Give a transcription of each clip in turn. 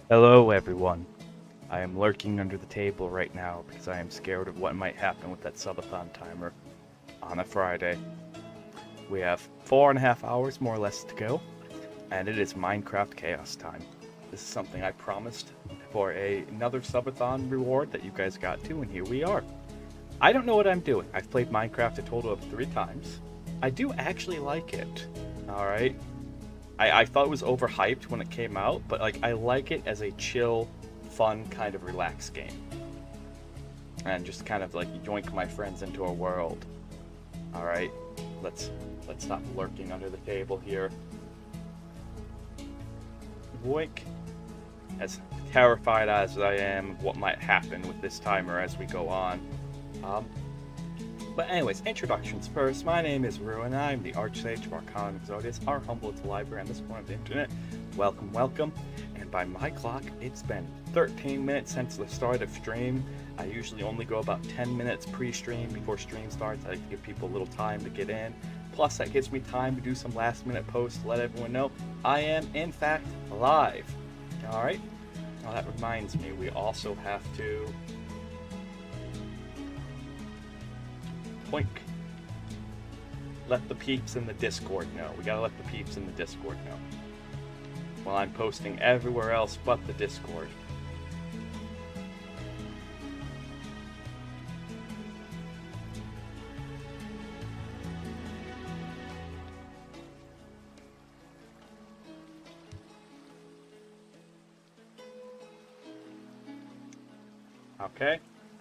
Hello, everyone. I am lurking under the table right now because I am scared of what might happen with that subathon timer on a Friday. We have 4.5 hours more or less to go, and it is Minecraft Chaos time. This is something I promised for another subathon reward that you guys got to, and here we are. I don't know what I'm doing. I've played Minecraft a total of 3 times. I do actually like it. Alright, I thought it was overhyped when it came out, but like I like it as a chill, fun kind of relaxed game, and just kind of like yoink my friends into a world. All right, let's stop lurking under the table here. Yoink. As terrified as I am of what might happen with this timer as we go on. Um, But anyways, introductions first. My name is Ruin. I'm the Archsage of Arcana Exodus, our humble little library on this corner of the internet. Welcome, welcome. And by my clock, it's been 13 minutes since the start of stream. I usually only go about 10 minutes pre-stream before stream starts. I like to give people a little time to get in. Plus, that gives me time to do some last-minute posts to let everyone know I am, in fact, live. All right. Well, that reminds me, we also have to let the peeps in the Discord know. We gotta let the peeps in the Discord know. While I'm posting everywhere else but the Discord. Okay.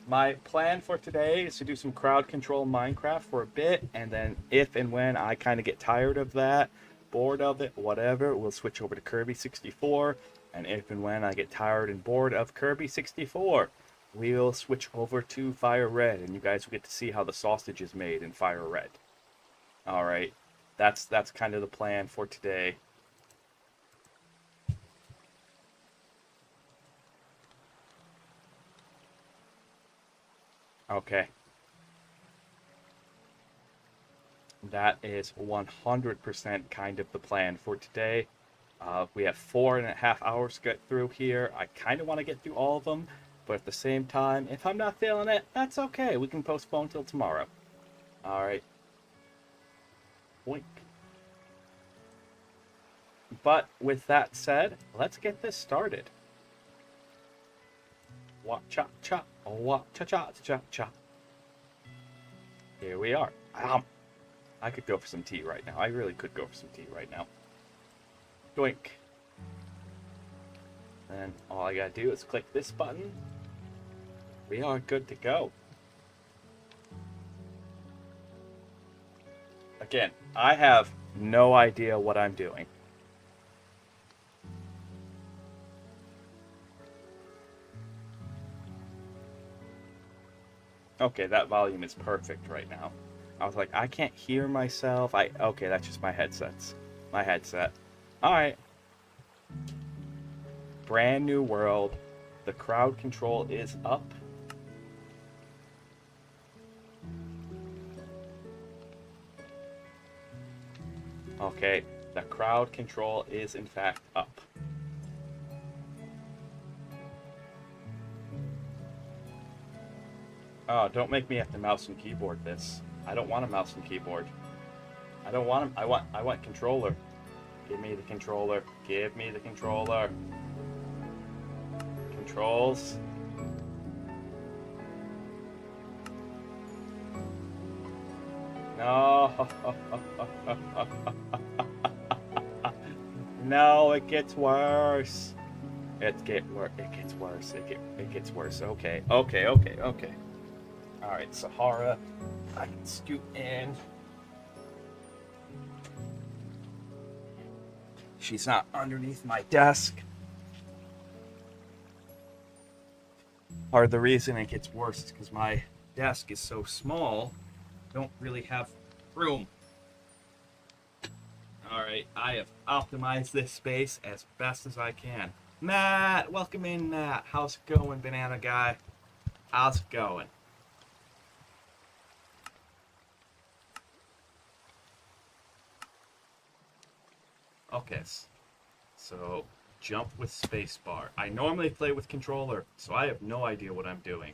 My plan for today is to do some crowd control Minecraft for a bit, and then if and when I kind of get tired of that, bored of it, whatever, we'll switch over to Kirby 64, and if and when I get tired and bored of Kirby 64, we'll switch over to Fire Red, and you guys will get to see how the sausage is made in Fire Red. Alright, that's kind of the plan for today. Okay. That is 100% kind of the plan for today. We have 4.5 hours to get through here. I kind of want to get through all of them, but at the same time, if I'm not feeling it, that's okay. We can postpone till tomorrow. All right. Boink. But with that said, let's get this started. Wa cha cha, wa cha cha cha cha. Here we are. I could go for some tea right now. I really could go for some tea right now. Doink. And all I gotta do is click this button. We are good to go. Again, I have no idea what I'm doing. Okay, that volume is perfect right now. I was like, I can't hear myself. Okay, that's just my headsets. My headset. Alright. Brand new world. The crowd control is up. Okay, the crowd control is in fact up. Oh, don't make me have to mouse and keyboard this. I don't want a mouse and keyboard. I don't want them. I want controller. Give me the controller. Give me the controller. Controls. No. No, it gets worse. It gets worse. It gets worse. Okay. All right, Sahara. I can scoot in. She's not underneath my desk. Part of the reason it gets worse is because my desk is so small, I don't really have room. Alright, I have optimized this space as best as I can. Matt, welcome in, Matt. How's it going, banana guy? How's it going? Okay, so jump with spacebar. I normally play with controller, so I have no idea what I'm doing.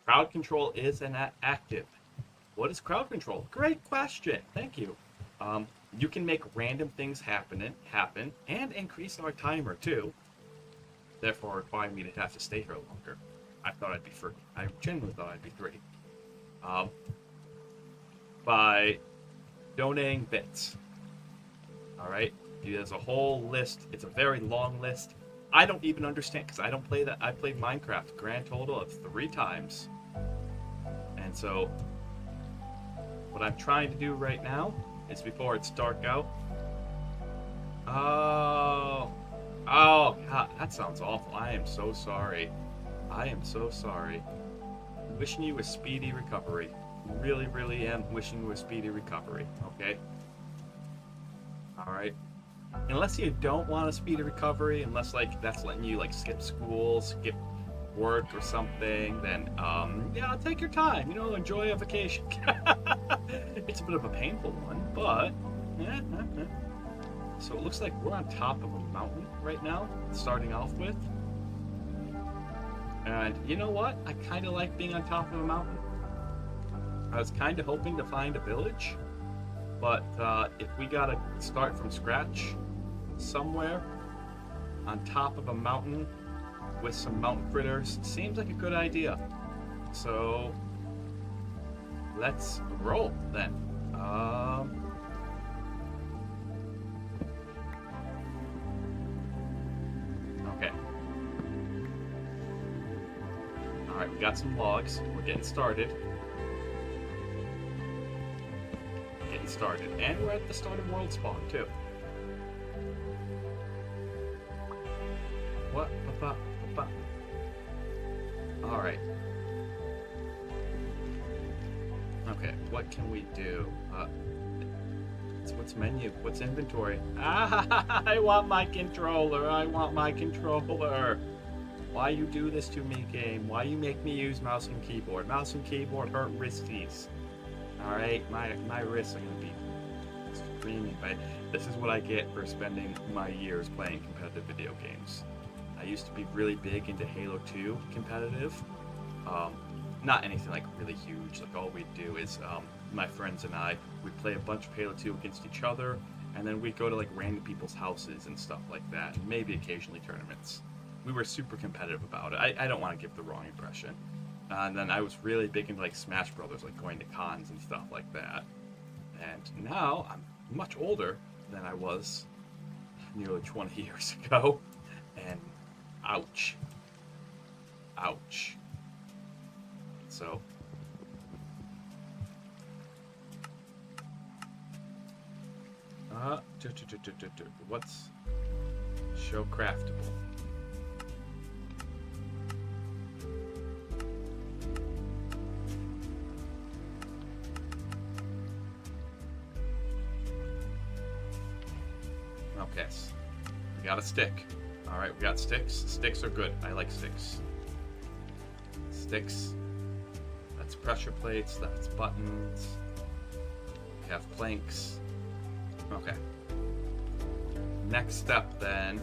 Crowd control is active. What is crowd control? Great question. Thank you. You can make random things happen and increase our timer too. Therefore, requiring me to have to stay here longer. I thought I'd be free. I genuinely thought I'd be free. By donating bits. Alright? There's a whole list. It's a very long list. I don't even understand because I don't play that. I played Minecraft grand total of 3 times. And so, what I'm trying to do right now is before it's dark out. Oh, God, that sounds awful. I am so sorry. I am so sorry. Wishing you a speedy recovery. Really, really am wishing you a speedy recovery. Okay? Alright. Unless you don't want a speedy recovery, unless, like, that's letting you, like, skip school, skip work or something, then, yeah, take your time. You know, enjoy a vacation. It's a bit of a painful one, but, yeah. So it looks like we're on top of a mountain right now, starting off with. And you know what? I kind of like being on top of a mountain. I was kind of hoping to find a village, but if we gotta start from scratch somewhere on top of a mountain with some mountain critters, seems like a good idea. So let's roll then. Okay. Alright, we got some logs. We're getting started. And we're at the start of world spawn too. What? Alright. Okay, what can we do? What's menu? What's inventory? Ah, I want my controller. I want my controller. Why you do this to me, game? Why you make me use mouse and keyboard? Mouse and keyboard hurt wristies. Alright, my wrists are gonna be screaming. But this is what I get for spending my years playing competitive video games. I used to be really big into Halo 2 competitive. Not anything like really huge. Like all we'd do is my friends and I would play a bunch of Halo 2 against each other, and then we'd go to like random people's houses and stuff like that, and maybe occasionally tournaments. We were super competitive about it. I don't want to give the wrong impression. And then I was really big into like Smash Brothers, like going to cons and stuff like that. And now I'm much older than I was nearly 20 years ago. And ouch. Ouch. So. What's show craftable? Okay, we got a stick. Alright, we got sticks. Sticks are good. I like sticks. Sticks. That's pressure plates. That's buttons. We have planks. Okay. Next step then.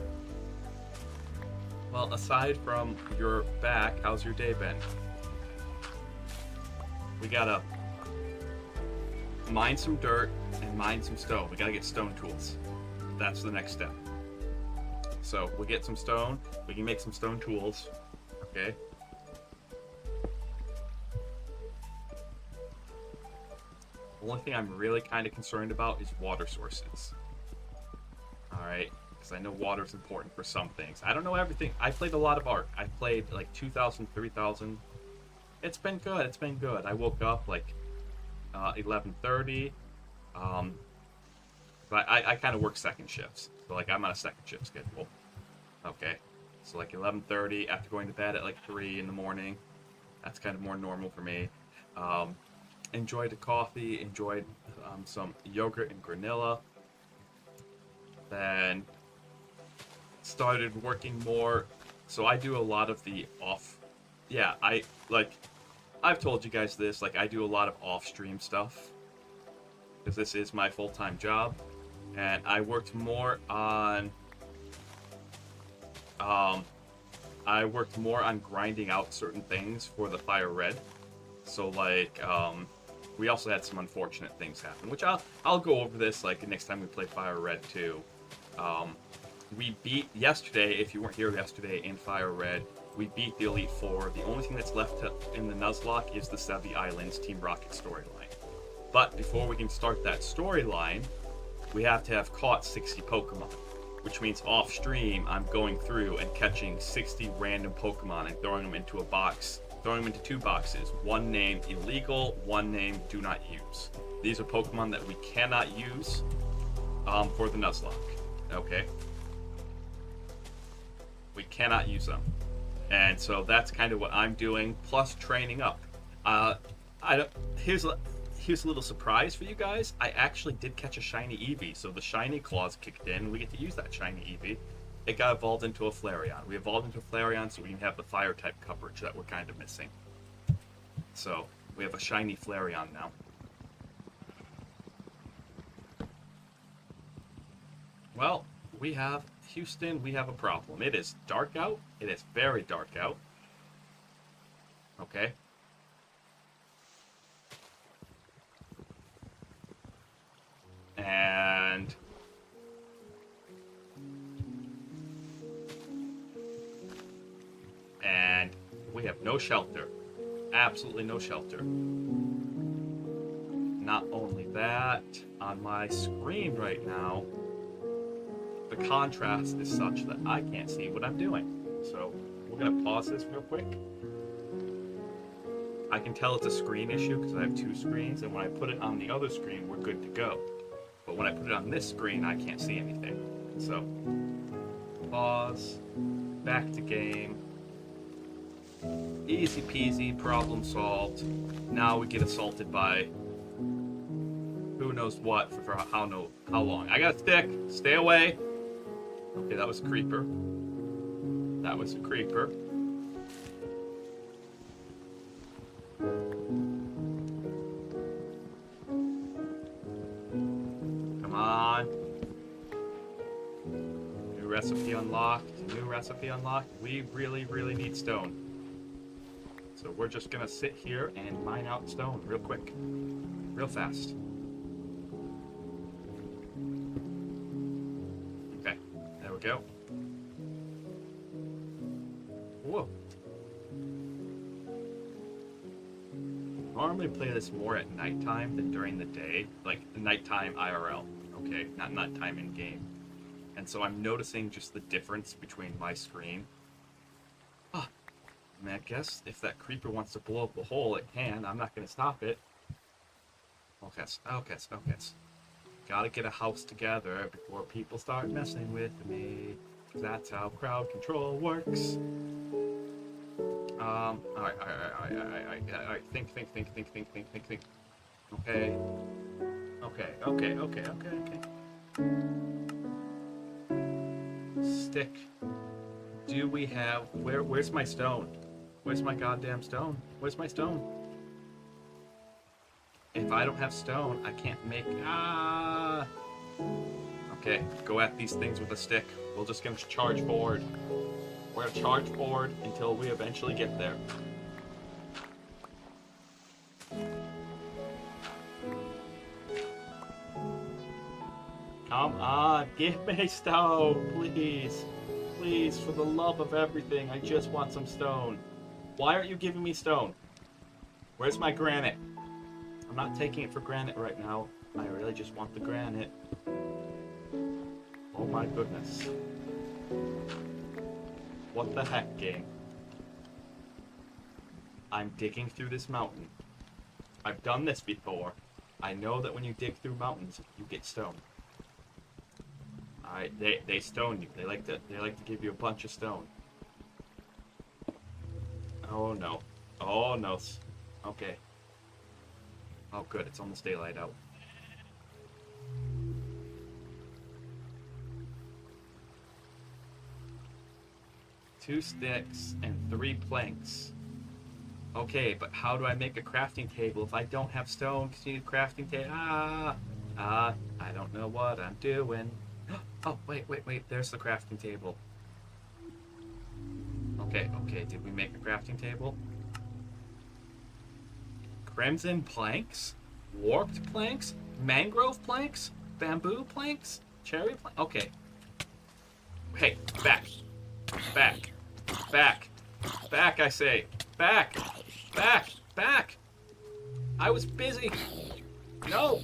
Well, aside from your back, how's your day been? We gotta mine some dirt and mine some stone. We gotta get stone tools. That's the next step. So we'll get some stone. We can make some stone tools. Okay. The only thing I'm really kind of concerned about is water sources. Alright, because I know water is important for some things. I don't know everything. I played a lot of Ark. I played like 2,000, 3,000. It's been good. It's been good. I woke up like 11:30. But I kind of work second shifts. So like I'm on a second shift schedule. Okay. So like 11:30 after going to bed at like 3 in the morning. That's kind of more normal for me. Enjoyed a coffee, enjoyed some yogurt and granola. Then started working more. So I do a lot of the off. Yeah, I've told you guys this. Like I do a lot of off-stream stuff because this is my full-time job, and I worked more on I worked more on grinding out certain things for the fire red. So like, we also had some unfortunate things happen, which I'll go over this like next time we play fire red too. We beat yesterday, if you weren't here yesterday in fire red, we beat the Elite Four. The only thing that's left in the Nuzlocke is the Sevi Islands Team Rocket storyline. But before we can start that storyline, we have to have caught 60 Pokemon, which means off stream I'm going through and catching 60 random Pokemon and throwing them into a box, throwing them into 2 boxes. One named illegal, one named do not use. These are Pokemon that we cannot use for the Nuzlocke. Okay? We cannot use them. And so that's kind of what I'm doing, plus training up. Here's a little surprise for you guys. I actually did catch a shiny Eevee, so the shiny claws kicked in. We get to use that shiny Eevee. It got evolved into a Flareon. We evolved into a Flareon so we can have the fire type coverage that we're kind of missing. So we have a shiny Flareon now. Well, we have Houston, we have a problem. It is dark out. It is very dark out. Okay. And we have no shelter. Absolutely no shelter. Not only that, on my screen right now, the contrast is such that I can't see what I'm doing. So we're gonna pause this real quick. I can tell it's a screen issue because I have 2 screens, and when I put it on the other screen, we're good to go. But when I put it on this screen, I can't see anything. So, pause, back to game. Easy peasy, problem solved. Now we get assaulted by who knows what for how long. I got a stick, stay away. Okay, that was a creeper. That was a creeper. Come on. New recipe unlocked. New recipe unlocked. We really, really need stone. So we're just gonna sit here and mine out stone real quick. Real fast. Okay, there we go. Whoa. Normally play this more at nighttime than during the day, like nighttime IRL, okay, not nighttime in game. And so I'm noticing just the difference between my screen. I mean, I guess if that creeper wants to blow up a hole, it can. I'm not going to stop it. Okay. Gotta get a house together before people start messing with me. Because that's how crowd control works. Alright. Think. Okay. Stick. Do we have... Where's my stone? Where's my goddamn stone? Where's my stone? If I don't have stone, I can't make... Okay, go at these things with a stick. We're just gonna charge forward. We're gonna charge forward until we eventually get there. Come on, give me stone, please. Please, for the love of everything, I just want some stone. Why aren't you giving me stone? Where's my granite? I'm not taking it for granite right now. I really just want the granite. Oh my goodness. What the heck, game? I'm digging through this mountain. I've done this before. I know that when you dig through mountains, you get stone. Alright, they stone you. They like to give you a bunch of stone. Oh no. Oh no. Okay. Oh good, it's almost daylight out. Two sticks and 3 planks. Okay, but how do I make a crafting table if I don't have stone? Because you need a crafting table. I don't know what I'm doing. Oh, wait. There's the crafting table. Okay, okay. Did we make a crafting table? Crimson planks? Warped planks? Mangrove planks? Bamboo planks? Cherry planks? Okay. Hey, back. Back. Back. Back, I say. Back. Back. Back. I was busy. No.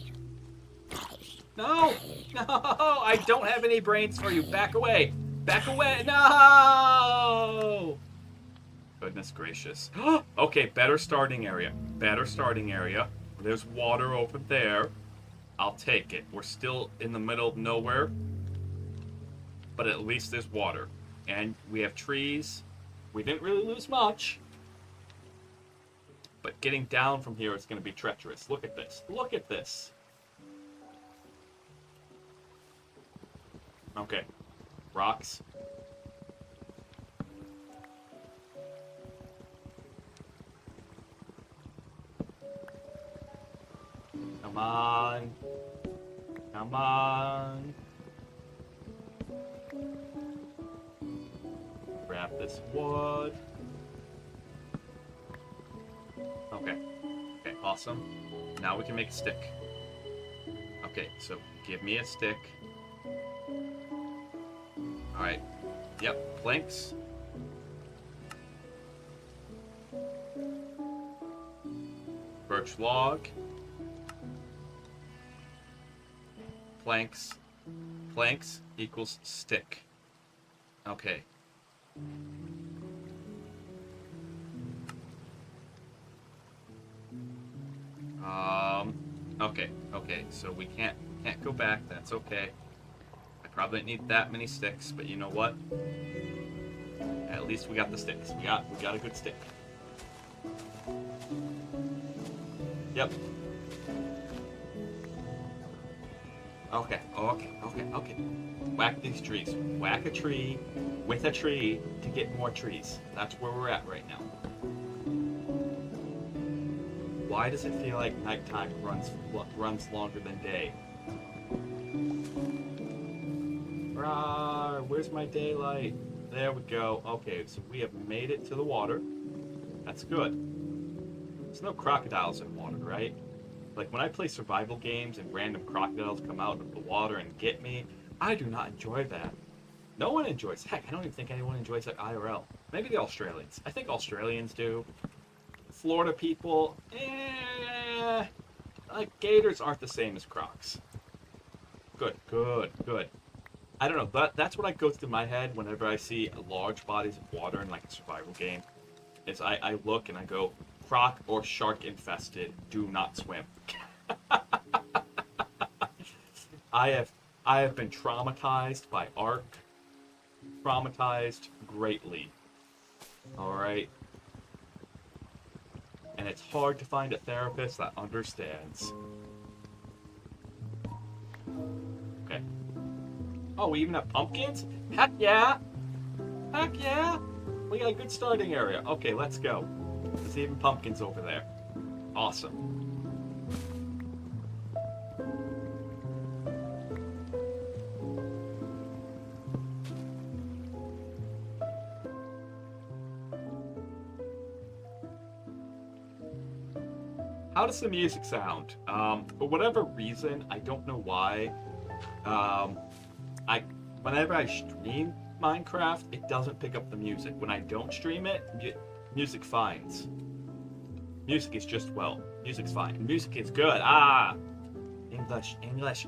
No. No. I don't have any brains for you. Back away. Back away. No. Goodness gracious. Okay, better starting area. Better starting area. There's water over there. I'll take it. We're still in the middle of nowhere, but at least there's water. And we have trees. We didn't really lose much. But getting down from here is going to be treacherous. Look at this. Look at this. Okay. Rocks. Come on. Come on. Grab this wood. Okay. Okay, awesome. Now we can make a stick. Okay, so give me a stick. Alright. Yep, planks. Birch log. Planks. Planks equals stick. Okay. Okay, okay, so we can't go back, that's okay. I probably didn't need that many sticks, but you know what? At least we got the sticks. We got a good stick. Yep. Okay, okay. Whack these trees. Whack a tree with a tree to get more trees. That's where we're at right now. Why does it feel like nighttime runs longer than day? Where's my daylight? There we go. Okay, so we have made it to the water. That's good. There's no crocodiles in water, right? Like when I play survival games and random crocodiles come out of the water and get me, I do not enjoy that. No one enjoys. Heck, I don't even think anyone enjoys that IRL. Maybe the Australians. I think Australians do. Florida people, like gators aren't the same as crocs. Good. I don't know, but that's what I go through my head whenever I see large bodies of water in like a survival game. Is I look and I go, croc or shark infested, do not swim. I have been traumatized by Ark. Traumatized greatly. Alright. And it's hard to find a therapist that understands. Okay. Oh, we even have pumpkins? Heck yeah! Heck yeah! We got a good starting area. Okay, let's go. There's even pumpkins over there. Awesome. How does the music sound? For whatever reason, I don't know why. Whenever I stream Minecraft, it doesn't pick up the music. When I don't stream it, music finds. Music is just, well, music's fine. Music is good. English. English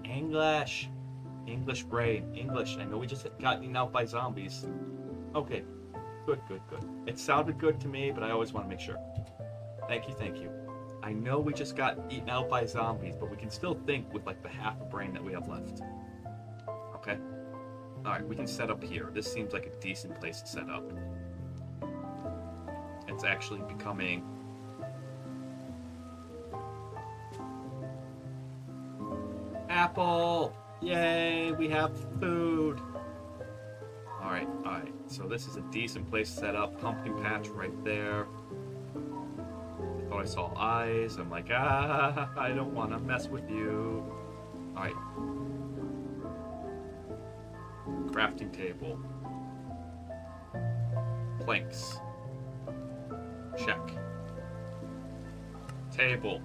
brain. English. I know we just got eaten out by zombies. Okay. Good. It sounded good to me, but I always want to make sure. Thank you. I know we just got eaten out by zombies, but we can still think with like the half a brain that we have left. Okay? Alright, we can set up here. This seems like a decent place to set up. It's actually becoming... Apple! Yay, we have food! Alright. So this is a decent place to set up. Pumpkin patch right there. I thought I saw eyes. I'm like, I don't want to mess with you. Alright. Crafting table. Planks. Check. Table.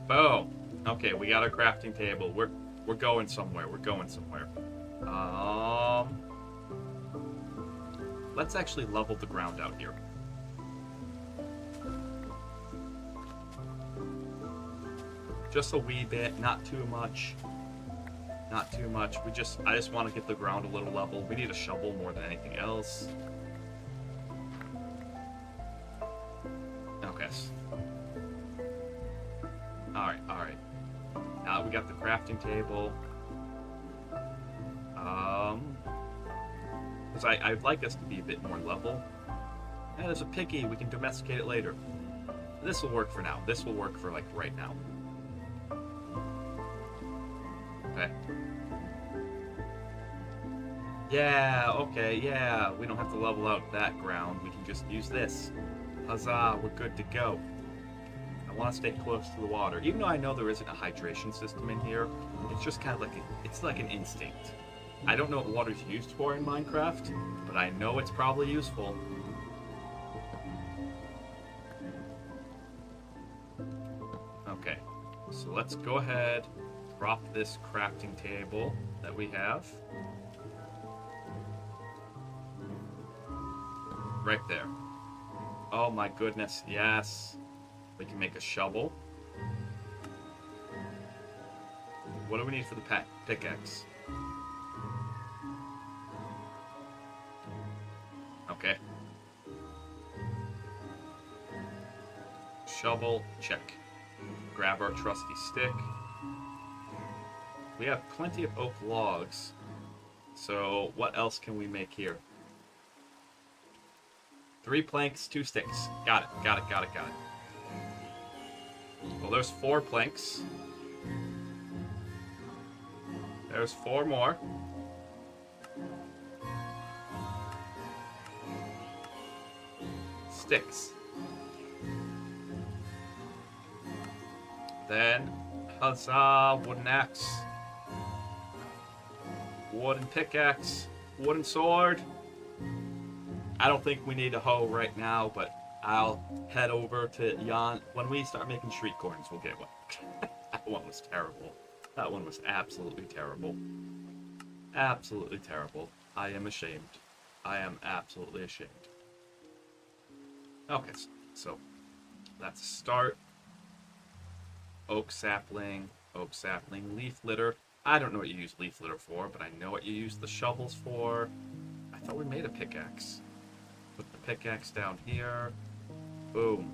Boom. Okay, we got our crafting table. We're going somewhere. We're going somewhere. Let's actually level the ground out here. Just a wee bit, not too much. Not too much. I just want to get the ground a little level. We need a shovel more than anything else. Okay. Alright. Now we got the crafting table. Because I'd like us to be a bit more level. And there's a piggy, we can domesticate it later. This will work for now. This will work for, like, right now. Okay. Yeah. We don't have to level out that ground. We can just use this. Huzzah, we're good to go. I want to stay close to the water. Even though I know there isn't a hydration system in here, it's just kind of like it's like an instinct. I don't know what water's used for in Minecraft, but I know it's probably useful. Okay, so let's go ahead, drop this crafting table that we have. Right there. Oh my goodness, yes. We can make a shovel. What do we need for the pickaxe? Okay. Shovel, check. Grab our trusty stick. We have plenty of oak logs. So what else can we make here? 3 planks, 2 sticks. Got it. Well, there's 4 planks. There's 4 more. Sticks. Then, huzzah, wooden axe. Wooden pickaxe. Wooden sword. I don't think we need a hoe right now, but I'll head over to Jan. When we start making street corns, we'll get one. That one was terrible. That one was absolutely terrible. Absolutely terrible. I am ashamed. I am absolutely ashamed. Okay, so that's a start. Oak sapling, leaf litter. I don't know what you use leaf litter for, but I know what you use the shovels for. I thought we made a pickaxe. Put the pickaxe down here. Boom.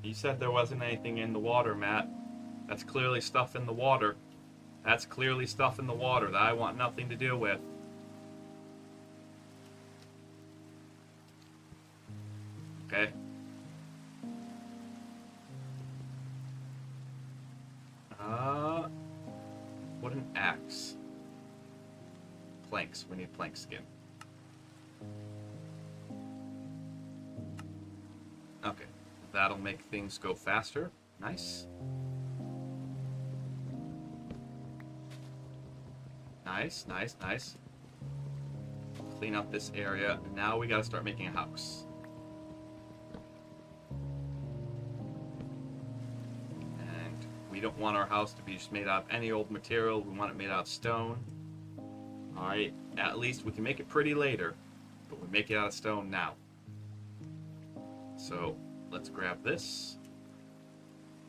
You said there wasn't anything in the water, Matt. That's clearly stuff in the water. That's clearly stuff in the water that I want nothing to do with. Okay. What an axe. Planks. We need plank skin. Okay. That'll make things go faster. Nice. Nice. Clean up this area. Now we gotta start making a house. We don't want our house to be just made out of any old material. We want it made out of stone. Alright, at least we can make it pretty later, but we make it out of stone now. So, let's grab this.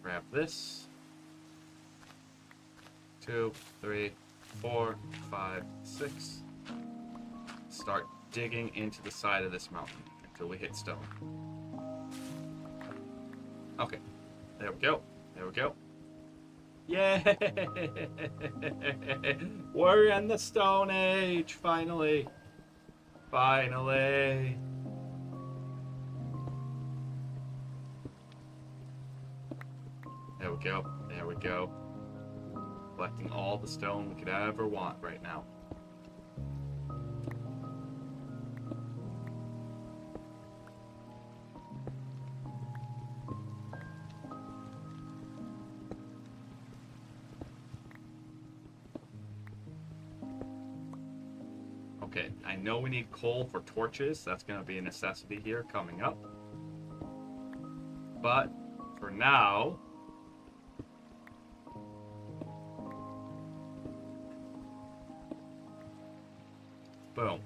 Grab this. 2, 3, 4, 5, 6. Start digging into the side of this mountain until we hit stone. Okay, there we go. Yay! We're in the Stone Age, finally. Finally. There we go. Collecting all the stone we could ever want right now. Okay, I know we need coal for torches. That's going to be a necessity here coming up. But for now, boom.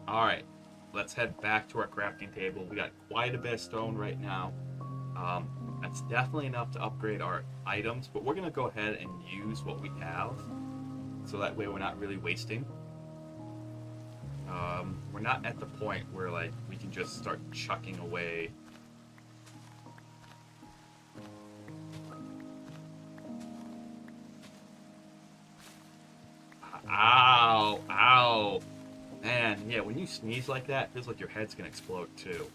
Alright, let's head back to our crafting table. We got quite a bit of stone right now. That's definitely enough to upgrade our items, but we're going to go ahead and use what we have. So that way we're not really wasting. We're not at the point where like we can just start chucking away. Ow! Ow! Man, yeah, when you sneeze like that, it feels like your head's gonna explode too.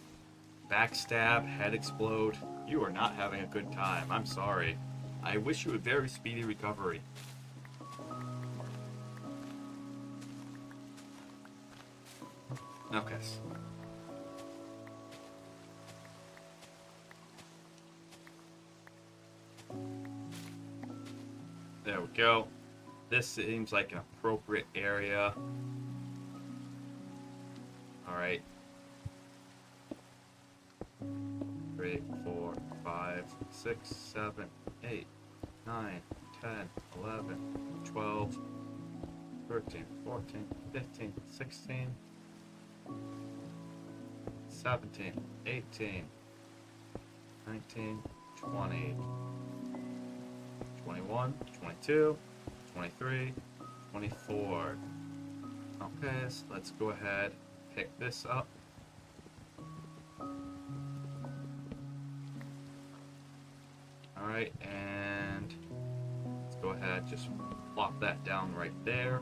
Backstab, head explode. You are not having a good time. I'm sorry. I wish you a very speedy recovery. Okay. There we go. This seems like an appropriate area. Alright. 3, 4, 5, 6, 7, 8, 9, 10, 11, 12, 13, 14, 15, 16, 17, 18, 19, 20, 21, 22, 23, 24. Okay, so let's go ahead, pick this up. Alright, and let's go ahead, just plop that down right there.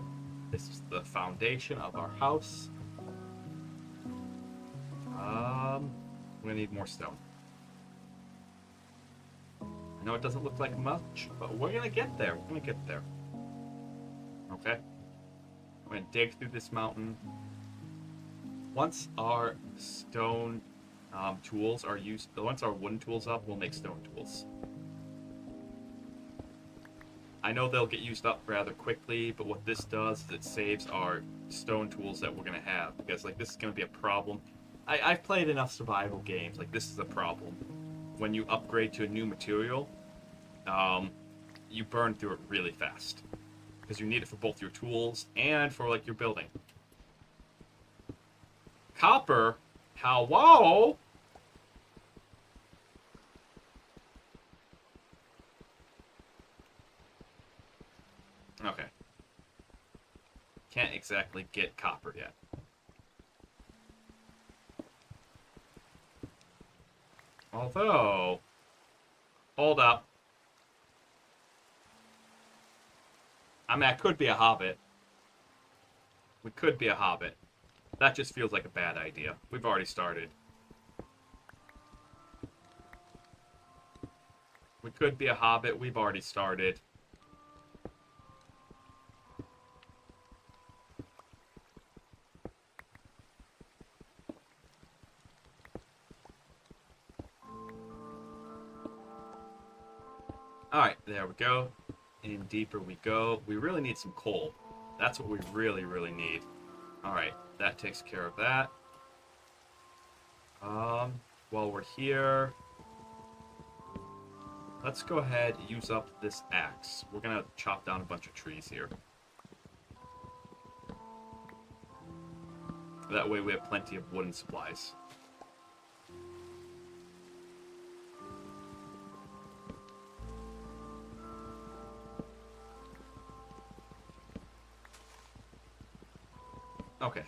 This is the foundation of our house. We're gonna need more stone. I know it doesn't look like much, but we're gonna get there. We're gonna get there. Okay. We're gonna dig through this mountain. Once our stone tools are used, once our wooden tools up, we'll make stone tools. I know they'll get used up rather quickly, but what this does is it saves our stone tools that we're gonna have, because like this is gonna be a problem. I've played enough survival games. Like this is a problem. When you upgrade to a new material, you burn through it really fast because you need it for both your tools and for like your building. Copper, hello. Okay. Can't exactly get copper yet. Although, hold up. I mean, I could be a hobbit. We could be a hobbit. That just feels like a bad idea. We've already started. We could be a hobbit. We've already started. Alright, there we go. In deeper we go. We really need some coal. That's what we really, really need. Alright, that takes care of that. While we're here, let's go ahead and use up this axe. We're gonna chop down a bunch of trees here. That way we have plenty of wooden supplies. Okay.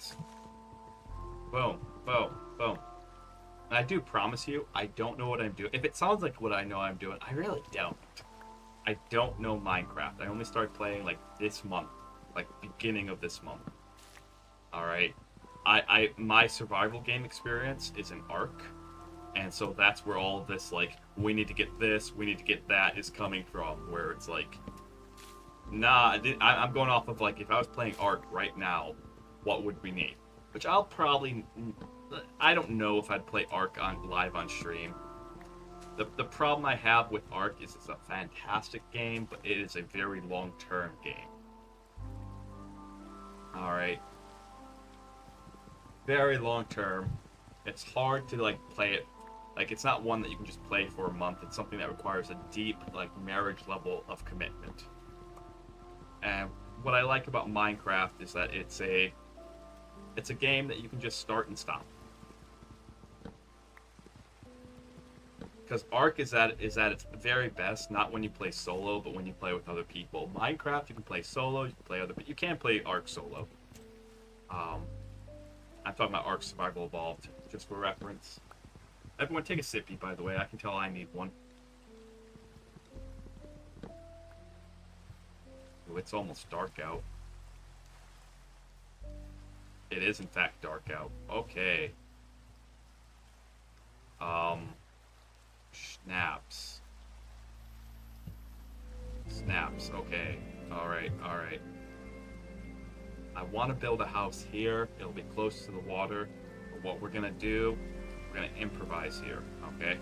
Boom, boom, boom. And I do promise you, I don't know what I'm doing. If it sounds like what I know I'm doing, I really don't. I don't know Minecraft. I only started playing like this month. Like beginning of this month. Alright. My survival game experience is an Ark. And so that's where all of this, like, we need to get this, we need to get that is coming from, where it's like, nah, I'm going off of, like, if I was playing Ark right now, what would we need? Which I'll probably, I don't know if I'd play Ark live on stream. The problem I have with Ark is it's a fantastic game, but it is a very long-term game. Alright. Very long-term. It's hard to, like, play it. Like, it's not one that you can just play for a month. It's something that requires a deep, like, marriage level of commitment. And what I like about Minecraft is that it's a game that you can just start and stop. Because Ark is at its very best, not when you play solo, but when you play with other people. Minecraft, you can play solo, you can play other, but you can't play Ark solo. I'm talking about Ark Survival Evolved, just for reference. Everyone take a sippy, by the way. I can tell I need one. Ooh, it's almost dark out. It is, in fact, dark out. Okay. Snaps. Snaps, okay. Alright. I want to build a house here. It'll be close to the water. But what we're going to do, we're going to improvise here, okay?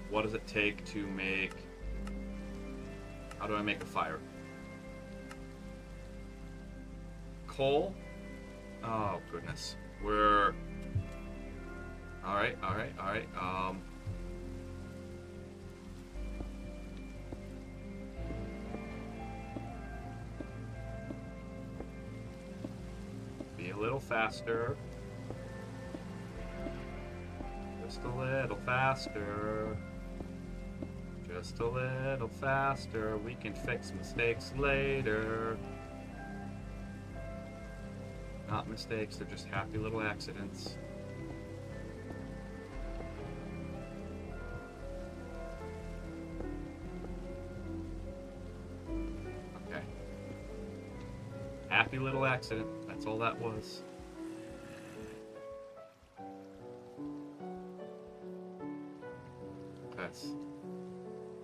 What does it take to make... How do I make a fire? Coal? Oh, goodness. We're... Alright. Be a little faster. Just a little faster. Just a little faster. We can fix mistakes later. Not mistakes, they're just happy little accidents. Okay. Happy little accident. That's all that was.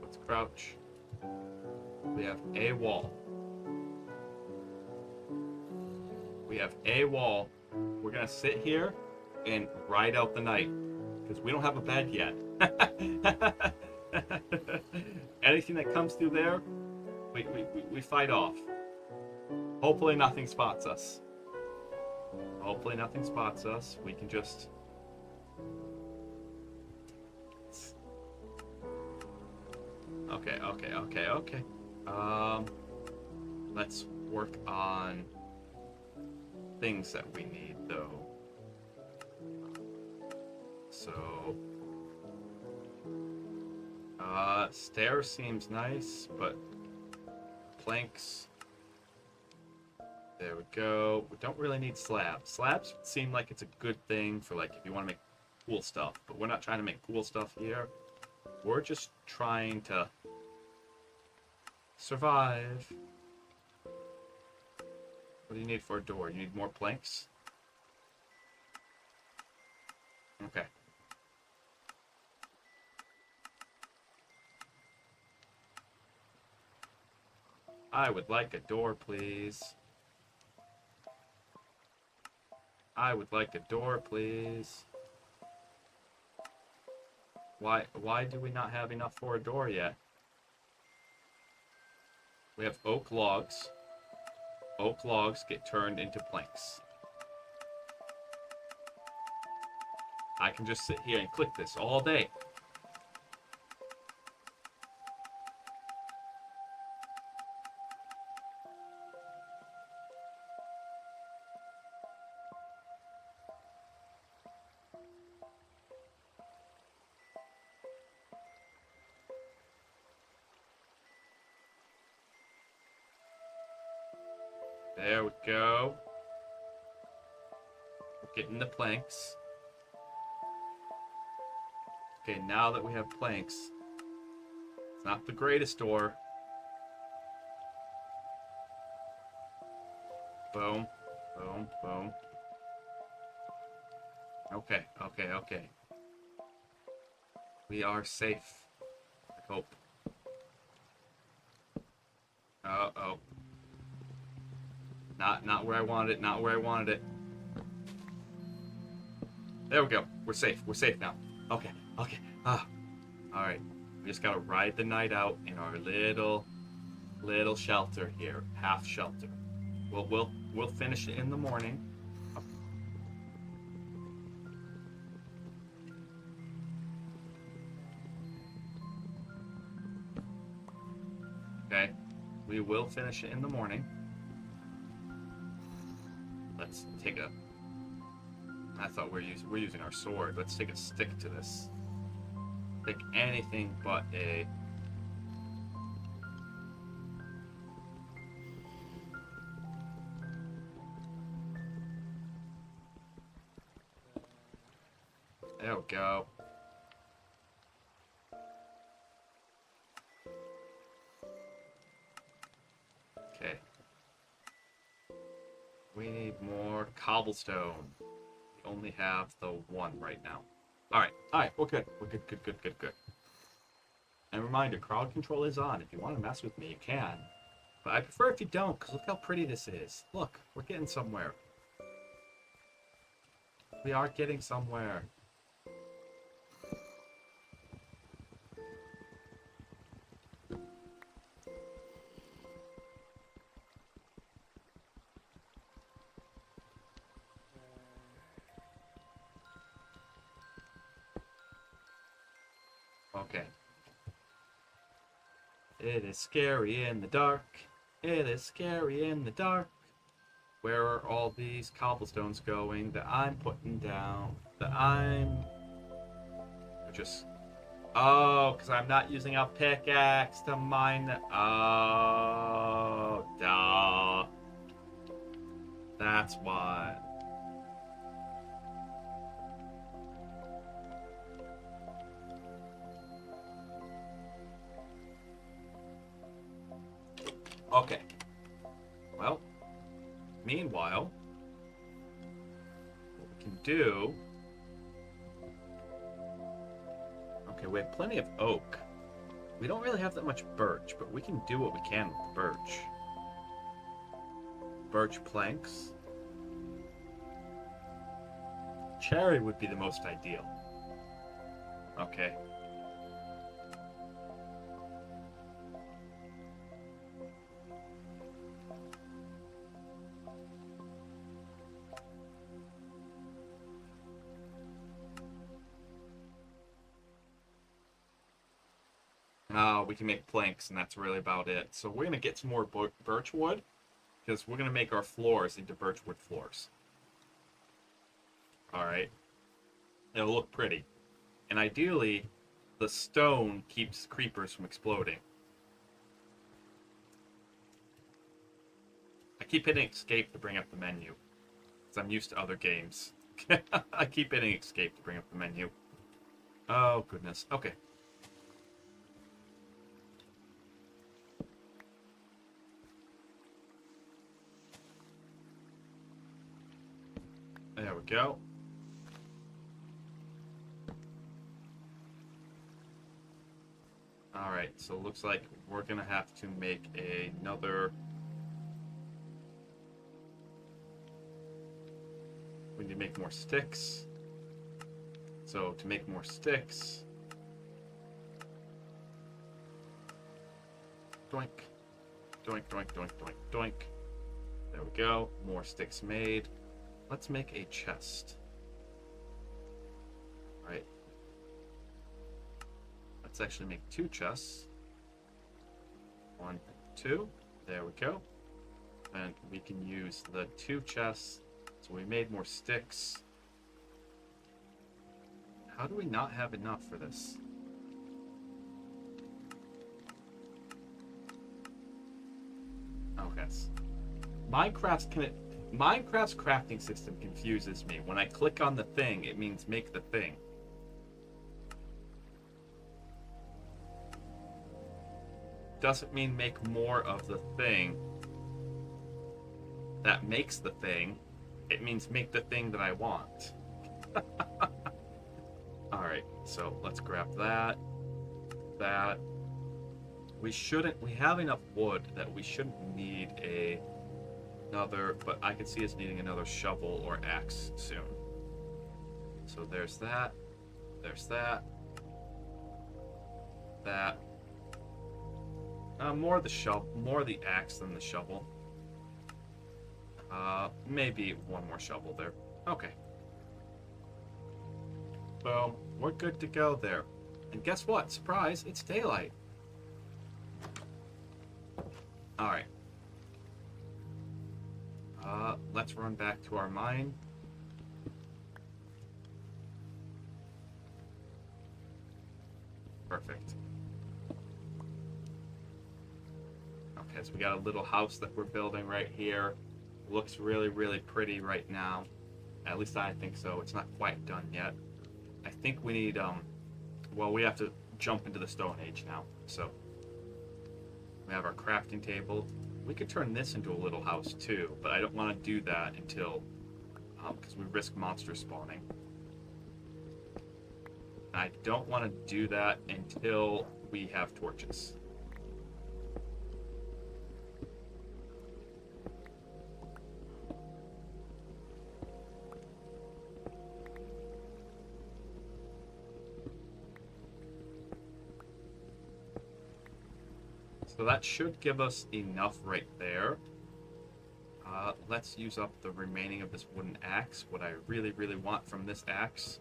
Let's crouch. We have a wall. We have a wall. We're gonna sit here and ride out the night because we don't have a bed yet. Anything that comes through there, we fight off. Hopefully nothing spots us. Hopefully nothing spots us. We can just... Okay. Let's work on things that we need, though. So, stairs seems nice, but planks. There we go. We don't really need slabs. Slabs seem like it's a good thing for, like, if you want to make cool stuff, but we're not trying to make cool stuff here. We're just trying to survive. What do you need for a door? You need more planks? Okay. I would like a door, please. I would like a door, please. Why do we not have enough for a door yet? We have oak logs. Oak logs get turned into planks. I can just sit here and click this all day. There we go. Getting the planks. Okay, now that we have planks, it's not the greatest door. Boom, boom, boom. Okay, okay, okay. We are safe. I hope. Uh-oh. Not where I wanted it, not where I wanted it. There we go. We're safe. We're safe now. Okay, okay. Alright. We just gotta ride the night out in our little shelter here. Half shelter. We'll finish it in the morning. Okay. We will finish it in the morning. Let's take a... I thought we're using our sword. Let's take a stick to this. Take anything but a... There we go. Okay. We need more cobblestone. We only have the one right now. Alright, we're good. We're good. And reminder, crowd control is on. If you want to mess with me, you can. But I prefer if you don't, because look how pretty this is. Look, we're getting somewhere. We are getting somewhere. Okay. It is scary in the dark. It is scary in the dark. Where are all these cobblestones going that I'm putting down? That I'm... just... Oh, because I'm not using a pickaxe to mine the... Oh, duh. That's why. Okay. Well, meanwhile, what we can do... Okay, we have plenty of oak. We don't really have that much birch, but we can do what we can with the birch. Birch planks. Cherry would be the most ideal. Okay. We can make planks, and that's really about it. So we're going to get some more birch wood, because we're going to make our floors into birchwood floors. Alright. It'll look pretty. And ideally, the stone keeps creepers from exploding. I keep hitting escape to bring up the menu, because I'm used to other games. I keep hitting escape to bring up the menu. Oh, goodness. Okay. There we go. Alright, so it looks like we're going to have to make another... We need to make more sticks. So to make more sticks... Doink. Doink, doink, doink, doink, doink. There we go. More sticks made. Let's make a chest. Alright. Let's actually make 2 chests. 1, 2. There we go. And we can use the 2 chests. So we made more sticks. How do we not have enough for this? Oh, yes. Minecraft's crafting system confuses me. When I click on the thing, it means make the thing. Doesn't mean make more of the thing that makes the thing. It means make the thing that I want. Alright, so let's grab that. That. We have enough wood that we shouldn't need another, but I can see us needing another shovel or axe soon. So there's that. There's that. That. More the axe than the shovel. Maybe one more shovel there. Okay. Boom. We're good to go there. And guess what? Surprise, it's daylight. Alright. Let's run back to our mine. Perfect. Okay, so we got a little house that we're building right here. Looks really, really pretty right now. At least I think so. It's not quite done yet. I think we need, well, we have to jump into the Stone Age now. So, we have our crafting table. We could turn this into a little house too, but I don't want to do that until, because we risk monsters spawning. I don't want to do that until we have torches. So that should give us enough right there. Let's use up the remaining of this wooden axe. What I really, really want from this axe.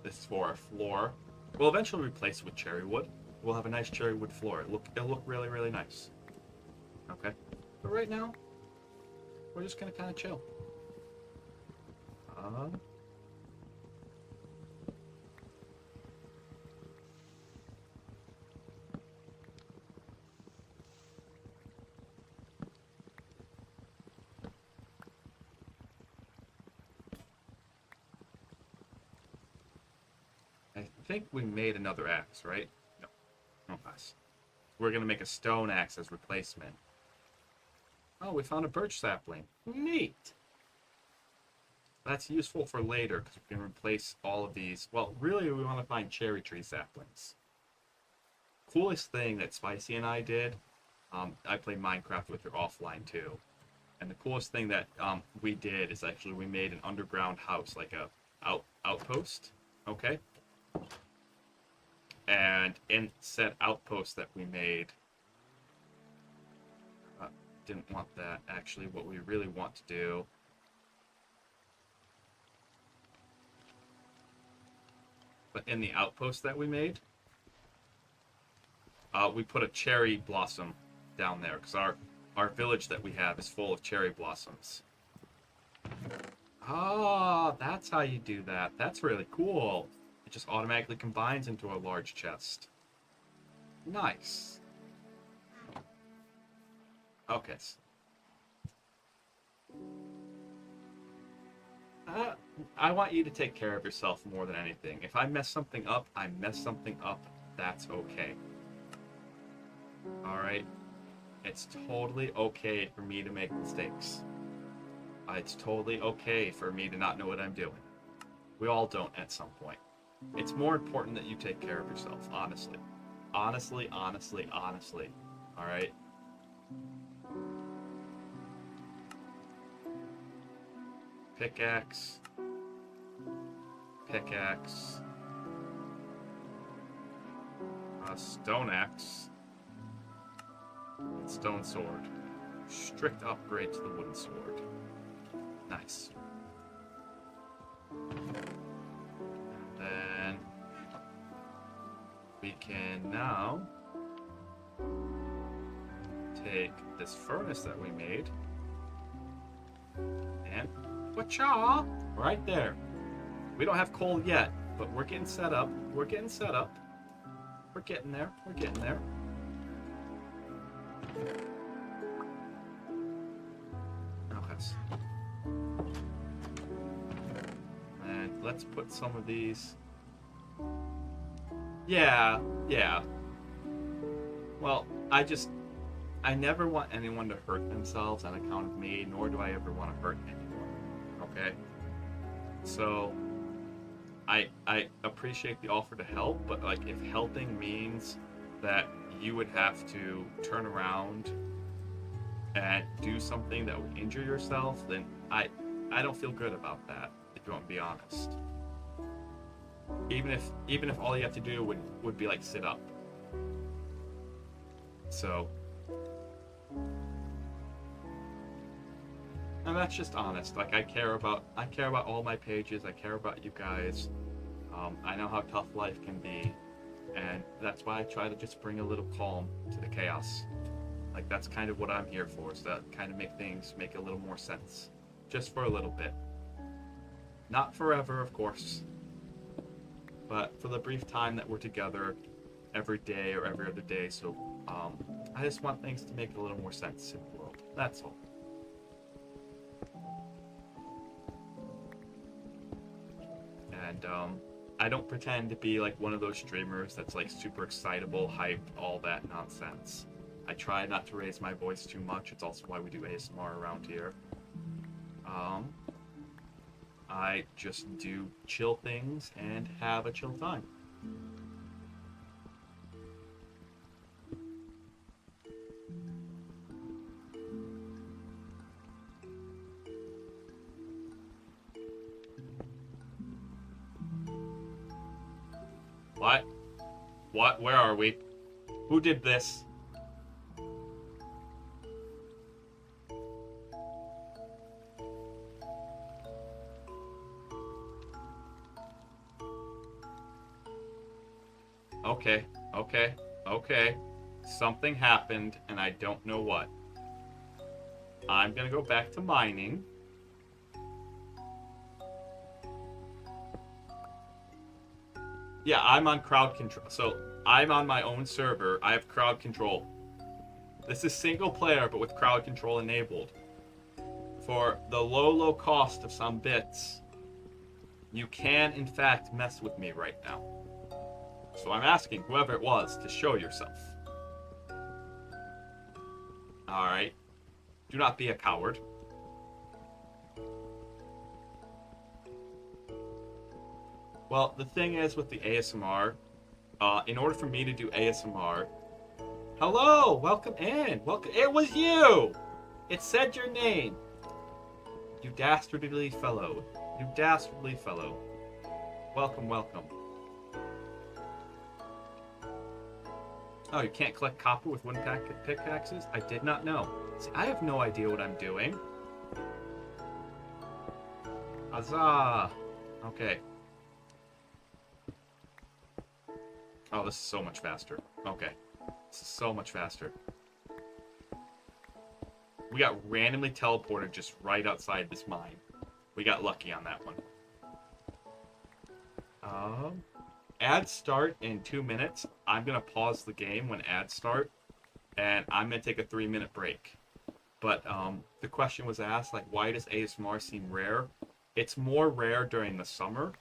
This is for our floor. We'll eventually replace it with cherry wood. We'll have a nice cherry wood floor. It'll look really, really nice. Okay. But right now, we're just gonna kind of chill. I think we made another axe, right? No. No pass. We're going to make a stone axe as replacement. Oh, we found a birch sapling. Neat! That's useful for later, because we can replace all of these. Well, really, we want to find cherry tree saplings. Coolest thing that Spicy and I did, I played Minecraft with her offline too. And the coolest thing that we did is actually we made an underground house, like a outpost. Okay? And in said outpost that we made, didn't want that. Actually, what we really want to do, but in the outpost that we made, we put a cherry blossom down there, because our village that we have is full of cherry blossoms. Ah, that's how you do that. That's really cool. It just automatically combines into a large chest. Nice. Okay. I want you to take care of yourself more than anything. If I mess something up, I mess something up. That's okay. Alright? It's totally okay for me to make mistakes. It's totally okay for me to not know what I'm doing. We all don't at some point. It's more important that you take care of yourself, honestly. Honestly, honestly, honestly. Alright? Pickaxe. Pickaxe. Stone axe. And stone sword. Strict upgrade to the wooden sword. Nice. And then we can now take this furnace that we made and whatcha right there. We don't have coal yet, but we're getting set up. We're getting set up. We're getting there. We're getting there. Okay. And let's put some of these. Yeah, yeah. Well, I never want anyone to hurt themselves on account of me, nor do I ever want to hurt anyone. Okay? So, I appreciate the offer to help, but like if helping means that you would have to turn around and do something that would injure yourself, then I don't feel good about that, if you want to be honest. Even if all you have to do would be like sit up. So, and that's just honest. Like I care about all my pages. I care about you guys. I know how tough life can be, and that's why I try to just bring a little calm to the chaos. Like that's kind of what I'm here for, is to kind of make things make a little more sense, just for a little bit. Not forever, of course, but for the brief time that we're together, every day or every other day. So I just want things to make a little more sense in the world. That's all. And I don't pretend to be like one of those streamers that's like super excitable, hyped, all that nonsense. I try not to raise my voice too much. It's also why we do ASMR around here. I just do chill things and have a chill time. What? What? Where are we? Who did this? Okay. Something happened, and I don't know what. I'm gonna go back to mining. Yeah, I'm on crowd control. So, I'm on my own server. I have crowd control. This is single player, but with crowd control enabled. For the low cost of some bits, you can, in fact, mess with me right now. So I'm asking whoever it was to show yourself. Alright. Do not be a coward. Well, the thing is with the ASMR, in order for me to do ASMR... Hello! Welcome in! Welcome. It was you! It said your name. You dastardly fellow. You dastardly fellow. Welcome. Oh, you can't collect copper with wooden pickaxes? I did not know. See, I have no idea what I'm doing. Huzzah! Okay. Oh, this is so much faster. Okay. This is so much faster. We got randomly teleported just right outside this mine. We got lucky on that one. Ads start in 2 minutes. I'm going to pause the game when ads start, and I'm going to take a 3-minute break. But the question was asked, like, why does ASMR seem rare? It's more rare during the summer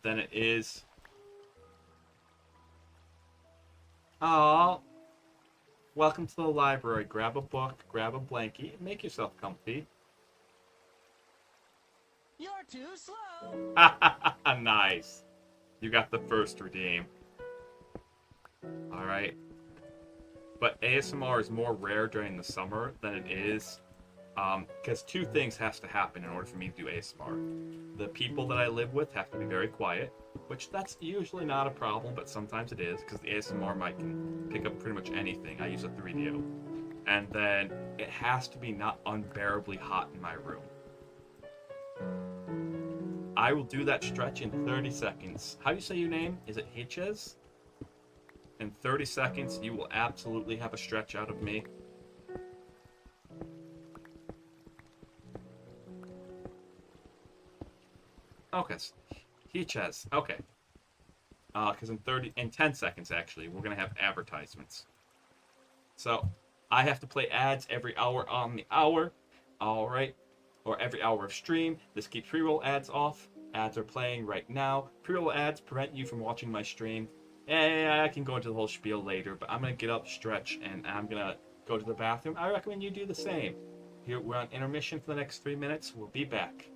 than it is... Aww. Welcome to the library. Grab a book, grab a blankie, and make yourself comfy. You're too slow. Nice. You got the first redeem. Alright. But ASMR is more rare during the summer than it is, because 2 things has to happen in order for me to do ASMR. The people that I live with have to be very quiet, which that's usually not a problem, but sometimes it is, because the ASMR mic can pick up pretty much anything. I use a 3DO. And then it has to be not unbearably hot in my room. I will do that stretch in 30 seconds. How do you say your name? Is it Hitches? In 30 seconds, you will absolutely have a stretch out of me. Okay. Hitches. Okay. Because in 10 seconds, actually, we're going to have advertisements. So, I have to play ads every hour on the hour. Alright. Or every hour of stream. This keeps pre-roll ads off. Ads are playing right now. Pre-roll ads prevent you from watching my stream. I can go into the whole spiel later, but I'm going to get up, stretch, and I'm going to go to the bathroom. I recommend you do the same. Here, we're on intermission for the next 3 minutes. We'll be back.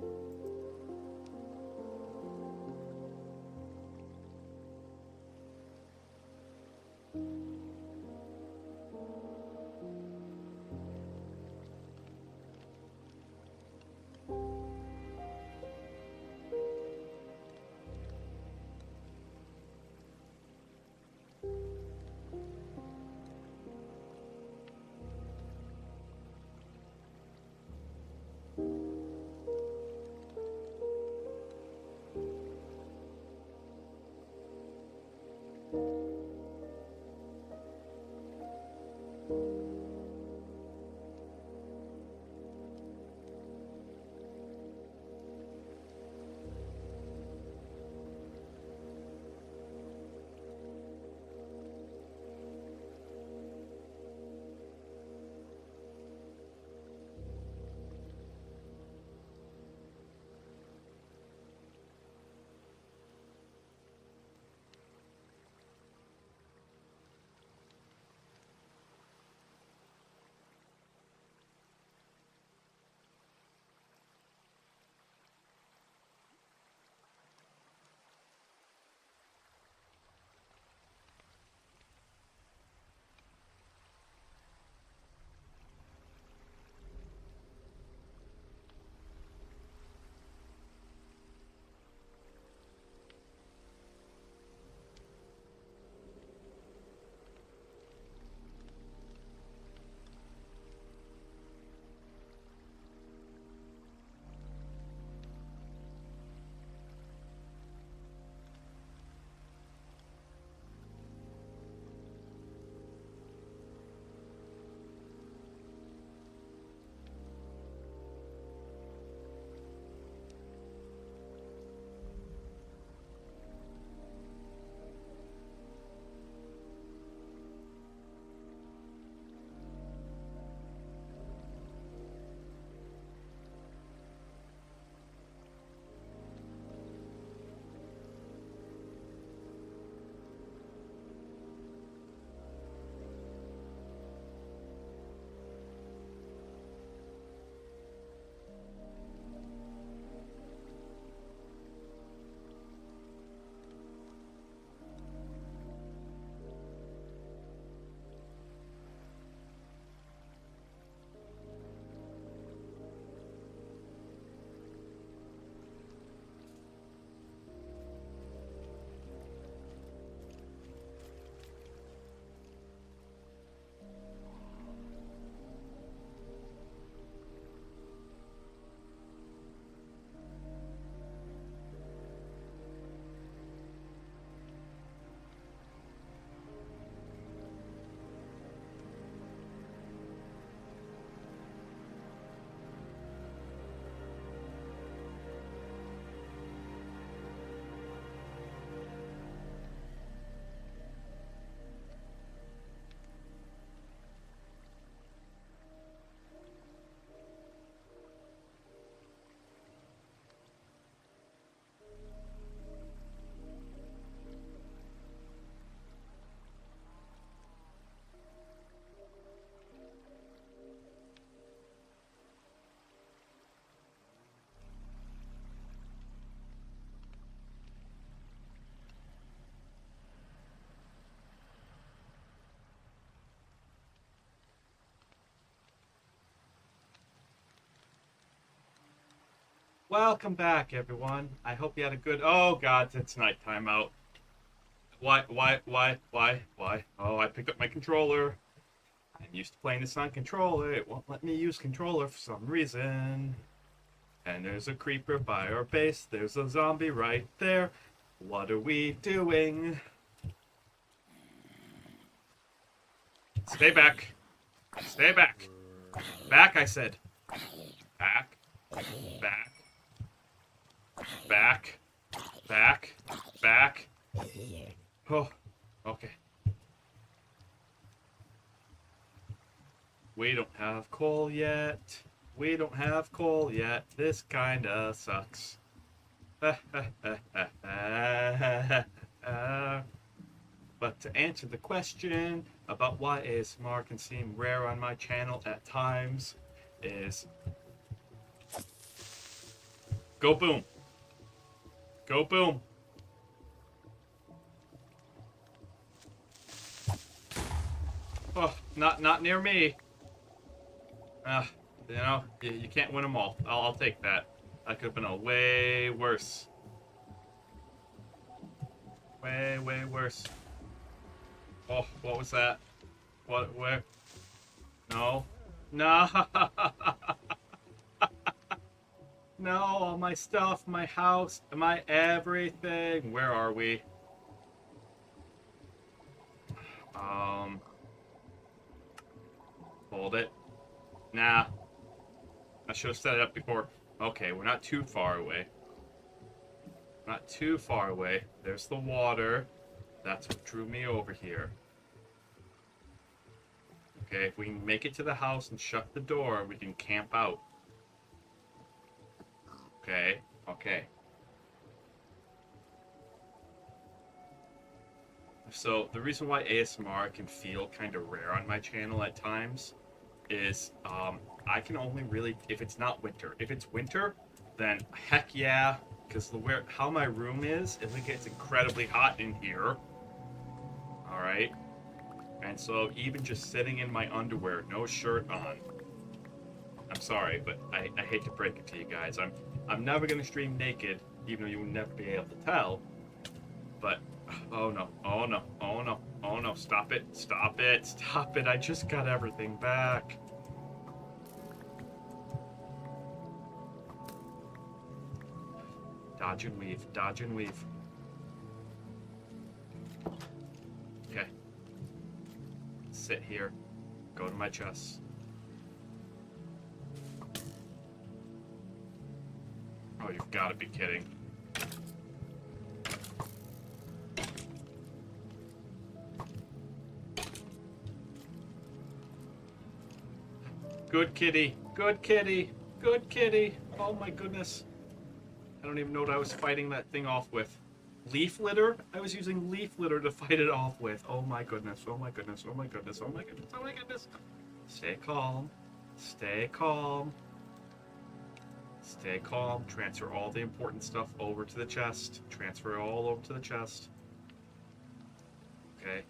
Welcome back, everyone. I hope you had a good. Oh God, it's nighttime out. Why? Oh, I picked up my controller. I'm used to playing this on controller. It won't let me use controller for some reason. And there's a creeper by our base. There's a zombie right there. What are we doing? Stay back. Stay back. Back, I said. Back. Back. Back. Back. Back. Oh, okay. We don't have coal yet. We don't have coal yet. This kinda sucks. But to answer the question about why ASMR can seem rare on my channel at times is go boom. Go boom. Oh, not near me. You know, you can't win them all. I'll take that. That could have been a way worse. Way worse. Oh, what was that? What? Where? No. No. No, all my stuff, my house, my everything. Where are we? Hold it. Nah. I should have set it up before. Okay, we're not too far away. Not too far away. There's the water. That's what drew me over here. Okay, if we can make it to the house and shut the door, we can camp out. Okay, okay. So, the reason why ASMR can feel kind of rare on my channel at times is I can only really, if it's not winter. If it's winter, then heck yeah, because how my room is, it gets incredibly hot in here. Alright? And so even just sitting in my underwear, no shirt on, I'm sorry, but I hate to break it to you guys. I'm never going to stream naked, even though you will never be able to tell. But, oh no, oh no, oh no, oh no, stop it, stop it, stop it, I just got everything back. Dodge and weave, dodge and weave. Okay. Sit here, go to my chest. Oh, you've got to be kidding. Good kitty, good kitty, good kitty. Oh my goodness. I don't even know what I was fighting that thing off with. Leaf litter? I was using leaf litter to fight it off with. Oh my goodness, oh my goodness, oh my goodness, oh my goodness, oh my goodness. Stay calm. Stay calm. Stay calm. Transfer all the important stuff over to the chest. Transfer it all over to the chest. Okay.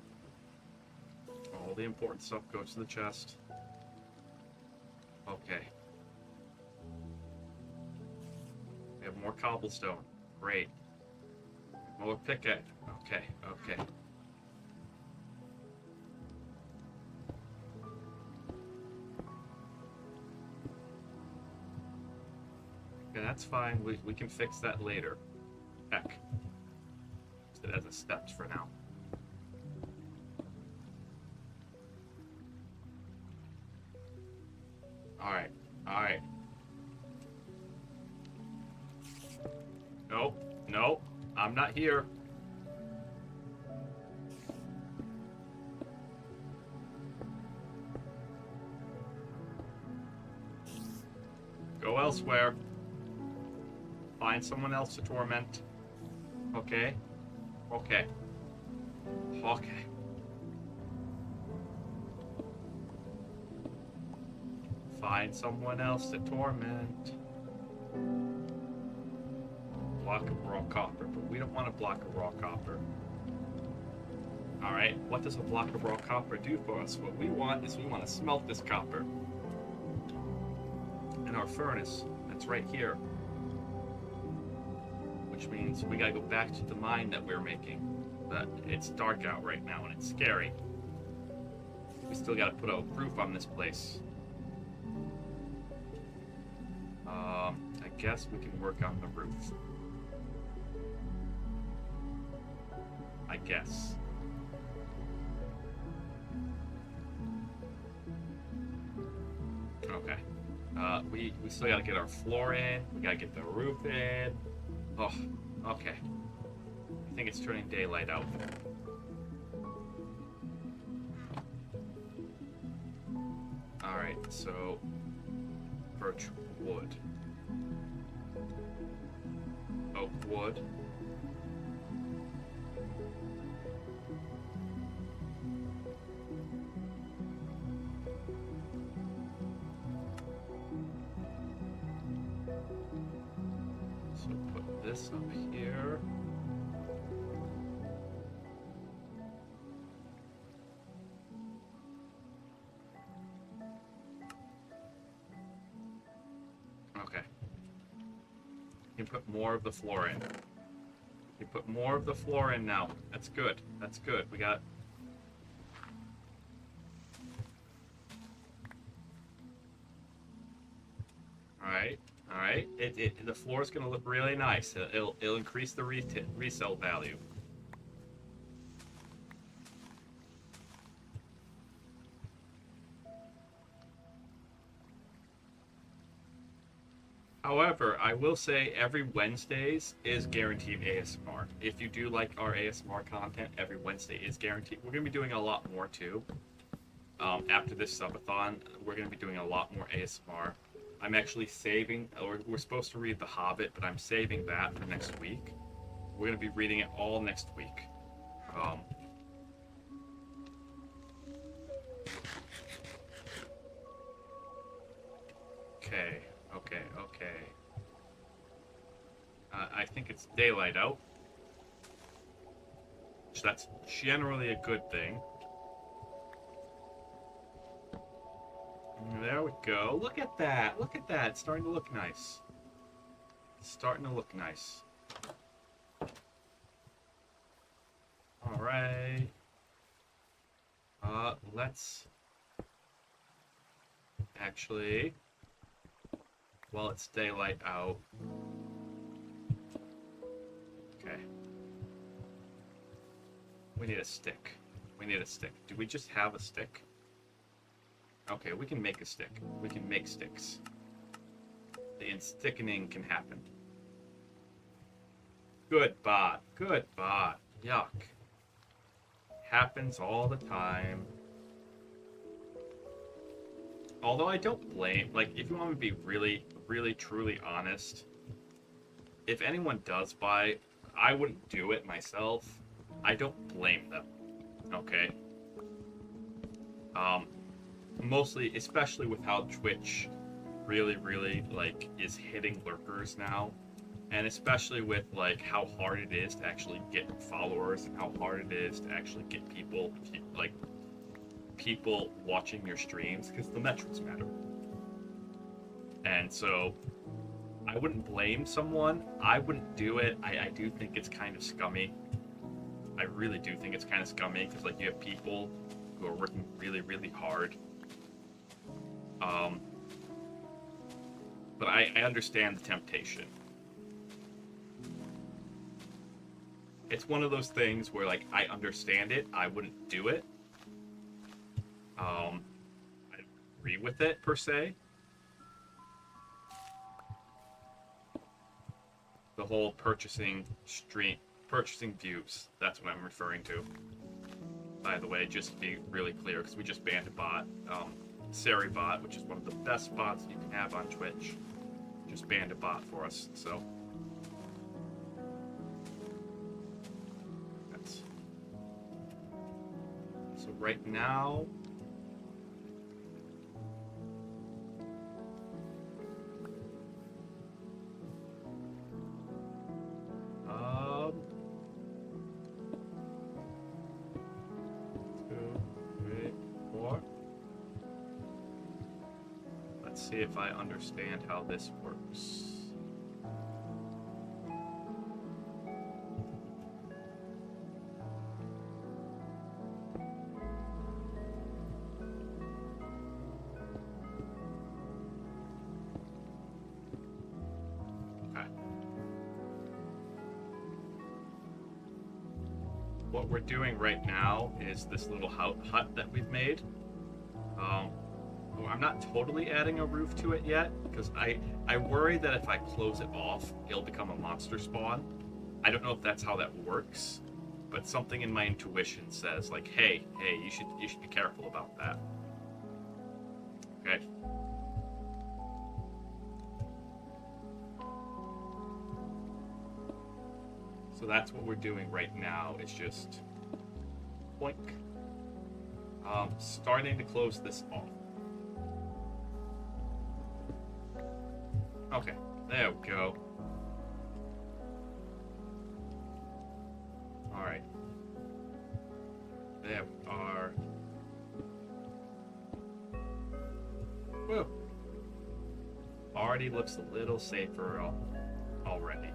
All the important stuff goes to the chest. Okay. We have more cobblestone. Great. More pickaxe. Okay, okay. Okay, that's fine. We can fix that later. Heck. Use it as a steps for now. Alright, alright. Nope, nope. I'm not here. Go elsewhere. Find someone else to torment. Okay? Okay. Okay. Find someone else to torment. Block of raw copper, but we don't want a block of raw copper. Alright, what does a block of raw copper do for us? What we want is we want to smelt this copper in our furnace. That's right here. which means we gotta go back to the mine that we were making. But it's dark out right now and it's scary. We still gotta put a roof on this place. I guess we can work on the roof. I guess. Okay. We still gotta get our floor in. We gotta get the roof in. Oh, okay. I think it's turning daylight out. Alright, so birch wood. Oak wood. So put this up here. Okay. You can put more of the floor in. You put more of the floor in now. That's good. That's good. We got... Alright. Alright. The floor is going to look really nice. It'll increase the resale value. However, I will say every Wednesdays is guaranteed ASMR. If you do like our ASMR content, every Wednesday is guaranteed. We're going to be doing a lot more too. After this subathon, we're going to be doing a lot more ASMR. I'm actually saving, or we're supposed to read The Hobbit, but I'm saving that for next week. We're going to be reading it all next week. Okay. I think it's daylight out. So that's generally a good thing. There we go. Look at that. Look at that. It's starting to look nice. It's starting to look nice. Alright. Let's... Actually... Well, it's daylight out. Okay. We need a stick. We need a stick. Do we just have a stick? Okay, we can make a stick. We can make sticks. The instickening can happen. Good bot. Good bot. Yuck. Happens all the time. Although I don't blame, like, if you want me to be really, really, truly honest, if anyone does buy, I wouldn't do it myself. I don't blame them. Okay? Mostly, especially with how Twitch really, really, like, is hitting lurkers now. And especially with, like, how hard it is to actually get followers and how hard it is to actually get people, like, people watching your streams, because the metrics matter. And so I wouldn't blame someone. I wouldn't do it. I do think it's kind of scummy. I really do think it's kind of scummy, because, like, you have people who are working really, really hard. But I understand the temptation. It's one of those things where, like, I understand it. I wouldn't do it. I agree with it, per se. The whole purchasing views. That's what I'm referring to. By the way, just to be really clear, because we just banned a bot. SariBot, which is one of the best bots you can have on Twitch. Just banned a bot for us, so... That's... So right now... See if I understand how this works. what we're doing right now is this little hut that we've made. I'm not totally adding a roof to it yet because I worry that if I close it off, it'll become a monster spawn. I don't know if that's how that works, but something in my intuition says like, hey, you should be careful about that. Okay. So that's what we're doing right now. It's just boink. Starting to close this off. Okay, there we go. Alright. There we are. Whoa. Already looks a little safer already.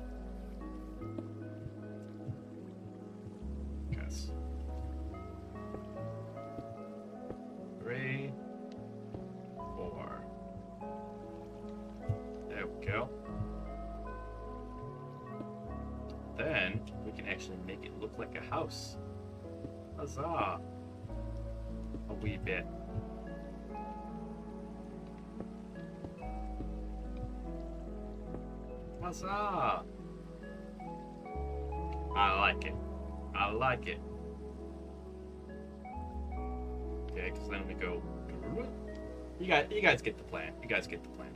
Yes. 3, 4. There we go. Then we can actually make it look like a house. Huzzah! A wee bit. Huzzah! I like it. I like it. Okay, because then we go. You guys get the plan. You guys get the plan.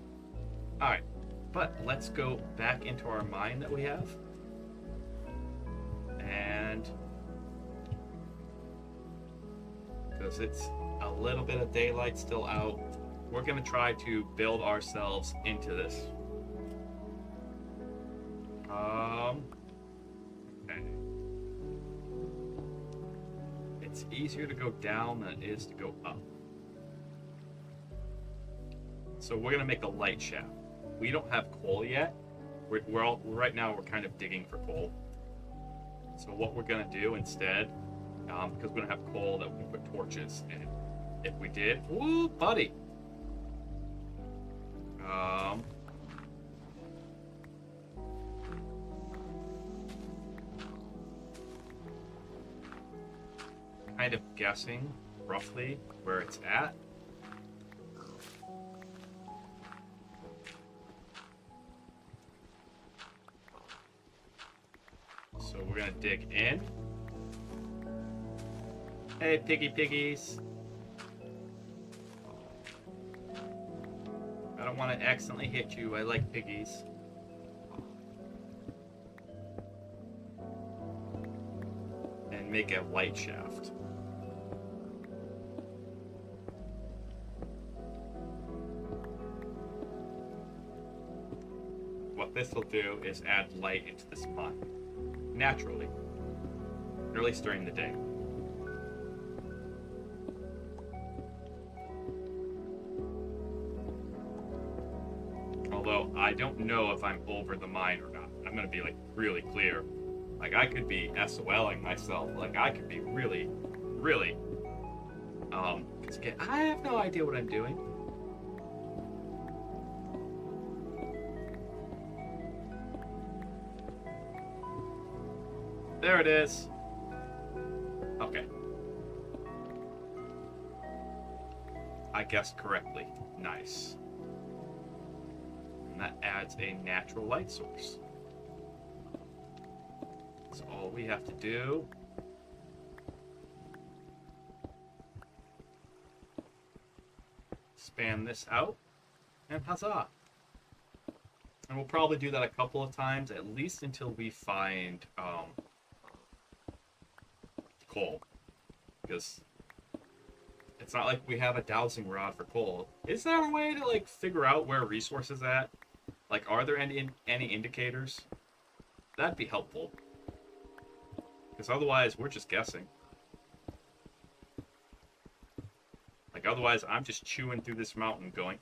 All right, but let's go back into our mine that we have, and because it's a little bit of daylight still out, we're gonna try to build ourselves into this. Okay. It's easier to go down than it is to go up. So we're gonna make a light shaft. We don't have coal yet. Right now we're kind of digging for coal. So what we're gonna do instead, because we don't have coal, that we can put torches in. If we did, woo, buddy. Kind of guessing roughly where it's at. So we're gonna dig in. Hey, piggies. I don't want to accidentally hit you. I like piggies. And make a light shaft. What this will do is add light into this mine. Naturally. Or at least during the day. Although, I don't know if I'm over the mine or not. I'm gonna be, like, really clear. Like, I could be SOLing myself. Like, I could be really, I have no idea what I'm doing. There it is. Okay. I guessed correctly. Nice. And that adds a natural light source. So all we have to do span this out, and huzzah. And we'll probably do that a couple of times, at least until we find coal. Because it's not like we have a dowsing rod for coal. Is there a way to, like, figure out where a resource is at? Like, are there any indicators? That'd be helpful. Because otherwise, we're just guessing. Like, otherwise, I'm just chewing through this mountain going,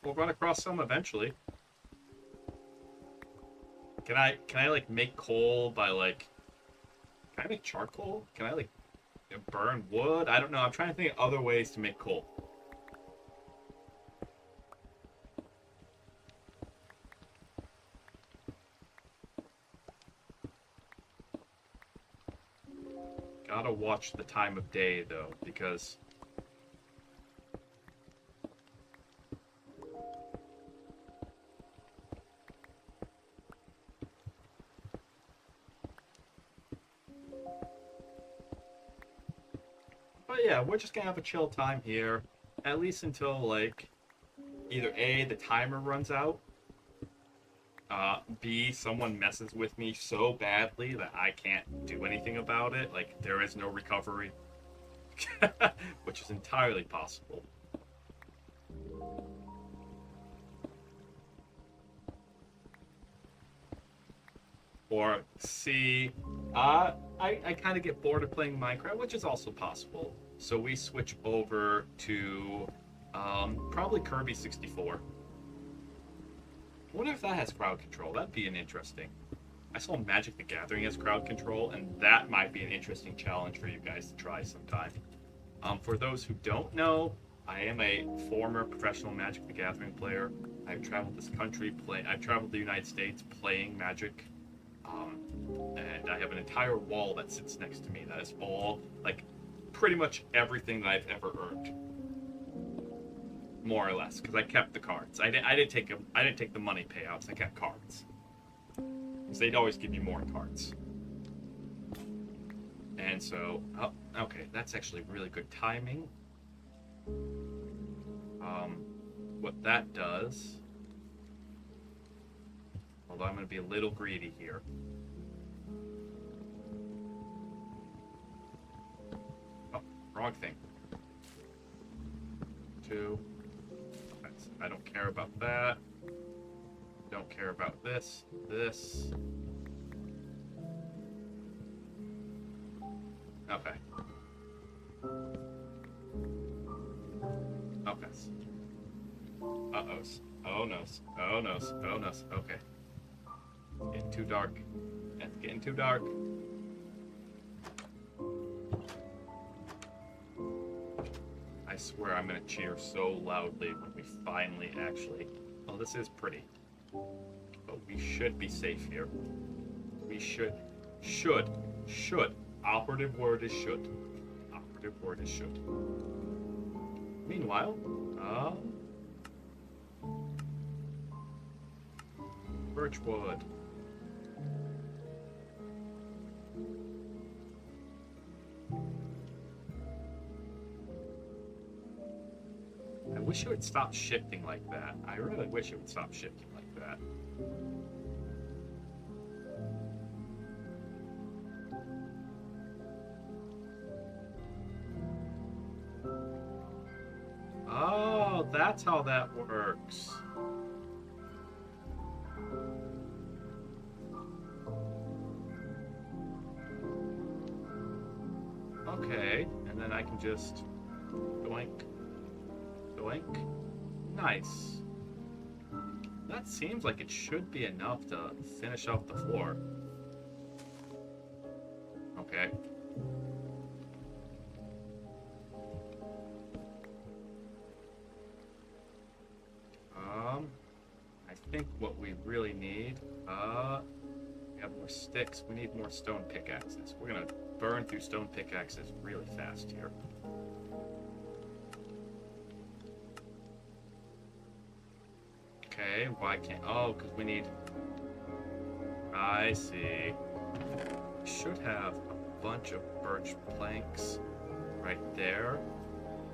we'll run across some eventually. Can I, like, make coal by, like... Can I make charcoal? Can I, like, burn wood? I don't know. I'm trying to think of other ways to make coal. Gotta watch the time of day, though, because... But yeah, we're just gonna have a chill time here, at least until, like, either A, the timer runs out, B, someone messes with me so badly that I can't do anything about it, like, there is no recovery, which is entirely possible. Or C, I kind of get bored of playing Minecraft, which is also possible. So we switch over to probably Kirby 64. I wonder if that has crowd control. That'd be an interesting. I saw Magic the Gathering has crowd control, and that might be an interesting challenge for you guys to try sometime. For those who don't know, I am a former professional Magic the Gathering player. I've traveled this country, I've traveled the United States playing Magic. And I have an entire wall that sits next to me that is all, like, pretty much everything that I've ever earned, more or less, because I kept the cards. I didn't take the money payouts. I kept cards, because they'd always give you more cards. And so, oh, okay, that's actually really good timing. What that does, although I'm going to be a little greedy here. Wrong thing. 2. I don't care about that. Don't care about this. This. Okay. Okay. Uh-ohs. Oh no's. Oh no's. Oh no's. Okay. It's getting too dark. It's getting too dark. I swear I'm gonna cheer so loudly when we finally actually... Oh, this is pretty. But we should be safe here. We should. Operative word is should. Operative word is should. Meanwhile, Birchwood. I wish it would stop shifting like that. I really wish it would stop shifting like that. Oh, that's how that works. Okay, and then I can just doink, doink. Nice. That seems like it should be enough to finish off the floor. Okay. I think what we really need, we have more sticks. We need more stone pickaxes. We're gonna burn through stone pickaxes really fast here. Okay, why can't... Oh, because we need... I see. We should have a bunch of birch planks right there.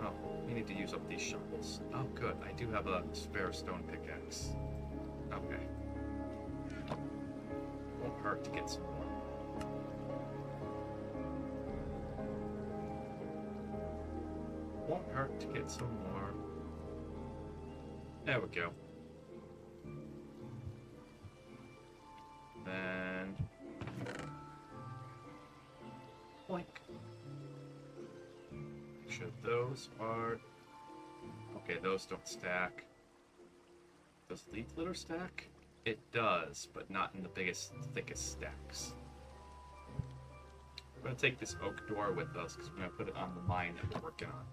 Oh, we need to use up these shovels. Oh, good. I do have a spare stone pickaxe. Okay. Won't hurt to get some more. Won't hurt to get some more. There we go. Then... Boink. Make sure those are... Okay, those don't stack. Does leaf litter stack? It does, but not in the biggest, thickest stacks. We're going to take this oak door with us because we're going to put it on the mine that we're working on.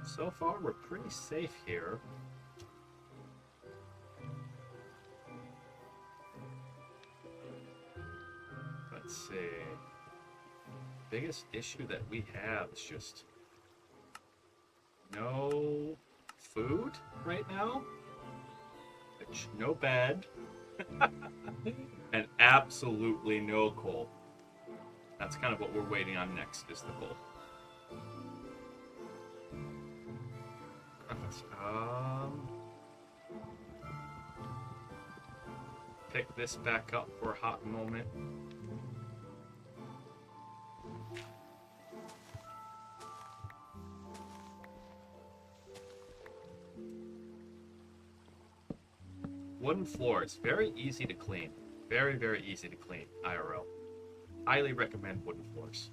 So far we're pretty safe here. Let's see. Biggest issue that we have is just no food right now. Which, no bed. And absolutely no coal. That's kind of what we're waiting on next, is the coal. Pick this back up for a hot moment. Wooden floors, very easy to clean. Very, very easy to clean, IRL. Highly recommend wooden floors.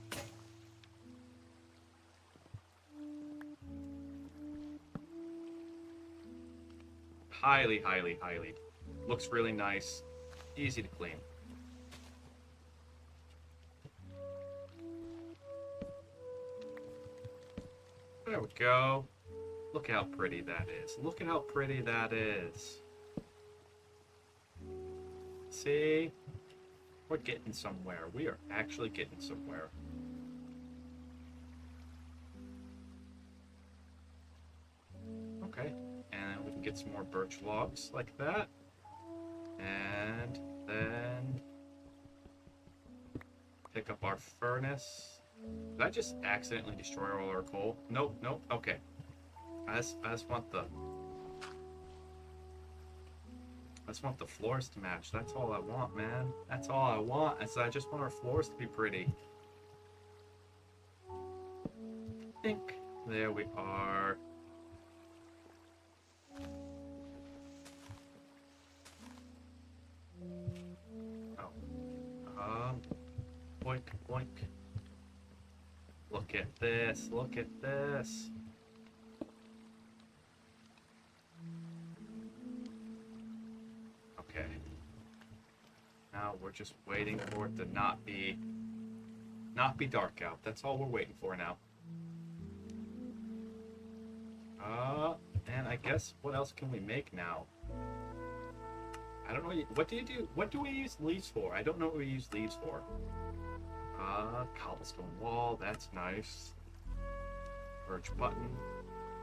Highly, highly, highly. Looks really nice. Easy to clean. There we go. Look how pretty that is. Look at how pretty that is. See? We're getting somewhere. We are actually getting somewhere. Okay. And we can get some more birch logs like that. And then pick up our furnace. Did I just accidentally destroy all our coal? Nope, nope. Okay. I just want the floors to match. That's all I want, man. That's all I want. I just want our floors to be pretty. Think. There we are. Oh. Boink, boink. Look at this. Look at this. Okay. Now we're just waiting for it to not be dark out. That's all we're waiting for now. And I guess what else can we make now? I don't know. What do you do? What do we use leaves for? I don't know what we use leaves for. Cobblestone wall. That's nice. Birch button.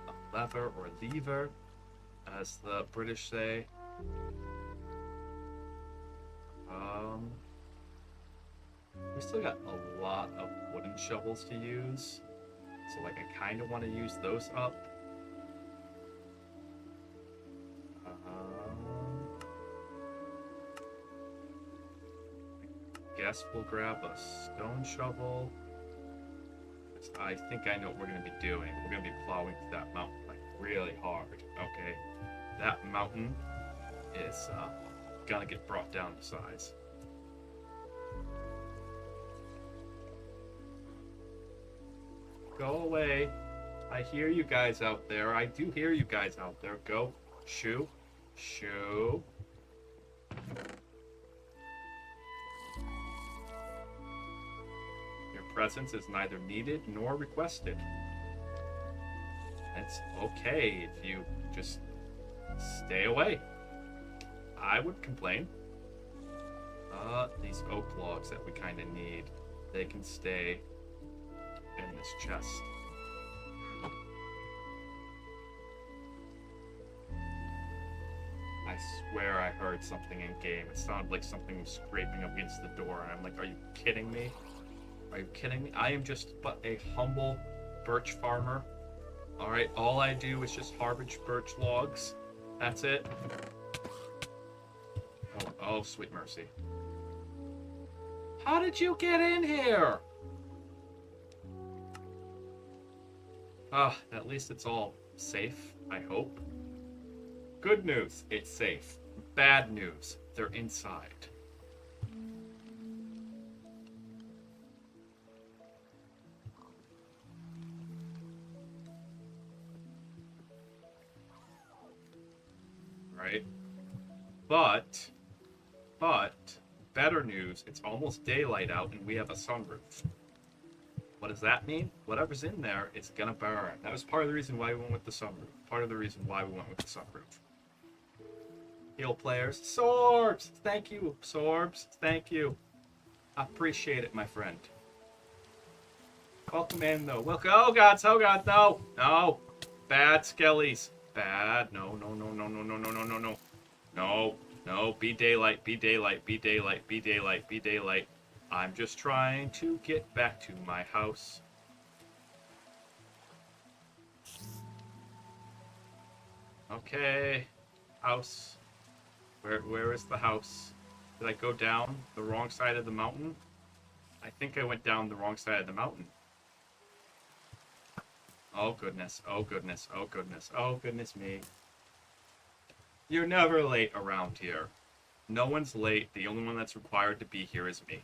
A lever or lever, as the British say. We still got a lot of wooden shovels to use, so like I kind of want to use those up. I guess we'll grab a stone shovel. I think I know what we're going to be doing. We're going to be plowing through that mountain like really hard. Okay, that mountain is gonna get brought down to size. Go away. I hear you guys out there. I do hear you guys out there. Go. Shoo. Shoo. Your presence is neither needed nor requested. It's okay if you just stay away. I would complain. These oak logs that we kind of need, they can stay in this chest. I swear I heard something in game. It sounded like something was scraping up against the door, and I'm like, are you kidding me? Are you kidding me? I am just but a humble birch farmer. Alright, all I do is just harvest birch logs. That's it. Oh, sweet mercy. How did you get in here? At least it's all safe, I hope. Good news, it's safe. Bad news, they're inside. Right? But, better news, it's almost daylight out and we have a sunroof. What does that mean? Whatever's in there, it's gonna burn. That was part of the reason why we went with the sunroof. Part of the reason why we went with the sunroof. Heal players. Sorbs! Thank you, Sorbs. Thank you. I appreciate it, my friend. Welcome in, though. Welcome. Oh God, no, no. Bad skellies. Bad. No, no, no, no, no, no, no, no, no, no. No, no. Be daylight. Be daylight. Be daylight. Be daylight. Be daylight. I'm just trying to get back to my house. Okay. House. Where is the house? Did I go down the wrong side of the mountain? I think I went down the wrong side of the mountain. Oh goodness, oh goodness, oh goodness, oh goodness me. You're never late around here. No one's late. The only one that's required to be here is me.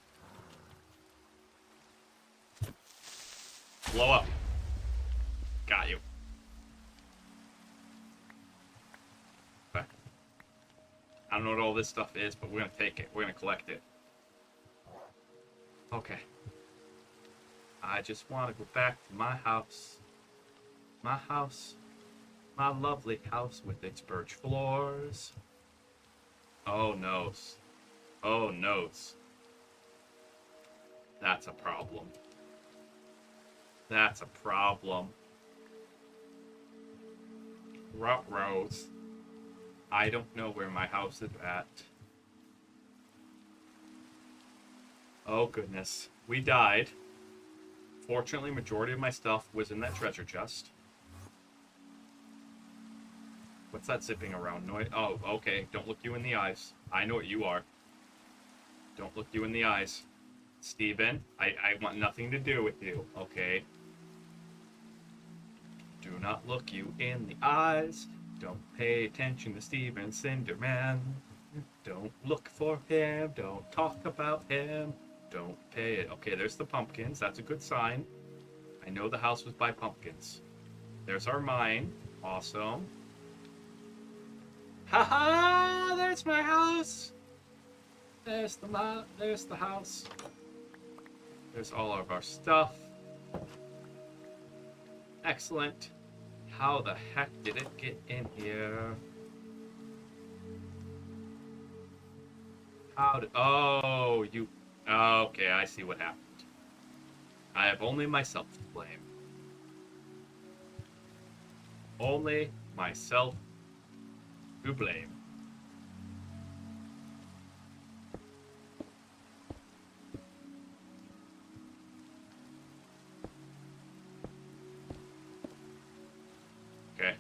Blow up. Got you. Okay. I don't know what all this stuff is, but we're gonna take it. We're gonna collect it. Okay. I just want to go back to my house. My house. My lovely house with its birch floors. Oh, noes. Oh, noes. That's a problem. That's a problem. Ruh-rohs. I don't know where my house is at. Oh, goodness. We died. Fortunately, majority of my stuff was in that treasure chest. What's that zipping around noise? Oh, okay. Don't look you in the eyes. I know what you are. Don't look you in the eyes. Steven, I want nothing to do with you, okay? Do not look you in the eyes. Don't pay attention to Steven Cinderman. Don't look for him. Don't talk about him. Don't pay it. Okay, there's the pumpkins. That's a good sign. I know the house was by pumpkins. There's our mine. Awesome. Haha! There's my house. There's the house. There's all of our stuff. Excellent. How the heck did it get in here? How did... Oh, you... Okay, I see what happened. I have only myself to blame. Only myself to blame. Okay.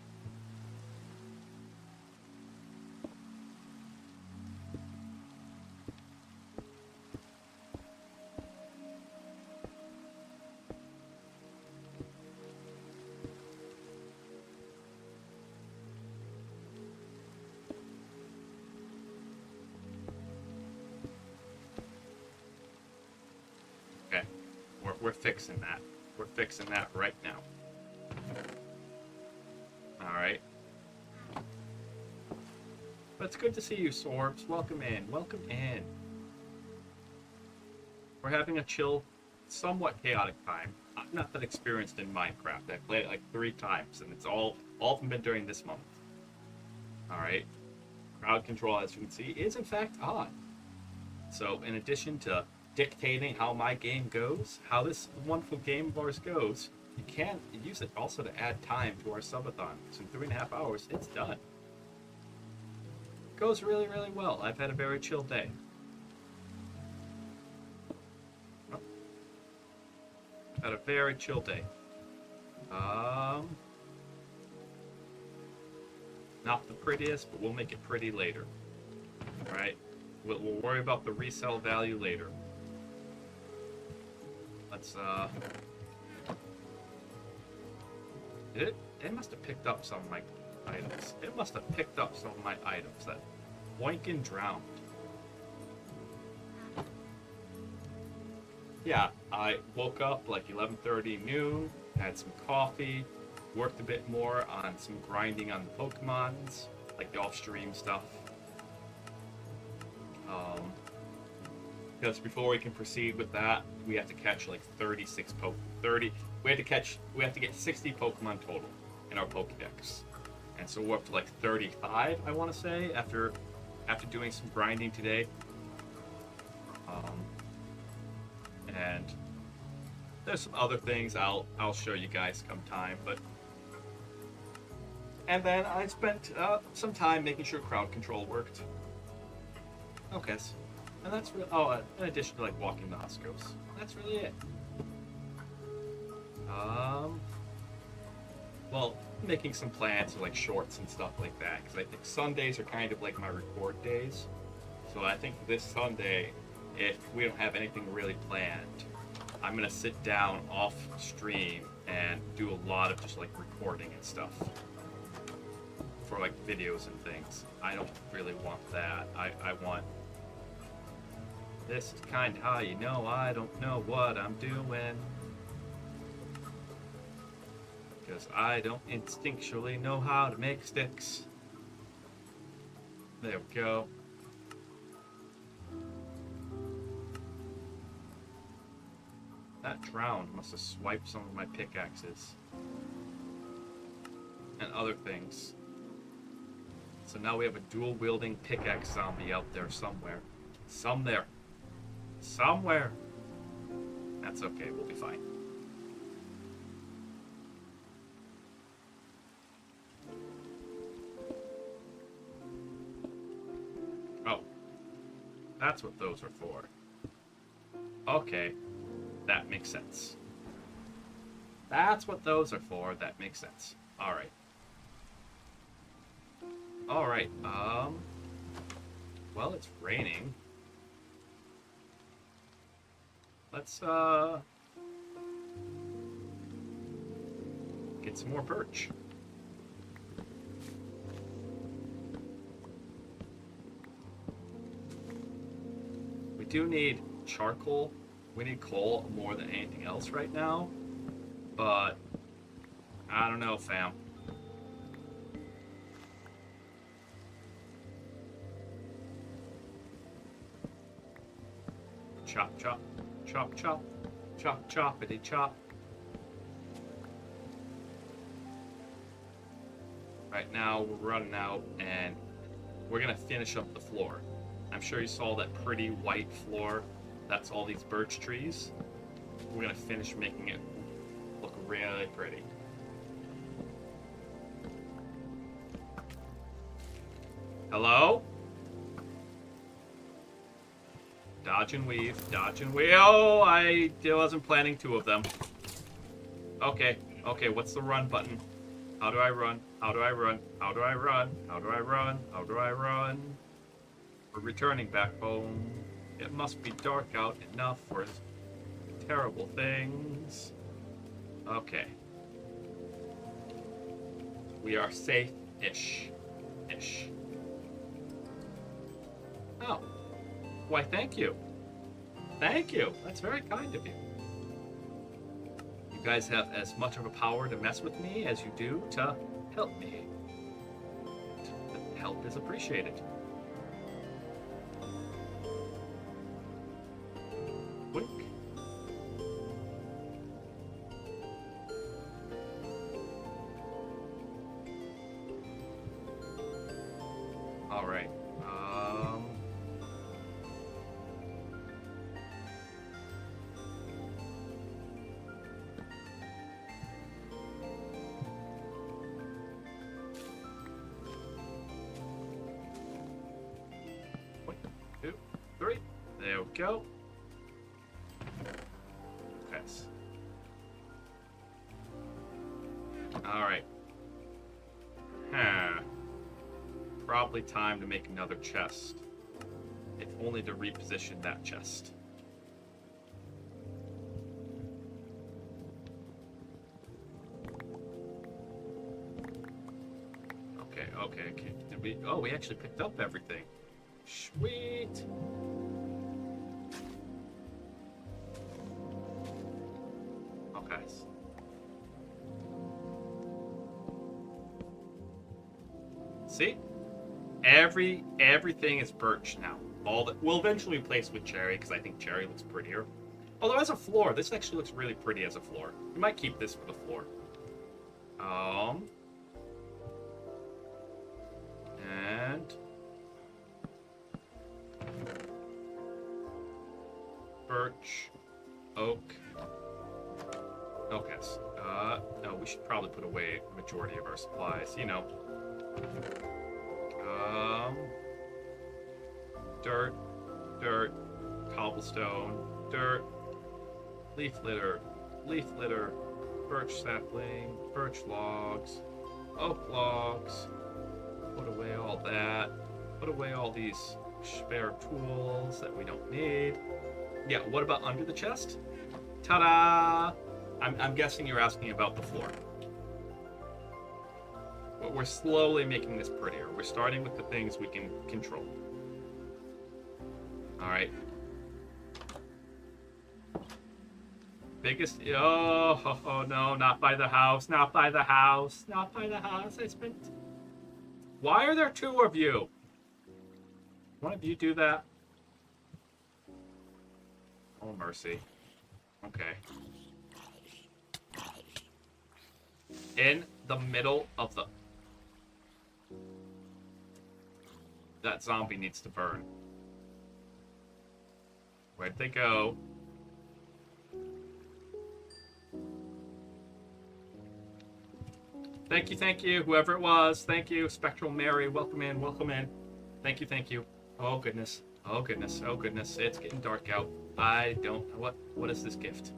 Okay. We're fixing that. We're fixing that right now. Alright. But it's good to see you, Sorbs. Welcome in. Welcome in. We're having a chill, somewhat chaotic time. I'm not that experienced in Minecraft. I've played it like 3 times, and it's all of them been during this month. Alright. Crowd control, as you can see, is in fact on. So, in addition to dictating how my game goes, how this wonderful game of ours goes, you can use it also to add time to our subathon. So in 3.5 hours, it's done. It goes really, really well. I've had a very chill day. I've had a very chill day. Not the prettiest, but we'll make it pretty later. Alright? We'll worry about the resale value later. Let's, It must have picked up some of my items. It must have picked up some of my items. That Boinkin drowned. Yeah, I woke up like 11:30 noon, had some coffee, worked a bit more on some grinding on the Pokemons, like the off-stream stuff. Because before we can proceed with that, we have to catch like 36 we have to get 60 Pokemon total in our Pokedex. And so we're up to like 35, I want to say, after doing some grinding today. And there's some other things I'll show you guys come time, but. And then I spent some time making sure crowd control worked. Okay, and that's really. Oh, in addition to like walking the Huskos, that's really it. Well, making some plans for like shorts and stuff like that, because I think Sundays are kind of like my record days. So I think this Sunday, if we don't have anything really planned, I'm gonna sit down off stream and do a lot of just like recording and stuff for like videos and things. I don't really want that. I want. This is kind of how you know I don't know what I'm doing. Because I don't instinctually know how to make sticks. There we go. That drowned must have swiped some of my pickaxes. And other things. So now we have a dual-wielding pickaxe zombie out there somewhere. Somewhere. That's okay, we'll be fine. Oh. That's what those are for. Okay. That makes sense. That's what those are for. That makes sense. Alright. Alright, well, it's raining. Let's, get some more birch. We do need charcoal. We need coal more than anything else right now. But, I don't know, fam. Chop, chop, chop, chop, chop, choppity chop. Right now, we're running out, and we're gonna finish up the floor. I'm sure you saw that pretty white floor. That's all these birch trees. We're gonna finish making it look really pretty. Hello? Dodge and weave, dodge and weave. Oh, I wasn't planning two of them. Okay, okay, what's the run button? How do I run? How do I run? How do I run? How do I run? How do I run? We're returning back home. It must be dark out enough for terrible things. Okay. We are safe-ish. Ish. Oh. Why, thank you. Thank you. That's very kind of you. You guys have as much of a power to mess with me as you do to help me. The help is appreciated. Wink. All right. There we go. Yes. Alright. Probably time to make another chest. If only to reposition that chest. Okay. Did we? Oh, we actually picked up everything. Sweet. Okay. See? Everything is birch now. All that we'll eventually replace with cherry because I think cherry looks prettier. Although as a floor, this actually looks really pretty as a floor. We might keep this for the floor. And birch, oak. Okay. No, we should probably put away the majority of our supplies. You know. Dirt, cobblestone, dirt, leaf litter, birch sapling, birch logs, oak logs. Put away all that. Put away all these spare tools that we don't need. Yeah, what about under the chest? Ta-da! I'm guessing you're asking about the floor. But we're slowly making this prettier. We're starting with the things we can control. Alright. Biggest... Oh, no, not by the house, not by the house, not by the house. I spent... Why are there two of you? One of you do that? Oh, mercy. Okay. In the middle of the... That zombie needs to burn. Where'd they go? Thank you, whoever it was. Thank you, Spectral Mary. Welcome in, welcome in. Thank you. Oh, goodness. Oh, goodness. Oh, goodness. It's getting dark out. I don't know what is this gift?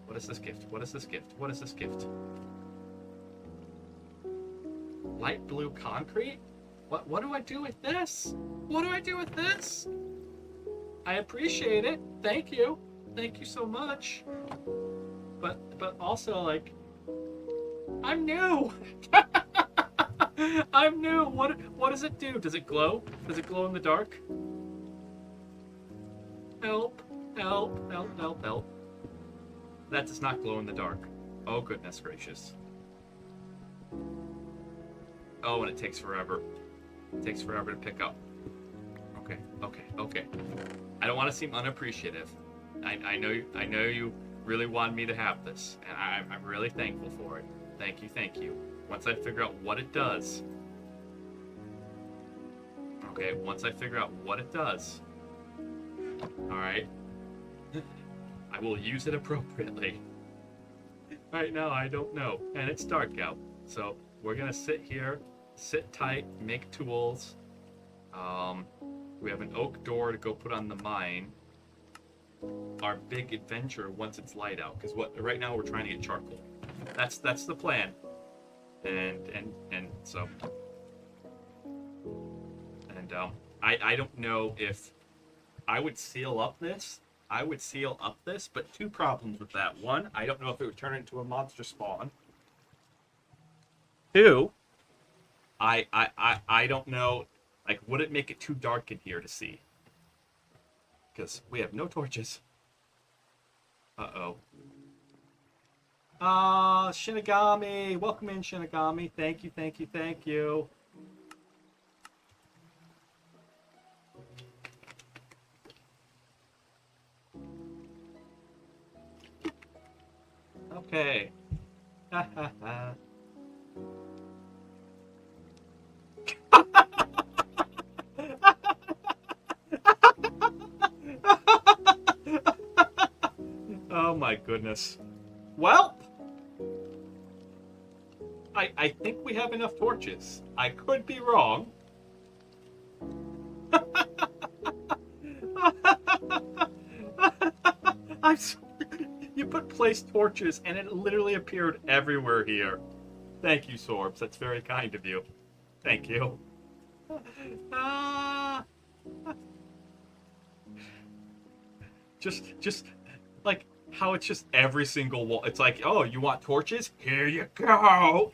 What is this gift? What is this gift? What is this gift? Light blue concrete? What do I do with this? What do I do with this? I appreciate it. Thank you. Thank you so much. But also, like, I'm new. I'm new. What does it do? Does it glow? Does it glow in the dark? Help. That does not glow in the dark. Oh, goodness gracious. Oh, and it takes forever. It takes forever to pick up. Okay. I don't want to seem unappreciative. I know you really wanted me to have this, and I'm really thankful for it. Thank you. Once I figure out what it does. Okay, once I figure out what it does. Alright. I will use it appropriately. Right now, I don't know. And it's dark out. So, we're gonna sit here, sit tight, make tools. We have an oak door to go put on the mine. Our big adventure once it's light out. Because right now we're trying to get charcoal. That's the plan. And so... And, I don't know if... I would seal up this, but two problems with that. One, I don't know if it would turn into a monster spawn. Two, I don't know, like, would it make it too dark in here to see? Because we have no torches. Uh-oh. Shinigami! Welcome in, Shinigami. Thank you. Okay. Ha ha ha. Oh my goodness. Well, I think we have enough torches. I could be wrong. I'm sorry. You put place torches and it literally appeared everywhere here. Thank you, Sorbs. That's very kind of you. Thank you. Just like how it's just every single wall. It's like, oh, you want torches? Here you go.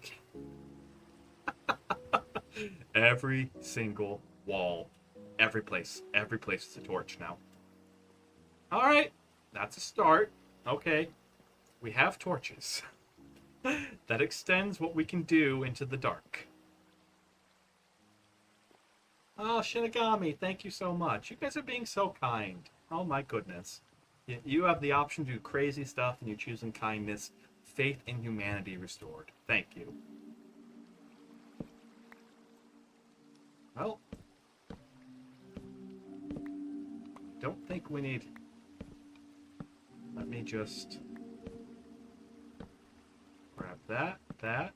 Every single wall, every place is a torch now. All right, that's a start. Okay, we have torches. That extends what we can do into the dark. Oh, Shinigami, thank you so much. You guys are being so kind. Oh my goodness. You have the option to do crazy stuff and you're choosing kindness. Faith in humanity restored. Thank you. Well, don't think we need... Let me just grab that.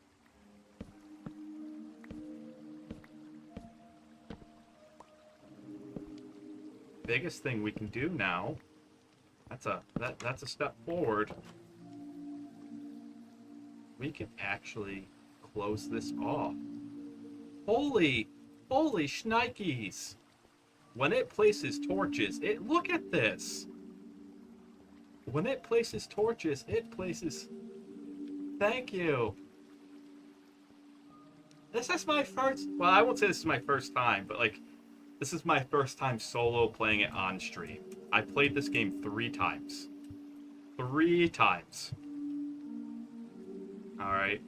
Biggest thing we can do now, that's a step forward. We can actually close this off. Holy shnikes! When it places torches, look at this! When it places torches, it places... Thank you! This is my first... Well, I won't say this is my first time, but like, this is my first time solo playing it on stream. I played this game 3 times. 3 times. Alright.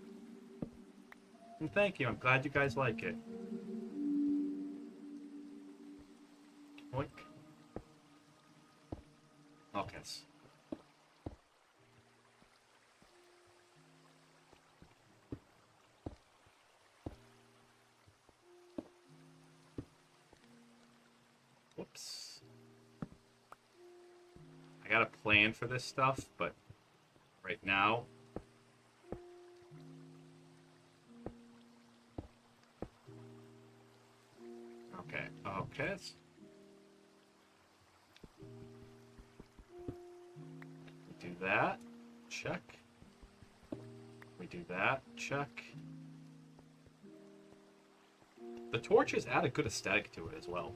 And thank you, I'm glad you guys like it. Oink. Okay. Whoops. I got a plan for this stuff, but right now... Okay. We do that. Check. We do that. Check. The torches add a good aesthetic to it as well.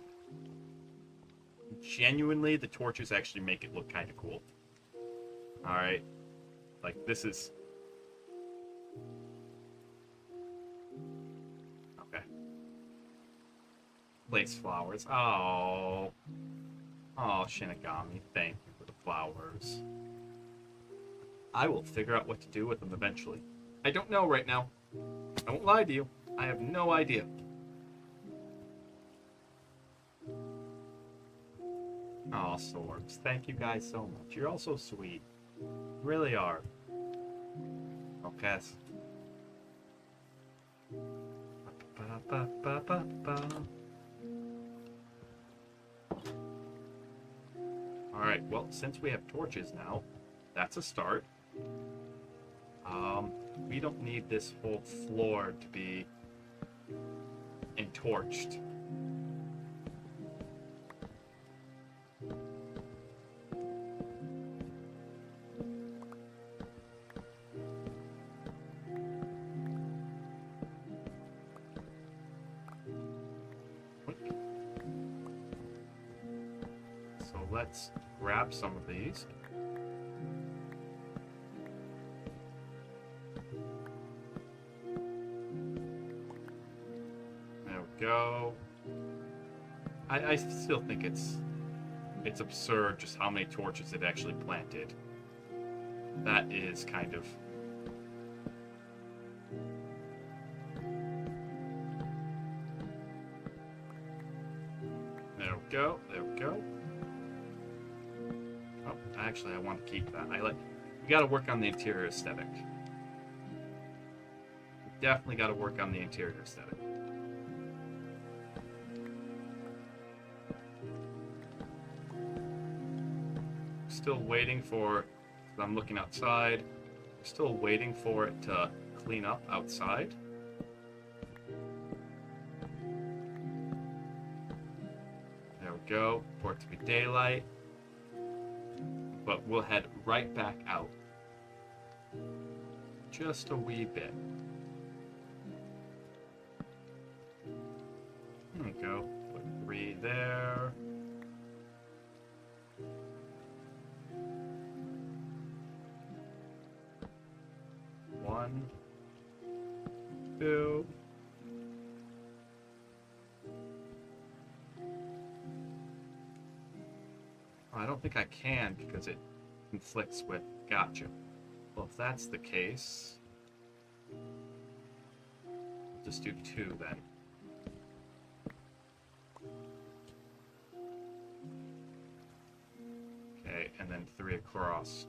Genuinely, the torches actually make it look kind of cool. Alright. Like, this is... Okay. Lace flowers. Oh. Oh, Shinigami. Thank you for the flowers. I will figure out what to do with them eventually. I don't know right now. I won't lie to you. I have no idea. Oh, swords. Thank you guys so much. You're all so sweet. You really are. Okay. Alright, well, since we have torches now, that's a start. We don't need this whole floor to be entorched. So let's grab some of these. There we go. I still think it's absurd just how many torches it actually planted. That is kind of... There we go. There we go. Oh, actually, I want to keep that. We got to work on the interior aesthetic. Definitely got to work on the interior aesthetic. Still waiting for... I'm looking outside. Still waiting for it to clean up outside. There we go. For it to be daylight. But we'll head right back out. Just a wee bit. There we go. Put 3 there. One, 2. I don't think I can because it conflicts with... Gotcha. Well, if that's the case, we'll just do 2 then. Okay, and then 3 across.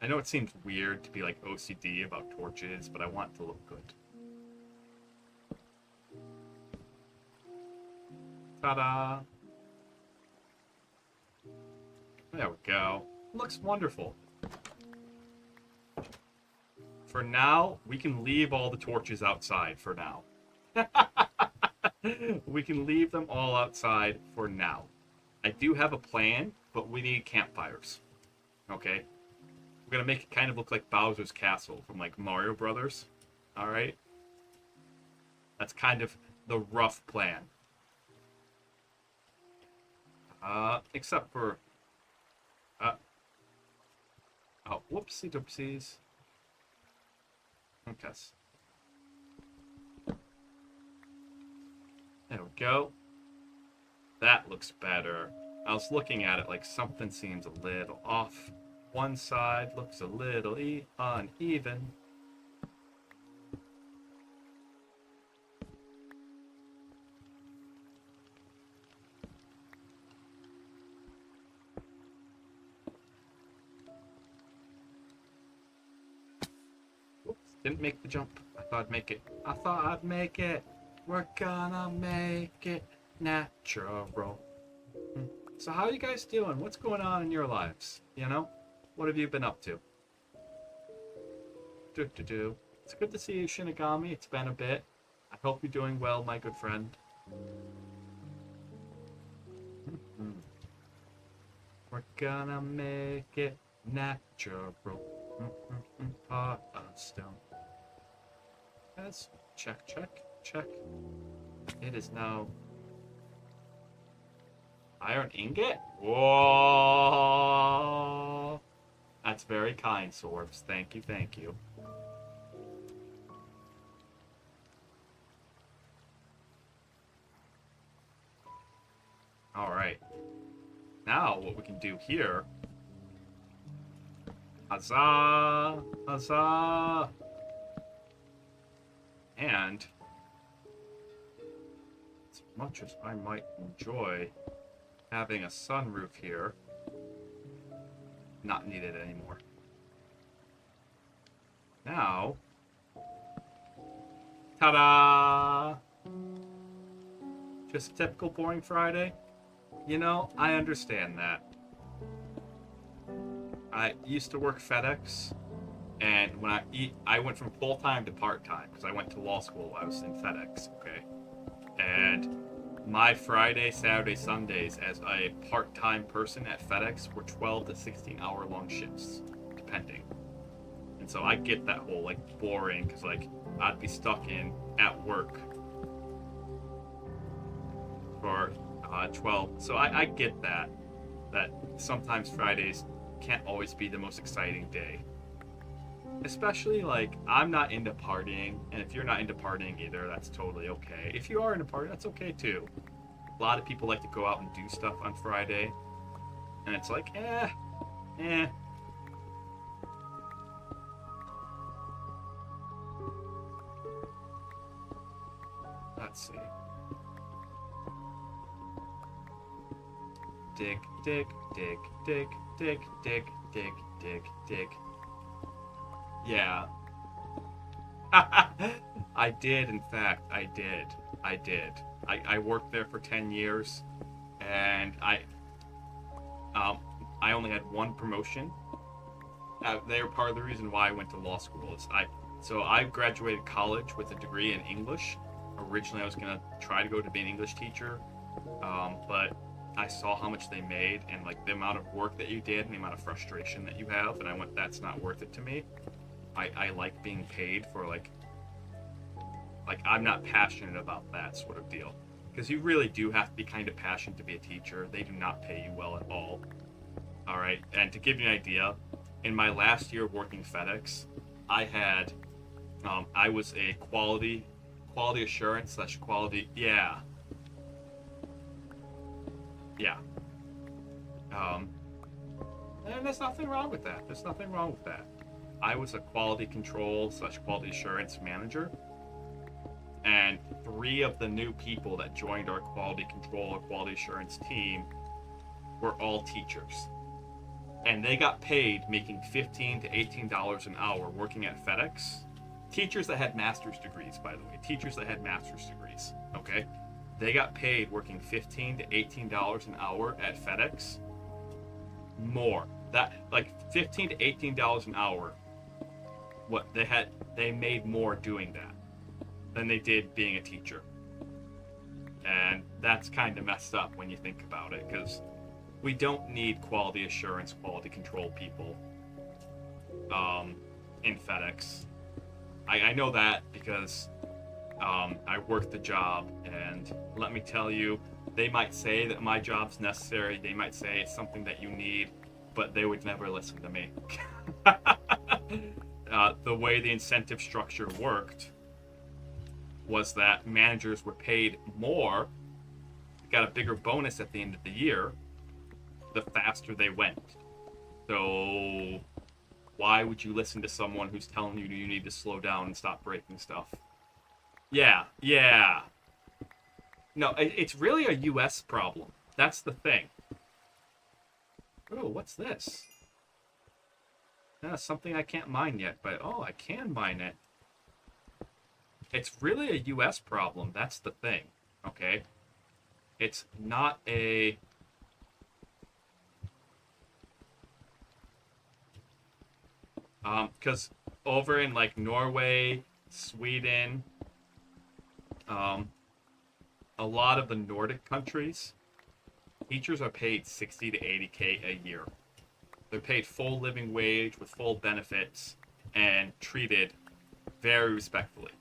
I know it seems weird to be like OCD about torches, but I want it to look good. Ta-da! There we go. Looks wonderful. For now, we can leave all the torches outside for now. We can leave them all outside for now. I do have a plan, but we need campfires. Okay? We're gonna make it kind of look like Bowser's Castle from like Mario Brothers. Alright? That's kind of the rough plan. Except for... oh, whoopsie doopsies. Okay. There we go. That looks better. I was looking at it like something seems a little off. One side looks a little uneven. Oops, didn't make the jump. I thought I'd make it. I thought I'd make it. We're gonna make it natural. So how are you guys doing? What's going on in your lives? You know? What have you been up to? It's good to see you, Shinigami. It's been a bit. I hope you're doing well, my good friend. We're gonna make it natural. Heart of stone. Yes. Check, check, check. It is now... iron ingot? Whoa! That's very kind, Sorbs. Thank you, thank you. Alright. Now, what we can do here... Huzzah! Huzzah! And... as much as I might enjoy having a sunroof here, not needed anymore. Now, ta-da! Just a typical boring Friday. You know, I understand that. I used to work FedEx, and when I went from full-time to part-time because I went to law school while I was in FedEx, okay? And my Friday, Saturday, Sundays as a part-time person at FedEx were 12 to 16 hour long shifts, depending. And so I get that whole, like, boring, because, like, I'd be stuck in at work for 12. So I get that sometimes Fridays can't always be the most exciting day. Especially, like, I'm not into partying, and if you're not into partying either, that's totally okay. If you are into partying, that's okay too. A lot of people like to go out and do stuff on Friday, and it's like, eh. Let's see. Dig, dig, dig, dig, dig, dig, dig, dig, dig. Yeah. I did, in fact. I did. I worked there for 10 years, and I only had one promotion. They were part of the reason why I went to law school. So I graduated college with a degree in English. Originally, I was going to try to go to be an English teacher, but I saw how much they made and, like, the amount of work that you did and the amount of frustration that you have, and I went, that's not worth it to me. I like being paid for, like I'm not passionate about that sort of deal. Because you really do have to be kind of passionate to be a teacher. They do not pay you well at all. Alright, and to give you an idea, in my last year of working FedEx, I had, I was a quality assurance / quality, yeah. And there's nothing wrong with that. I was a quality control / quality assurance manager, and 3 of the new people that joined our quality control or quality assurance team were all teachers. And they got paid making $15 to $18 an hour working at FedEx. Teachers that had master's degrees, by the way. Okay? They got paid working $15 to $18 an hour at FedEx. more. That like $15 to $18 an hour. What they made more doing that than they did being a teacher. And that's kind of messed up when you think about it, because we don't need quality assurance, quality control people in FedEx. I know that because I work the job, and let me tell you, they might say that my job's necessary, they might say it's something that you need, but they would never listen to me. The way the incentive structure worked was that managers were paid more, got a bigger bonus at the end of the year, the faster they went. So why would you listen to someone who's telling you need to slow down and stop breaking stuff? Yeah. No, it's really a US problem. That's the thing. Oh, what's this? Something I can't mine yet, but oh, I can mine it. It's really a US problem. That's the thing. Okay? It's not a... because over in like Norway, Sweden, a lot of the Nordic countries, teachers are paid 60 to 80K a year. They're paid full living wage with full benefits and treated very respectfully.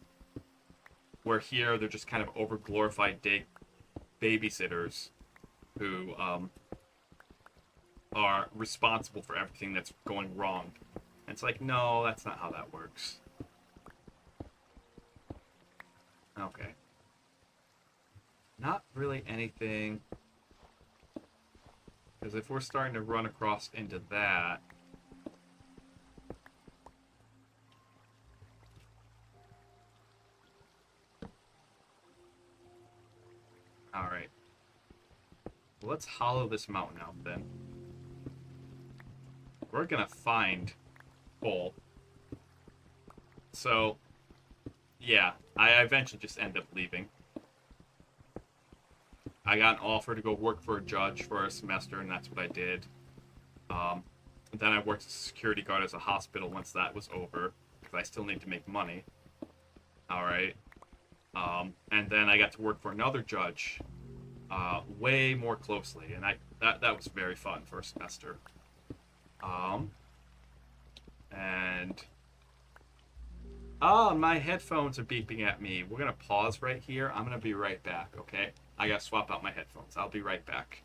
Where here, they're just kind of over-glorified day babysitters who are responsible for everything that's going wrong. And it's like, no, that's not how that works. Okay. Not really anything. Because if we're starting to run across into that... Alright. Well, let's hollow this mountain out then. We're gonna find coal. So, yeah, I eventually just end up leaving. I got an offer to go work for a judge for a semester, and that's what I did. Then I worked as a security guard as a hospital once that was over, because I still need to make money. Alright. And then I got to work for another judge, way more closely, and that was very fun for a semester. And... Oh, my headphones are beeping at me. We're gonna pause right here. I'm gonna be right back, okay? I gotta swap out my headphones. I'll be right back.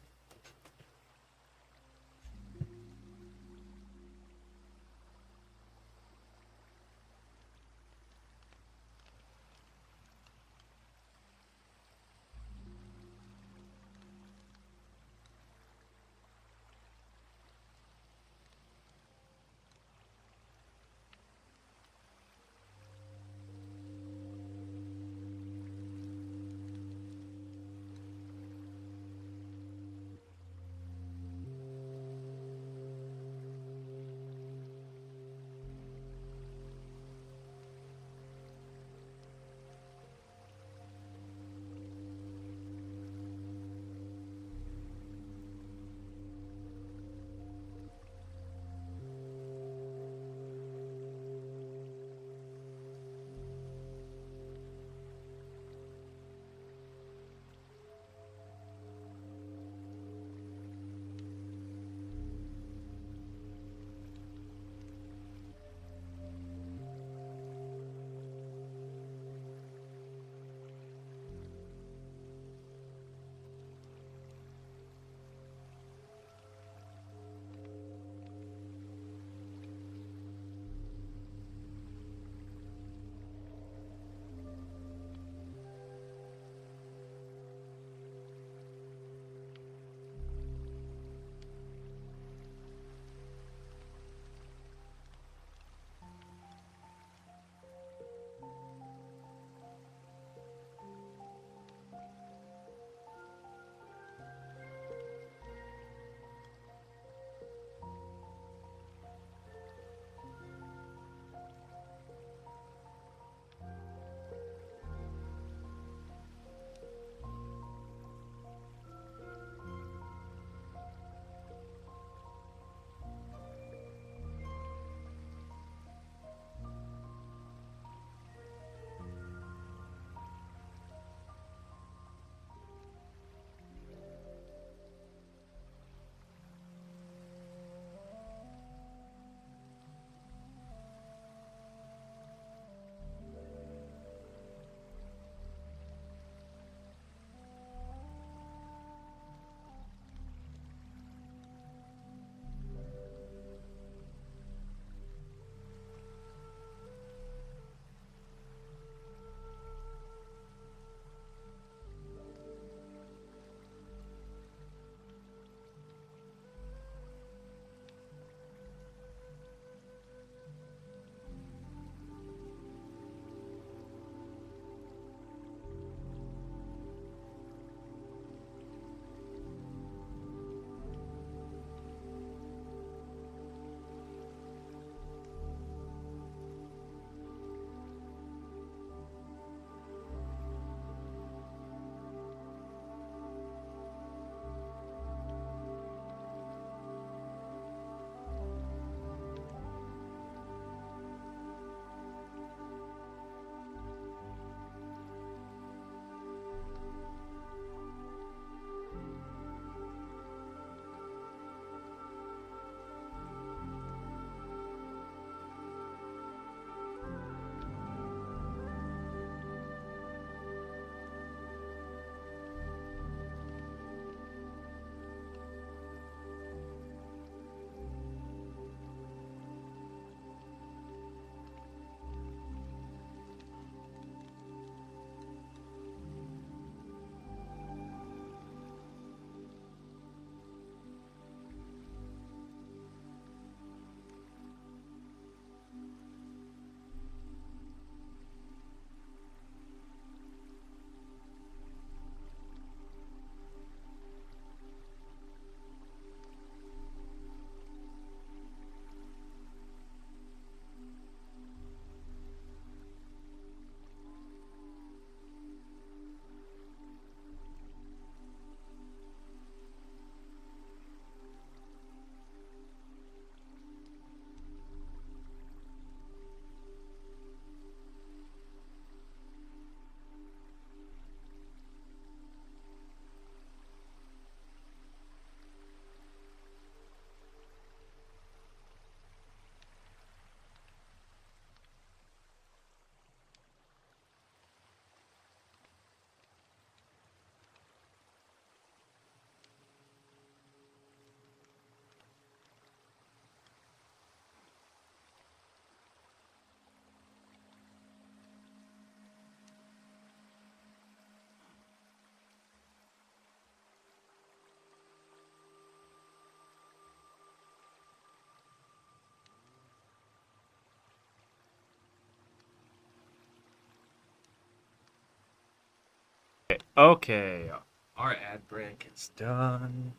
Okay. Our ad break is done.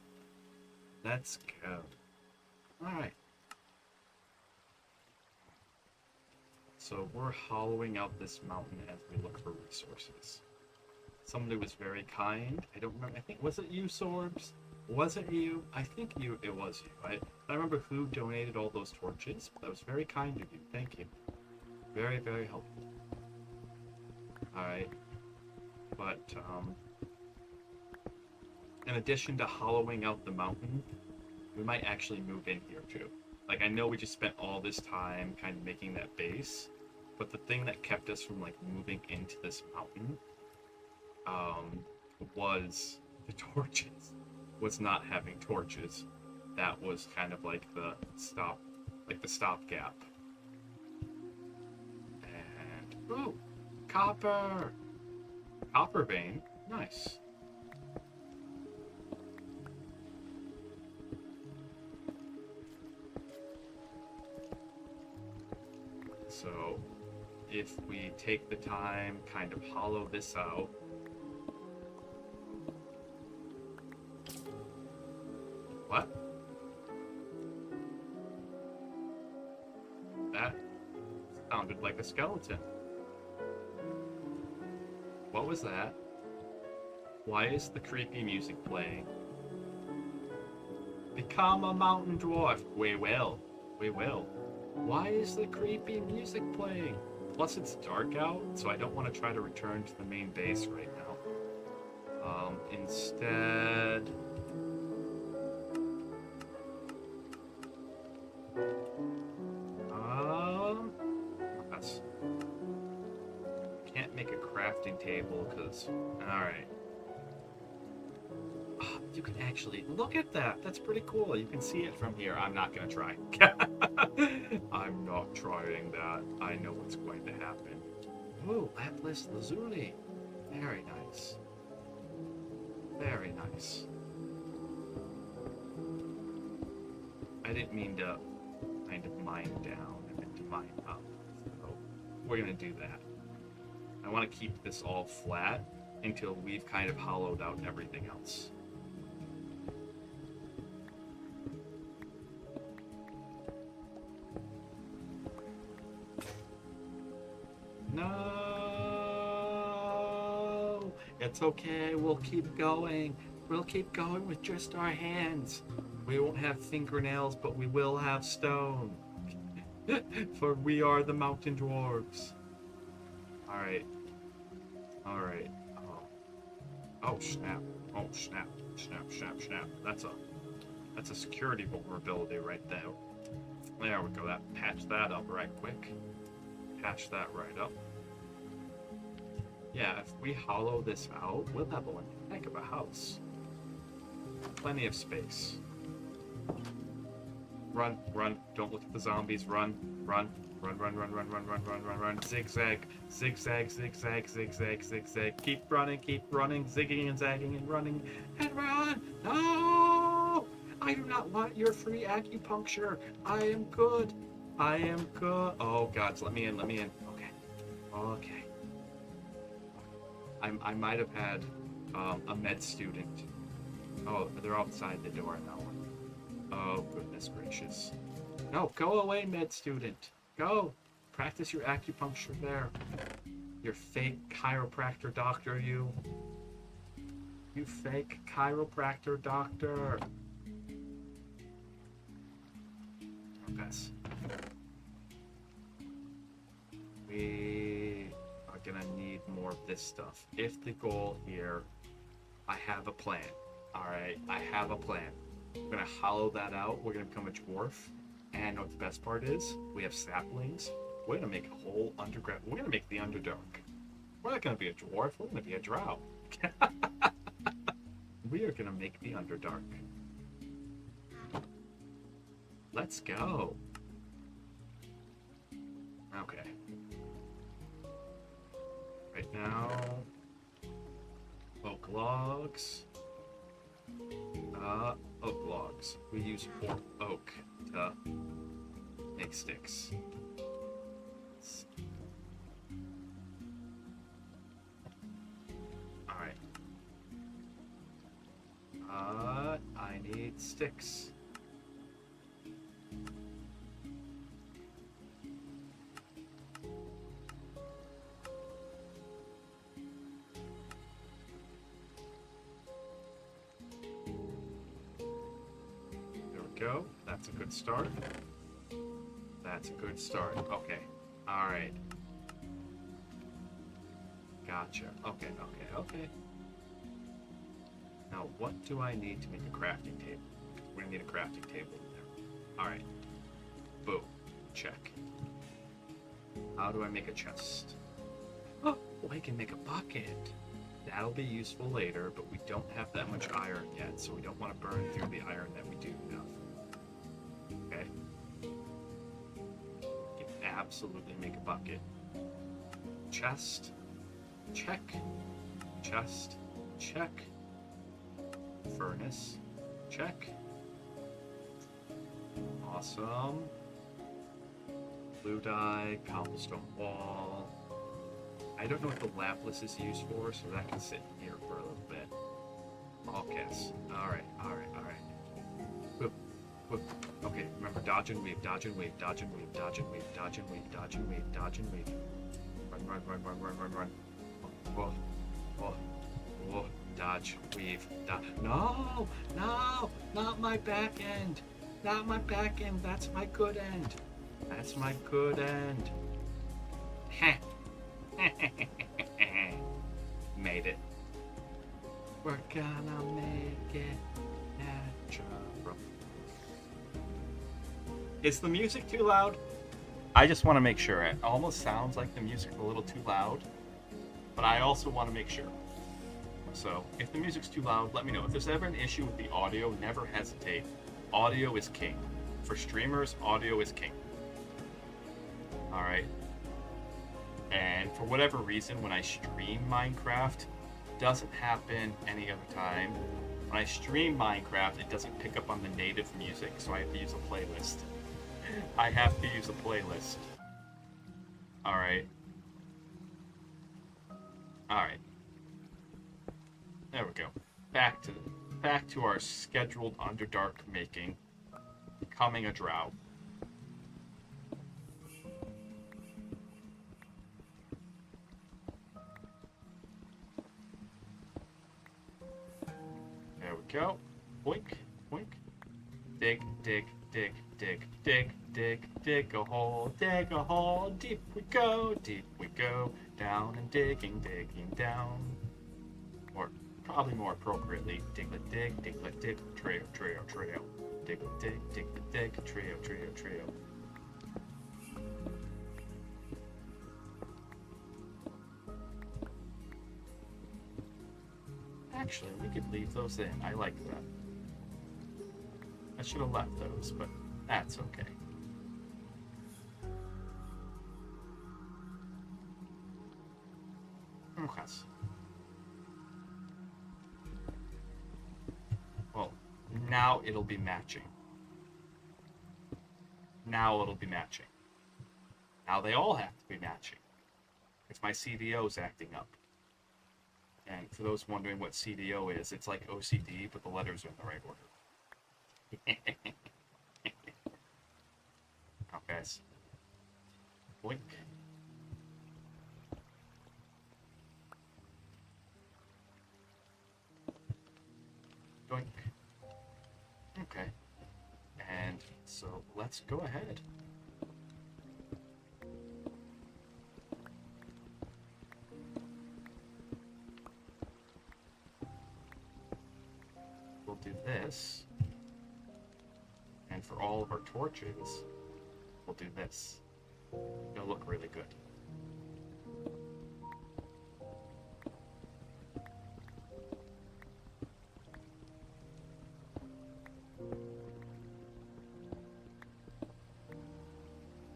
Let's go. Alright. So we're hollowing out this mountain as we look for resources. Somebody was very kind. I don't remember. I think, was it you, Sorbs? Was it you? I think it was you. I remember who donated all those torches. That was very kind of you. Thank you. Very, very helpful. Alright. But, in addition to hollowing out the mountain, we might actually move in here too. Like, I know we just spent all this time kind of making that base, but the thing that kept us from, like, moving into this mountain, was the torches. Was not having torches. That was kind of like the stopgap. And, ooh, copper! Copper vein, nice. So, if we take the time, kind of hollow this out. What? That sounded like a skeleton. What was that? Why is the creepy music playing? Become a mountain dwarf. We will. We will. Why is the creepy music playing? Plus it's dark out, so I don't want to try to return to the main base right now. Instead... That's... Can't make a crafting table, because... Alright. You can actually... Look at that! That's pretty cool. You can see it from here. I'm not gonna try. I'm not trying that. I know what's going to happen. Ooh, lapis lazuli. Very nice. Very nice. I didn't mean to kind of mine down. I meant to mine up. So we're gonna do that. I want to keep this all flat until we've kind of hollowed out everything else. No! It's okay, we'll keep going. We'll keep going with just our hands. We won't have fingernails, but we will have stone. For we are the mountain dwarves. Alright. Alright. Oh, snap. Oh, snap. Snap, snap, snap. That's a security vulnerability right there. There we go. That patch that up right quick. Patch that right up. Yeah, if we hollow this out, we'll have one heck of a house. Plenty of space. Run, run, don't look at the zombies, run, run, run, run, run, run, run, run, run, run, run, zigzag, zigzag, zigzag, zigzag, zigzag, keep running, zigging and zagging and running, and run! No! I do not want your free acupuncture. I am good. I am good. Oh, gods, let me in, let me in. Okay. Okay. I might have had a med student. Oh, they're outside the door now. Oh, goodness gracious. No, go away, med student. Go. Practice your acupuncture there. Your fake chiropractor doctor, you. You fake chiropractor doctor. Pass. We are gonna need more of this stuff. If the goal here, I have a plan. Alright, I have a plan. We're gonna hollow that out. We're gonna become a dwarf. And what the best part is, we have saplings. We're gonna make a whole underground. We're gonna make the Underdark. We're not gonna be a dwarf. We're gonna be a drow. We are gonna make the Underdark. Let's go. Okay. Right now, oak logs. Oak logs. We use oak to make sticks. Alright. need sticks. There we go. That's a good start. That's a good start. Okay. All right. Gotcha. Okay, okay, okay. Now, what do I need to make a crafting table? We're gonna need a crafting table in there. All right. Boom. Check. How do I make a chest? Oh, I can make a bucket. That'll be useful later, but we don't have that much iron yet, so we don't want to burn through the iron that we do have. Okay. You can absolutely make a bucket. Chest. Check. Chest. Check. Furnace. Check. Awesome. Blue dye, cobblestone wall. I don't know what the lapis is used for, so that can sit here for a little bit. Okay. Alright, alright, alright. Whoop, whoop. Okay, remember dodge and weave, dodge and weave, dodge and weave, dodge and weave, dodge and weave, dodge and weave, dodge and weave. Run, run, run, run, run, run, run. Whoa, whoa, whoa. Dodge, weave, dodge. No, no, not my back end. Not my back end. That's my good end. That's my good end. Heh. Made it. We're gonna make it natural. Is the music too loud? I just want to make sure. It almost sounds like the music's a little too loud, but I also want to make sure. So, if the music's too loud, let me know. If there's ever an issue with the audio, never hesitate. Audio is king. For streamers, audio is king. Alright? And for whatever reason, when I stream Minecraft, it doesn't happen any other time. When I stream Minecraft, it doesn't pick up on the native music, so I have to use a playlist. I have to use a playlist. Alright. Alright. There we go. Back to our scheduled Underdark making. Becoming a drow. There we go. Boink, boink. Dig, dig, dig, dig, dig, dig, dig a hole, deep we go, down and digging, digging down. Or probably more appropriately, diglet dig, trail, trail, trail. Diglet dig, trail, trail, trail. Actually, we could leave those in. I like that. I should have left those, but that's okay. Okay. Well, now it'll be matching. Now it'll be matching. Now they all have to be matching. It's my CDO's acting up. And for those wondering what CDO is, it's like OCD, but the letters are in the right order. Okay. Blink. Doink. Okay. And so let's go ahead. We'll do this. And for all of our torches, we'll do this. It'll look really good.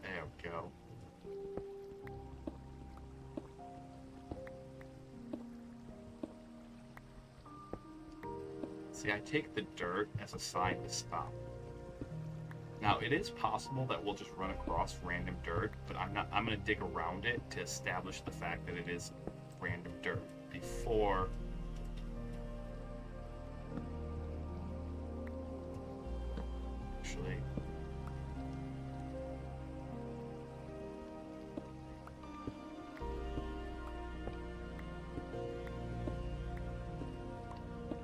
There we go. See, I take the dirt as a sign to stop. Now, it is possible that we'll just run across random dirt, but I'm going to dig around it to establish the fact that it is random dirt actually.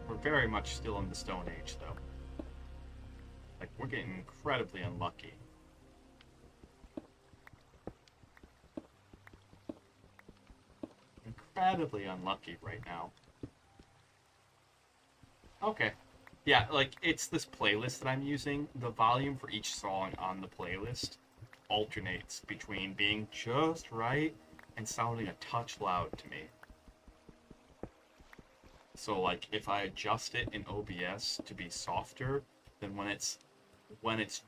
We're very much still in the Stone Age, though. Like, we're getting incredibly unlucky. Incredibly unlucky right now. Okay. Yeah, like, it's this playlist that I'm using. The volume for each song on the playlist alternates between being just right and sounding a touch loud to me. So, like, if I adjust it in OBS to be softer, then when it's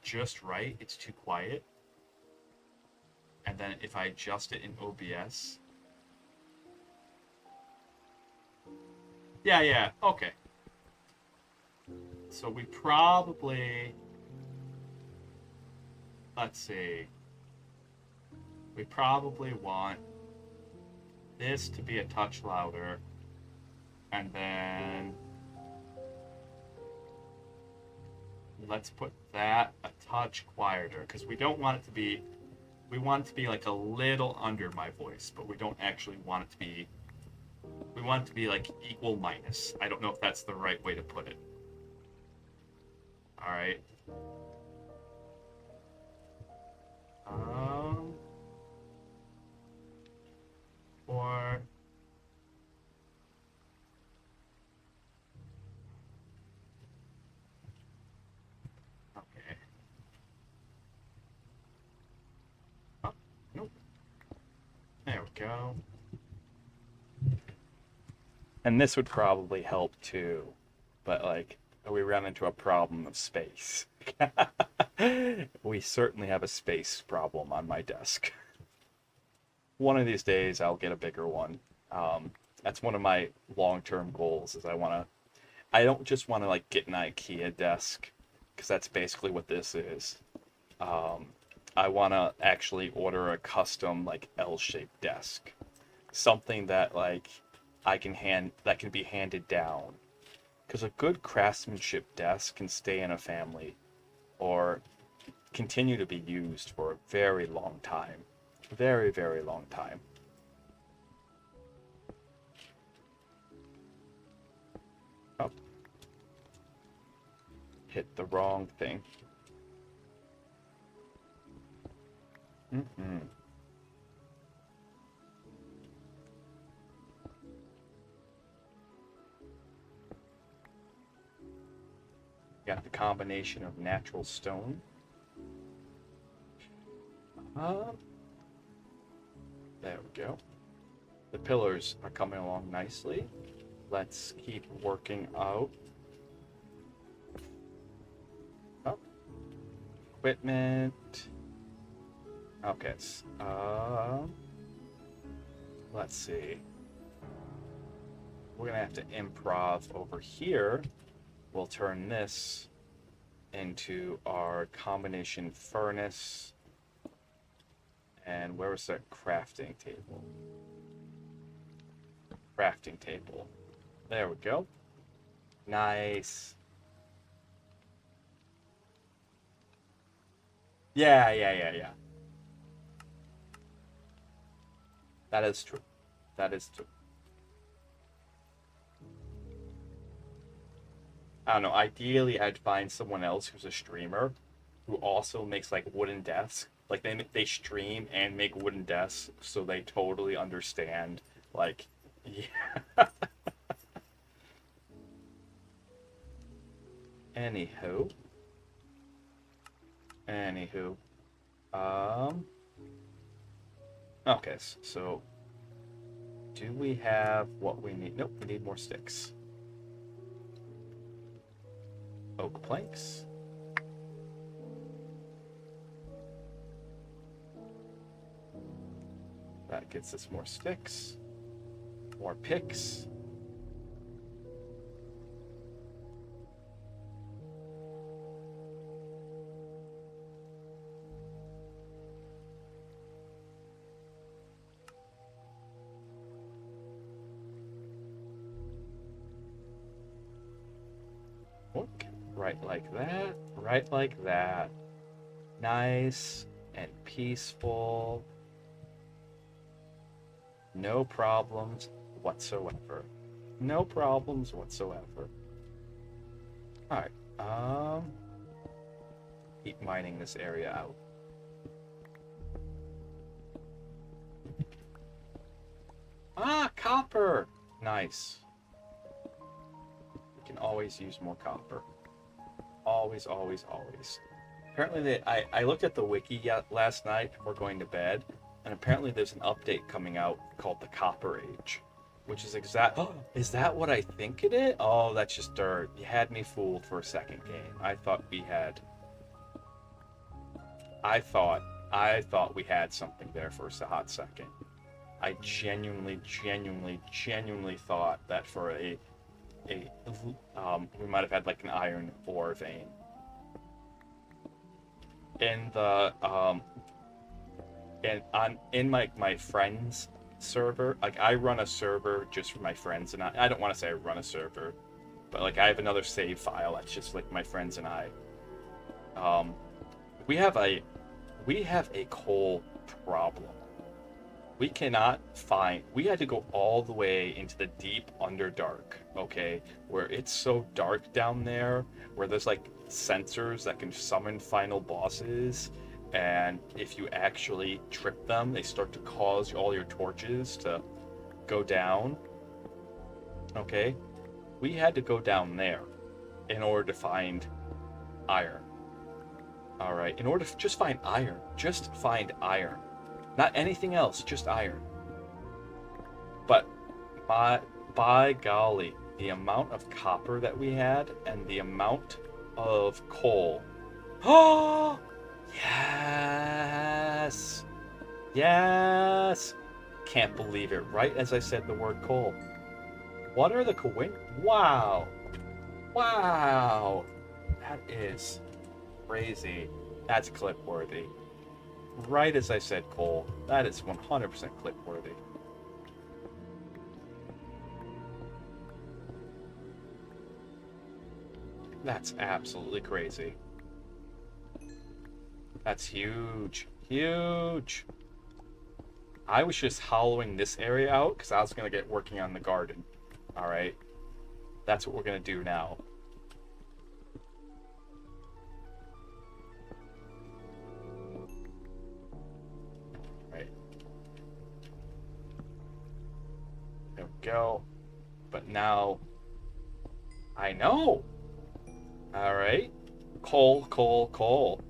just right, it's too quiet. And then if I adjust it in OBS... Yeah, okay. So we probably... Let's see. We probably want this to be a touch louder. And then... let's put that a touch quieter, because we don't want it to be... We want it to be like a little under my voice, but we don't actually want it to be... We want it to be like equal minus. I don't know if that's the right way to put it. Alright. Or... Okay. Oh, nope. There we go. And this would probably help too, but like, we ran into a problem of space. We certainly have a space problem on my desk. One of these days I'll get a bigger one. That's one of my long-term goals, is I don't just want to like get an IKEA desk, because that's basically what this is. I want to actually order a custom like L-shaped desk. Something that like that can be handed down. Because a good craftsmanship desk can stay in a family or continue to be used for a very long time. Very, very long time. Oh. Hit the wrong thing. Mm-hmm. Got the combination of natural stone. There we go. The pillars are coming along nicely. Let's keep working out. Oh. Equipment. Okay. Let's see. We're gonna have to improv over here. We'll turn this into our combination furnace. And where was that crafting table? Crafting table. There we go. Nice. Yeah. That is true. That is true. I don't know. Ideally, I'd find someone else who's a streamer who also makes like wooden desks. Like they stream and make wooden desks, so they totally understand. Like, yeah. Anywho. Okay, so do we have what we need? Nope, we need more sticks. Oak planks. That gets us more sticks, more picks. Right like that. Right like that. Nice and peaceful. No problems whatsoever. No problems whatsoever. Alright, keep mining this area out. Ah, copper! Nice. We can always use more copper. Always, always, always. Apparently, I looked at the wiki last night before going to bed, and apparently there's an update coming out called the Copper Age, which is exact. Oh, is that what I think it is? Oh, that's just dirt. You had me fooled for a second game. I thought we had. I thought we had something there for a hot second. I genuinely thought that for we might have had like an iron ore vein. In the in my friends server, like I run a server just for my friends, and I don't want to say I run a server, but like I have another save file that's just like my friends and I. We have a coal problem. We cannot find. We had to go all the way into the deep underdark, okay, where it's so dark down there, where there's like sensors that can summon final bosses, and if you actually trip them, they start to cause all your torches to go down. Okay, we had to go down there in order to find iron. All right, in order to just find iron, not anything else, just iron. But by golly, the amount of copper that we had and the amount of coal. Oh, yes. Yes. Can't believe it. Right as I said the word coal. What are the Wow. Wow. That is crazy. That's clip worthy. Right as I said coal. That is 100% clip worthy. That's absolutely crazy. That's huge. Huge. I was just hollowing this area out because I was going to get working on the garden. Alright? That's what we're going to do now. Right. There we go. But now... I know! Alright. Coal, coal, coal.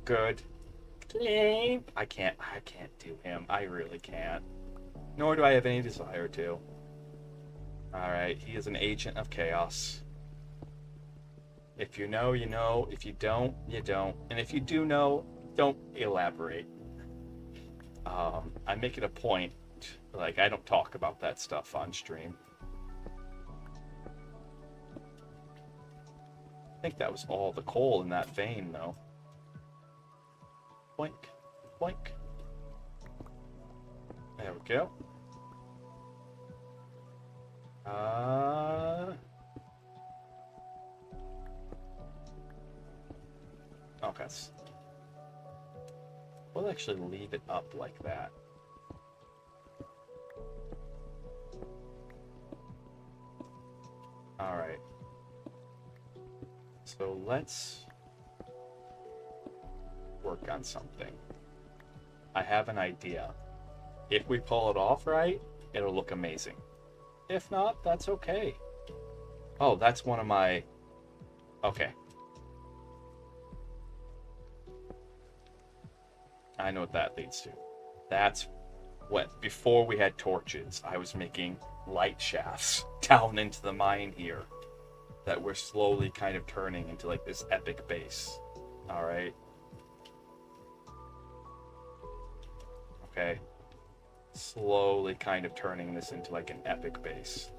Good. I can't do him. I really can't. Nor do I have any desire to. Alright, he is an agent of chaos. If you know, you know. If you don't, you don't. And if you do know, don't elaborate. I make it a point, like, I don't talk about that stuff on stream. I think that was all the coal in that vein, though. Boink, boink. There we go. Okay. We'll actually leave it up like that. Alright. So let's work on something. I have an idea. If we pull it off right, it'll look amazing. If not, that's okay. Oh, that's one of my... Okay. I know what that leads to. That's what, before we had torches, I was making light shafts down into the mine here that we're slowly kind of turning into like this epic base. Alright. Okay. Slowly kind of turning this into like an epic base.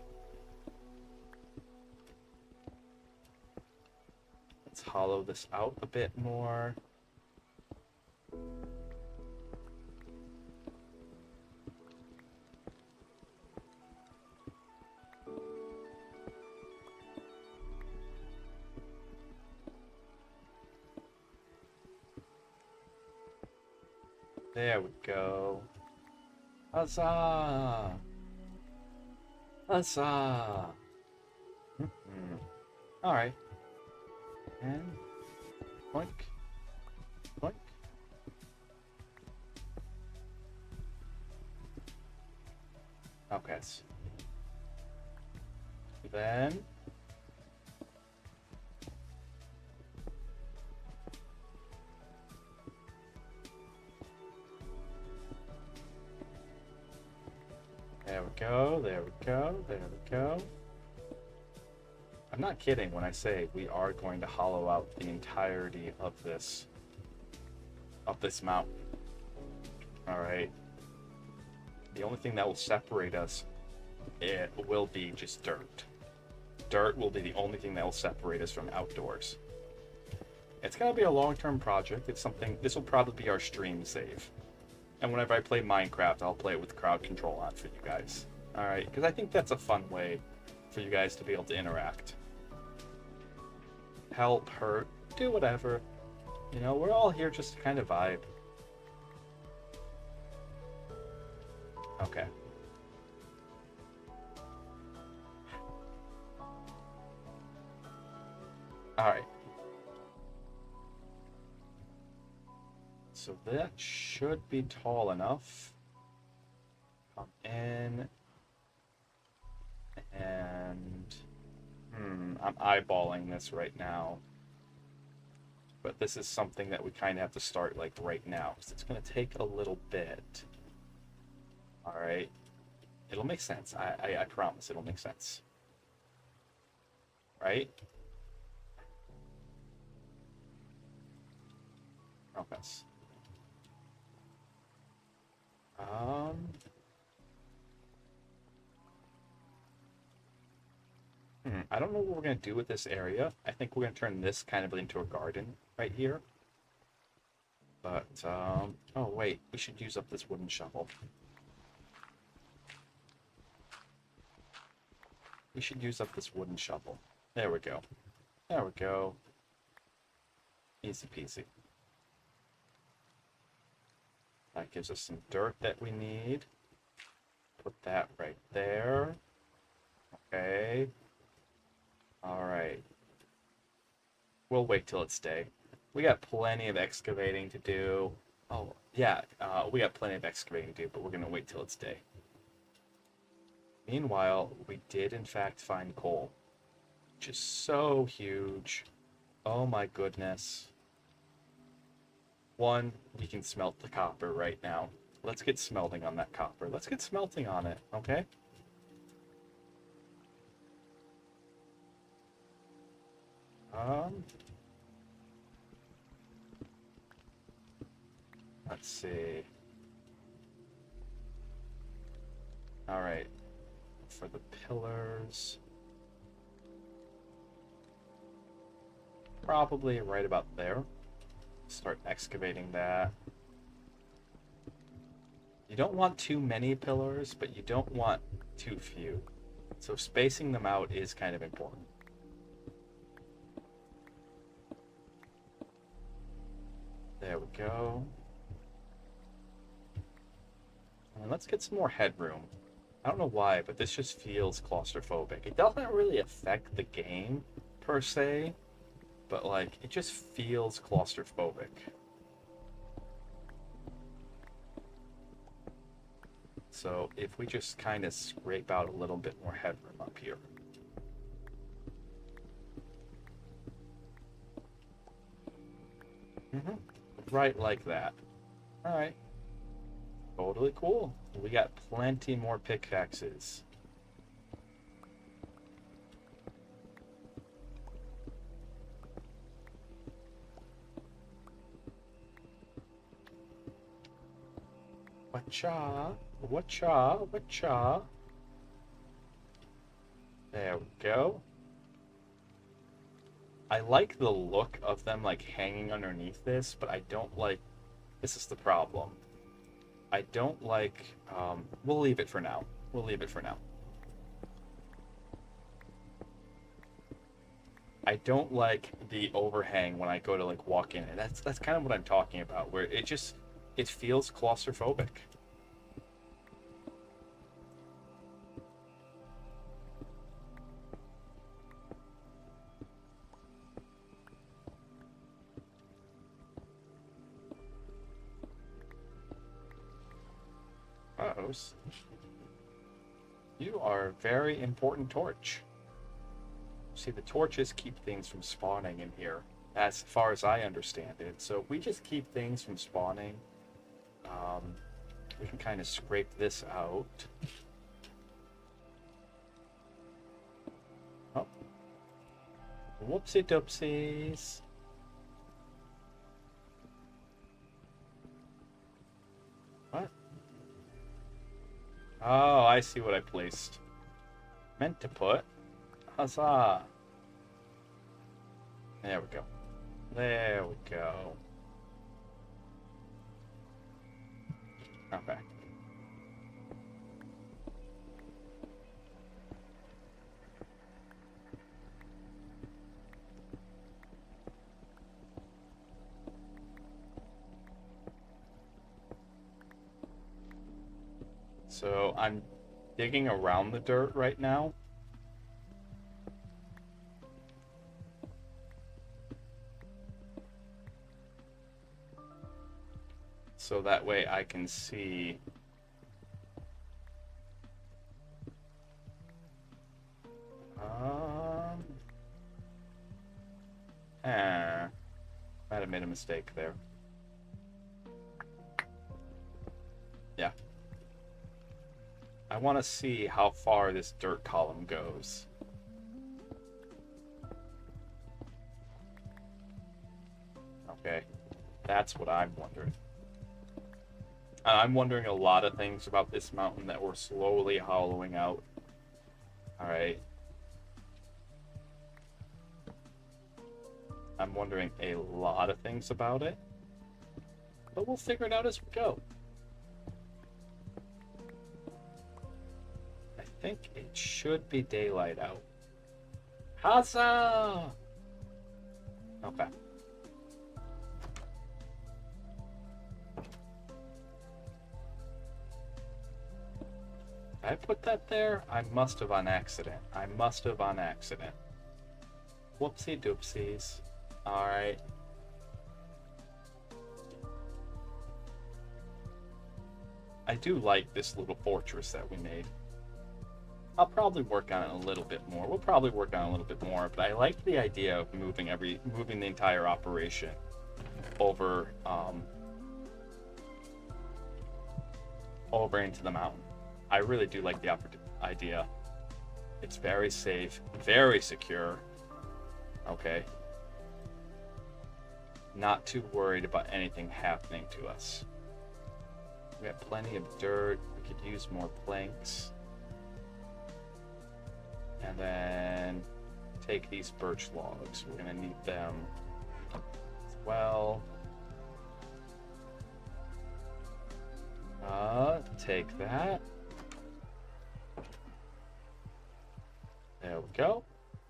Let's hollow this out a bit more. There we go. Huzzah! Huzzah! Alright. And boink. Boink. Okay. Then there we go, there we go, there we go. I'm not kidding when I say we are going to hollow out the entirety of this mountain. Alright. The only thing that will separate us, it will be just dirt. Dirt will be the only thing that will separate us from outdoors. It's gonna be a long-term project. It's something, this will probably be our stream save. And whenever I play Minecraft, I'll play it with crowd control on for you guys. Alright, because I think that's a fun way for you guys to be able to interact. Help, hurt, do whatever. You know, we're all here just to kind of vibe. Okay. Alright. So that should be tall enough. Come in. And... I'm eyeballing this right now. But this is something that we kind of have to start, like, right now. Because it's going to take a little bit. Alright. It'll make sense. I promise it'll make sense. Right? Okay. I don't know what we're going to do with this area. I think we're going to turn this kind of into a garden right here. But, oh wait, we should use up this wooden shovel. We should use up this wooden shovel. There we go. There we go. Easy peasy. That gives us some dirt that we need. Put that right there. Okay. Alright. We'll wait till it's day. We got plenty of excavating to do. Oh, yeah, we got plenty of excavating to do, but we're going to wait till it's day. Meanwhile, we did in fact find coal, which is so huge. Oh my goodness. One, we can smelt the copper right now. Let's get smelting on that copper. Let's get smelting on it, okay? Let's see. All right. For the pillars, probably right about there. Start excavating that. You don't want too many pillars, but you don't want too few. So spacing them out is kind of important. There we go. And let's get some more headroom. I don't know why, but this just feels claustrophobic. It doesn't really affect the game, per se, but, like, it just feels claustrophobic. So, if we just kind of scrape out a little bit more headroom up here. Right like that. Alright. Totally cool. We got plenty more pickaxes. Whatcha? Whatcha? Whatcha? There we go. I like the look of them, like, hanging underneath this, but I don't like... This is the problem. I don't like... we'll leave it for now. We'll leave it for now. I don't like the overhang when I go to, like, walk in. And that's kind of what I'm talking about, where it just It feels claustrophobic. Rose, you are a very important torch. See, the torches keep things from spawning in here, as far as I understand it. So if we just keep things from spawning, we can kind of scrape this out. Oh. Whoopsie doopsies. What? Oh, I see what I placed. Meant to put. Huzzah. There we go. There we go. Okay. So I'm digging around the dirt right now. So that way I can see might have made a mistake there. Yeah. I want to see how far this dirt column goes. Okay. That's what I'm wondering. I'm wondering a lot of things about this mountain that we're slowly hollowing out. Alright. I'm wondering a lot of things about it. But we'll figure it out as we go. I think it should be daylight out. Huzzah! Okay. I put that there? I must have on accident. I must have on accident. Whoopsie doopsies. Alright. I do like this little fortress that we made. I'll probably work on it a little bit more. We'll probably work on it a little bit more, but I like the idea of moving the entire operation over over into the mountain. I really do like the idea. It's very safe, very secure. Okay. Not too worried about anything happening to us. We got plenty of dirt. We could use more planks. And then take these birch logs. We're gonna need them as well. Take that. There we go.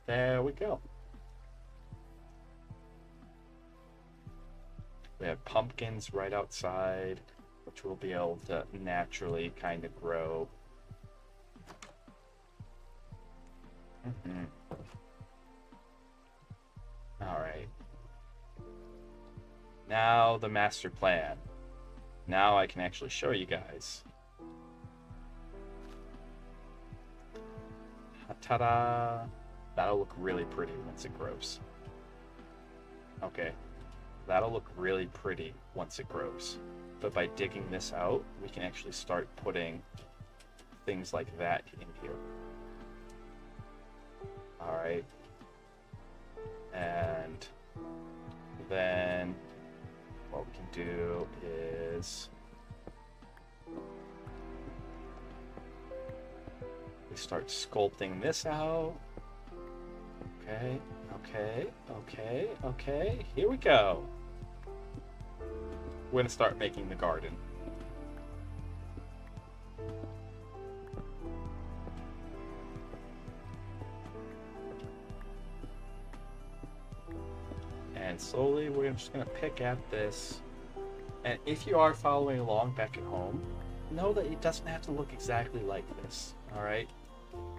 There we go. We have pumpkins right outside, which we'll be able to naturally kind of grow. All right. Now the master plan. Now I can actually show you guys. Ta-da! That'll look really pretty once it grows. Okay. That'll look really pretty once it grows. But by digging this out, we can actually start putting things like that in here. Alright. And then what we can do is we start sculpting this out. Okay, okay, okay, okay. Here we go. We're gonna start making the garden. And slowly we're just gonna pick at this And if you are following along back at home, know that it doesn't have to look exactly like this, alright?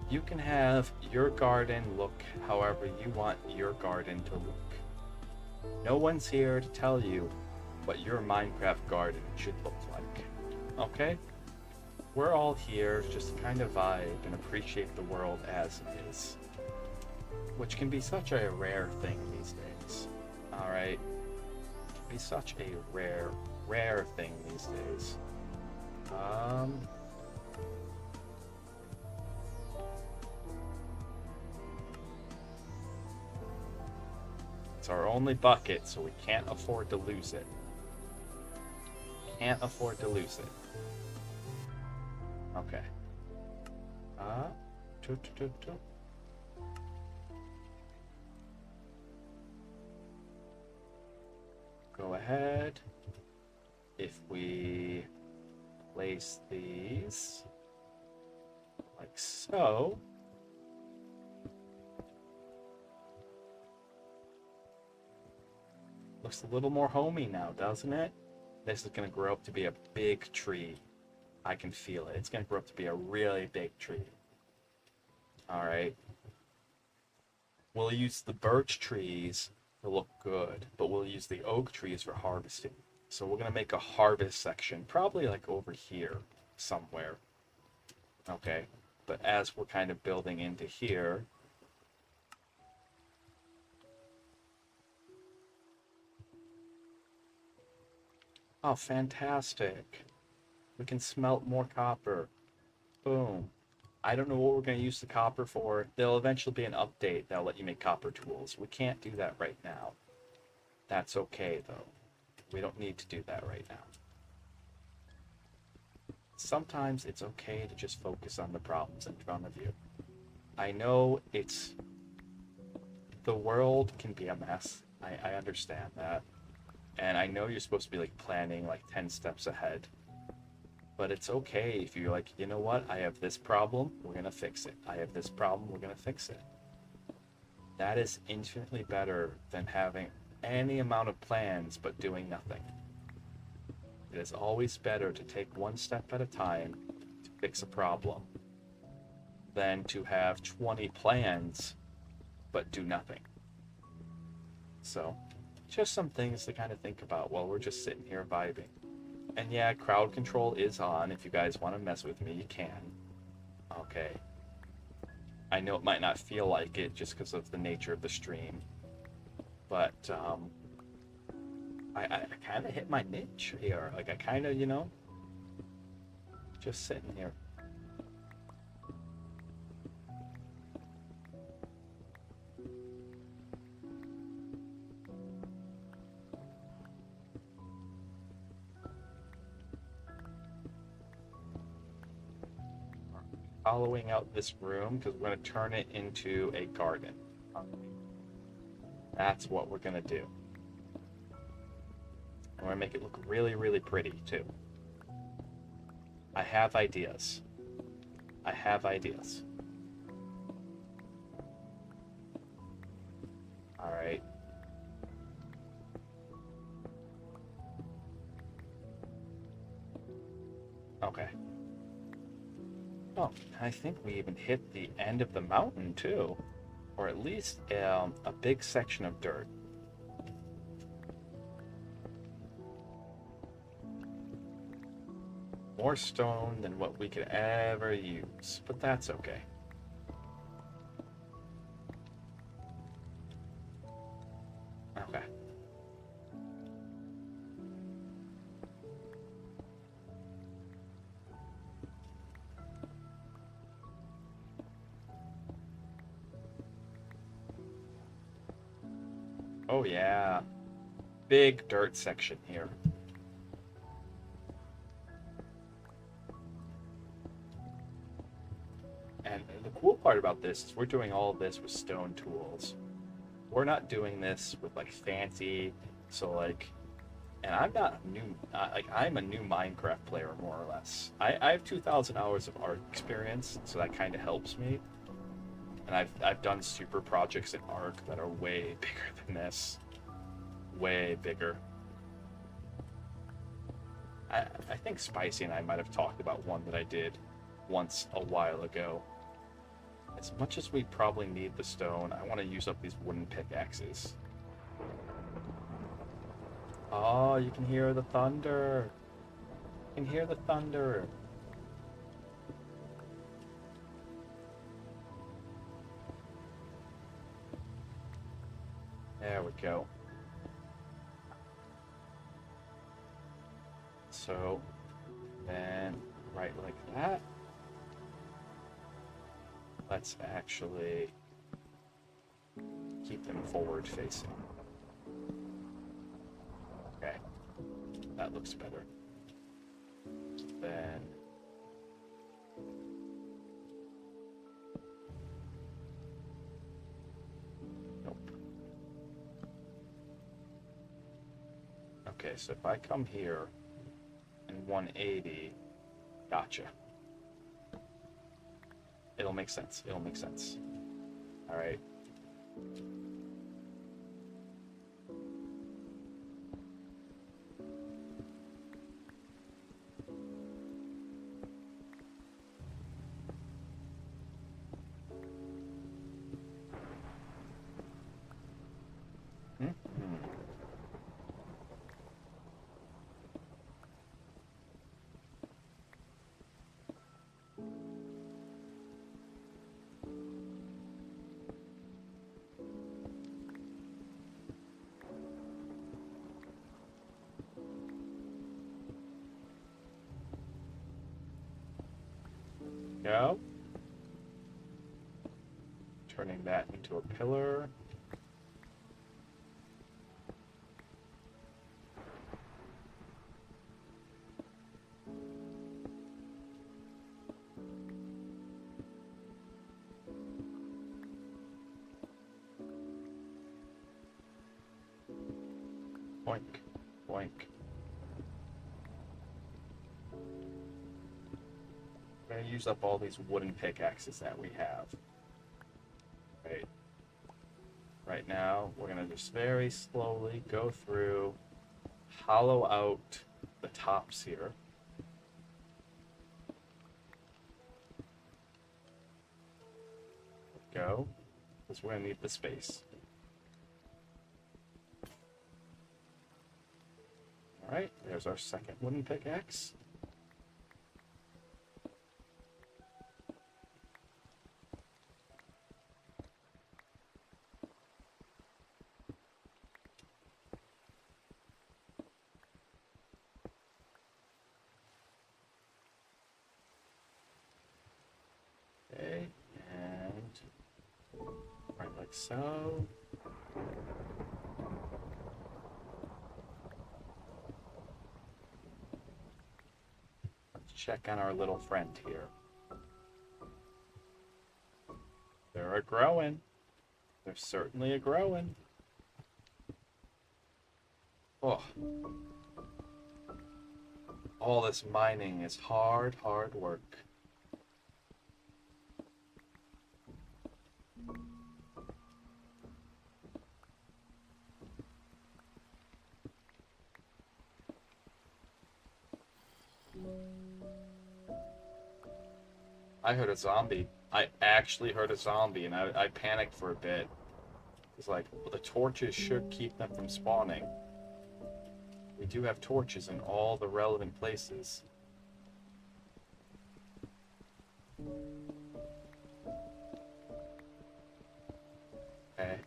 You can have your garden look however you want your garden to look. No one's here to tell you what your Minecraft garden should look like, okay? We're all here just to kind of vibe and appreciate the world as it is, which can be such a rare thing these days, alright? It can be such a rare thing these days. It's our only bucket, so we can't afford to lose it. Can't afford to lose it. Okay. Go ahead. If we place these like so. Looks a little more homey now, doesn't it? This is going to grow up to be a big tree. I can feel it. It's going to grow up to be a really big tree. Alright. We'll use the birch trees to look good, but we'll use the oak trees for harvesting. So we're going to make a harvest section, probably like over here somewhere. Okay. But as we're kind of building into here, oh, fantastic. We can smelt more copper. Boom. I don't know what we're going to use the copper for. There'll eventually be an update that'll let you make copper tools. We can't do that right now. That's okay, though. We don't need to do that right now. Sometimes it's okay to just focus on the problems in front of you. I know it's... the world can be a mess. I understand that. And I know you're supposed to be like planning like 10 steps ahead. But it's okay if you're like, you know what, I have this problem, we're gonna fix it. I have this problem, we're gonna fix it. That is infinitely better than having any amount of plans but doing nothing. It is always better to take one step at a time to fix a problem than to have 20 plans but do nothing. So, just some things to kind of think about while we're just sitting here vibing. And yeah, crowd control is on. If you guys want to mess with me, you can. Okay. I know it might not feel like it just because of the nature of the stream. But, I kind of hit my niche here. Like, I kind of, you know, just sitting here. Hollowing out this room because we're going to turn it into a garden. That's what we're going to do. And we're going to make it look really, really pretty too. I have ideas. I have ideas. Alright. Okay. Oh, I think we even hit the end of the mountain too. Or at least a big section of dirt. More stone than what we could ever use, but that's okay. Okay. Oh yeah, big dirt section here. And the cool part about this is we're doing all of this with stone tools. We're not doing this with like fancy, so like, and I'm not new, I'm a new Minecraft player more or less. I have 2,000 hours of art experience, so that kind of helps me. And I've done super projects in Ark that are way bigger than this. Way bigger. I think Spicy and I might have talked about one that I did once a while ago. As much as we probably need the stone, I want to use up these wooden pickaxes. Oh, you can hear the thunder. You can hear the thunder. There we go. So, then, right like that. Let's actually keep them forward facing. Okay, that looks better. Then, nope. Okay, so if I come here and 180, gotcha. It'll make sense. It'll make sense. All right. Go. Turning that into a pillar. Boink, boink. We're gonna use up all these wooden pickaxes that we have. Right. Right now, we're gonna just very slowly go through, hollow out the tops here. Go, because we're gonna need the space. All right, there's our second wooden pickaxe. Okay, and right like so. Let's check on our little friend here. They're a growing. They're certainly a growing. Oh. All this mining is hard, hard work. I heard a zombie. I actually heard a zombie, and I panicked for a bit. It's like, well, the torches should keep them from spawning. We do have torches in all the relevant places. Okay.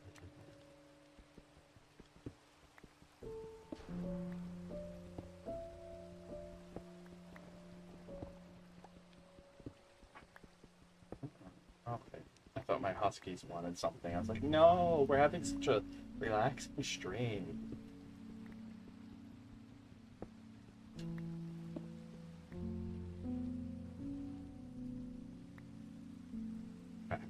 Okay. I thought my huskies wanted something. I was like, no, we're having such a relaxing stream. Okay.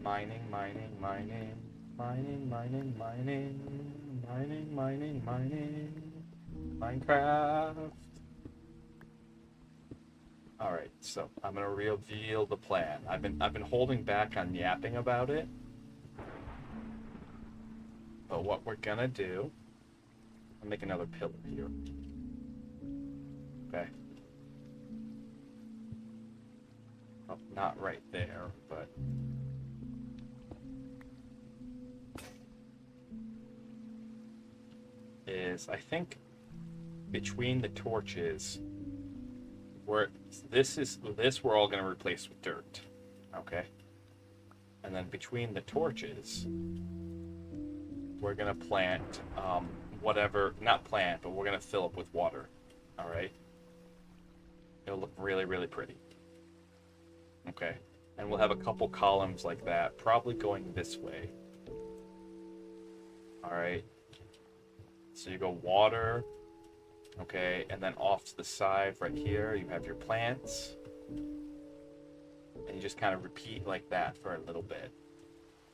Mining, mining, mining, mining, mining, mining, mining, mining, mining, Minecraft. All right, so I'm gonna reveal the plan. I've been holding back on yapping about it, But what we're gonna do, I'll make another pillar here. Okay. Oh, not right there, but is I think between the torches, this we're all gonna replace with dirt. Okay. And then between the torches, we're gonna plant whatever, not plant, but we're gonna fill up with water. All right. It'll look really, really pretty. Okay. And we'll have a couple columns like that, probably going this way. All right. So you go water, okay, and then off to the side right here, you have your plants. And you just kind of repeat like that for a little bit.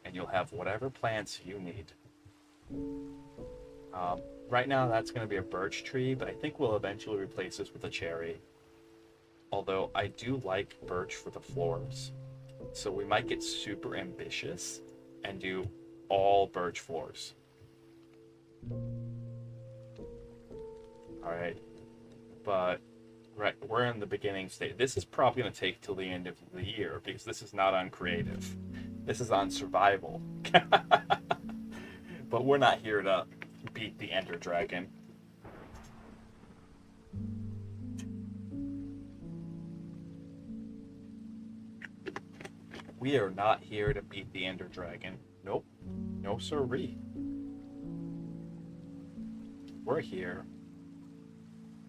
And you'll have whatever plants you need. Right now, that's going to be a birch tree, but I think we'll eventually replace this with a cherry. Although I do like birch for the floors. So we might get super ambitious and do all birch floors. Alright. But right, we're in the beginning stage. This is probably going to take till the end of the year because this is not on creative. This is on survival. But we're not here to beat the Ender Dragon. We are not here to beat the Ender Dragon. Nope. No siree. We're here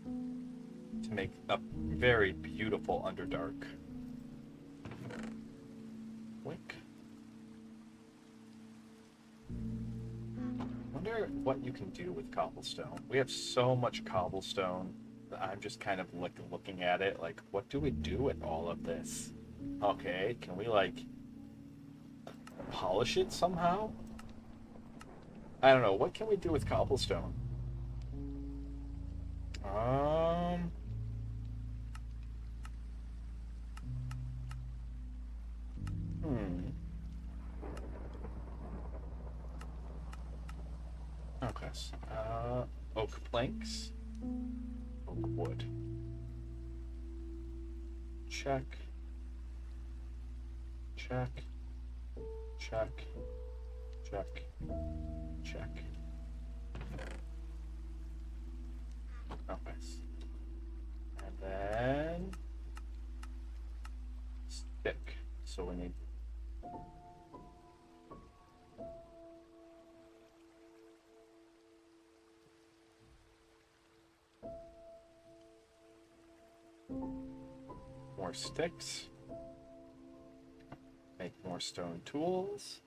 to make a very beautiful Underdark. Wink. Wonder what you can do with cobblestone. We have so much cobblestone that I'm just kind of looking at it like, what do we do with all of this? Okay, can we like polish it somehow? I don't know. What can we do with cobblestone? Okay. Oak planks. Oak wood. Check. Check. Check. Check. Check. Okay. And then stick. So we need more sticks. Make more stone tools.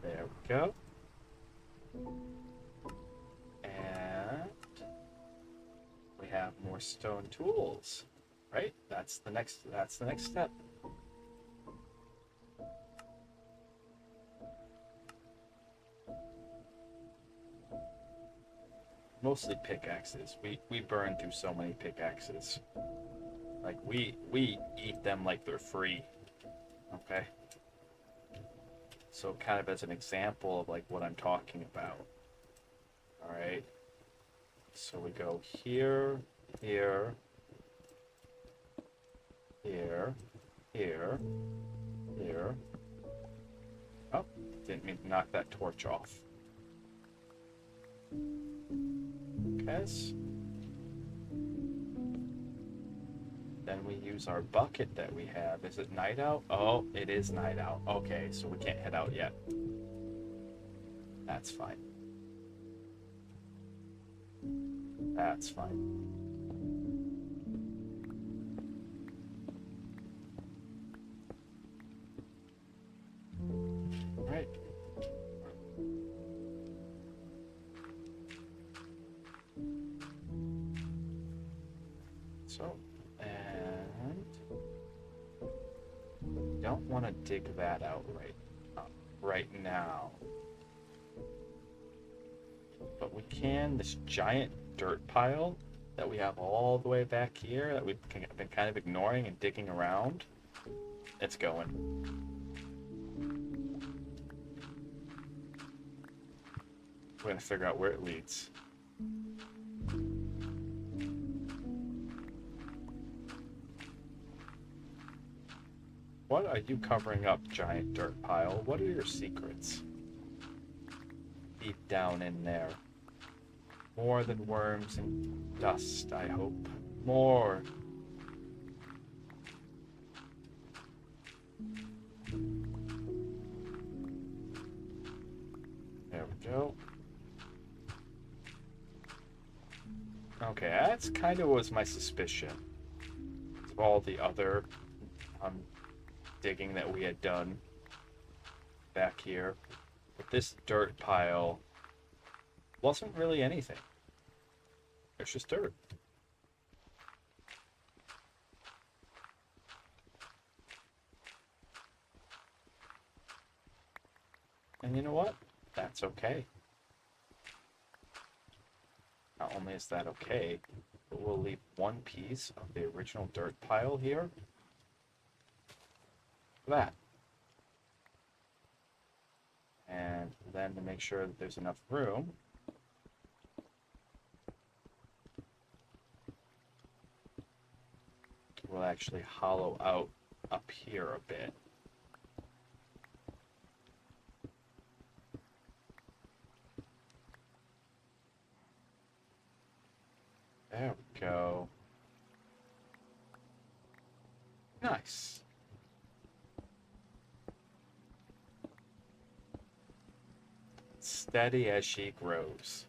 There we go. And we have more stone tools. Right? That's the next step. Mostly pickaxes. We burn through so many pickaxes. Like we eat them like they're free. Okay. So kind of as an example of like what I'm talking about. All right. So we go here, here, here, here, here. Oh, didn't mean to knock that torch off. Okay. Then we use our bucket that we have. Is it night out? Oh, it is night out. Okay, so we can't head out yet. That's fine. That's fine. All right. So, don't want to dig that out right now, but we can. This giant dirt pile that we have all the way back here that we've been kind of ignoring and digging around, it's going. We're gonna figure out where it leads. What are you covering up, giant dirt pile? What are your secrets? Deep down in there. More than worms and dust, I hope. More. There we go. Okay, that's kind of was my suspicion. Of all the other digging that we had done back here. But this dirt pile wasn't really anything. It's just dirt. And you know what? That's okay. Not only is that okay, but we'll leave one piece of the original dirt pile here. That. And then to make sure that there's enough room, we'll actually hollow out up here a bit. There we go. Nice. Steady as she grows.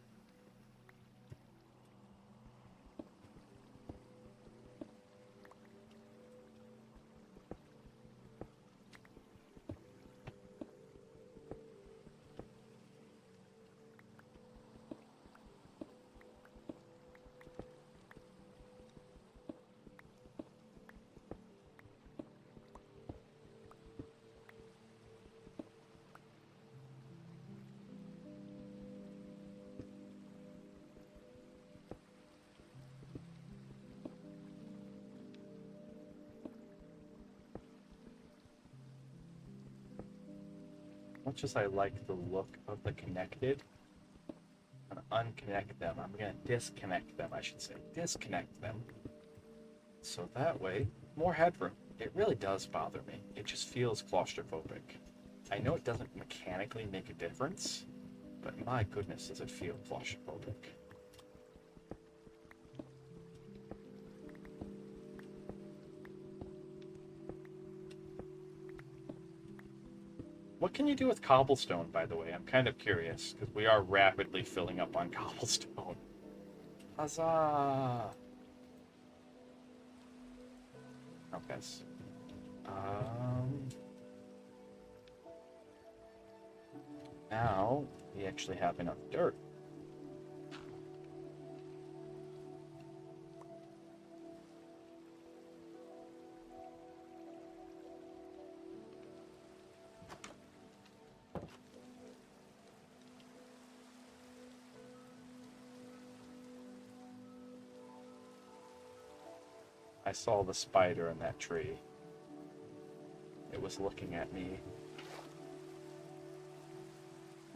Much as I like the look of the connected, I'm gonna unconnect them. I'm gonna disconnect them, I should say. Disconnect them. So that way, more headroom. It really does bother me. It just feels claustrophobic. I know it doesn't mechanically make a difference, but my goodness, does it feel claustrophobic. What can you do with cobblestone, by the way? I'm kind of curious, because we are rapidly filling up on cobblestone. Huzzah! Okay. Now, we actually have enough dirt. I saw the spider in that tree. It was looking at me.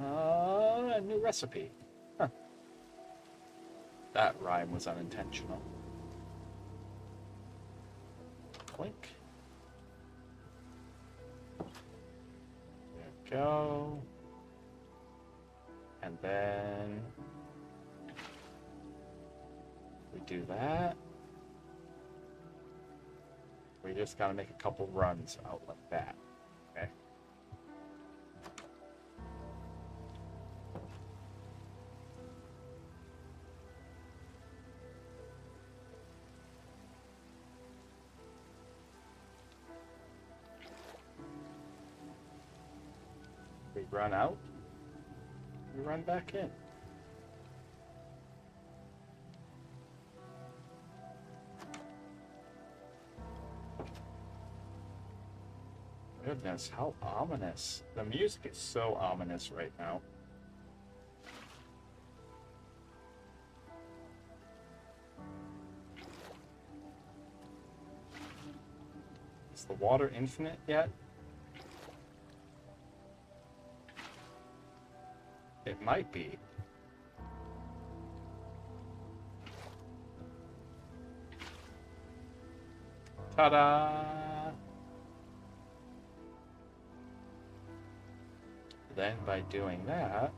A new recipe. Huh. That rhyme was unintentional. Clink. There we go. And then we do that. We just gotta make a couple runs out like that. Okay. We run out. We run back in. Goodness, how ominous. The music is so ominous right now. Is the water infinite yet? It might be. Ta-da! Then by doing that,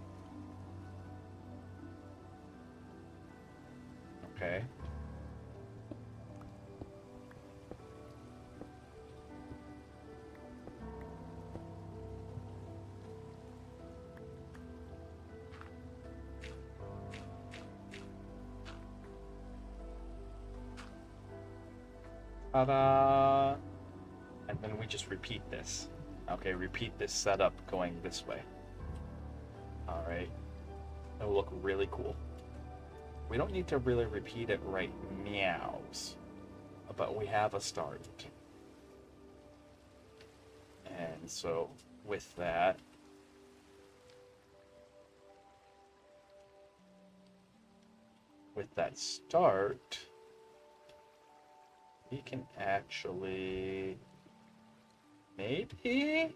okay. Ta-da! And then we just repeat this. Okay, repeat this setup going this way. Alright. It'll look really cool. We don't need to really repeat it right meows, but we have a start. And so with that, start, we can actually maybe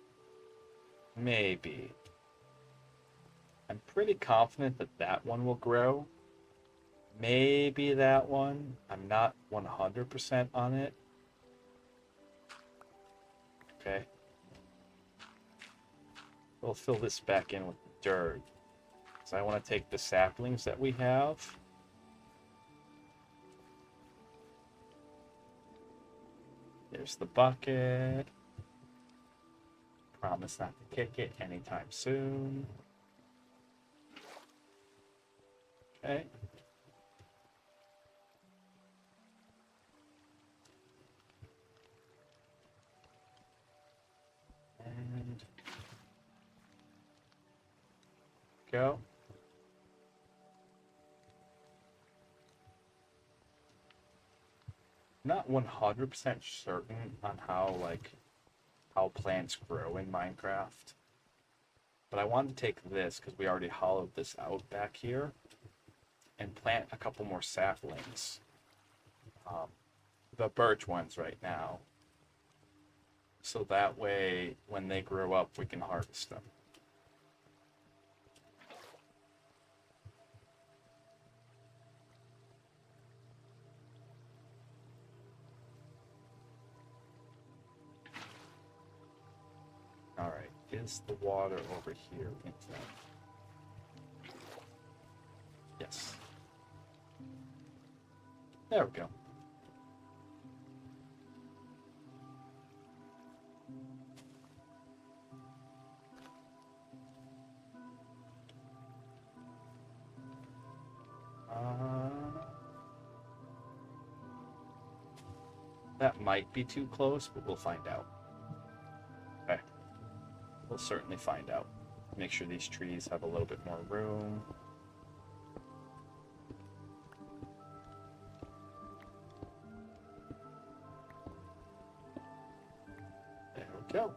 I'm pretty confident that that one will grow. Maybe that one. I'm not 100% on it. Okay. We'll fill this back in with dirt. So I want to take the saplings that we have. There's the bucket. Promise not to kick it anytime soon. Okay. And go. Not 100% certain on how plants grow in Minecraft. But I wanted to take this because we already hollowed this out back here and plant a couple more saplings. The birch ones right now. So that way, when they grow up, we can harvest them. All right, is the water over here inside? Yes. There we go. That might be too close, but we'll find out. Okay. We'll certainly find out. Make sure these trees have a little bit more room. There we go.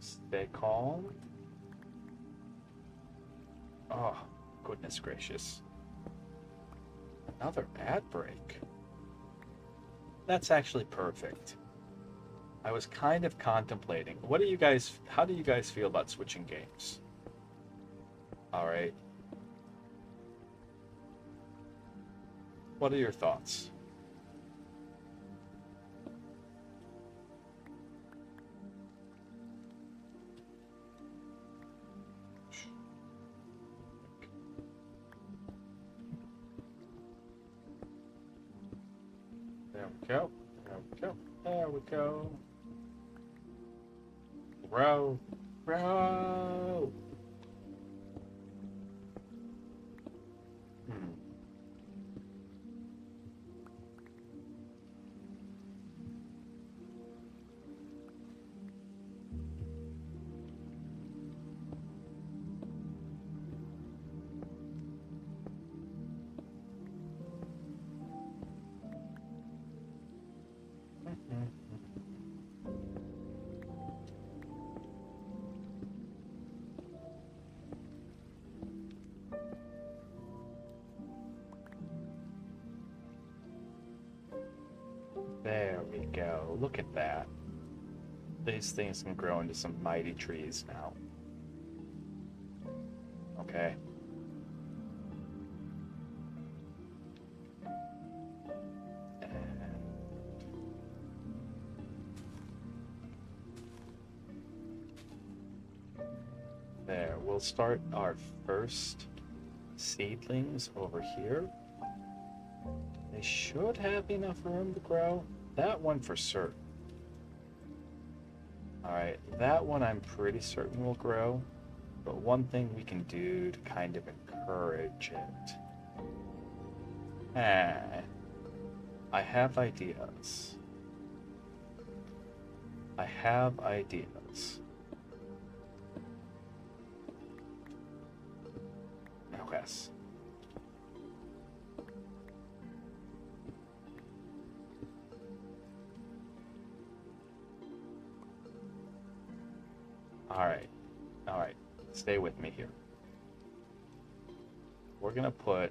Stay calm. Oh, goodness gracious. Another ad break. That's actually perfect. I was kind of contemplating. How do you guys feel about switching games? All right. What are your thoughts? There we go. There we go. There we go. Row. Row. There we go. Look at that. These things can grow into some mighty trees now. Okay. There, we'll start our first seedlings over here. They should have enough room to grow. That one for certain. Alright, that one I'm pretty certain will grow. But one thing we can do to kind of encourage it. I have ideas. I have ideas. Yes. Alright. Alright. Stay with me here. We're gonna put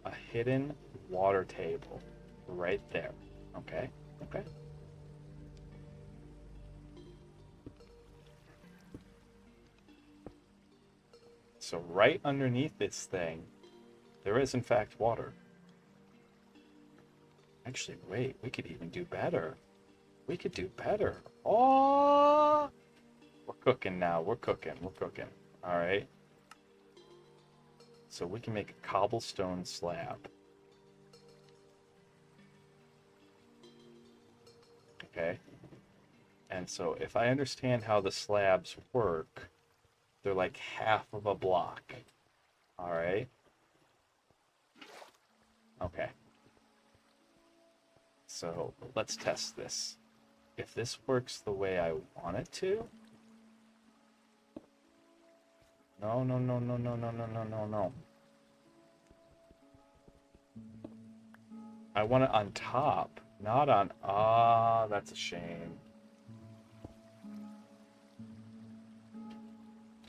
a hidden water table right there. Okay? Okay? So right underneath this thing, there is in fact water. Actually, wait, we could even do better. We could do better. Oh! We're cooking now. We're cooking. We're cooking. All right. So we can make a cobblestone slab. Okay. And so if I understand how the slabs work, they're like half of a block. All right. Okay. So let's test this. If this works the way I want it to. No, no, no, no, no, no, no, no, no, no. I want it on top, not on... Ah, that's a shame.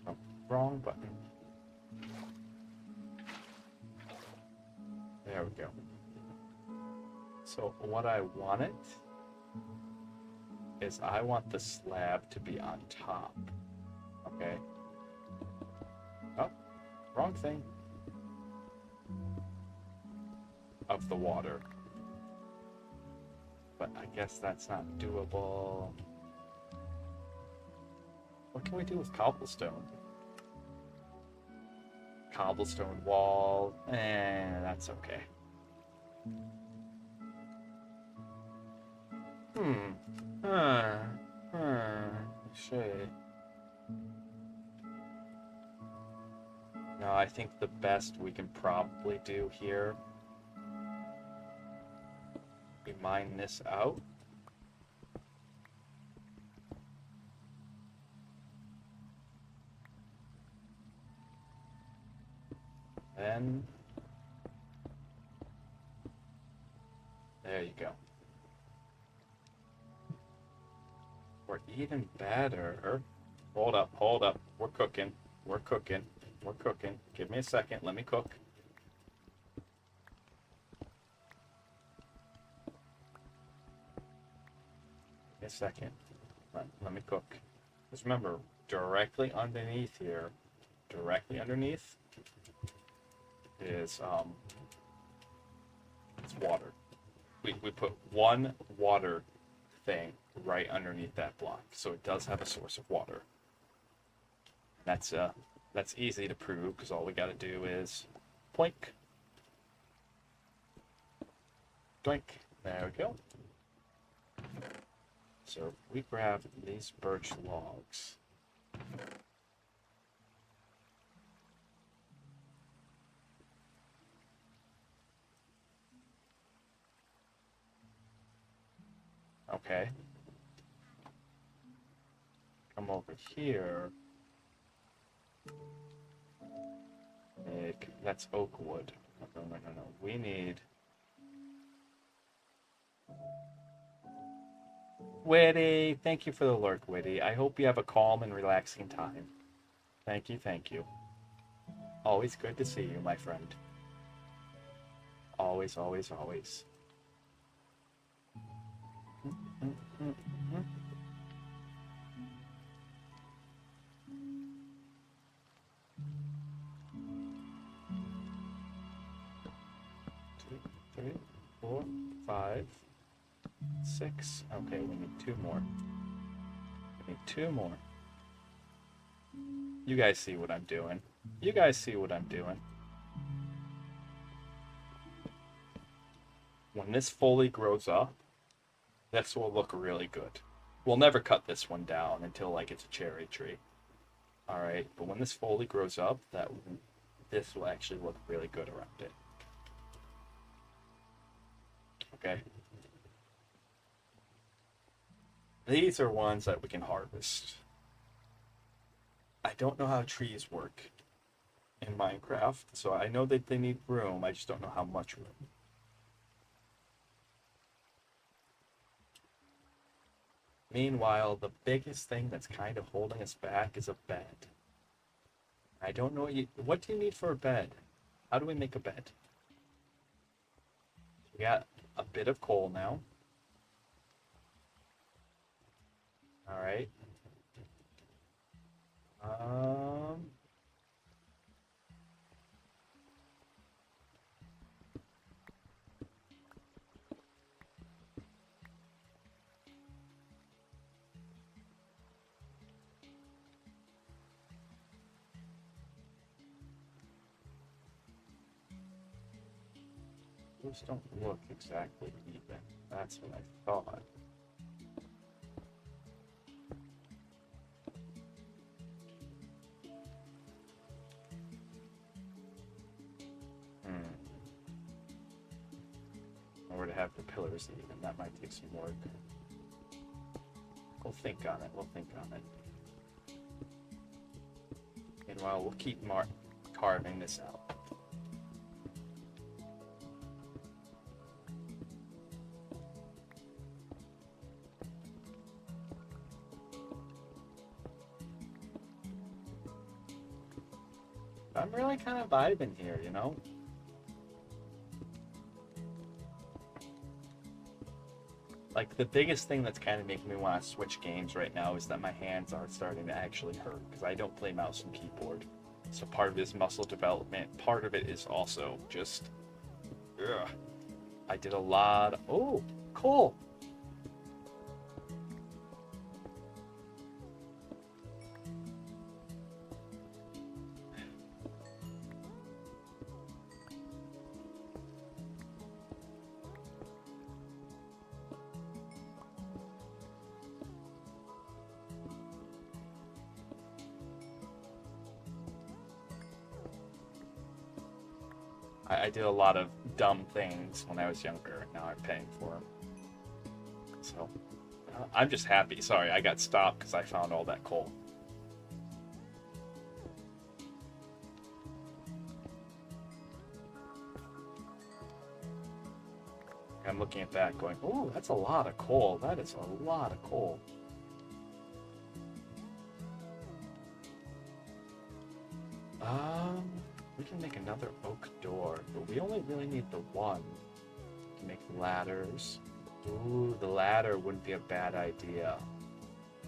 Oh, wrong button. There we go. So what I want it is I want the slab to be on top. Okay. Oh, wrong thing. Of the water. But I guess that's not doable. What can we do with cobblestone? Cobblestone wall. That's okay. Shit. No, I think the best we can probably do here, we mine this out. Then, there you go. Or even better, hold up, we're cooking, we're cooking, we're cooking. Give me a second, let me cook. Give me a second, let me cook. Just remember, directly underneath here, is it's water. We put one water thing right underneath that block, so it does have a source of water. That's easy to prove because all we got to do is plink, doink. There we go. So we grab these birch logs. Okay. Come over here. That's oak wood. No. We need Witty, thank you for the lurk, Witty. I hope you have a calm and relaxing time. Thank you, thank you. Always good to see you, my friend. Always, always, always. Two, three, 4, 5, 6. Okay, we need 2 more. We need 2 more. You guys see what I'm doing. You guys see what I'm doing. When this fully grows up, this will look really good. We'll never cut this one down until like it's a cherry tree. All right, but when this fully grows up, this will actually look really good around it. Okay. These are ones that we can harvest. I don't know how trees work in Minecraft, so I know that they need room. I just don't know how much room. Meanwhile, the biggest thing that's kind of holding us back is a bed. I don't know what do you need for a bed? How do we make a bed? We got a bit of coal now. All right. Those don't look exactly even. That's what I thought. Or to have the pillars even. That might take some work. We'll think on it. We'll think on it. Meanwhile, we'll keep carving this out. I'm really kind of vibing here, you know? Like, the biggest thing that's kind of making me want to switch games right now is that my hands are starting to actually hurt, because I don't play mouse and keyboard. So part of it is muscle development. Part of it is also just... Ugh. I did a lot of... Oh, cool! I did a lot of dumb things when I was younger, and now I'm paying for them. So, I'm just happy. Sorry, I got stopped because I found all that coal. I'm looking at that going, oh, that's a lot of coal. That is a lot of coal. We can make another oak door, but we only really need the one to make ladders. Ooh, the ladder wouldn't be a bad idea.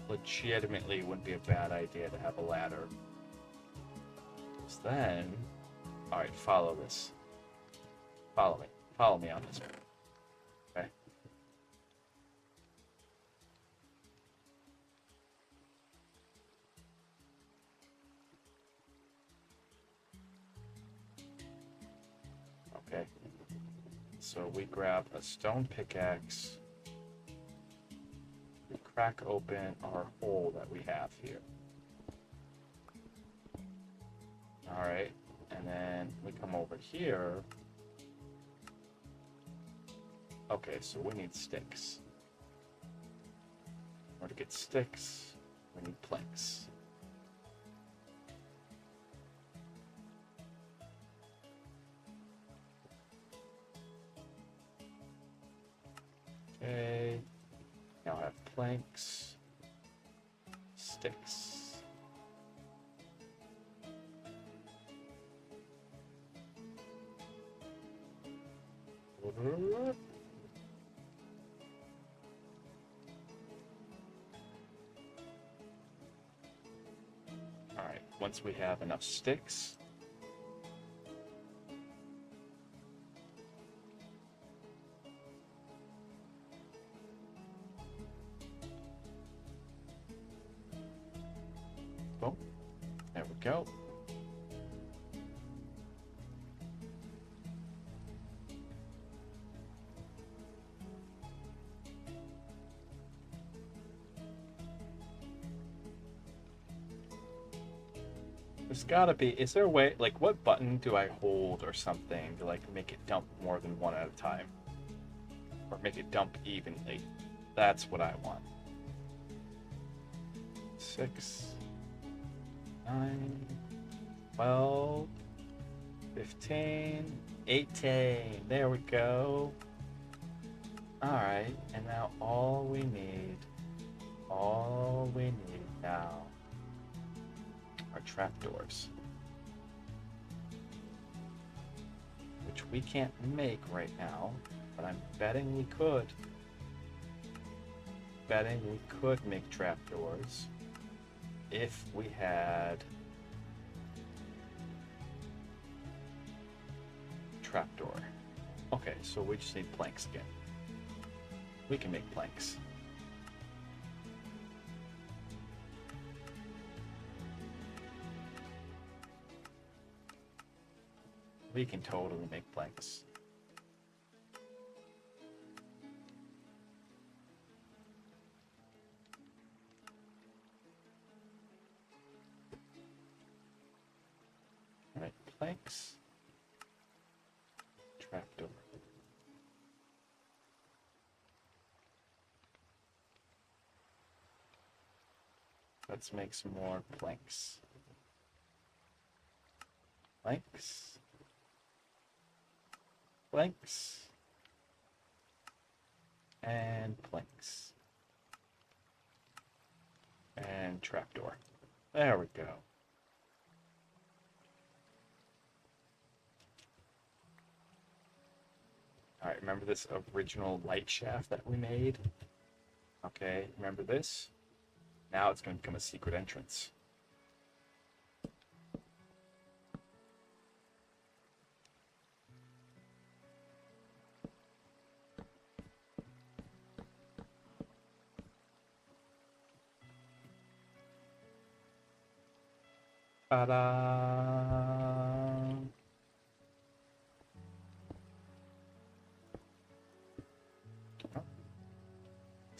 Legitimately wouldn't be a bad idea to have a ladder. So then, alright, follow this. Follow me. Follow me on this one. Okay. Okay. So we grab a stone pickaxe. We crack open our hole that we have here. Alright. And then we come over here. Okay, so we need sticks. In order to get sticks, we need planks. Okay. Now I have planks, sticks. Alright, once we have enough sticks, boom, there we go. There's gotta be, is there a way, like what button do I hold or something to like make it dump more than one at a time? Or make it dump evenly? That's what I want. 6, 9, 12, 15, 18. There we go. Alright, and now all we need now are trapdoors. Which we can't make right now, but I'm betting we could. Betting we could make trapdoors if we had trapdoor. Okay, so we just need planks again. We can make planks. We can totally make planks. All right, planks. Trapdoor. Let's make some more planks. Planks. Planks. And planks. And trapdoor. There we go. Alright, remember this original light shaft that we made? Okay, remember this? Now it's going to become a secret entrance. Ta-da!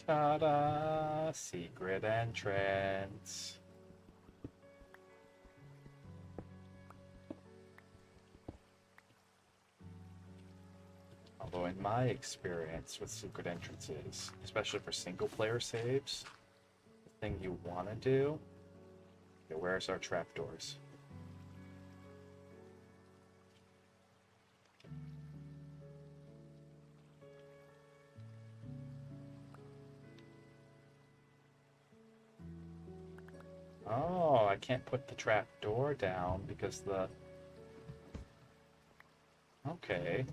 Ta-da! Secret entrance. Although in my experience with secret entrances, especially for single player saves, the thing you want to do. Okay, where's our trapdoors? Oh, I can't put the trap door down because the... Okay.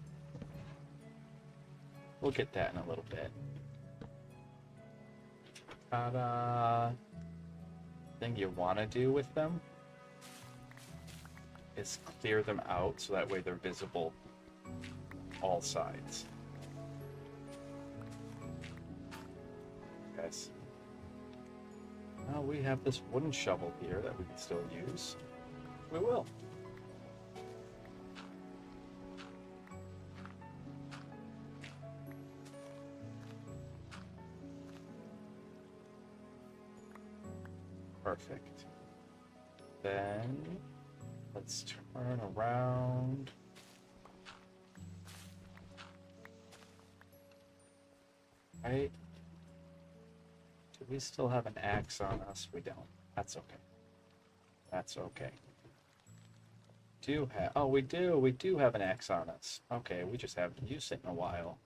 We'll get that in a little bit. Ta-da! Thing you want to do with them is clear them out so that way they're visible all sides. Guys. Now we have this wooden shovel here that we can still use. We will. Perfect. Then let's turn around. Right. Do we still have an axe on us? We don't. That's okay. That's okay. Oh, we do. We do have an axe on us. Okay, we just haven't used it in a while.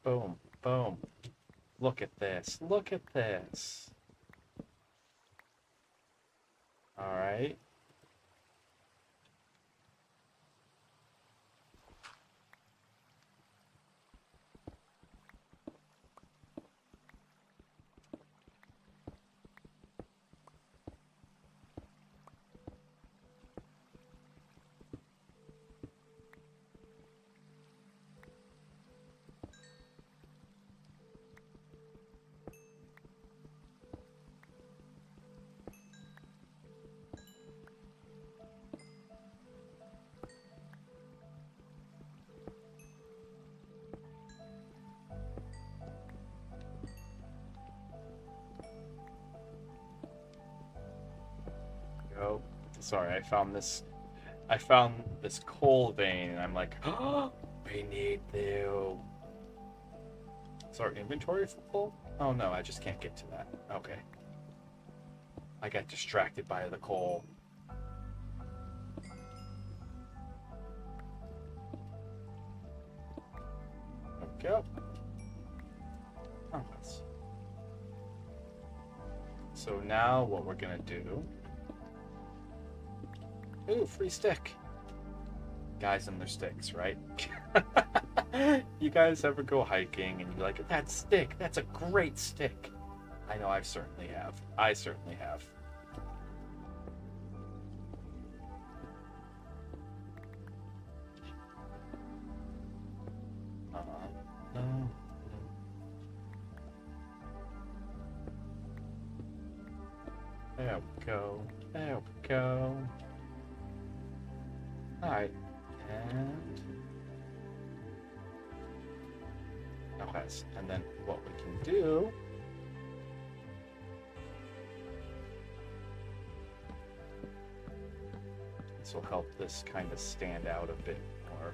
Boom. Boom. Look at this. Look at this. All right. Go. Sorry, I found this. I found this coal vein, and I'm like, oh, we need to. Is our inventory full? Oh no, I just can't get to that. Okay. I got distracted by the coal. Go. Oh, so now what we're gonna do? Ooh, free stick. Guys and their sticks, right? You guys ever go hiking and you're like, that stick, that's a great stick. I know I certainly have. I certainly have. No. There we go. There we go. Alright. And okay. And then what we can do this will help this kind of stand out a bit more.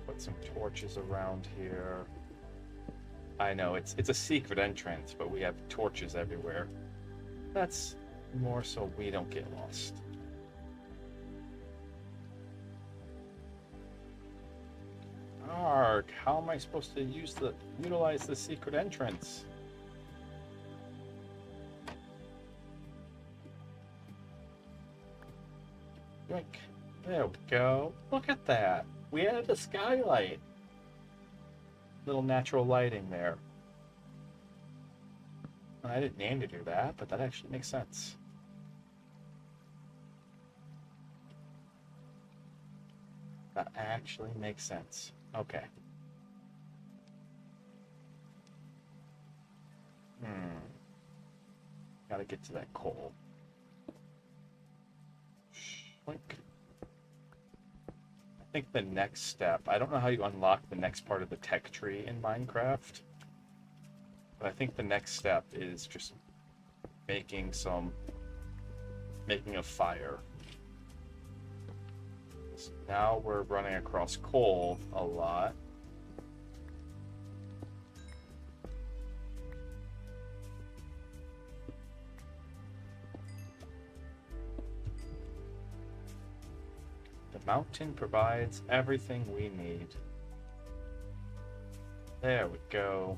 Put some torches around here. I know it's a secret entrance, but we have torches everywhere. That's more so we don't get lost. Arg, how am I supposed to utilize the secret entrance? Yoink. There we go. Look at that. We added a skylight. Little natural lighting there. I didn't aim to do that, but that actually makes sense. That actually makes sense. Okay. Gotta get to that coal. Shink. I think the next step, I don't know how you unlock the next part of the tech tree in Minecraft, but I think the next step is just making a fire. So now we're running across coal a lot. The mountain provides everything we need. There we go.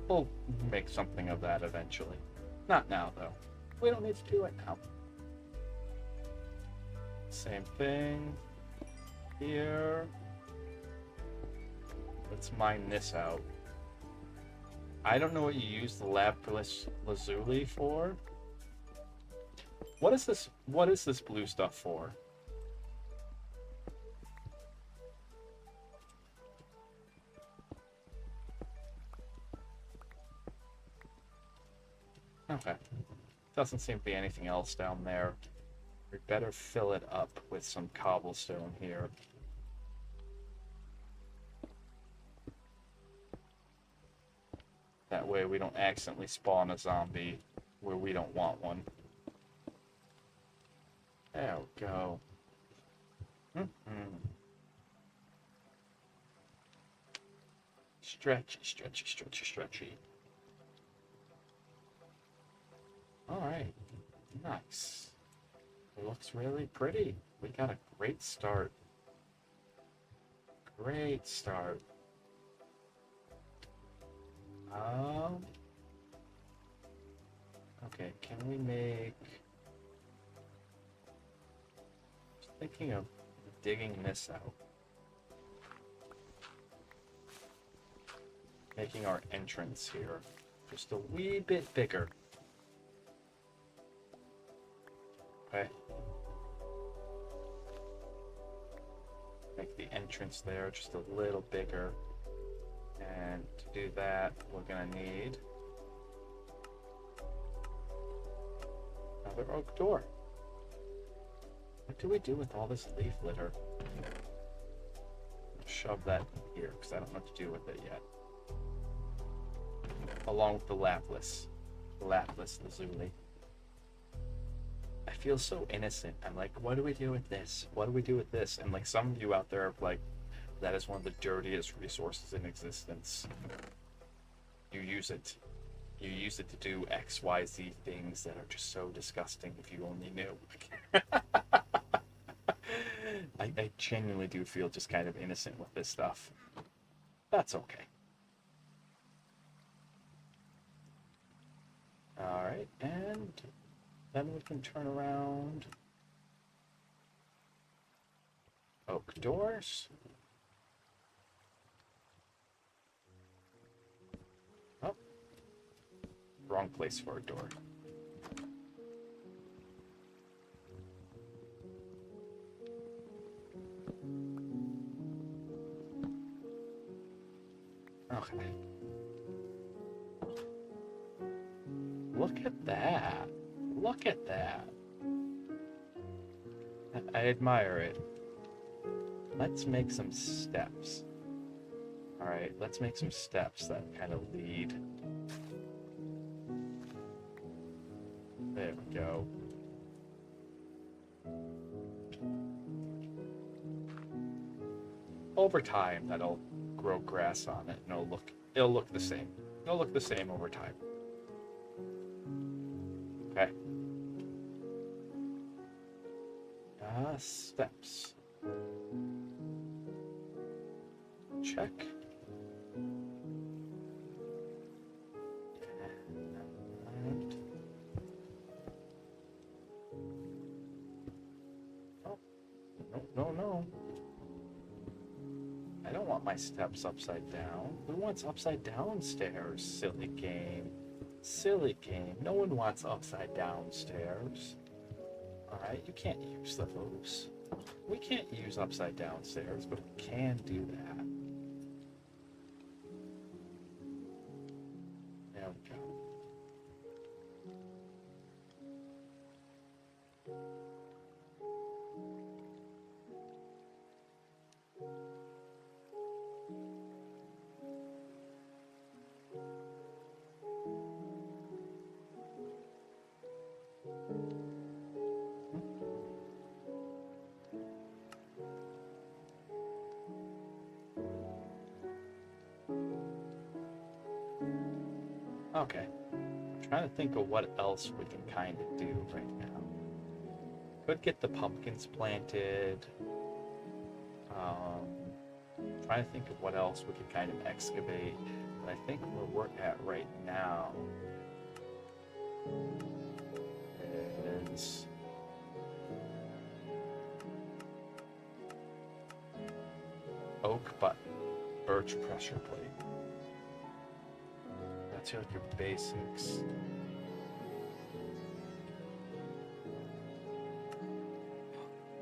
We'll make something of that eventually. Not now, though. We don't need to do it now. Same thing here. Let's mine this out. I don't know what you use the lapis lazuli for. What is this? What is this blue stuff for? Okay. Doesn't seem to be anything else down there. We better fill it up with some cobblestone here. That way we don't accidentally spawn a zombie where we don't want one. There we go. Stretchy, stretchy, stretchy, stretchy. Alright. Nice. It looks really pretty. We got a great start. Great start. Okay, can we make... Just thinking of digging this out. Making our entrance here just a wee bit bigger. Okay. Make the entrance there just a little bigger. And to do that, we're gonna need another oak door. What do we do with all this leaf litter? Shove that here because I don't know what to do with it yet. Along with the lapis lazuli. I feel so innocent. I'm like, what do we do with this? What do we do with this? And like some of you out there are like, that is one of the dirtiest resources in existence. You use it. You use it to do X, Y, Z things that are just so disgusting if you only knew. I genuinely do feel just kind of innocent with this stuff. That's okay. Alright, and then we can turn around. Oak doors. Oh. Wrong place for a door. Okay. Look at that. Look at that. I admire it. Let's make some steps. Alright, let's make some steps that kind of lead. There we go. Over time, that'll grow grass on it, and it'll look the same. It'll look the same over time. Okay. Steps. Check. And... Oh, no. I don't want my steps upside down. Who wants upside down stairs? Silly game. Silly game. No one wants upside down stairs. Alright, you can't use those. We can't use upside down stairs, but we can do that. There we go. Okay. I'm trying to think of what else we can kind of do right now. Could get the pumpkins planted. Trying to think of what else we could kind of excavate. But I think where we're at right now is oak button, birch pressure plate. That's like your basics.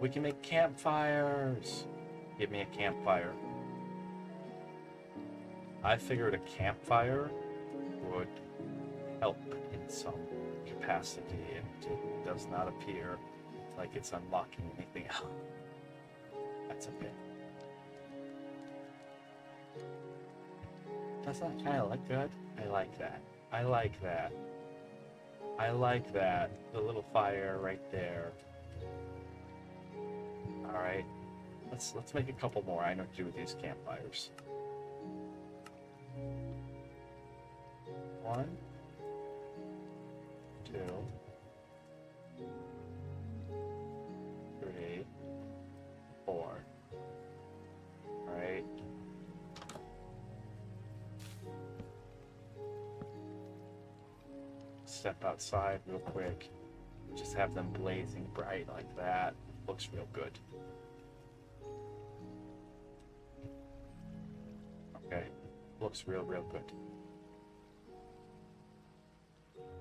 We can make campfires. Give me a campfire. I figured a campfire would help in some capacity, and it does not appear like it's unlocking anything else. That's okay. Does that kind of look good? I like that. I like that. I like that. The little fire right there. All right. Let's make a couple more. I know what to do with these campfires. 1, 2, 3, 4. All right. step outside real quick. Just have them blazing bright like that. Looks real good. Okay. Looks real good.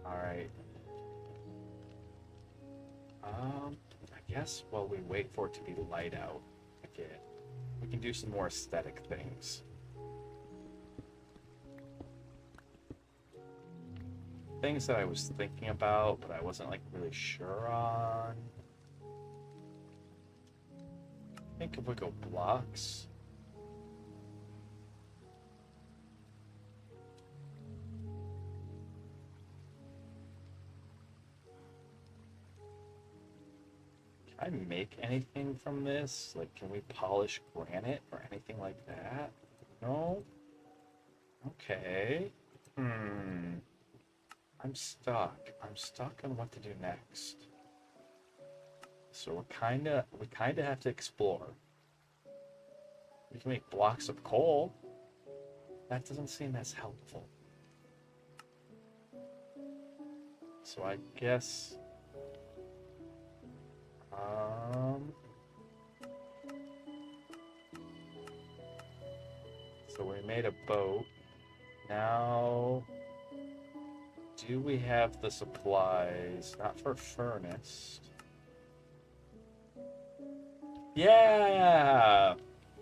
Alright. I guess while we wait for it to be light out again, we can do some more aesthetic things. Things that I was thinking about, but I wasn't like really sure on. I think if we go blocks. Can I make anything from this? Like, can we polish granite or anything like that? No? Okay. I'm stuck. I'm stuck on what to do next. So we kinda have to explore. We can make blocks of coal. That doesn't seem as helpful. So I guess so we made a boat. Now, do we have the supplies? Not for furnace. Yeah!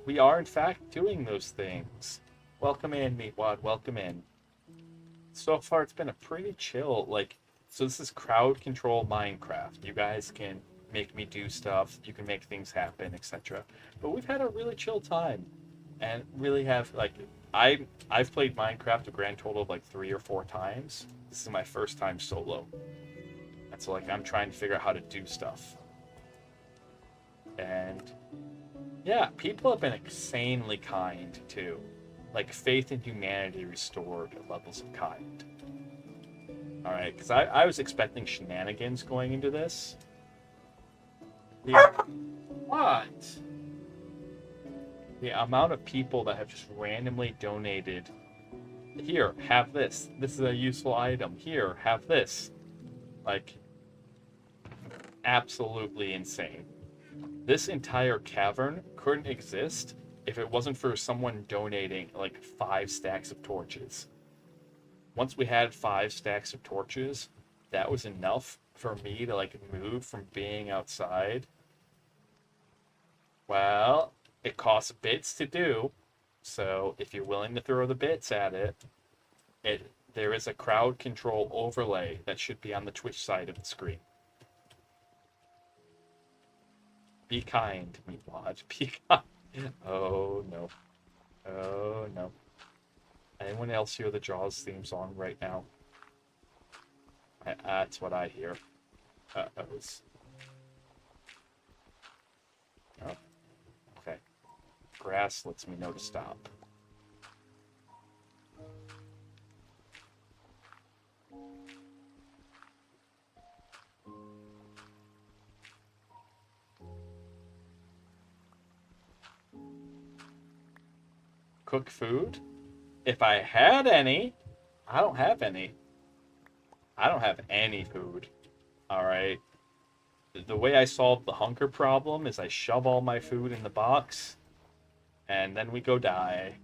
We are, in fact, doing those things. Welcome in, Meatwad. Welcome in. So far, it's been a pretty chill, like, so this is crowd control Minecraft. You guys can make me do stuff. You can make things happen, etc. But we've had a really chill time. And really have, like, I've played Minecraft a grand total of, like, 3 or 4 times. This is my first time solo. And so, like, I'm trying to figure out how to do stuff. And yeah, people have been insanely kind too. Like, faith in humanity restored at levels of kind. Alright, because I was expecting shenanigans going into this. What? The amount of people that have just randomly donated. Here, have this. This is a useful item. Here, have this. Like, absolutely insane. This entire cavern couldn't exist if it wasn't for someone donating like 5 stacks of torches. Once we had 5 stacks of torches, that was enough for me to like move from being outside. Well, it costs bits to do, so if you're willing to throw the bits at it, there is a crowd control overlay that should be on the Twitch side of the screen. Be kind, Meatwad. Be kind. Oh, no. Oh, no. Anyone else hear the Jaws theme song right now? That's what I hear. Oh. Okay. Grass lets me know to stop. Cook food? If I had any. I don't have any. I don't have any food. Alright. The way I solve the hunger problem is I shove all my food in the box, and then we go die.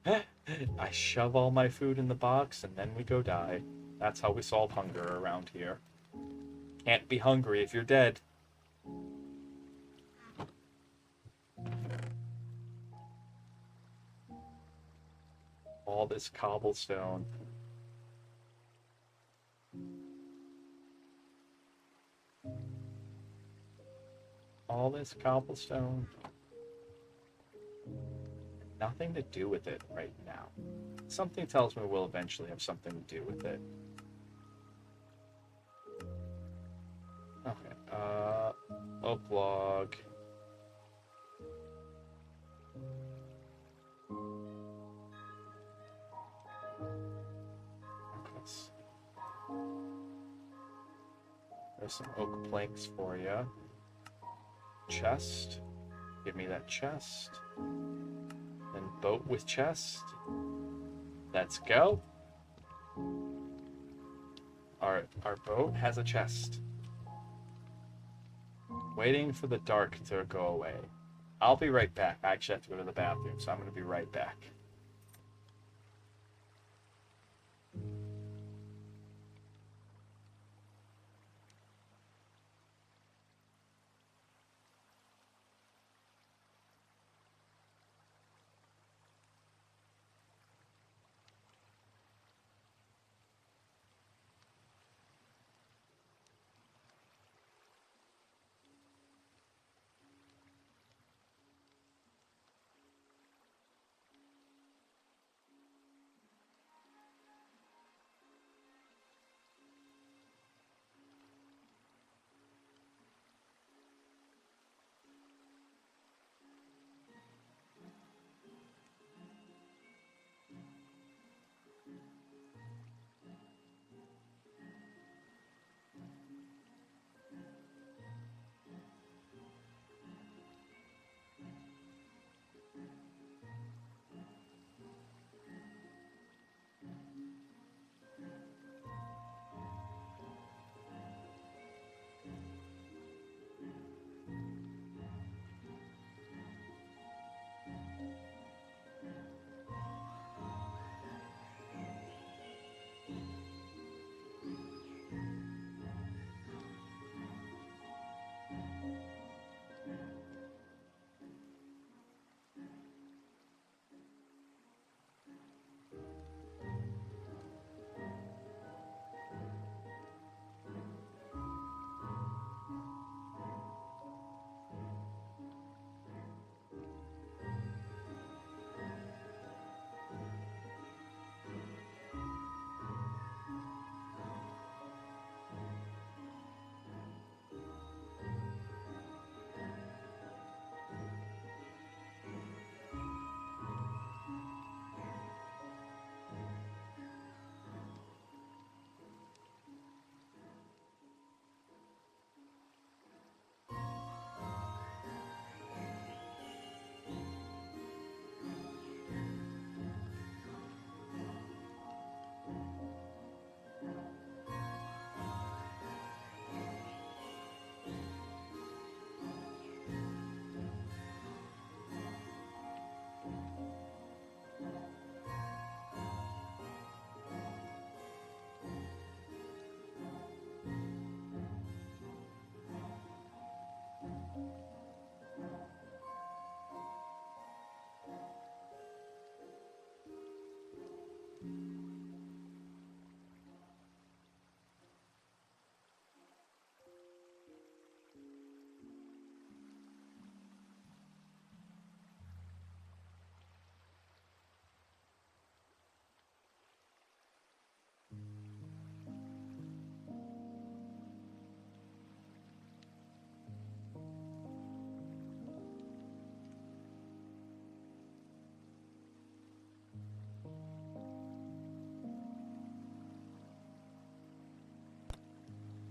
I shove all my food in the box, and then we go die. That's how we solve hunger around here. Can't be hungry if you're dead. All this cobblestone. All this cobblestone. Nothing to do with it right now. Something tells me we'll eventually have something to do with it. Okay, oak log. There's some oak planks for you. Chest. Give me that chest. Then boat with chest. Let's go. Our boat has a chest. Waiting for the dark to go away. I'll be right back. I actually have to go to the bathroom, so I'm going to be right back.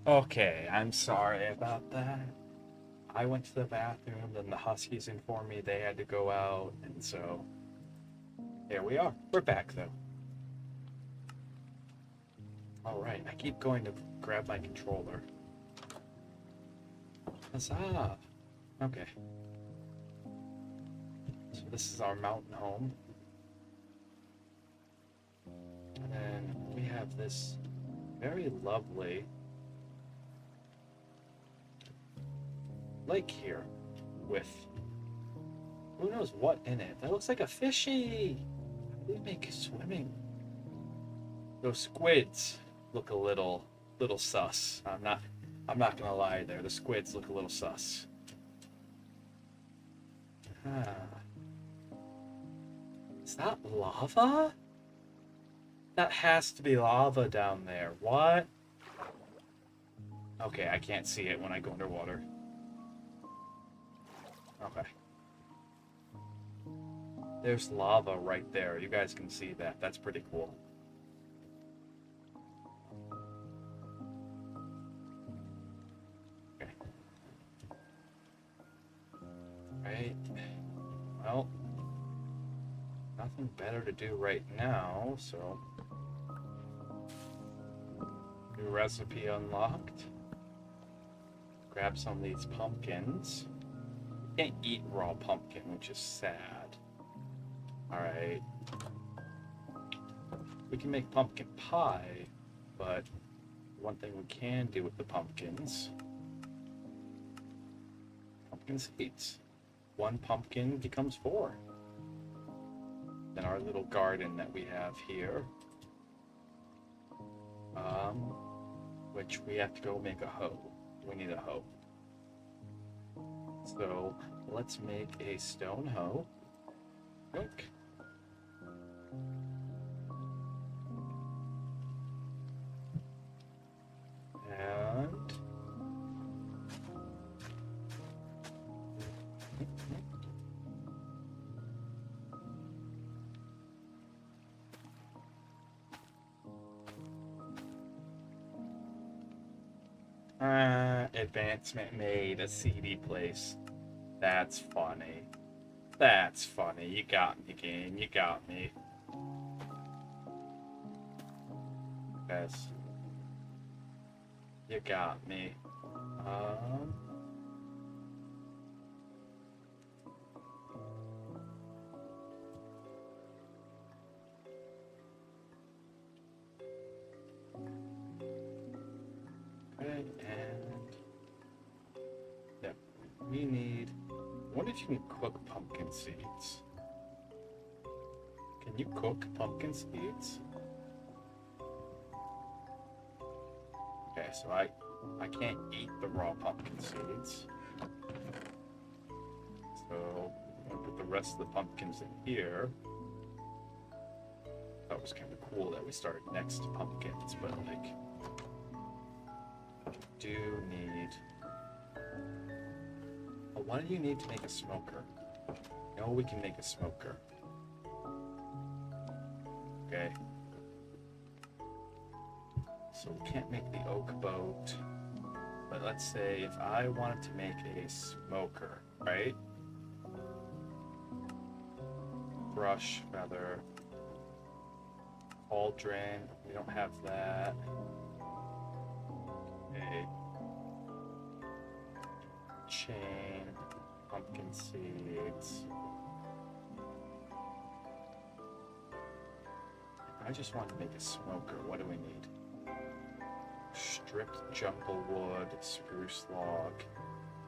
Okay, I'm sorry about that. I went to the bathroom, then the Huskies informed me they had to go out, and so here we are. We're back though. Alright, I keep going to grab my controller. Huzzah! Okay. So this is our mountain home. And then we have this very lovely lake here with who knows what in it. That looks like a fishy. How do you make swimming? Those squids look a little sus. I'm not gonna lie there. The squids look a little sus. Is that lava? That has to be lava down there. What? Okay, I can't see it when I go underwater. Okay. There's lava right there. You guys can see that. That's pretty cool. Okay. Right. Well, nothing better to do right now, so New recipe unlocked. Grab some of these pumpkins. Can't eat raw pumpkin, which is sad. Alright. We can make pumpkin pie, but one thing we can do with the pumpkins, pumpkin seeds. One pumpkin becomes 4. Then our little garden that we have here, which we have to go make a hoe. We need a hoe. So let's make a stone hoe. Look. And advancement made, a seedy place. That's funny. That's funny. You got me, game. You got me. Yes. You got me. Okay, and yep, we need. I wonder if you can cook pumpkin seeds. Can you cook pumpkin seeds? Okay, so I can't eat the raw pumpkin seeds. So I'm gonna put the rest of the pumpkins in here. That was kind of cool that we started next to pumpkins, but like, do need. Oh, what do you need to make a smoker? No, we can make a smoker. Okay. So we can't make the oak boat. But let's say if I wanted to make a smoker, right? Brush, rather. Cauldron. We don't have that. Okay. Chain. Pumpkin seeds. I just want to make a smoker. What do we need? Stripped jungle wood, spruce log.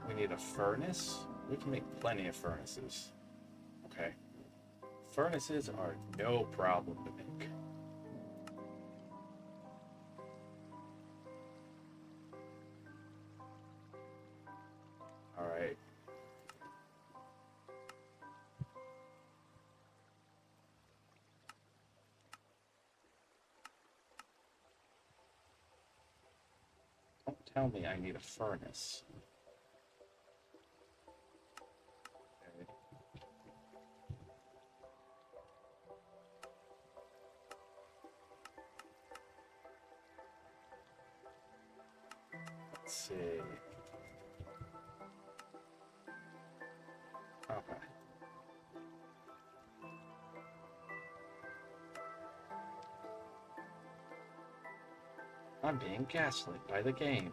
We need a furnace. We can make plenty of furnaces. Okay. Furnaces are no problem to make. Alright. Don't tell me I need a furnace. Okay. Let's see. Okay. I'm being gaslit by the game.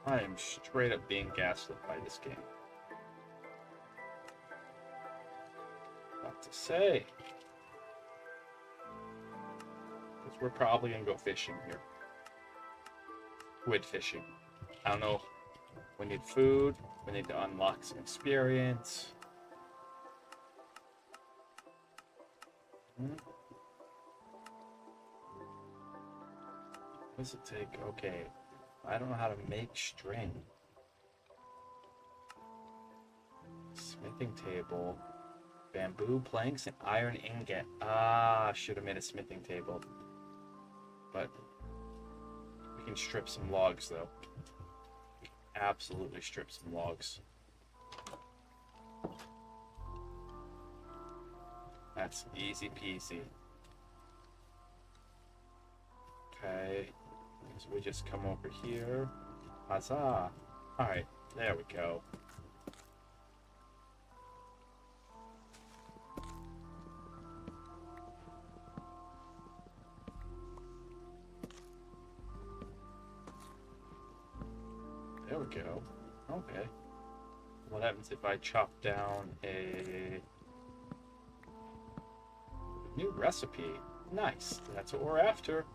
I am straight up being gaslit by this game. What to say? Because we're probably gonna go fishing here. Squid fishing. I don't know. We need food. We need to unlock some experience. What does it take? Okay. I don't know how to make string. Smithing table. Bamboo planks and iron ingot. Ah, should have made a smithing table. But we can strip some logs though. Absolutely strip some logs. That's easy peasy. Okay. So we just come over here. Huzzah! Alright, there we go. There we go. Okay. What happens if I chop down a new recipe? Nice. That's what we're after.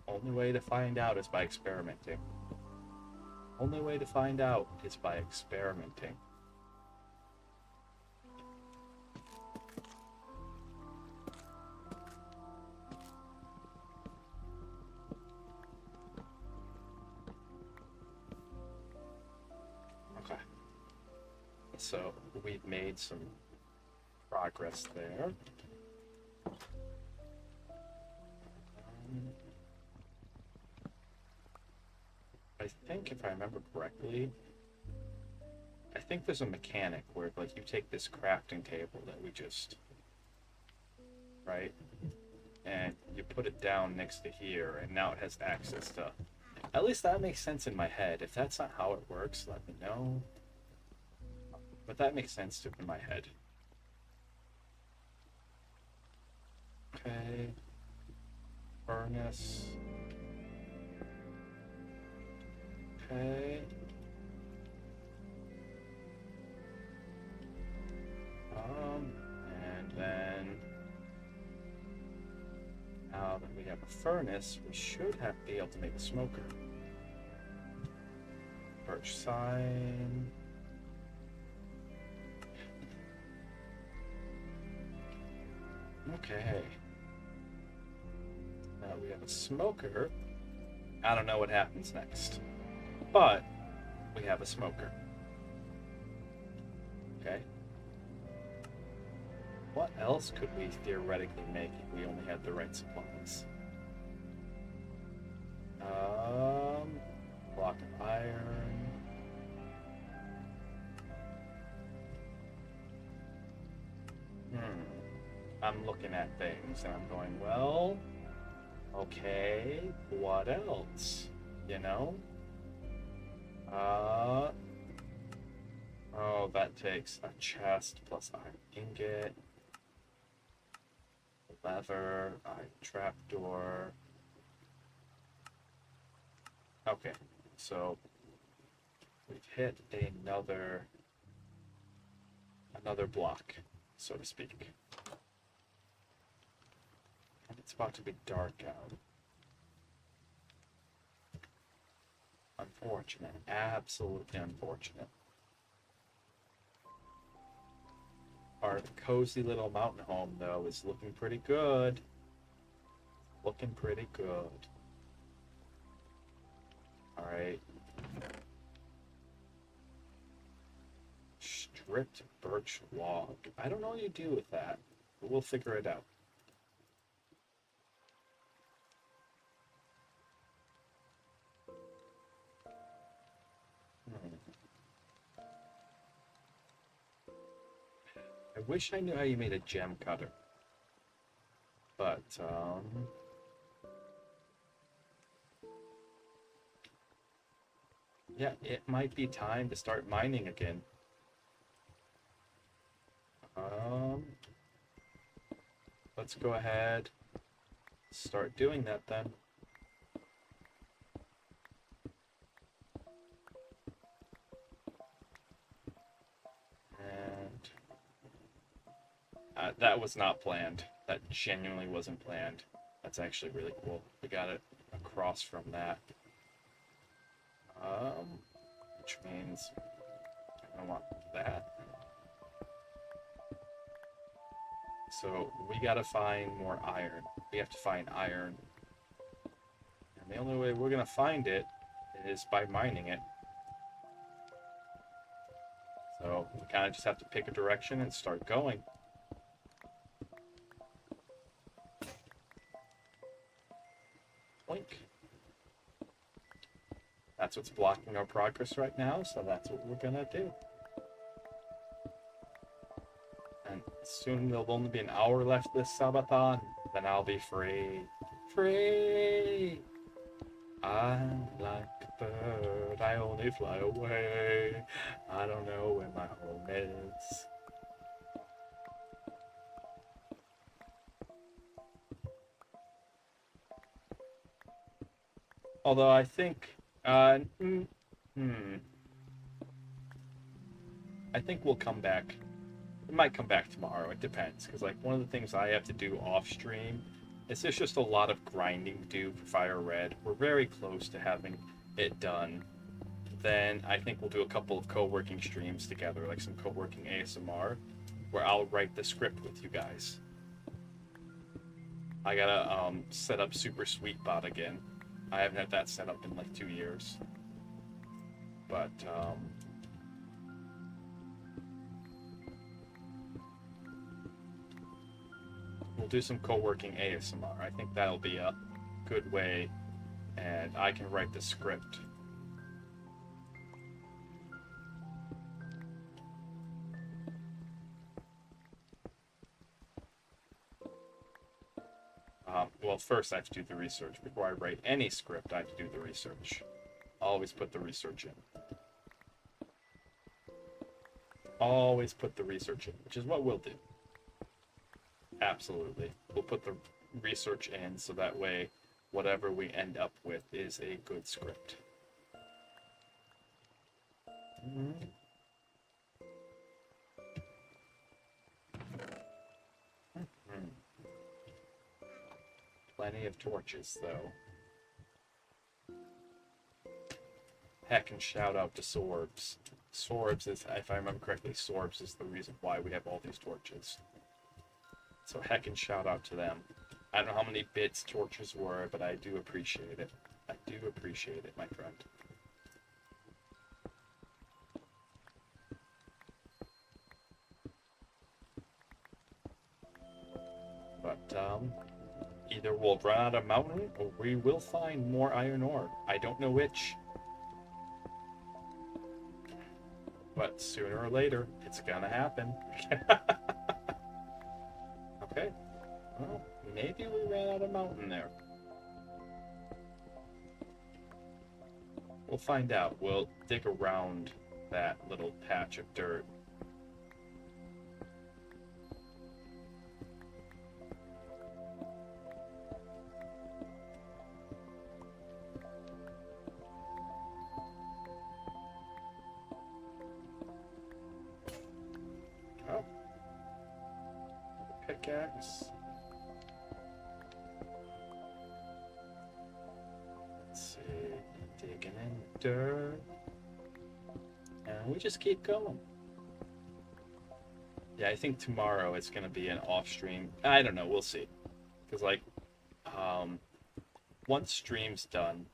Only way to find out is by experimenting. Only way to find out is by experimenting. Okay. So we've made some progress there. I think if I remember correctly, I think there's a mechanic where like you take this crafting table that we just, right, and you put it down next to here, and now it has access to, at least that makes sense in my head. If that's not how it works, let me know. But that makes sense in my head. Okay. Furnace. Okay. And then now that we have a furnace, we should be able to make a smoker. Birch sign. Okay. Now we have a smoker. I don't know what happens next. But we have a smoker. Okay. What else could we theoretically make if we only had the right supplies? Block of iron. I'm looking at things and I'm going, well, okay, what else? You know? Oh, that takes a chest plus iron ingot, lever, iron trapdoor. Okay, so we've hit another block, so to speak. And it's about to be dark out. Unfortunate, absolutely unfortunate. Our cozy little mountain home, though, is looking pretty good. Looking pretty good. Alright. Stripped birch log. I don't know what you do with that, but we'll figure it out. I wish I knew how you made a gem cutter. But, yeah, it might be time to start mining again. Let's go ahead, start doing that then. And that was not planned. That genuinely wasn't planned. That's actually really cool. We got it across from that. Which means I don't want that. So we gotta find more iron. We have to find iron. And the only way we're gonna find it is by mining it. So we kind of just have to pick a direction and start going. Blink. That's what's blocking our progress right now, so that's what we're gonna do. And soon there'll only be an hour left this subathon, then I'll be free. Free! I'm like a bird, I only fly away. I don't know where my home is. Although I think, hmm, I think we'll come back. It might come back tomorrow. It depends, because like one of the things I have to do off stream is there's just a lot of grinding to do for Fire Red. We're very close to having it done. Then I think we'll do a couple of co-working streams together, like some co-working ASMR, where I'll write the script with you guys. I gotta set up Super Sweetbot again. I haven't had that set up in like 2 years. But we'll do some co-working ASMR. I think that'll be a good way, and I can write the script. Well, first I have to do the research. Before I write any script, I have to do the research. Always put the research in. Always put the research in, which is what we'll do. Absolutely. We'll put the research in so that way whatever we end up with is a good script. Mm-hmm. Plenty of torches, though. Heck, and shout out to Sorbs. Sorbs is, if I remember correctly, Sorbs is the reason why we have all these torches. So heck and shout out to them. I don't know how many bits torches were, but I do appreciate it. I do appreciate it, my friend. But, either we'll run out of mountain, or we will find more iron ore. I don't know which. But sooner or later, it's gonna happen. Okay. Well, maybe we ran out of mountain there. We'll find out. We'll dig around that little patch of dirt. Oh. Pickaxe. Let's see. Digging in dirt. And we just keep going. Yeah, I think tomorrow it's gonna be an off stream. I don't know, we'll see. Cause like, once stream's done.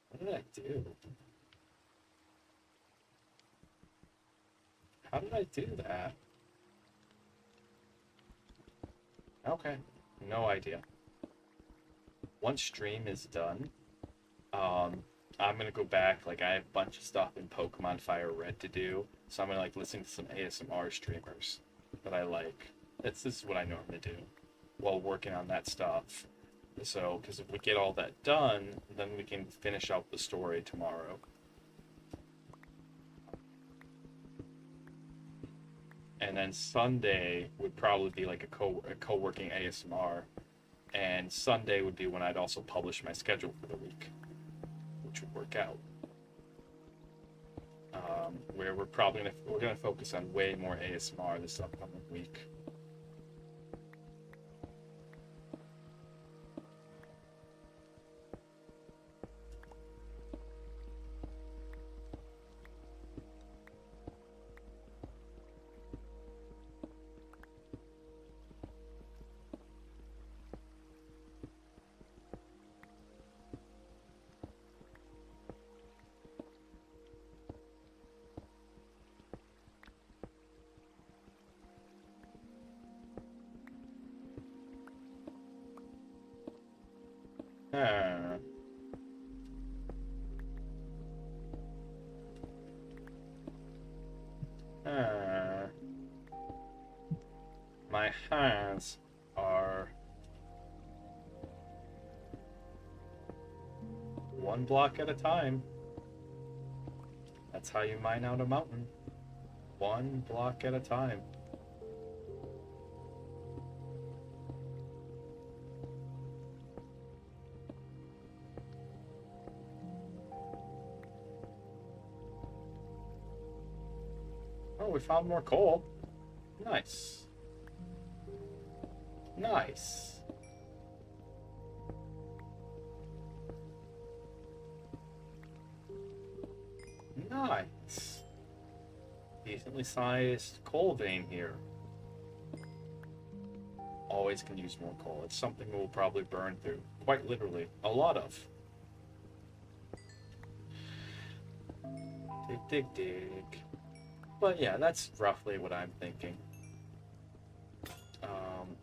What did I do? How did I do that? Okay, no idea. Once stream is done, I'm gonna go back. Like, I have a bunch of stuff in Pokemon Fire Red to do, so I'm gonna like listen to some ASMR streamers that I like. This is what I normally do while working on that stuff. So, because if we get all that done, then we can finish out the story tomorrow. And then Sunday would probably be like a co-working ASMR, and Sunday would be when I'd also publish my schedule for the week, which would work out. Where we're gonna focus on way more ASMR this upcoming week. Ah. Ah. My hands are one block at a time. That's how you mine out a mountain. One block at a time. Oh, we found more coal. Nice. Nice. Nice. Decently sized coal vein here. Always can use more coal. It's something we'll probably burn through. Quite literally. A lot of. Dig, dig, dig. But yeah, that's roughly what I'm thinking.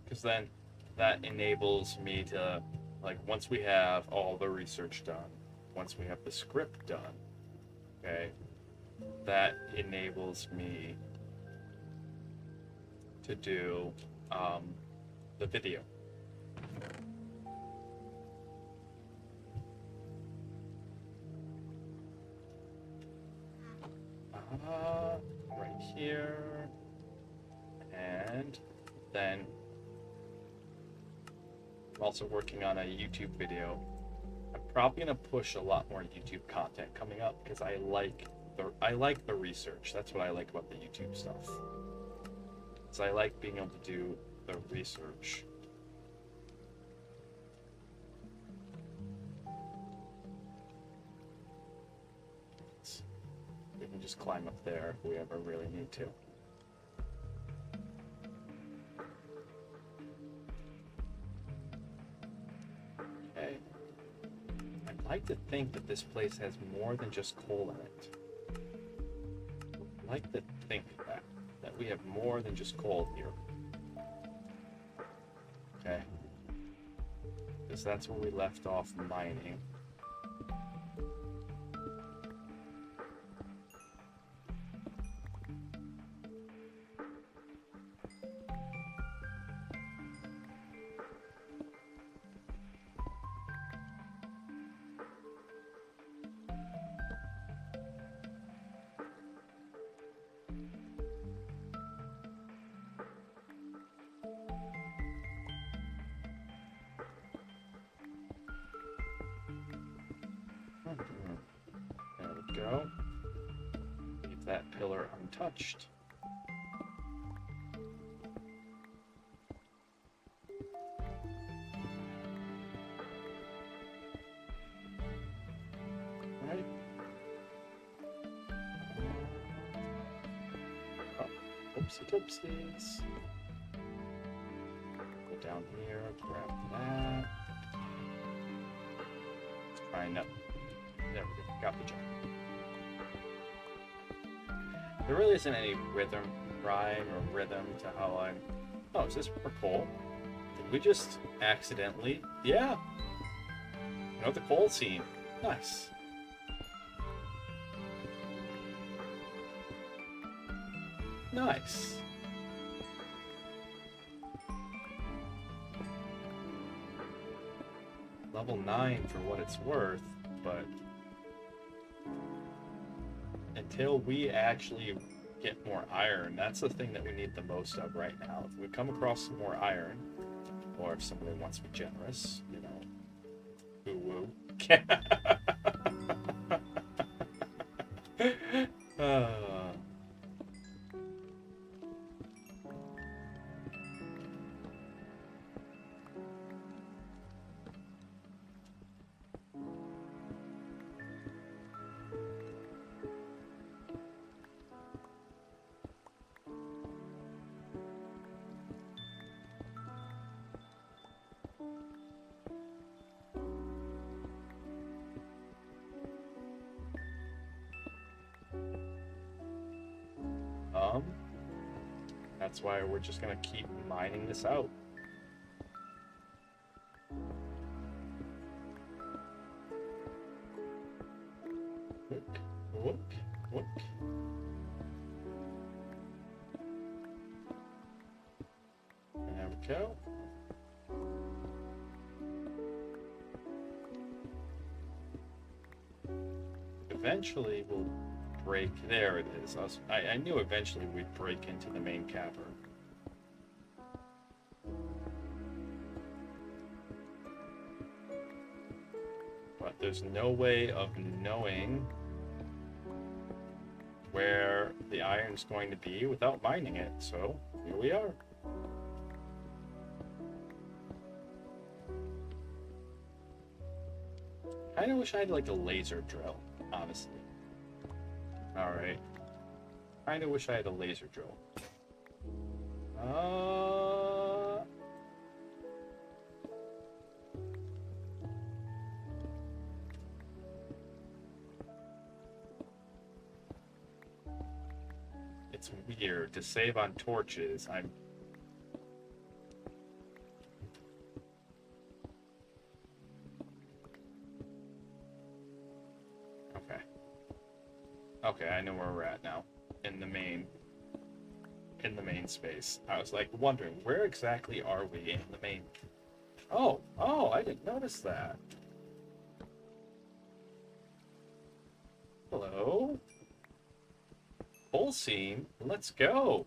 Because then that enables me to, like, once we have all the research done, once we have the script done, okay, that enables me to do the video. Right here. And then I'm also working on a YouTube video. I'm probably gonna push a lot more YouTube content coming up because I like the research. That's what I like about the YouTube stuff. So I like being able to do the research. We can just climb up there if we ever really need to. Okay. I'd like to think that this place has more than just coal in it. I'd like to think that we have more than just coal here. Okay. Because that's where we left off mining. There we go. Leave that pillar untouched. Right. Oh, oopsie doopsies. Go down here, grab that. Let's try and there we go, got the jump. There really isn't any rhyme or rhythm to how I'm... Oh, is this more coal? Did we just accidentally... Yeah! You know, the coal scene. Nice. Nice. Level 9 for what it's worth, but until we actually get more iron, that's the thing that we need the most of right now. If we come across some more iron, or if somebody wants to be generous, you know, woo-woo. That's why we're just gonna keep mining this out. Look, look, look. There we go. Eventually we'll break. There it is. I knew eventually we'd break into the main cavern. But there's no way of knowing where the iron's going to be without mining it. So here we are. I kind of wish I had like a laser drill, honestly. All right. Kind of wish I had a laser drill. It's weird to save on torches. Okay. Okay, I know where we're at now. In the main space. I was like wondering, where exactly are we in the main? Oh, I didn't notice that. Hello? Full scene. Let's go.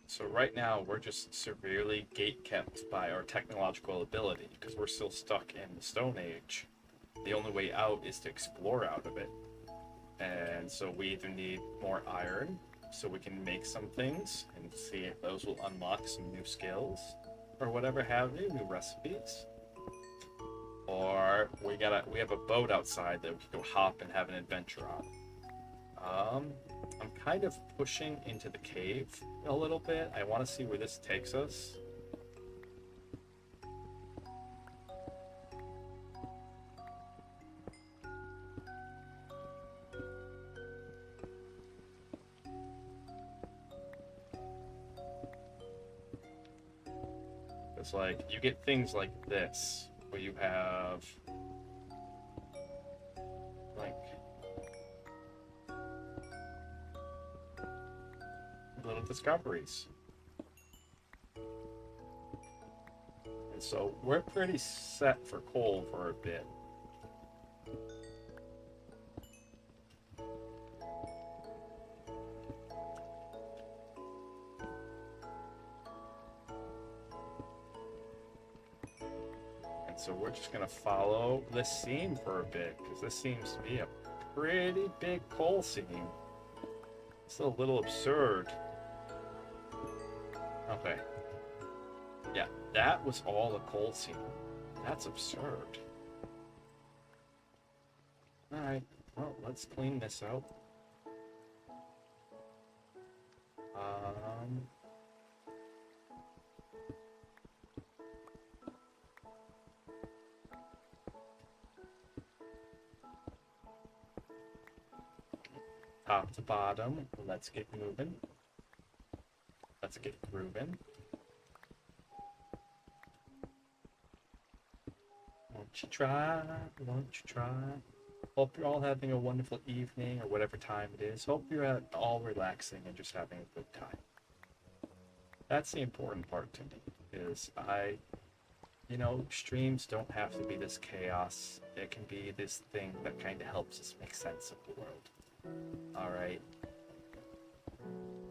So right now we're just severely gate-kept by our technological ability because we're still stuck in the Stone Age. The only way out is to explore out of it. And so we either need more iron so we can make some things and see if those will unlock some new skills or whatever have you, new recipes. Or we have a boat outside that we can go hop and have an adventure on. I'm kind of pushing into the cave a little bit. I want to see where this takes us. It's like you get things like this where you have like little discoveries. And so we're pretty set for coal for a bit. And so we're just gonna follow this seam for a bit because this seems to be a pretty big coal seam. It's a little absurd. Okay. Yeah, that was all the coal seam. That's absurd. Alright, well, let's clean this out. Top to bottom, let's get moving. Let's get grooving. Won't you try? Won't you try? Hope you're all having a wonderful evening or whatever time it is. Hope you're all relaxing and just having a good time. That's the important part to me, is streams don't have to be this chaos. It can be this thing that kind of helps us make sense of the world. Alright.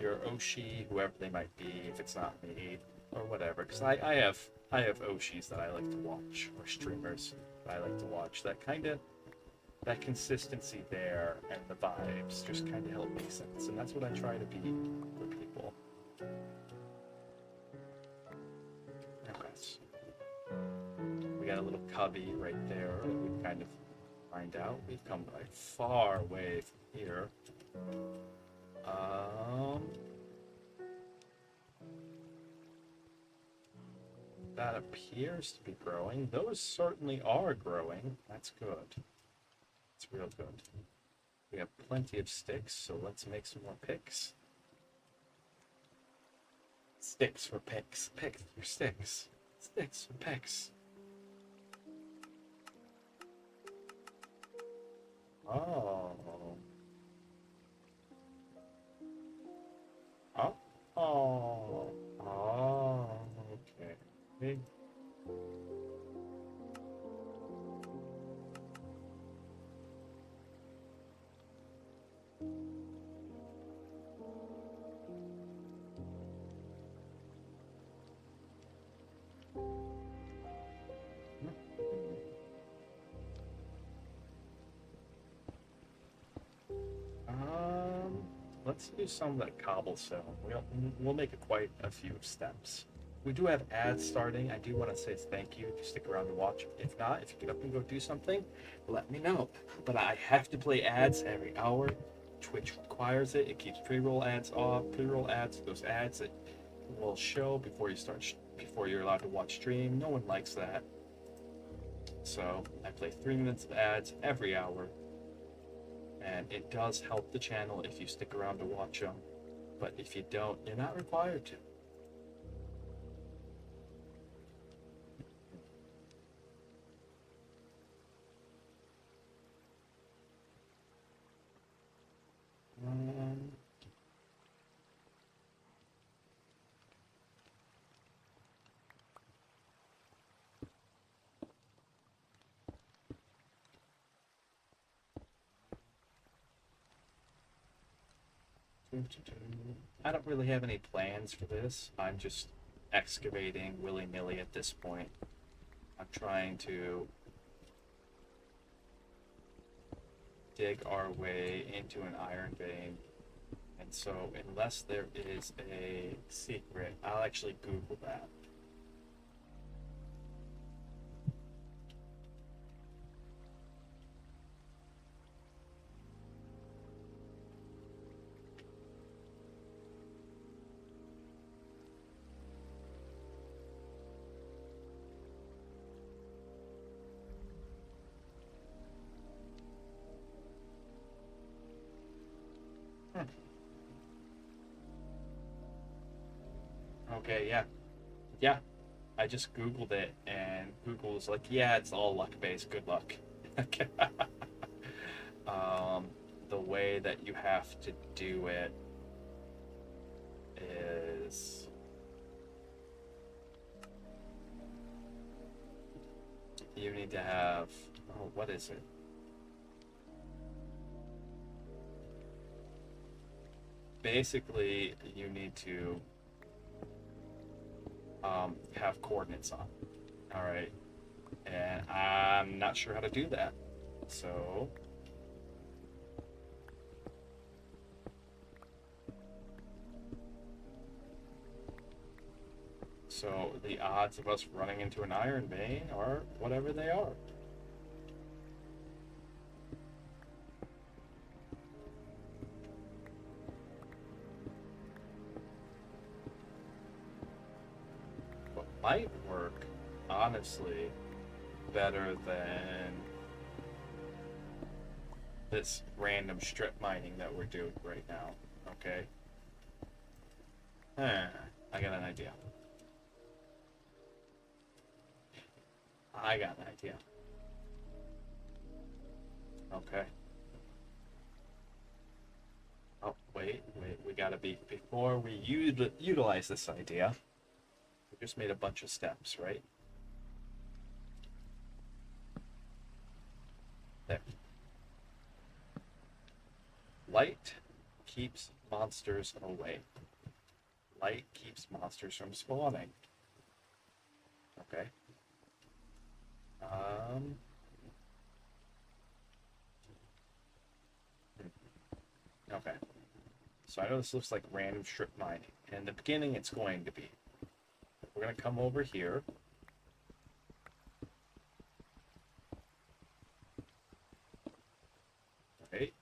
Your Oshi, whoever they might be, if it's not me, or whatever. Because I have Oshis that I like to watch, or streamers that I like to watch. That consistency there and the vibes just kind of help make sense. And that's what I try to be for people. Okay. We got a little cubby right there that we kind of find out. We've come by far way from here. That appears to be growing. Those certainly are growing. That's good. It's real good. We have plenty of sticks, so let's make some more picks. Sticks for picks. Pick your sticks. Sticks for picks. Oh. Oh. Oh. Oh. Okay. let's do some of that cobblestone. We'll make it quite a few steps. We do have ads starting. I do want to say thank you. Just stick around to watch. If not, if you get up and go do something, let me know. But I have to play ads every hour. Twitch requires it. It keeps pre-roll ads off. Pre-roll ads, those ads that will show before you start, before you're allowed to watch stream. No one likes that. So I play 3 minutes of ads every hour. And it does help the channel if you stick around to watch them. But if you don't, you're not required to. I don't really have any plans for this. I'm just excavating willy-nilly at this point. I'm trying to dig our way into an iron vein. And so unless there is a secret, I'll actually Google that. Okay, yeah. Yeah. I just Googled it, and Google was like, yeah, it's all luck-based. Good luck. The way that you have to do it is... you need to have... oh, what is it? Basically, you need to have coordinates on. All right, and I'm not sure how to do that. So the odds of us running into an iron vein are whatever they are. Might work, honestly, better than this random strip mining that we're doing right now. Okay? I got an idea. I got an idea. Okay. Oh, wait, we gotta be, before we utilize this idea, we just made a bunch of steps, right? There. Light keeps monsters away. Light keeps monsters from spawning. Okay. Okay. So I know this looks like random strip mining. And in the beginning, it's going to be. We're going to come over here. Right.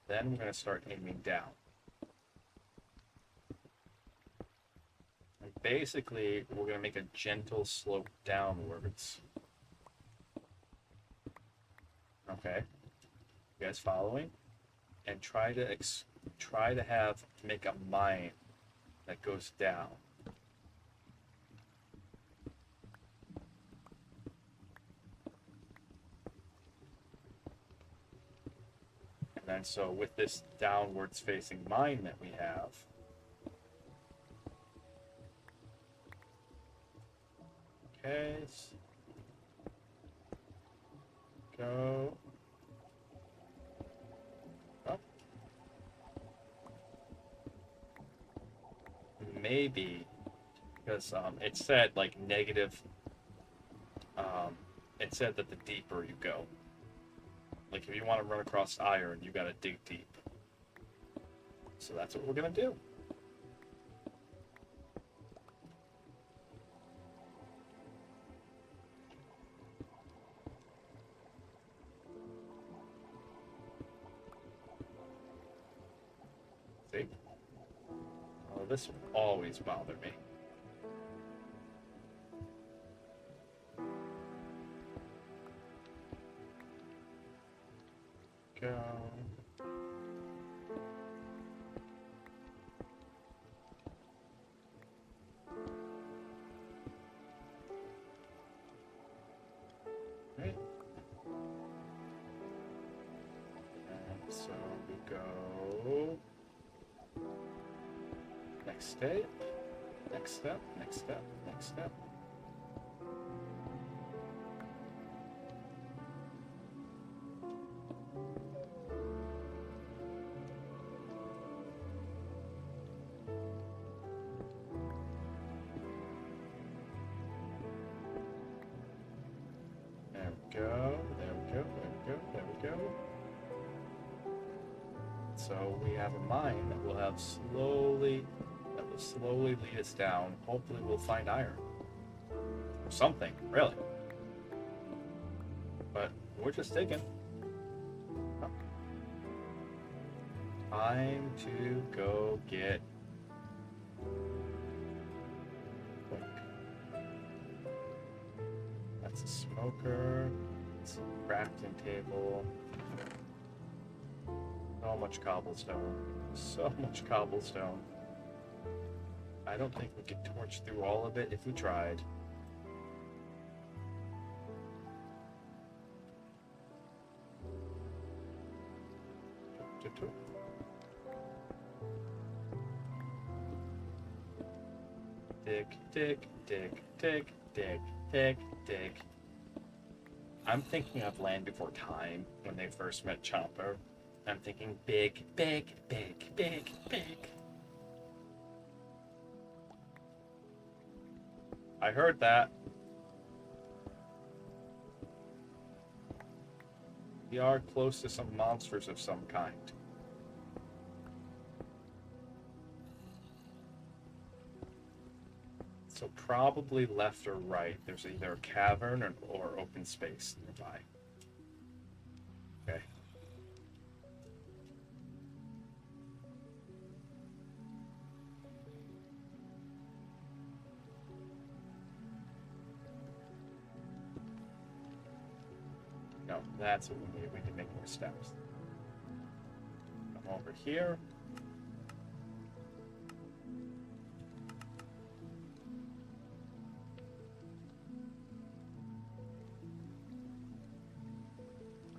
Then we're going to start aiming down. And basically, we're going to make a gentle slope downwards. Okay. You guys following? And try to make a mine that goes down. And then so with this downwards facing mine that we have, okay, go up. Maybe because it said like negative it said that the deeper you go. Like, if you want to run across iron, you gotta dig deep. So that's what we're gonna do. See? Oh, this would always bother me. Go. Right. And so we go. Next step. Next step. Next step. Next step. There we go, there we go, there we go, there we go. So we have a mine that will slowly lead us down. Hopefully we'll find iron. Or something, really. But we're just digging. Huh. Time to go get quick. That's a smoker. It's a crafting table. So much cobblestone. So much cobblestone. I don't think we could torch through all of it if we tried. Dig, dig, dig, dig, dig, dig, dig. I'm thinking of Land Before Time when they first met Chomper. I'm thinking big, big, big, big, big. I heard that. We are close to some monsters of some kind. So probably left or right. There's either a cavern or open space nearby. Okay. No, that's what we need. We can make more steps. Come over here.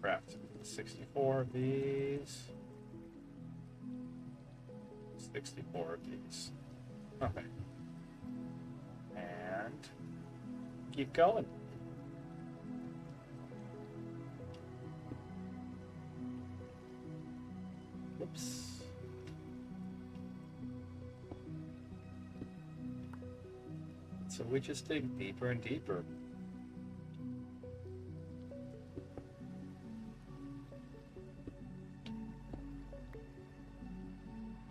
Craft 64 of these. 64 of these. Okay. And keep going. Whoops. So we just dig deeper and deeper.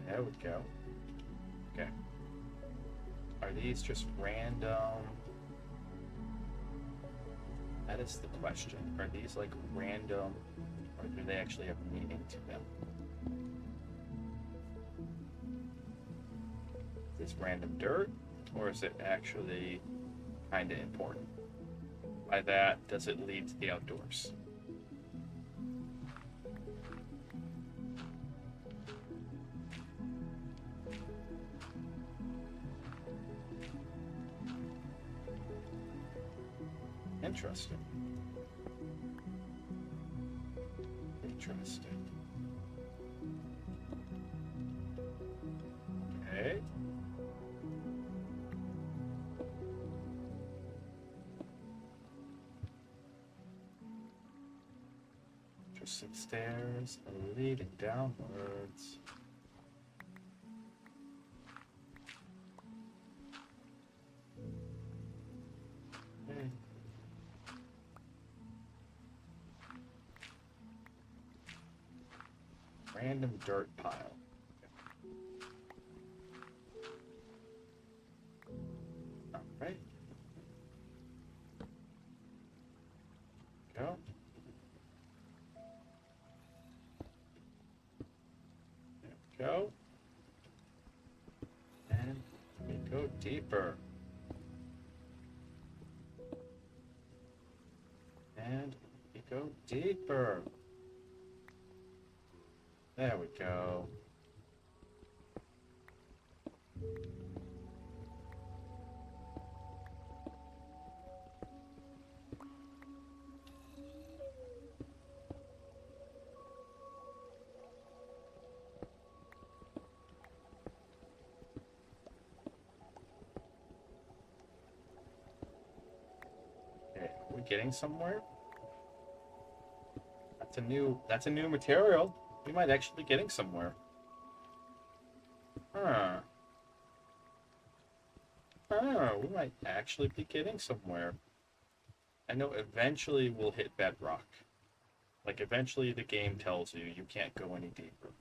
There we go. Okay. Are these just random? That is the question. Are these like random, or do they actually have meaning to them? Is this random dirt, or is it actually kind of important? By that, does it lead to the outdoors? Interesting. Interesting. Okay. Just some stairs leading downwards. Okay. Random dirt pile. Alright. Go. There we go. And we go deeper. And we go deeper. There we go. Okay, are we getting somewhere? That's a new material. We might actually be getting somewhere. Huh. Oh, we might actually be getting somewhere. I know eventually we'll hit bedrock. Like, eventually the game tells you you can't go any deeper.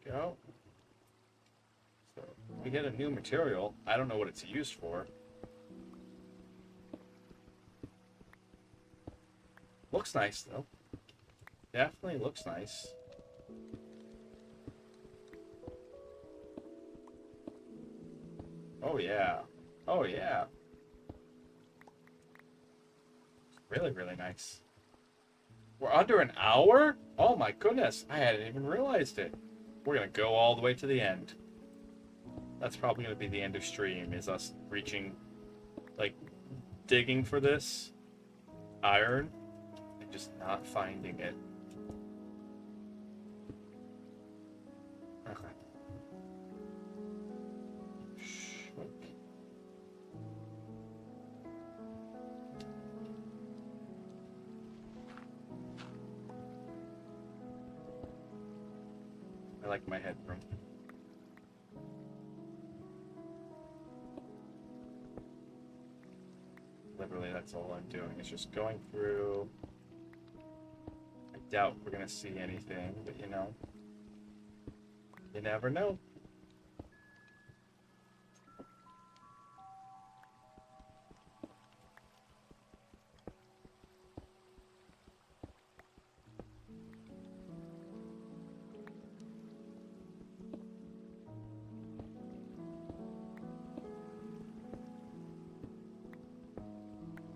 Go. So, we hit a new material. I don't know what it's used for. Looks nice, though. Definitely looks nice. Oh, yeah. Oh, yeah. Really, really nice. We're under an hour? Oh my goodness. I hadn't even realized it. We're going to go all the way to the end. That's probably going to be the end of stream, is us reaching, like, digging for this iron and just not finding it. Okay. I like my headroom. Literally, that's all I'm doing. It's just going through. I doubt we're gonna see anything, but you know, you never know.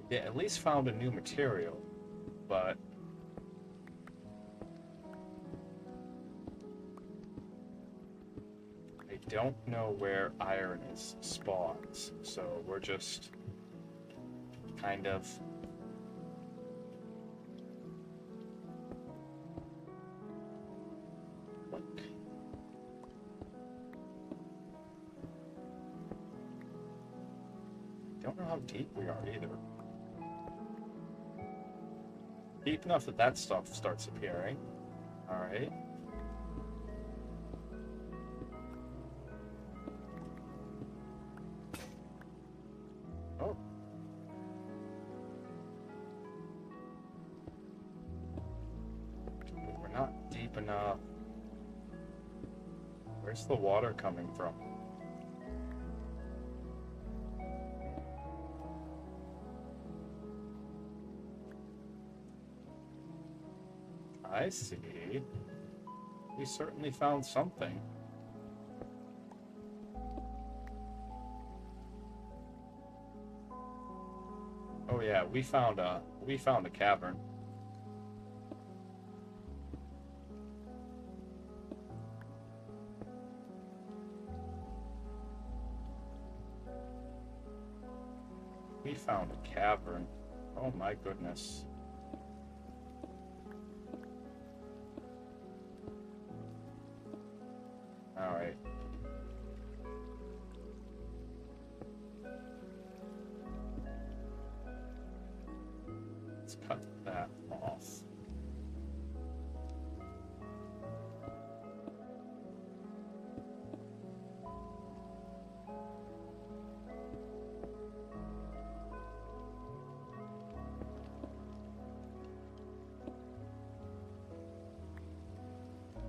Yeah, at least found a new material, but I don't know where iron is spawns, so we're just kind of look. Don't know how deep we are either. Deep enough that that stuff starts appearing. All right. Oh. We're not deep enough. Where's the water coming from? I see. We certainly found something. Oh yeah, we found a cavern. We found a cavern. Oh my goodness. All right. Let's cut that off.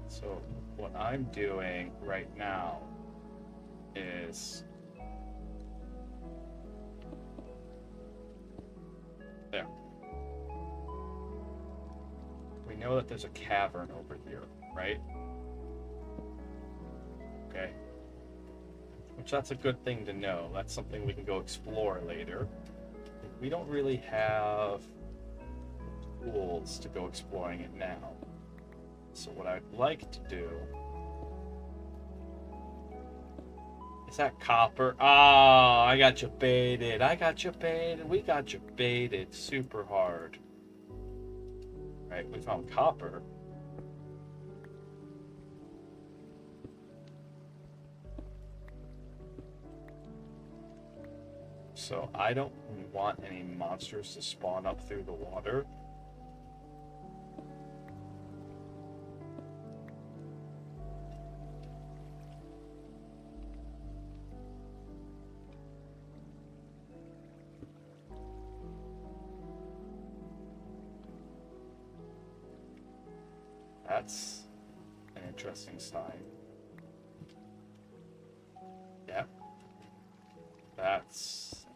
So what I'm doing right now is there. We know that there's a cavern over here, right? Okay. Which that's a good thing to know. That's something we can go explore later. We don't really have tools to go exploring it now. So what I'd like to do is that copper. Oh, I got you baited. I got you baited. We got you baited super hard. Right, we found copper. So I don't want any monsters to spawn up through the water. That's an interesting sign. Yep. That's...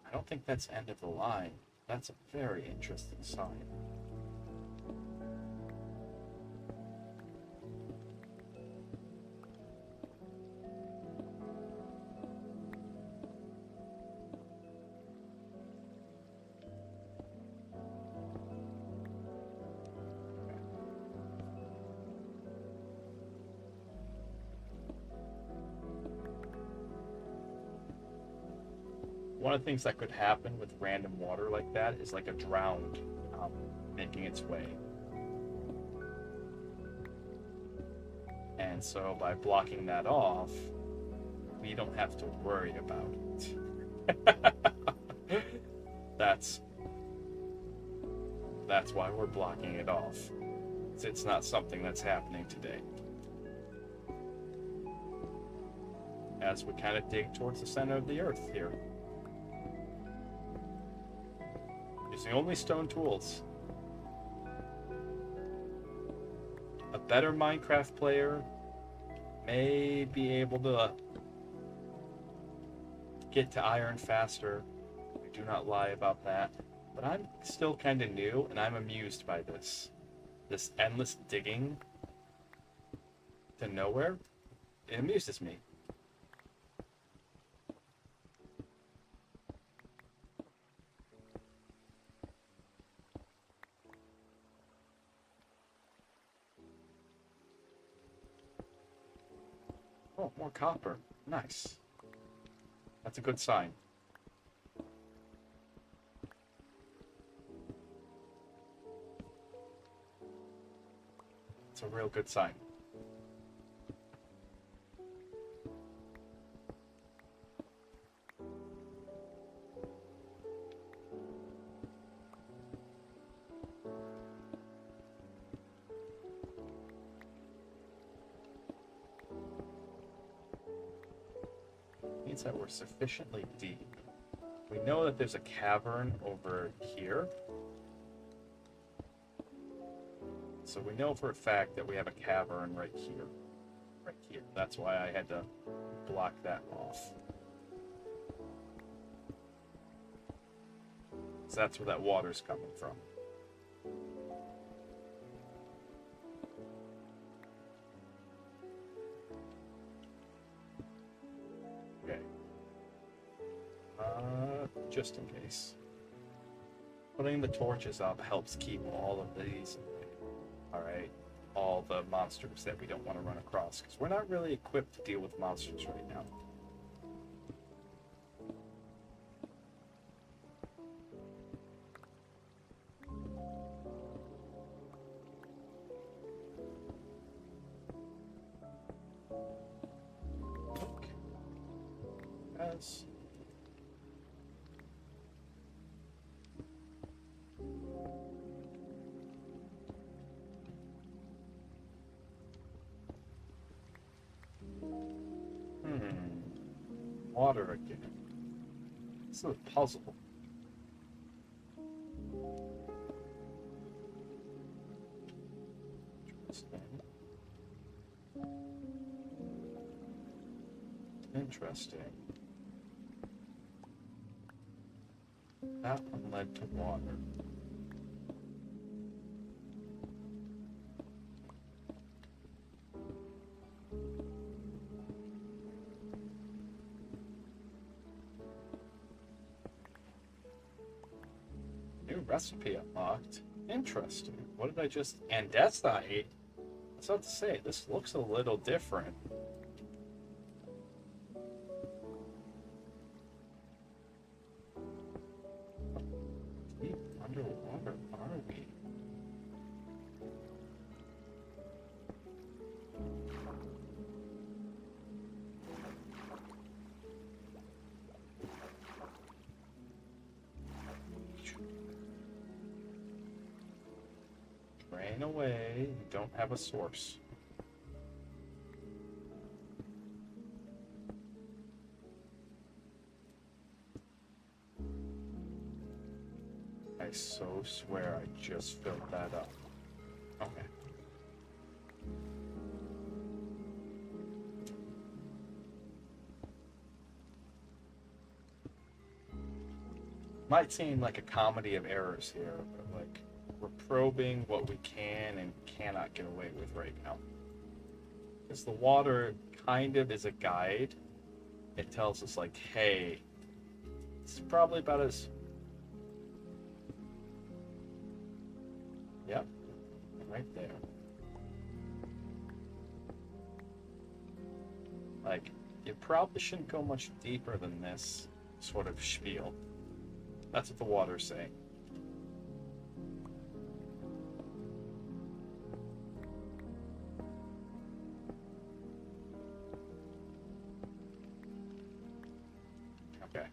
I don't think that's end of the line. That's a very interesting sign. One of the things that could happen with random water like that is like a drowned making its way. And so by blocking that off, we don't have to worry about it. That's why we're blocking it off. It's not something that's happening today. As we kind of dig towards the center of the earth here. Using only stone tools. A better Minecraft player may be able to get to iron faster. I do not lie about that. But I'm still kind of new, and I'm amused by this. This endless digging to nowhere. It amuses me. Oh, more copper. Nice. That's a good sign. It's a real good sign. Means that we're sufficiently deep. We know that there's a cavern over here. So we know for a fact that we have a cavern right here. Right here. That's why I had to block that off. So that's where that water's coming from. Okay. Just in case. Putting the torches up helps keep all of these, alright, all the monsters that we don't want to run across, because we're not really equipped to deal with monsters right now. Okay. As water again. This is a puzzle. Interesting. That one led to water. New recipe unlocked. Interesting. What did I just... Andesite? What's that to say? This looks a little different. Deep underwater are we? Drain away. You don't have a source. I so swear I just filled that up. Okay. Might seem like a comedy of errors here, but like we're probing what we can and cannot get away with right now. Because the water kind of is a guide. It tells us like, hey, it's probably about as... Yep, right there. Like, you probably shouldn't go much deeper than this sort of spiel. That's what the water's saying. Okay.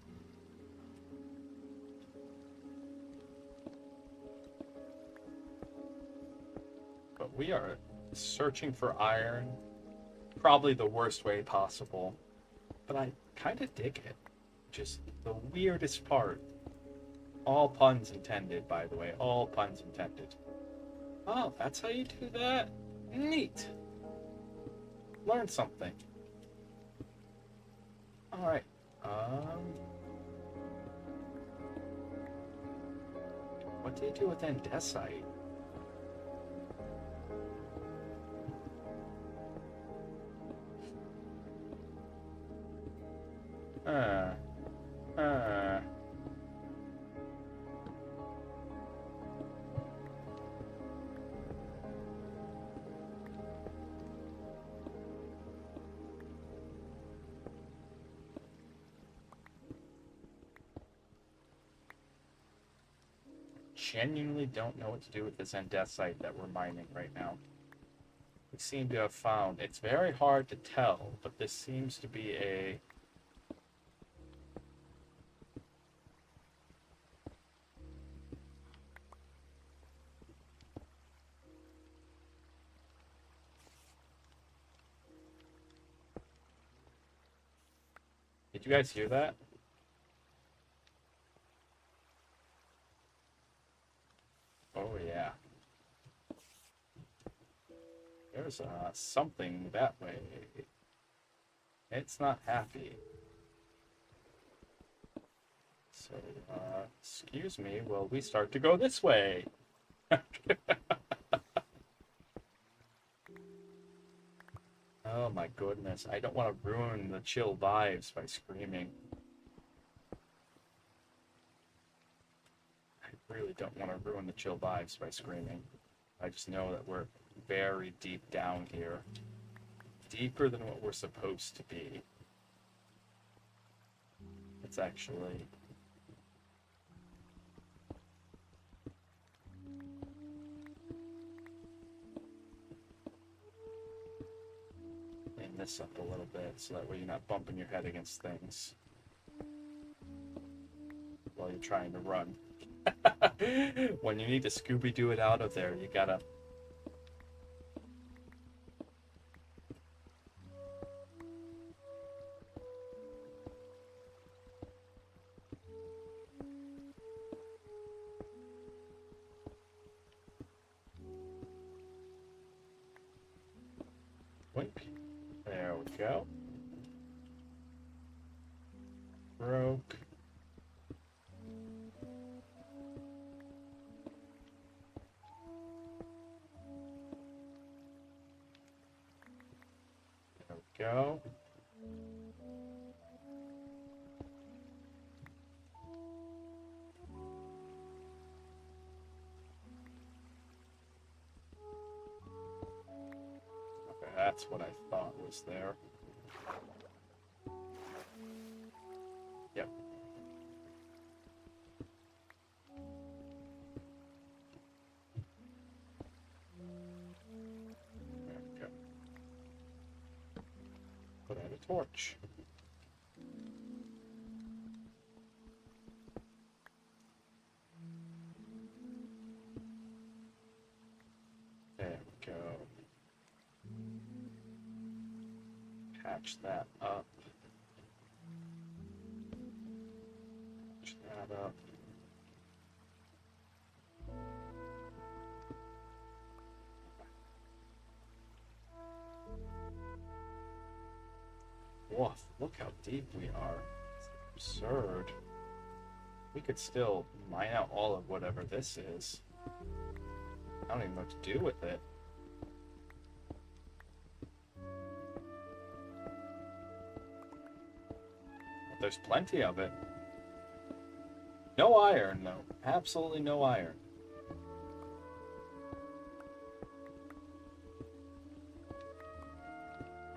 But we are searching for iron, probably the worst way possible. But I kind of dig it. Just the weirdest part. All puns intended, by the way. All puns intended. Oh, that's how you do that? Neat. Learn something. Alright. What do you do with andesite? Genuinely don't know what to do with this andesite that we're mining right now. We seem to have found... It's very hard to tell, but this seems to be a... Did you guys hear that? Oh yeah. There's something that way. It's not happy. So, excuse me, while we start to go this way. Oh my goodness, I don't want to ruin the chill vibes by screaming. I really don't want to ruin the chill vibes by screaming. I just know that we're very deep down here. Deeper than what we're supposed to be. It's actually... Clean this up a little bit so that way you're not bumping your head against things while you're trying to run. When you need to Scooby-Doo it out of there, you gotta... Wink. There we go. Broke. There we go. Okay, that's what I thought was there. Yep. There we go. Put out a torch. There we go. Patch that up. Patch that up. Woof, look how deep we are. It's absurd. We could still mine out all of whatever this is. I don't even know what to do with it. But there's plenty of it. No iron, though. Absolutely no iron.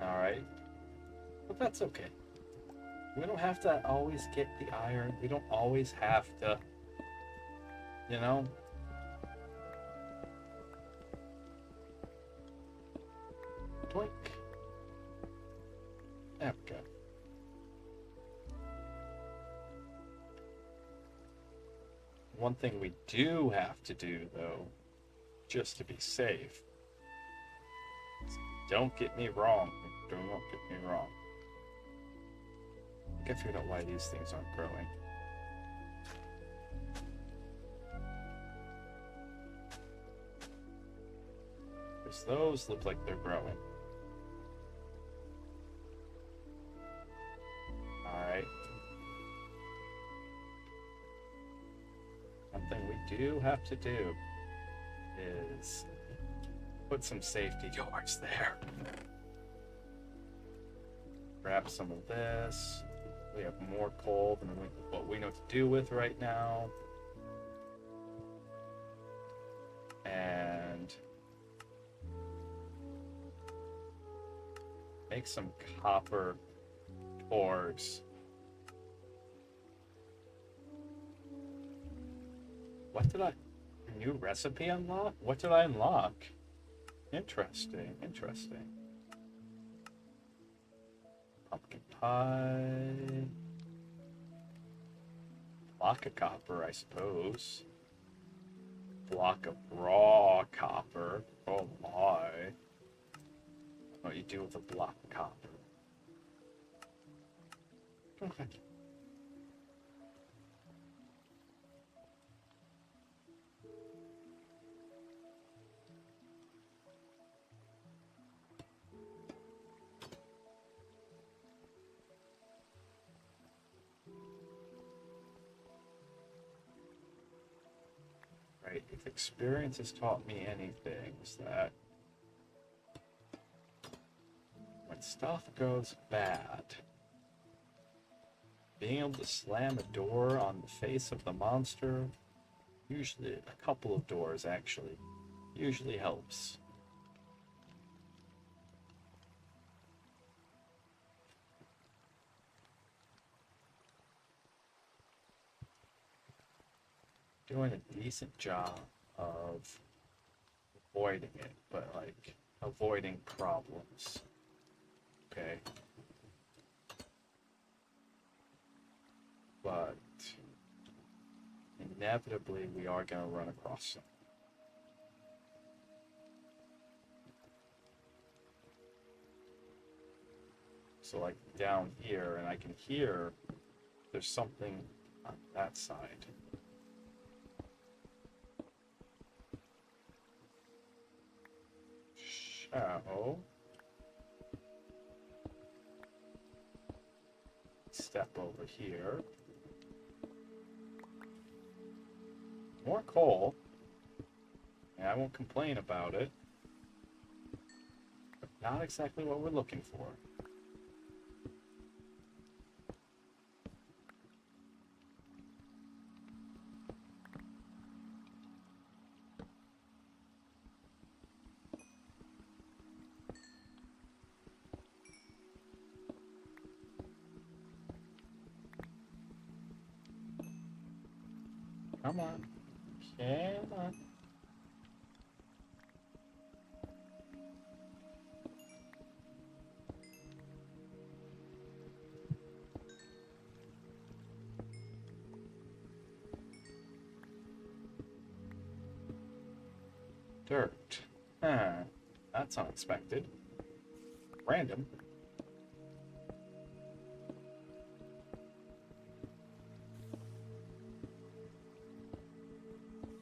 Alright. But that's okay. We don't have to always get the iron. We don't always have to, you know? Doink. There we go. One thing we do have to do, though, just to be safe, is don't get me wrong. Don't get me wrong. I think I figured out why these things aren't growing. Because those look like they're growing. Alright. One thing we do have to do is put some safety doors there. Grab some of this. We have more coal than what we know what to do with right now. And make some copper ores. What did I... New recipe unlock? What did I unlock? Interesting, interesting. Pumpkin pie. Block of copper, I suppose. Block of raw copper. Oh my. What you do with a block of copper. Okay. Right, if experience has taught me anything, is that when stuff goes bad, being able to slam a door on the face of the monster, usually a couple of doors actually, usually helps. Doing a decent job of avoiding it, but like avoiding problems. Okay. But inevitably we are going to run across some. So like down here, and I can hear there's something on that side. So step over here. More coal. Yeah, I won't complain about it. But not exactly what we're looking for. Come on. Come on. Dirt. Huh. That's unexpected. Random.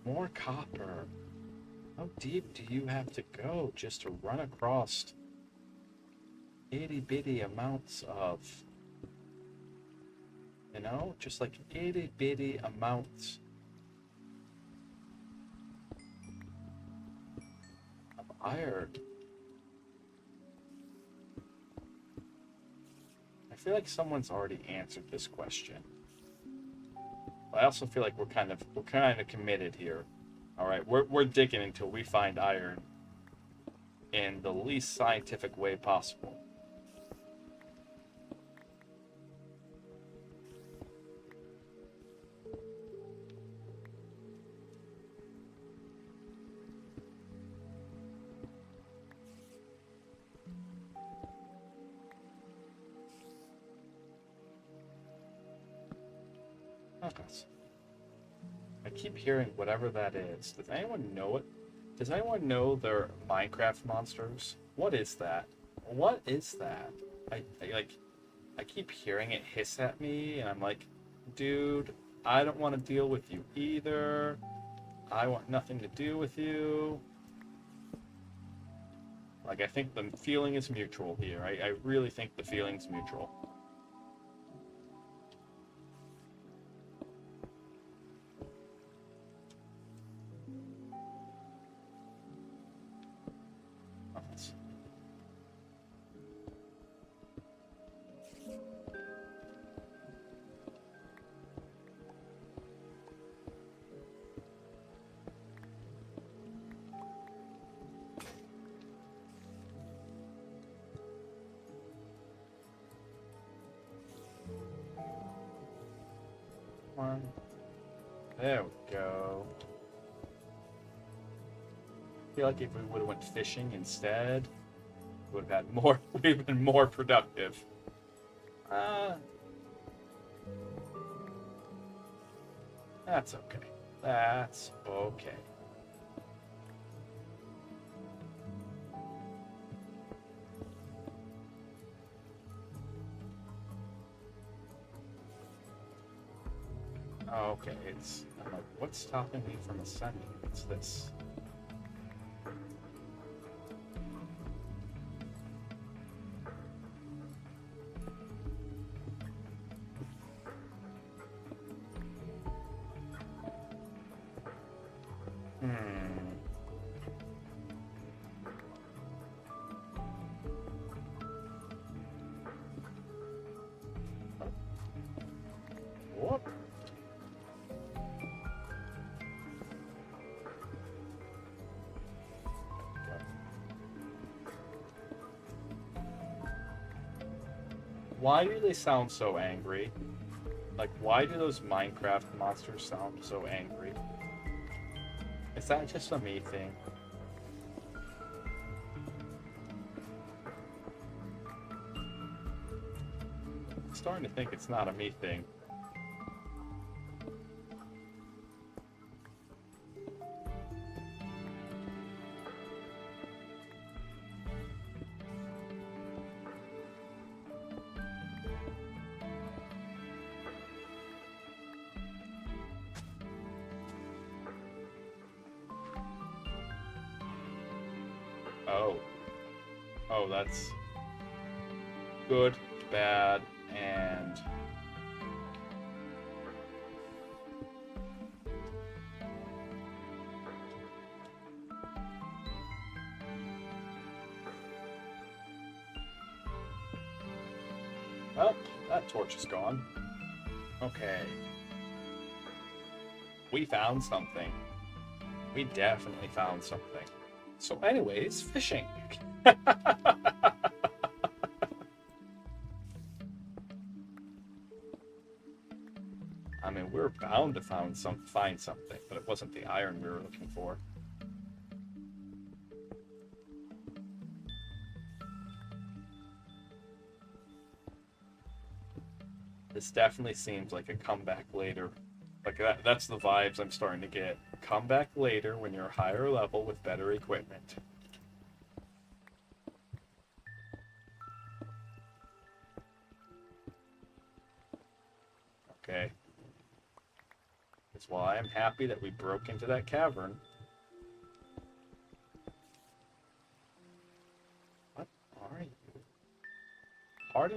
More copper. How deep do you have to go just to run across itty bitty amounts of, you know, just like itty bitty amounts of iron? I feel like someone's already answered this question. I also feel like we're kind of committed here. All right, we're digging until we find iron in the least scientific way possible. I keep hearing whatever that is. Does anyone know it? Does anyone know their Minecraft monsters? What is that? What is that? I keep hearing it hiss at me, and I'm like, dude, I don't want to deal with you either. I want nothing to do with you. Like, I think the feeling is mutual here. I really think the feeling's mutual. One. There we go. I feel like if we would have went fishing instead, we would have had more. We'd have been more productive. That's okay. That's okay. Okay, I'm like, what's stopping me from ascending? It's this. Whoop. Why do they sound so angry? Like, why do those Minecraft monsters sound so angry? Is that just a me thing? I'm starting to think it's not a me thing. Oh, that's good, bad, and Well, that torch is gone. Okay. We found something. We definitely found something. So anyways, fishing. I mean, we were bound to find something, but it wasn't the iron we were looking for. This definitely seems like a comeback later. Like that's the vibes I'm starting to get. Come back later when you're higher level with better equipment. Okay. That's why I'm happy that we broke into that cavern. What are you? Part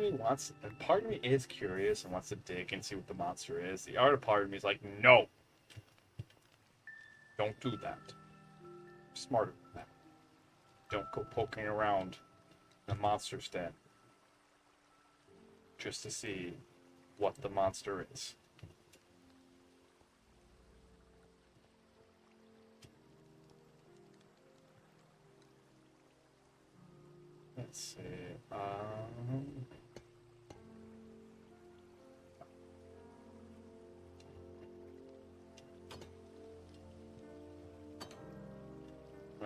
of me is curious and wants to dig and see what the monster is. The other part of me is like, no. Don't do that. I'm smarter than that. Don't go poking around the monster's den just to see what the monster is. Let's see. I'm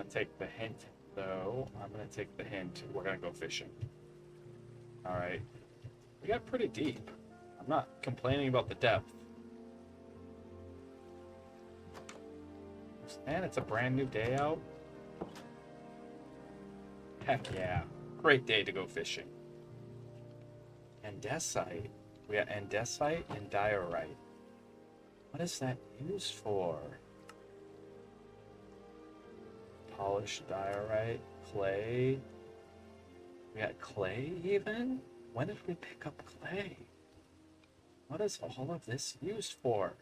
gonna take the hint, though. I'm gonna take the hint. We're gonna go fishing. All right. We got pretty deep. I'm not complaining about the depth. And it's a brand new day out. Heck yeah. Great day to go fishing. Andesite. We got andesite and diorite. What is that used for? Polished diorite, clay. We got clay even? When did we pick up clay? What is all of this used for?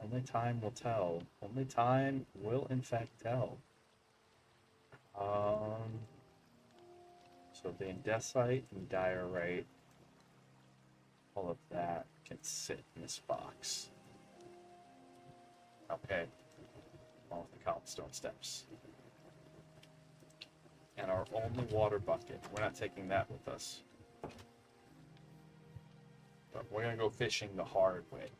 Only time will tell. Only time will in fact tell. So the andesite and diorite, all of that can sit in this box. Okay. Along with the cobblestone steps. And our only water bucket. We're not taking that with us. But we're gonna go fishing the hard way.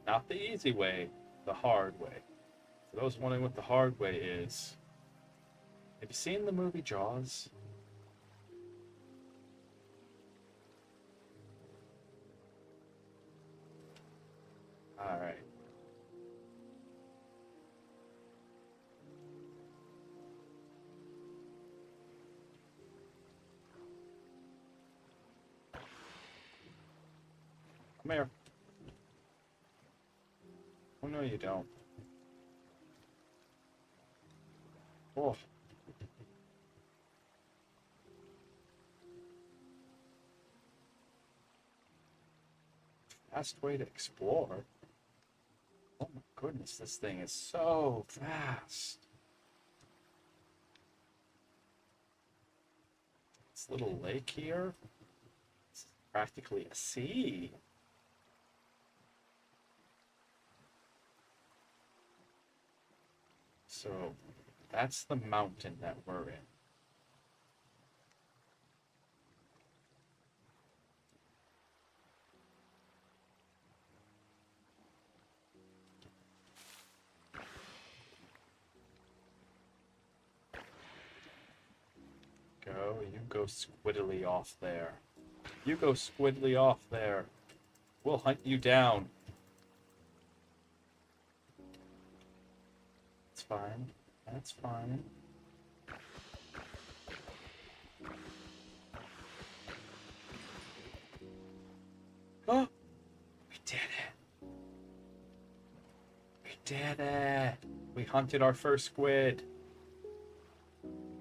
Not the easy way, the hard way. For those wondering what the hard way is, have you seen the movie Jaws? Alright. Come here. Oh, no, you don't. Oh. Fast way to explore. Oh my goodness, this thing is so fast. This little lake here, it's practically a sea. So that's the mountain that we're in. You go squiddly off there. You go squiddly off there. We'll hunt you down. It's fine. That's fine. Oh! We did it! We did it! We hunted our first squid.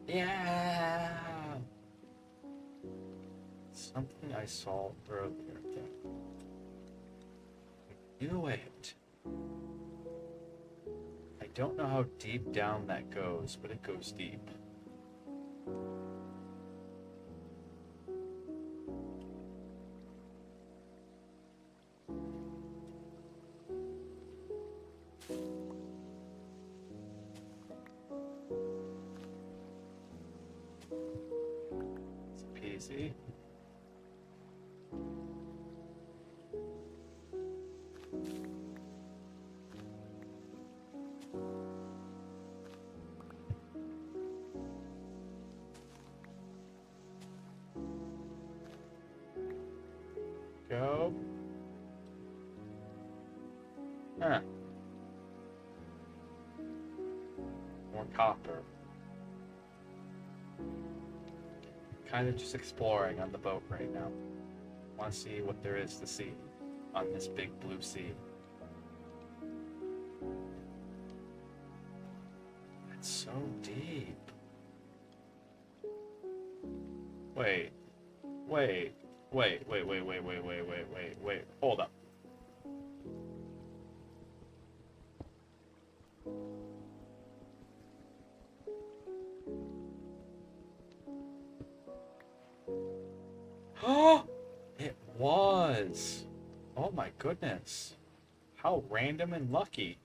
Yeah! Something I saw earlier. I knew it. I don't know how deep down that goes, but it goes deep. easy. Go. Huh. More copper. Kind of just exploring on the boat right now. Want to see what there is to see on this big blue sea. It's so deep. Wait. Wait. Hold up. Oh, it was. Oh my goodness. How random and lucky.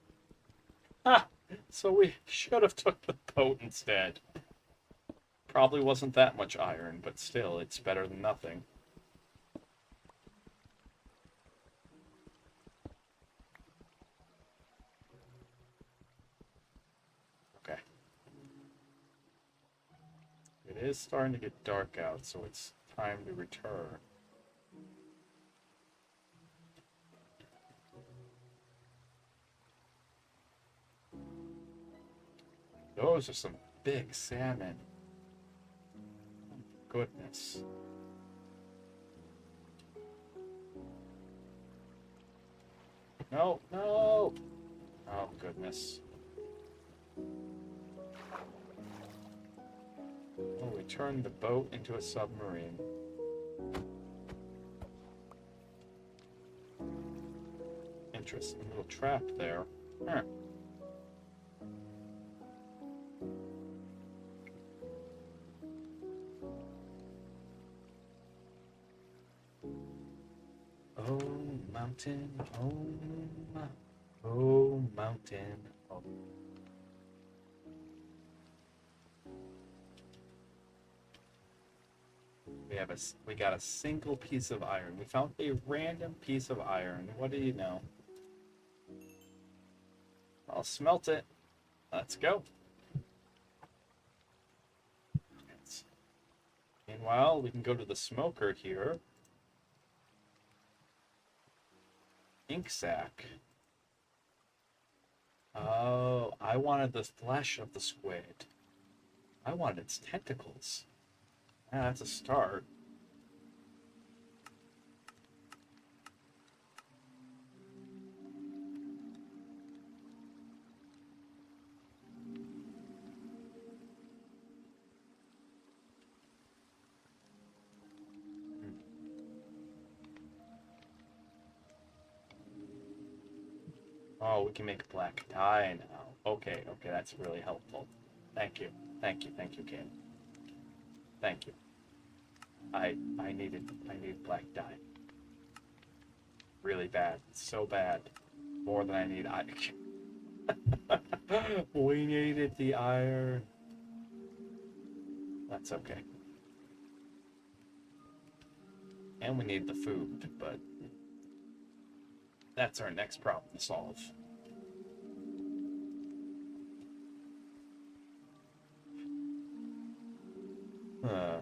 Ha! So we should have took the boat instead. Probably wasn't that much iron, but still, it's better than nothing. Okay. It is starting to get dark out, so it's time to return. Those are some big salmon. Goodness. No. Oh, goodness. Oh, we turned the boat into a submarine. Interesting little trap there. Huh. Oh, mountain, oh, mountain, oh. We got a single piece of iron. We found a random piece of iron. What do you know? I'll smelt it. Let's go. Meanwhile, we can go to the smoker here. Ink sac. Oh, I wanted the flesh of the squid. I wanted its tentacles. Yeah, that's a start. Oh, we can make black dye now. Okay, that's really helpful. Thank you, Kim. Thank you. I needed black dye. Really bad. So bad. More than I need. We needed the iron. That's okay. And we need the food, but that's our next problem to solve. Okay.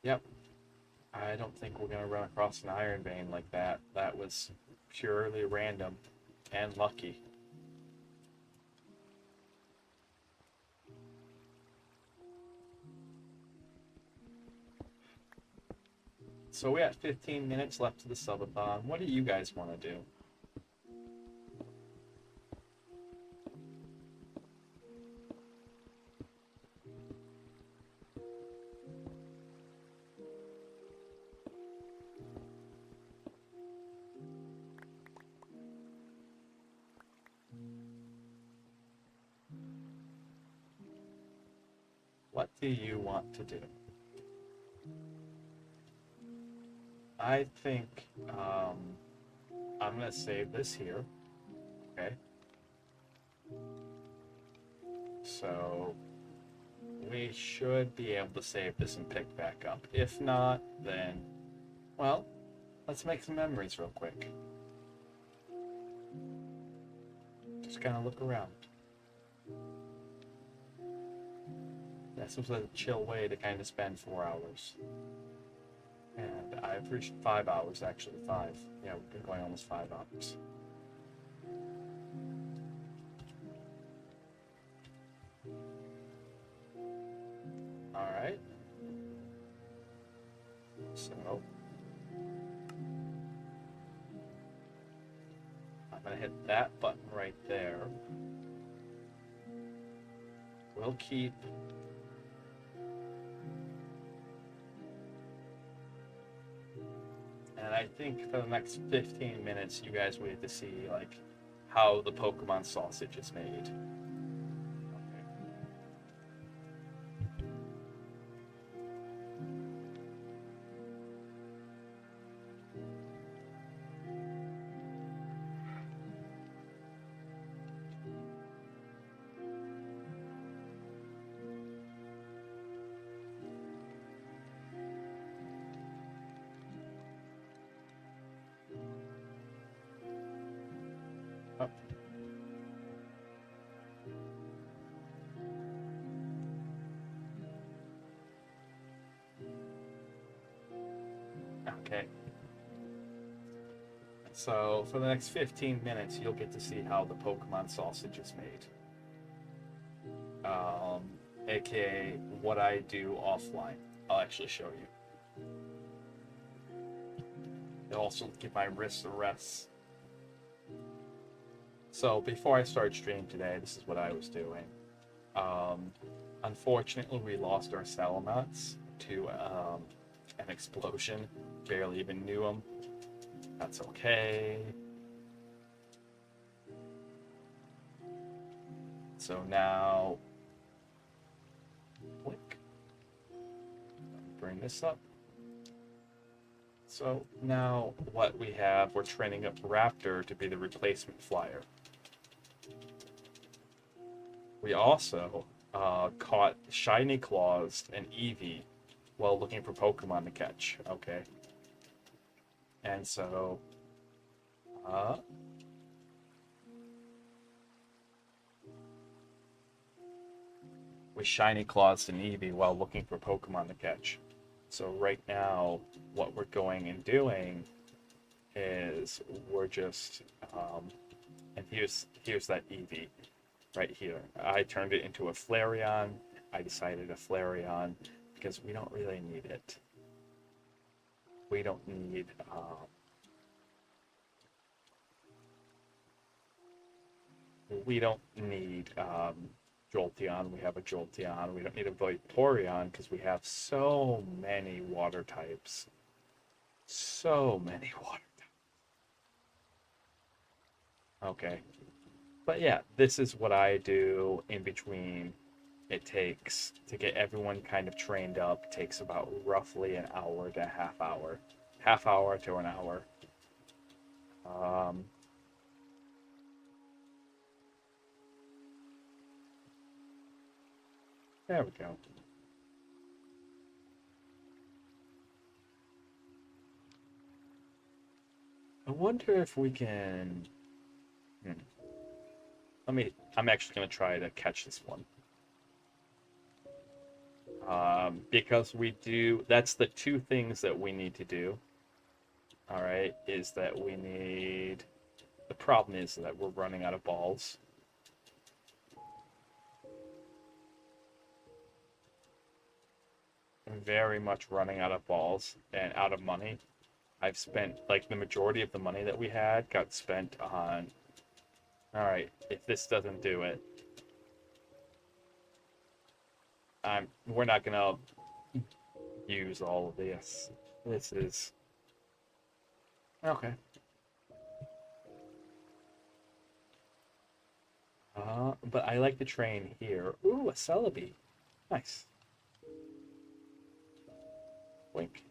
Yep. I don't think we're gonna run across an iron vein like that. That was purely random and lucky. So we got 15 minutes left to the subathon. What do you guys want to do? What do you want to do? I think I'm gonna save this here. Okay. So we should be able to save this and pick back up. If not, then, well, let's make some memories real quick. Just kind of look around. This was a chill way to kind of spend 4 hours. And I've reached 5 hours, actually. 5. Yeah, we've been going almost 5 hours. Alright. So, I'm going to hit that button right there. We'll keep... And I think for the next 15 minutes, you guys wait to see, like, how the Pokemon sausage is made. Oh. Okay. So for the next 15 minutes, you'll get to see how the Pokemon sausage is made. AKA what I do offline. I'll actually show you. It'll also give my wrists a rest. So before I started streaming today, this is what I was doing. Unfortunately, we lost our Salamats to an explosion. Barely even knew them. That's okay. So now, click. Bring this up. So now what we have, we're training up Raptor to be the replacement flyer. We also caught Shiny Claws and Eevee while looking for Pokemon to catch. Okay. And so, we Shiny Claws and Eevee while looking for Pokemon to catch. So right now, what we're going and doing is we're just, and here's that Eevee right here. I turned it into a Flareon. I decided a Flareon because we don't really need it. We don't need Jolteon. We have a Jolteon. We don't need a Vaporeon because we have so many water types. So many water types. Okay. But yeah, this is what I do in between. It takes, to get everyone kind of trained up, takes about roughly an hour to a half hour. Half hour to an hour. There we go. I wonder if we can... I'm actually going to try to catch this one. Because that's the two things that we need to do. Alright, is that we need... The problem is that we're running out of balls. I'm very much running out of balls and out of money. I've spent, like, the majority of the money that we had got spent on... Alright, if this doesn't do it, we're not gonna use all of this. This is... Okay. But I like to train here. Ooh, a Celebi. Nice. Wink.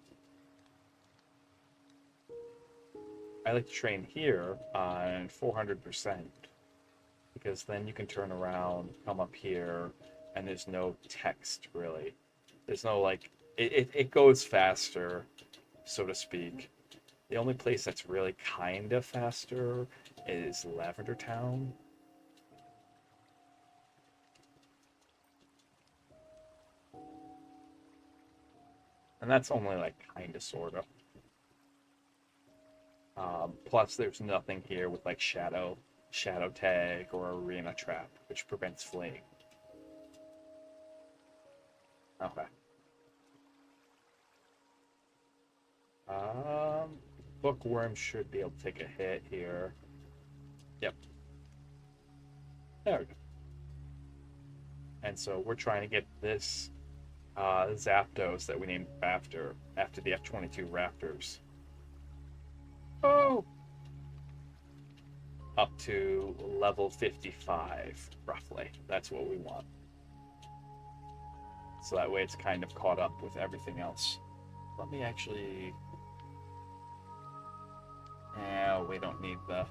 I like to train here on 400% because then you can turn around, come up here, and there's no text really. There's no like, it goes faster, so to speak. The only place that's really kind of faster is Lavender Town. And that's only like kind of, sort of. Plus, there's nothing here with like shadow tag or arena trap, which prevents fleeing. Okay. Bookworm should be able to take a hit here. Yep. There we go. And so we're trying to get this Zapdos that we named after the F-22 Raptors. Oh! Up to level 55, roughly. That's what we want. So that way it's kind of caught up with everything else. Let me actually... we don't need the...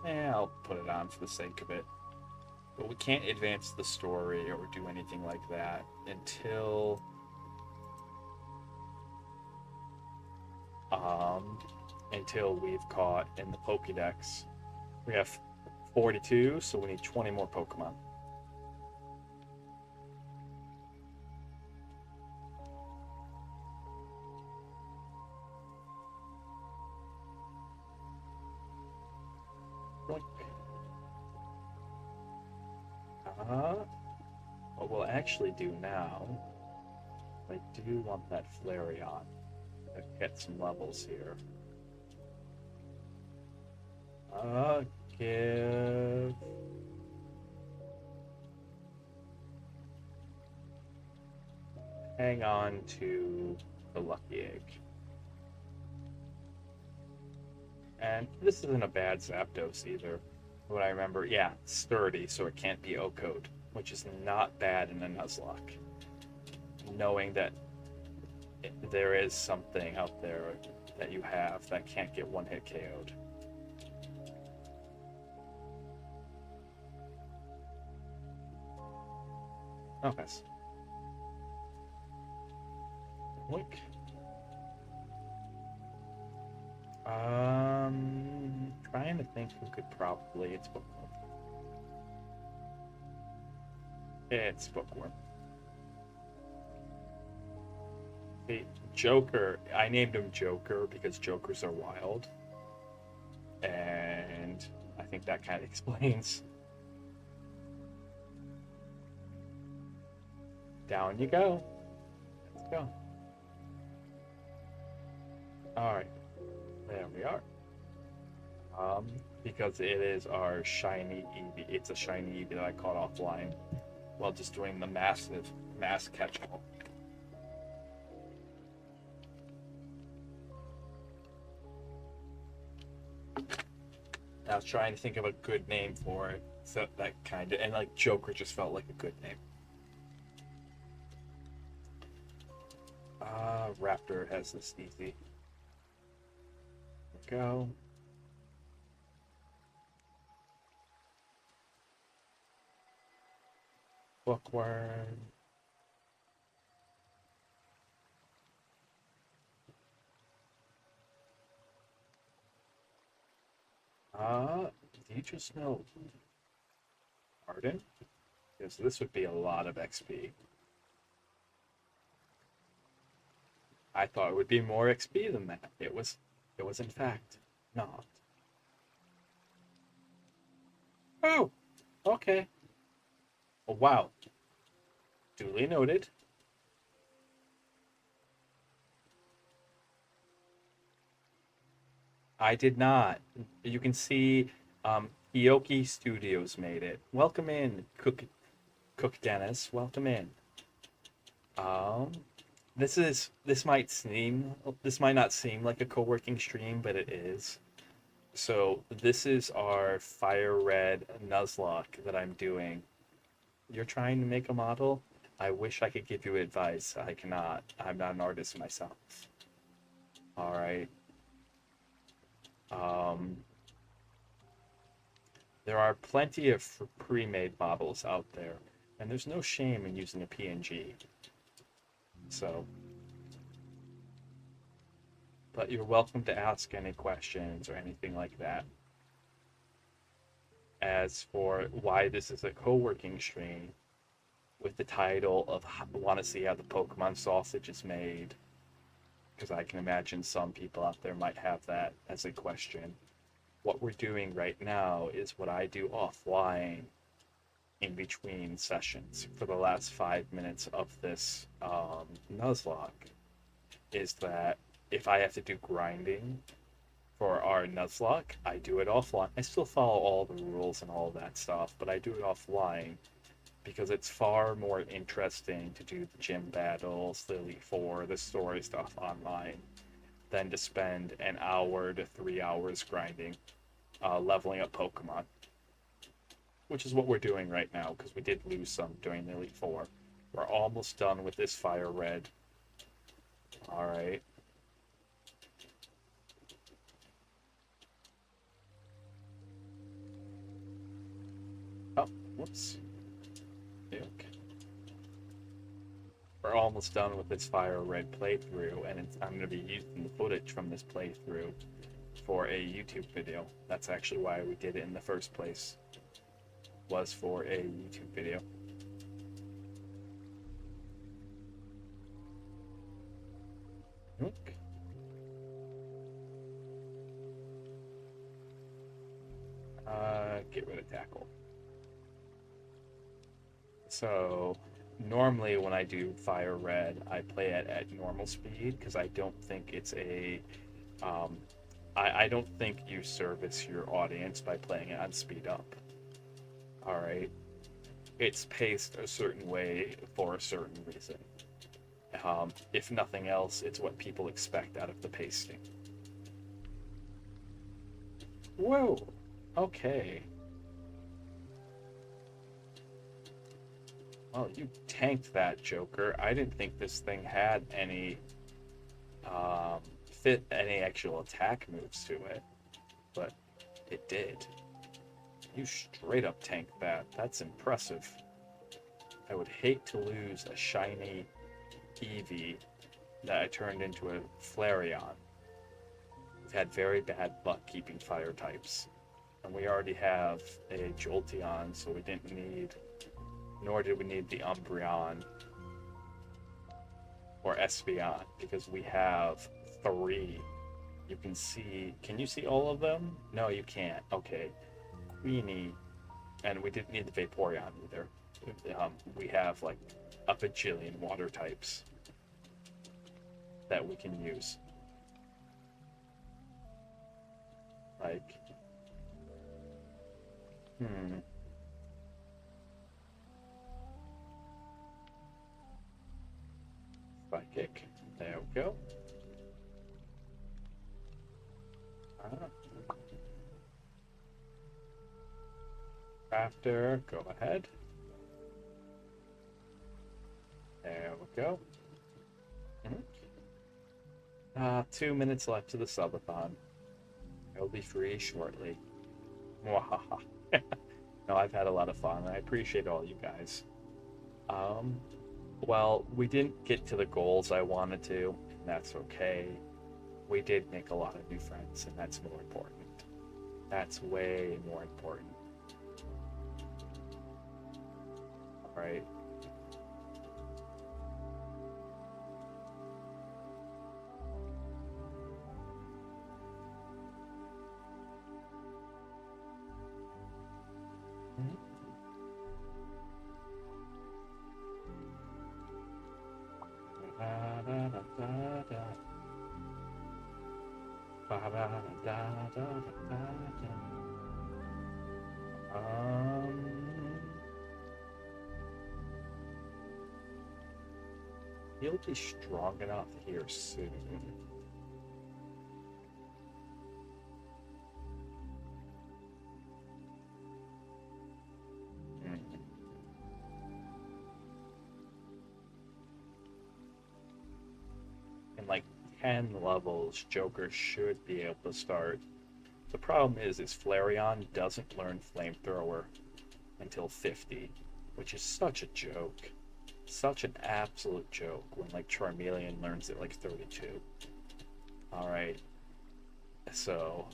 I'll put it on for the sake of it. But we can't advance the story or do anything like that until we've caught in the Pokédex. We have 42, so we need 20 more Pokemon. What we'll actually do now, I do want that Flareon to get some levels here. Give... Hang on to the Lucky Egg. And this isn't a bad Zapdos either. What I remember, yeah, sturdy, so it can't be O-code, which is not bad in a Nuzlocke. Knowing that there is something out there that you have that can't get one-hit KO'd. Okay. Wink. Trying to think who could probably... It's Bookworm. It's Bookworm. The Joker, I named him Joker because Jokers are wild. And I think that kind of explains. Down you go. Let's go. Alright. There we are. Because it is our shiny Eevee. It's a shiny Eevee that I caught offline while just doing the mass catch-all. I was trying to think of a good name for it, so that kind of, and like Joker just felt like a good name. Raptor has this easy. Go. Bookworm. Do you just know Arden? Because this would be a lot of XP. I thought it would be more XP than that. It was in fact not. Oh, okay. Oh, wow. Duly noted. I did not. You can see Ioki Studios made it. Welcome in, Cook Dennis. Welcome in. This might not seem like a co-working stream, but it is. So this is our Fire Red Nuzlocke that I'm doing. You're trying to make a model? I wish I could give you advice. I cannot. I'm not an artist myself. All right. Um, there are plenty of pre-made models out there, and there's no shame in using a PNG. So, but you're welcome to ask any questions or anything like that. As for why this is a co-working stream with the title of "Want to see how the Pokemon sausage is made," because I can imagine some people out there might have that as a question. What we're doing right now is what I do offline in between sessions for the last 5 minutes of this Nuzlocke, is that if I have to do grinding for our Nuzlocke, I do it offline. I still follow all the rules and all that stuff, but I do it offline because it's far more interesting to do the gym battles, the Elite Four, the story stuff online than to spend an hour to 3 hours grinding, leveling up Pokemon, which is what we're doing right now because we did lose some during the Elite Four. We're almost done with this Fire Red. All right. Oh, whoops. Okay. We're almost done with this Fire Red playthrough, and I'm going to be using the footage from this playthrough for a YouTube video. That's actually why we did it in the first place, was for a YouTube video. Look. Get rid of tackle. So normally when I do Fire Red, I play it at normal speed because I don't think it's a I don't think you service your audience by playing it on speed up. All right, it's paced a certain way for a certain reason. If nothing else, it's what people expect out of the pasting. Whoa. Okay. Well, you tanked that, Joker. I didn't think this thing had any fit any actual attack moves to it, but it did. You straight up tanked that. That's impressive. I would hate to lose a shiny Eevee that I turned into a Flareon. We've had very bad luck keeping fire types, and we already have a Jolteon, so we didn't need, nor did we need the Umbreon or Espeon, because we have 3. You can see, can you see all of them? No, you can't. Okay. Queenie, and we didn't need the Vaporeon either. We have like a bajillion water types that we can use. Like, Psychic. There we go. Raptor, go ahead. There we go. 2 minutes left to the subathon. I'll be free shortly. Mwahaha. No, I've had a lot of fun. I appreciate all you guys. Well, we didn't get to the goals I wanted to, and that's okay. We did make a lot of new friends, and that's more important. That's way more important. All right. He'll be strong enough here soon. 10 levels, Joker should be able to start. The problem is Flareon doesn't learn Flamethrower until 50, which is such a joke. Such an absolute joke when like Charmeleon learns it like 32. Alright. So,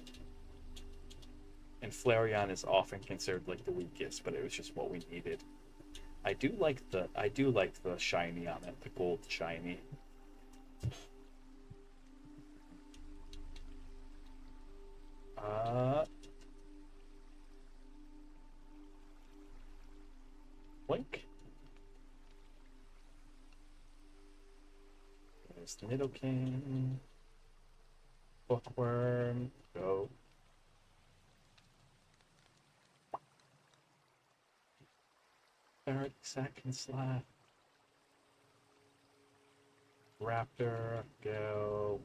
and Flareon is often considered like the weakest, but it was just what we needed. I do like the shiny on it, the gold shiny. Blink. There's the Nidoking. Bookworm. Go. 30 seconds left. Raptor. Go.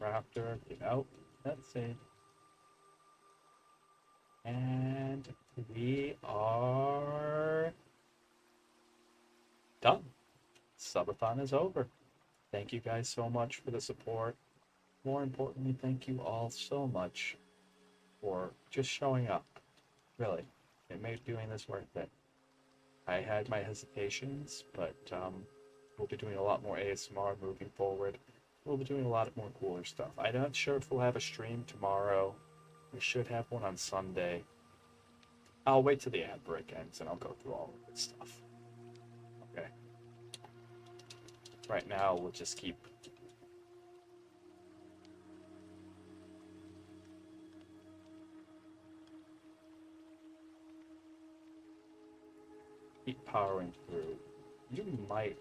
Raptor, get out. Let's see. And we are done. Subathon is over. Thank you guys so much for the support. More importantly, thank you all so much for just showing up. Really, it made doing this worth it. I had my hesitations, but we'll be doing a lot more ASMR moving forward. We'll be doing a lot more cooler stuff. I'm not sure if we'll have a stream tomorrow. We should have one on Sunday. I'll wait till the ad break ends and I'll go through all of this stuff. Okay. Right now, we'll just keep powering through. You might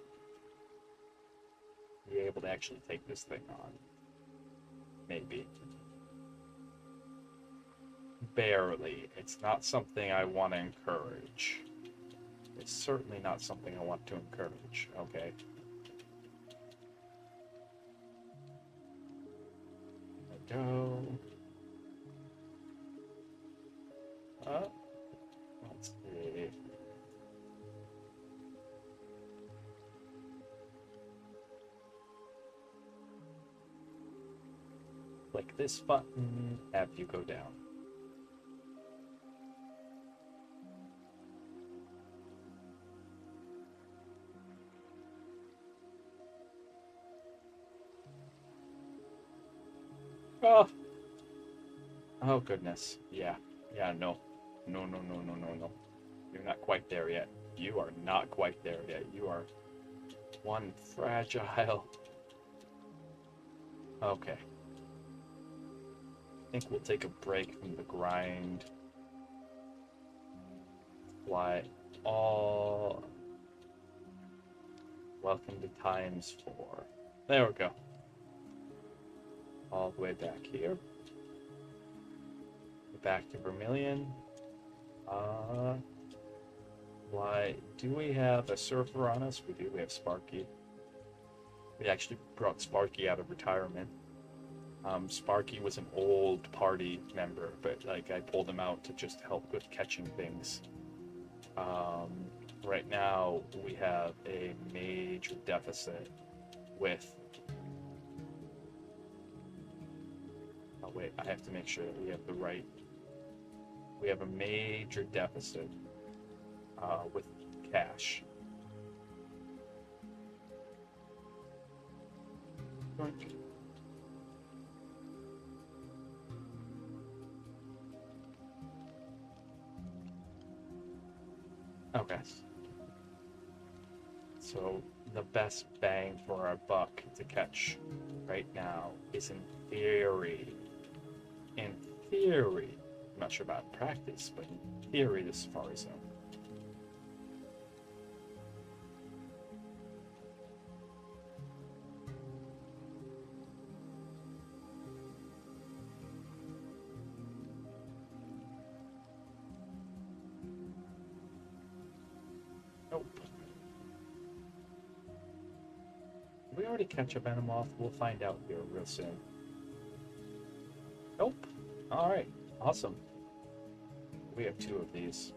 be able to actually take this thing on. Maybe. Barely. It's not something I want to encourage. It's certainly not something I want to encourage. Okay. There we go. Let's see. Click this button, have you go down. Oh. Oh goodness. Yeah. Yeah, no. No, no, no, no, no, no. You're not quite there yet. You are not quite there yet. You are one fragile. Okay. I think we'll take a break from the grind. Fly all. Welcome to ×4. There we go. All the way back here. Back to Vermilion. Why do we have a surfer on us? We do. We have Sparky. We actually brought Sparky out of retirement. Sparky was an old party member, but like I pulled him out to just help with catching things. Right now we have a major deficit with. Oh wait, I have to make sure that we have the right. We have a major deficit with cash. Okay. So the best bang for our buck to catch right now is in theory, I'm not sure about practice, but in theory, the Safari Zone. Nope. Did we already catch a Venomoth? We'll find out here real soon. Nope. Alright. Awesome. We have 2 of these.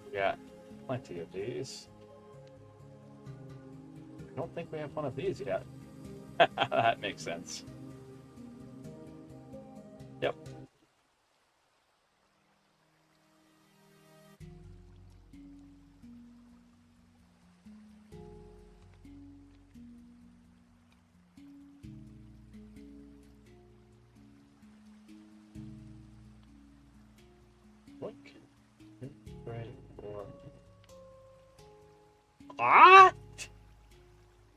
We got plenty of these. I don't think we have one of these yet. That makes sense. Yep. What? 2, 3, 4. What?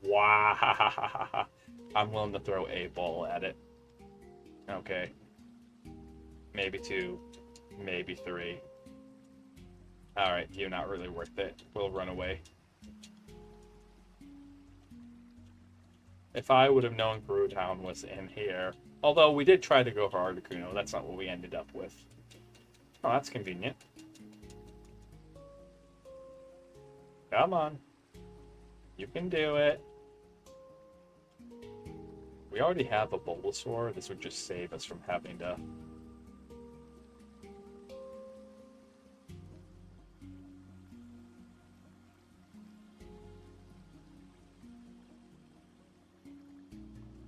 Wow. I'm willing to throw a ball at it. Okay. Maybe 2. Maybe 3. Alright, you're not really worth it. We'll run away. If I would have known Brewtown was in here. Although we did try to go for Articuno, that's not what we ended up with. Oh, that's convenient. Come on. You can do it. We already have a Bulbasaur. This would just save us from having to...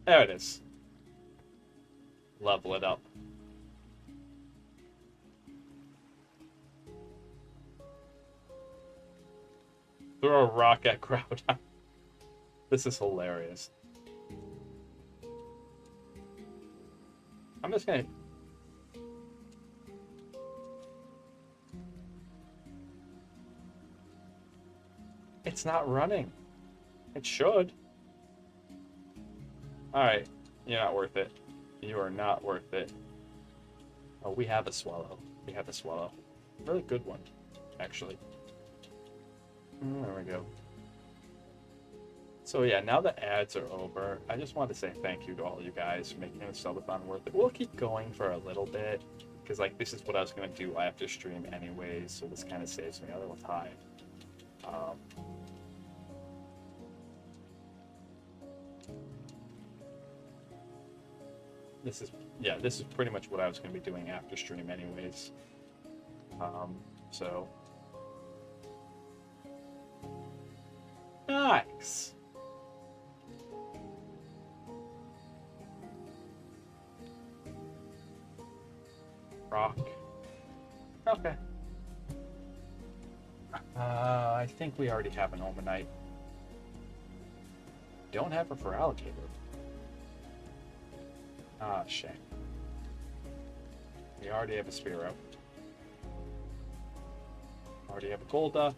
There it is. Level it up. Throw a rock at Groudon. This is hilarious. I'm just gonna... It's not running. It should. Alright, you're not worth it. You are not worth it. Oh, we have a Swallow. We have a Swallow. Really good one, actually. There we go. So yeah, now the ads are over. I just want to say thank you to all you guys for making the subathon worth it. We'll keep going for a little bit, because like this is what I was going to do after stream anyways, so this kind of saves me a little time. This is pretty much what I was going to be doing after stream anyways. So nice. Rock. Okay. I think we already have an Omanite. Don't have her for Alligator. Ah, shame. We already have a Spearow. Already have a Golduck.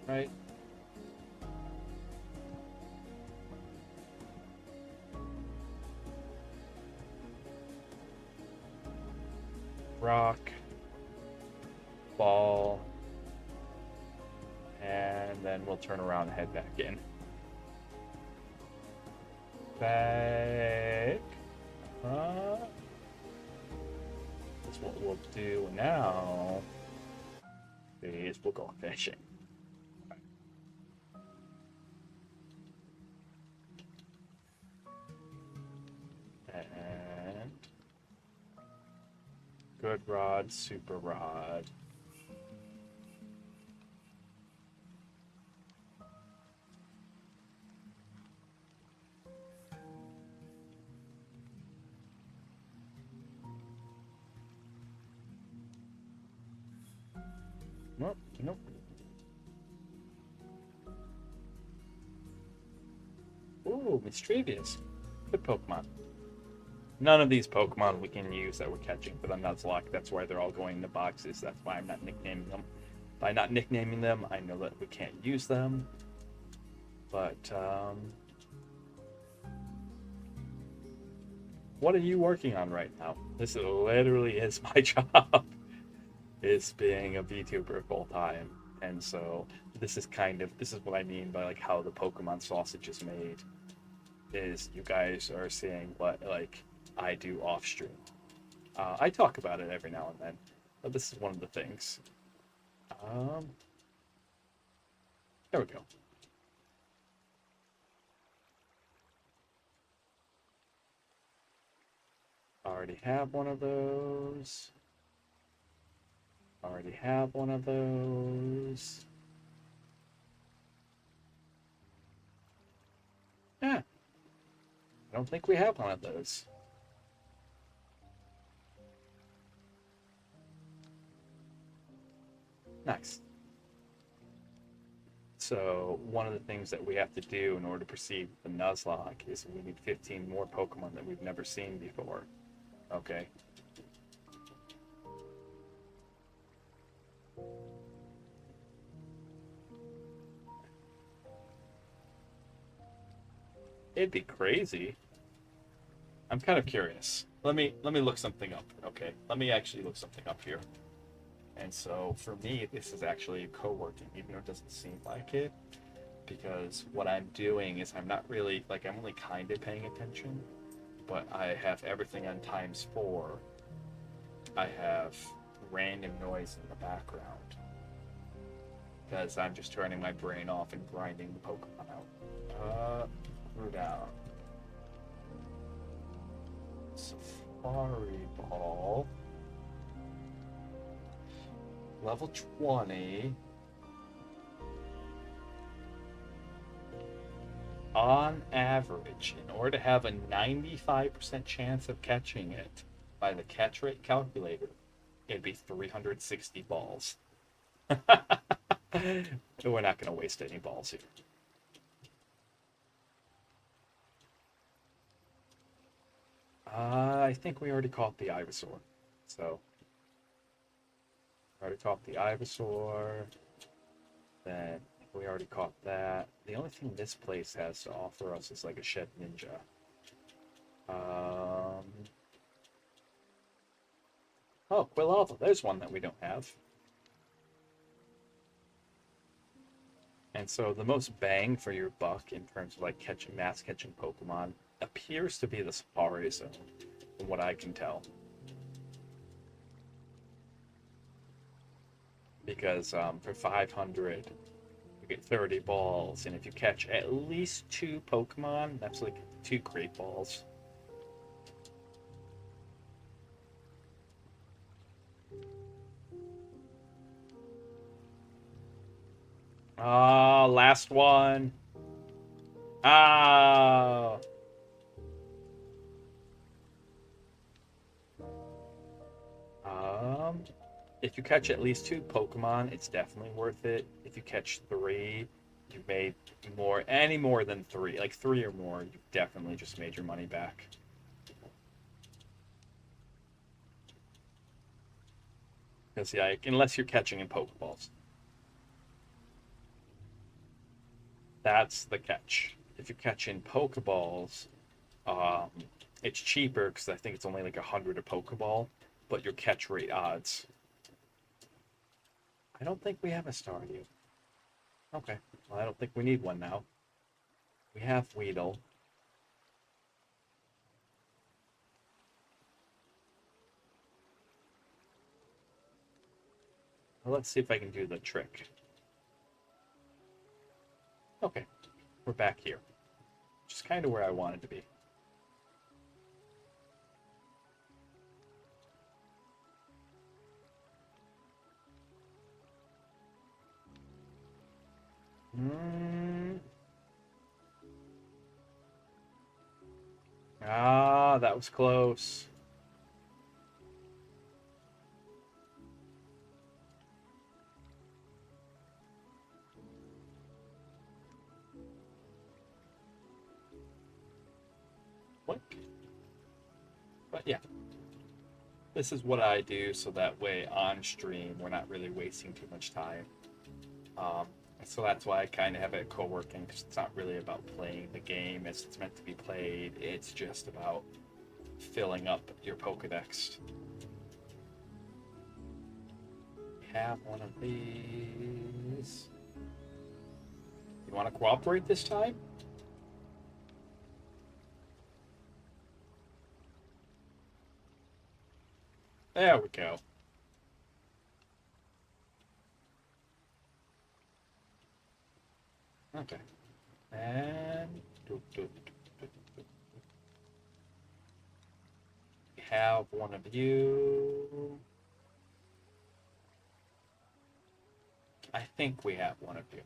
Right. Rock, ball, and then we'll turn around and head back in. Back. That's what we'll do now. Is we'll go fishing. And good rod, super rod. Nope, nope. Ooh, Mischievous. Good Pokemon. None of these Pokemon we can use that we're catching for the Nuzlocke. That's why they're all going into boxes. That's why I'm not nicknaming them. By not nicknaming them, I know that we can't use them. But, what are you working on right now? This literally is my job. Is being a VTuber full time. And so this is what I mean by like how the Pokemon sausage is made. Is you guys are seeing what like I do off stream. I talk about it every now and then, But this is one of the things. There we go. Already have one of those. Already have one of those. Yeah. I don't think we have one of those. Nice. So one of the things that we have to do in order to proceed with the Nuzlocke is we need 15 more Pokemon that we've never seen before. Okay. It'd be crazy. I'm kind of curious. Let me look something up. Okay. Let me actually look something up here. And so for me, this is actually co-working, even though it doesn't seem like it, because what I'm doing is I'm not really, like, I'm only kind of paying attention, but I have everything on ×4. I have random noise in the background, because I'm just turning my brain off and grinding the Pokemon out. Screw down. Safari Ball. Level 20. On average, in order to have a 95% chance of catching it by the catch rate calculator, it'd be 360 balls. We're not going to waste any balls here. I think we already caught the Ivysaur. So, already caught the Ivysaur. Then we already caught that. The only thing this place has to offer us is like a Shed Ninja. Oh, Quilava. There's one that we don't have. And so the most bang for your buck in terms of like mass catching Pokemon appears to be the Safari Zone, from what I can tell. Because for 500, you get 30 balls, and if you catch at least 2 Pokemon, that's like 2 Great Balls. Ah, last one. Ah. If you catch at least 2 Pokemon, it's definitely worth it. If you catch 3, you've made any more than 3, like 3 or more, you've definitely just made your money back. Because yeah, unless you're catching in Pokeballs. That's the catch. If you catch in Pokeballs, it's cheaper because I think it's only like 100 a Pokeball, but your catch rate odds. I don't think we have a Staryu. Okay, well, I don't think we need one now. We have Weedle. Well, let's see if I can do the trick. Okay, we're back here. Which is kind of where I wanted to be. Ah, that was close. What? But yeah. This is what I do so that way on stream we're not really wasting too much time. So that's why I kind of have it co-working, because it's not really about playing the game as it's meant to be played. It's just about filling up your Pokedex. We have one of these. You want to cooperate this time? There we go. Okay. And we have one of you. I think we have one of you.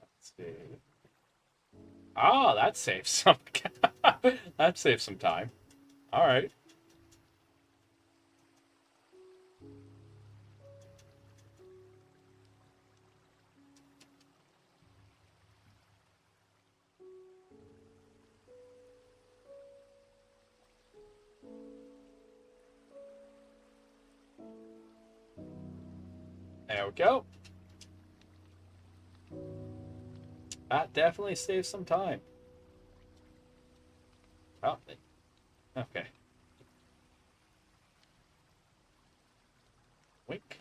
Let's see. Oh, that saves some. That saves some time. All right. There we go. That definitely saves some time. Oh, okay. Wink.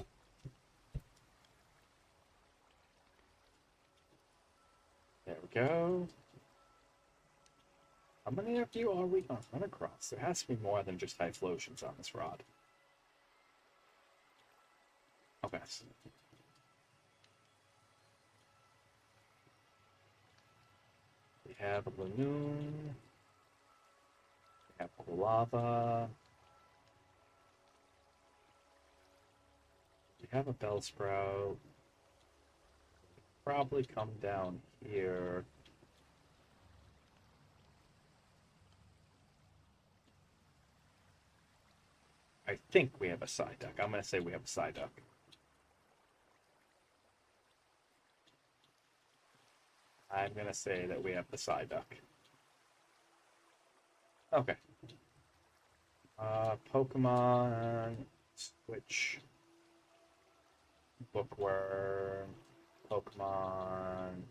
There we go. How many of you are we going to run across? There has to be more than just Typhlosions on this rod. Okay. We have a balloon. We have lava. We have a Bellsprout. Probably come down here. I think we have a Psyduck. I'm going to say we have a Psyduck. I'm going to say that we have the Psyduck. Okay. Pokemon switch. Bookworm. Pokemon.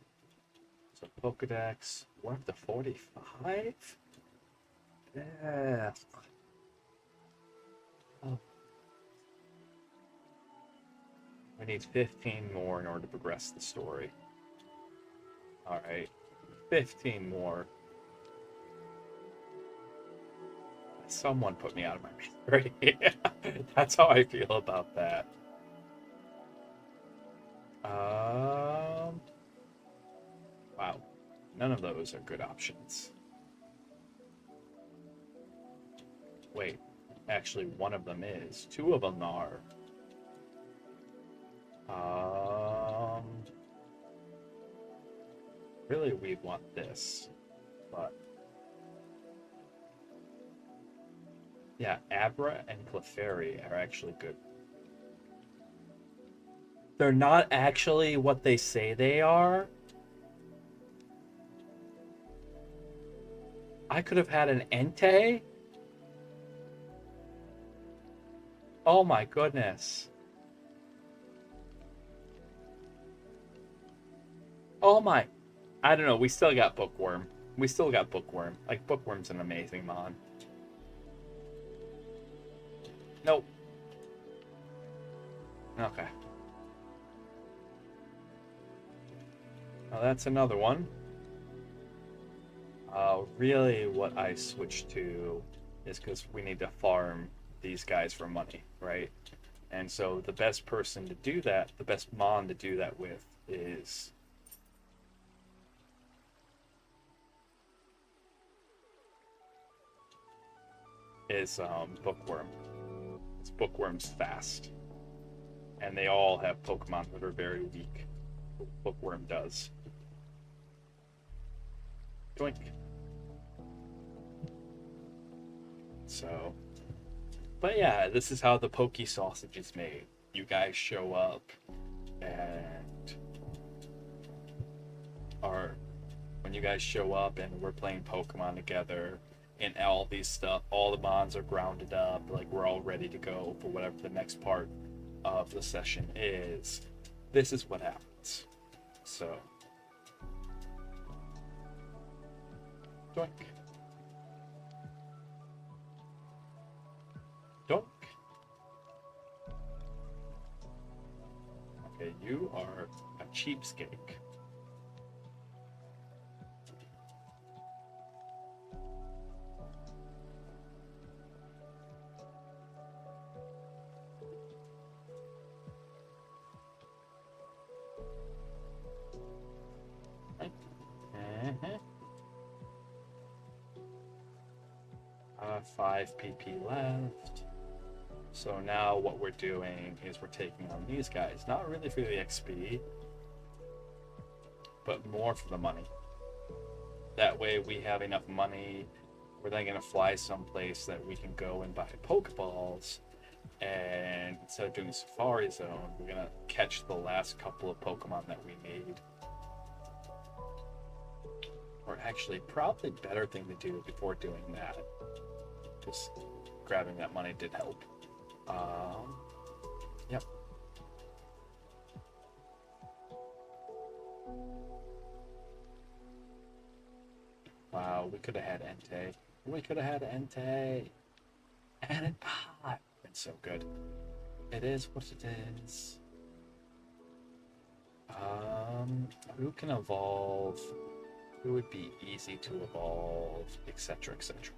So Pokedex. We're up to 45? Yeah. Oh. We need 15 more in order to progress the story. Alright. 15 more. Someone put me out of my misery. That's how I feel about that. Wow. None of those are good options. Wait. Actually, one of them is. Two of them are. Really, we want this, but yeah, Abra and Clefairy are actually good. They're not actually what they say they are. I could have had an Entei. Oh my goodness. Oh my. I don't know. We still got Bookworm. We still got Bookworm. Like, Bookworm's an amazing mon. Nope. Okay. Now that's another one. Really what I switched to is because we need to farm these guys for money, right? And so the best person to do that, the best mon to do that with is Bookworm. It's Bookworm's fast. And they all have Pokemon that are very weak. Bookworm does. Doink. So, but yeah, this is how the Poke Sausage is made. You guys show up and when you guys show up and we're playing Pokemon together and all these stuff, all the mons are grounded up, like we're all ready to go for whatever the next part of the session is. This is what happens. So, doink. Doink. Okay, you are at cheapskate. Uh-huh. 5 PP left. So now what we're doing is we're taking on these guys, not really for the XP, but more for the money. That way we have enough money. We're then going to fly someplace that we can go and buy Pokeballs. And instead of doing the Safari Zone, we're going to catch the last couple of Pokemon that we need. Or actually, probably better thing to do before doing that. Just grabbing that money did help. Yep. Wow, we could have had Entei. We could have had Entei. And it been so good. It is what it is. Who can evolve? Who would be easy to evolve, etc., etc.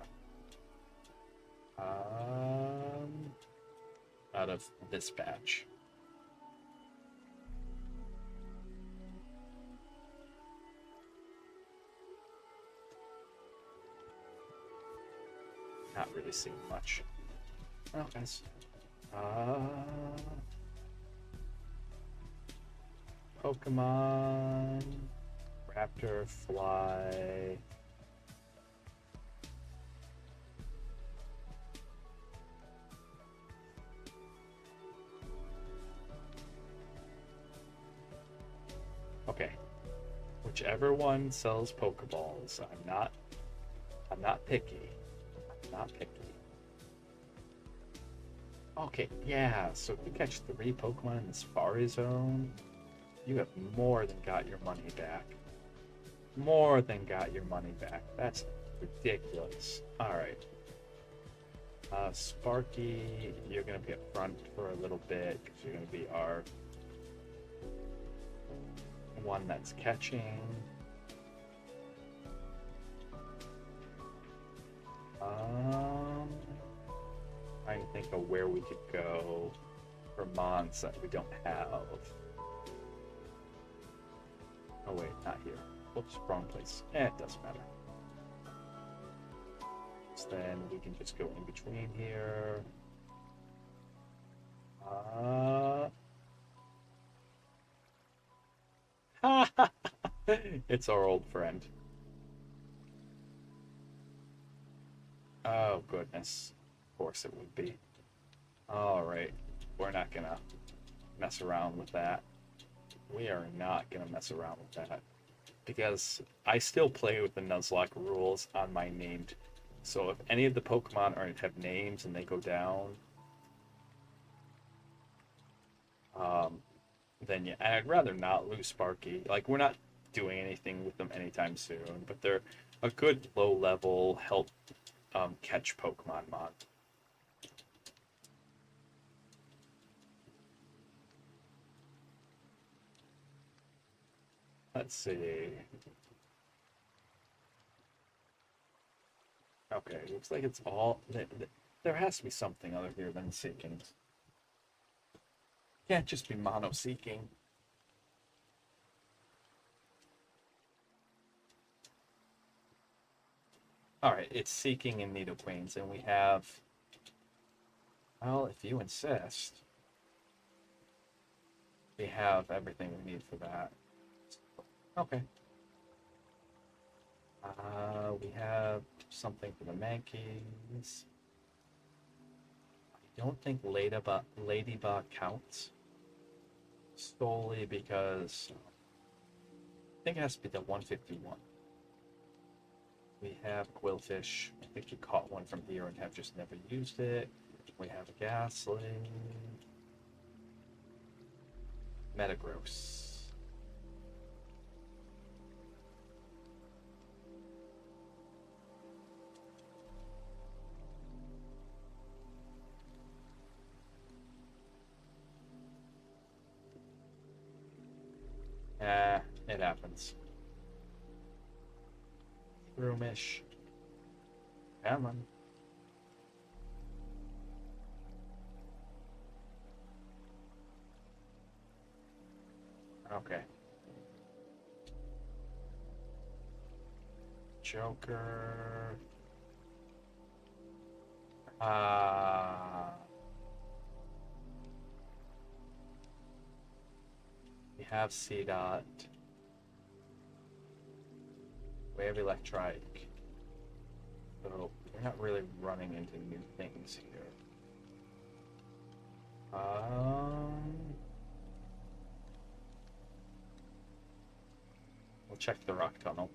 Out of this batch. Not really seeing much. Oh, guys. Pokemon. Raptor, Fly. Okay. Whichever one sells Pokeballs. I'm not picky. I'm not picky. Okay, yeah, so if you catch 3 Pokemon in the Safari Zone, you have more than got your money back. More than got your money back. That's ridiculous. Alright. Sparky, you're going to be up front for a little bit because you're going to be our one that's catching. Trying to think of where we could go for mons that we don't have. Oh wait, not here. Whoops, wrong place. It doesn't matter. So then we can just go in between here. It's our old friend. Oh goodness. Of course it would be. Alright. We're not gonna mess around with that. We are not gonna mess around with that. Because I still play with the Nuzlocke rules on my named. So if any of the Pokemon have names and they go down, then yeah, and I'd rather not lose Sparky. Like, we're not doing anything with them anytime soon, but they're a good low-level help catch Pokemon mod. Let's see. Okay, looks like it's all... There has to be something other here than seeking. Can't just be mono seeking. Alright, it's seeking and Nidoqueens, and we have... Well, if you insist, we have everything we need for that. Okay. We have something for the Mankeys. I don't think Ladybug counts. Solely because I think it has to be the 151. We have Quillfish. I think you caught one from here and have just never used it. We have a Ghastly. Metagross. happens. Roomish. Come on. Okay. Joker. We have C dot. We have electric. So we're not really running into new things here. We'll check the rock tunnel.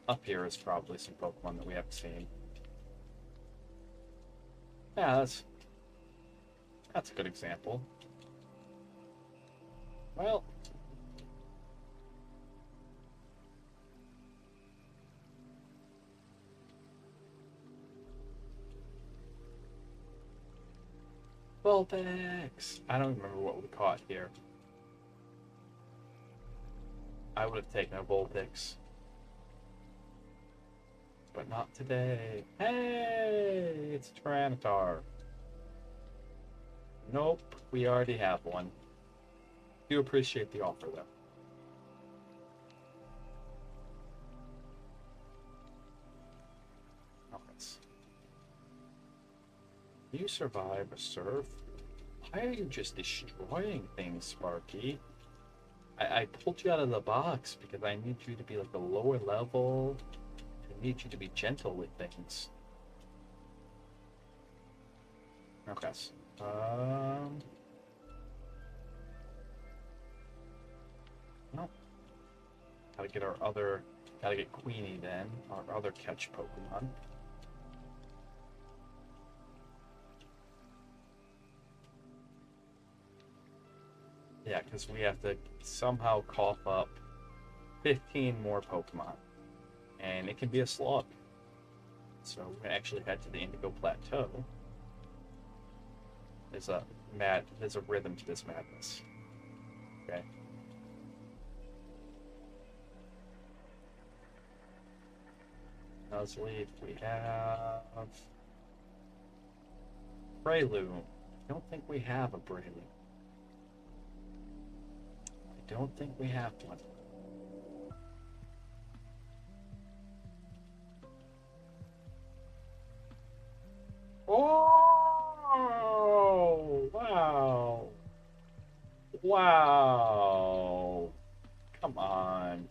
Up here is probably some Pokemon that we haven't seen. Yeah, that's a good example. Well, Vulpix! I don't remember what we caught here. I would have taken a Vulpix. But not today. Hey! It's a Tyranitar. Nope, we already have one. Do appreciate the offer, though. You survive a surf? Why are you just destroying things, Sparky? I pulled you out of the box because I need you to be like a lower level. I need you to be gentle with things. Okay. No. Gotta get Queenie then, our other catch Pokemon. Yeah, because we have to somehow cough up 15 more Pokemon. And it can be a slog. So we're going to actually head to the Indigo Plateau. There's a rhythm to this madness. Okay. Nuzleaf, we have Breloom. I don't think we have a Breloom. I don't think we have one. Oh! Wow! Wow! Come on.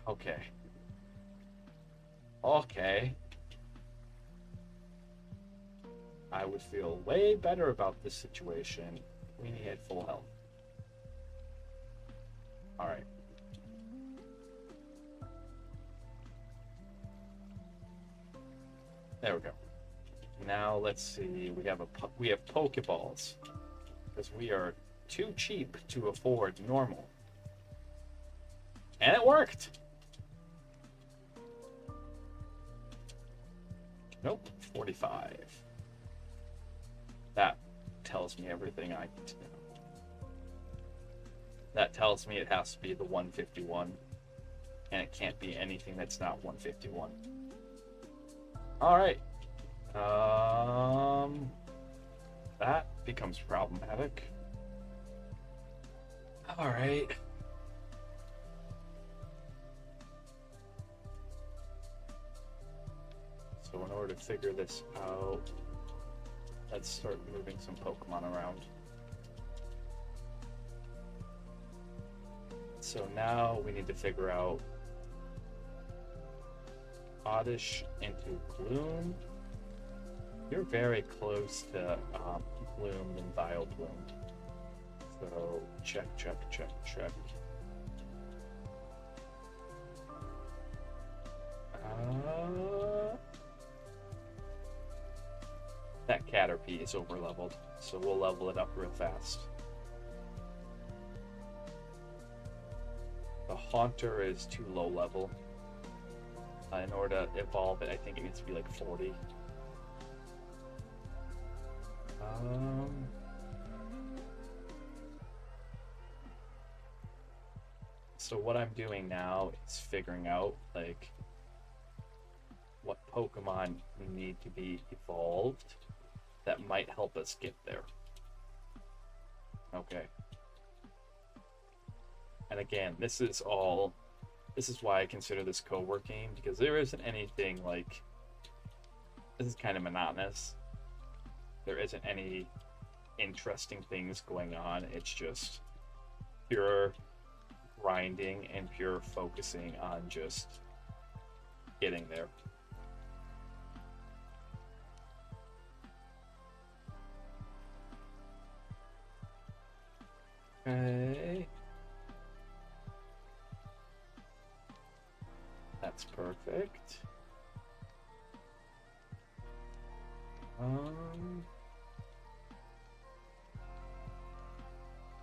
Okay. Okay. I would feel way better about this situation. Queenie had full health. Alright. There we go. Now let's see. We have Pokeballs because we are too cheap to afford normal, and it worked. Nope, 45. That tells me everything I need to know. That tells me it has to be the 151, and it can't be anything that's not 151. All right. That becomes problematic. All right. So in order to figure this out, let's start moving some Pokemon around. So now we need to figure out Oddish into Gloom. You're very close to Gloom and Vileplume. So check. That Caterpie is over leveled, so we'll level it up real fast. The Haunter is too low level. In order to evolve it, I think it needs to be like 40. So what I'm doing now is figuring out, like, what Pokemon need to be evolved that might help us get there. Okay. And again, this is why I consider this co-working, because there isn't anything like, this is kind of monotonous. There isn't any interesting things going on. It's just pure grinding and pure focusing on just getting there. Okay. That's perfect.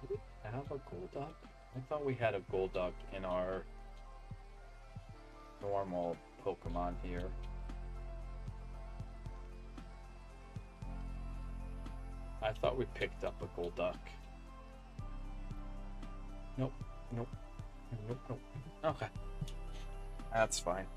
Do we have a Golduck? I thought we had a Golduck in our normal Pokemon here. I thought we picked up a Golduck. Nope, nope, nope, nope. Okay. That's fine.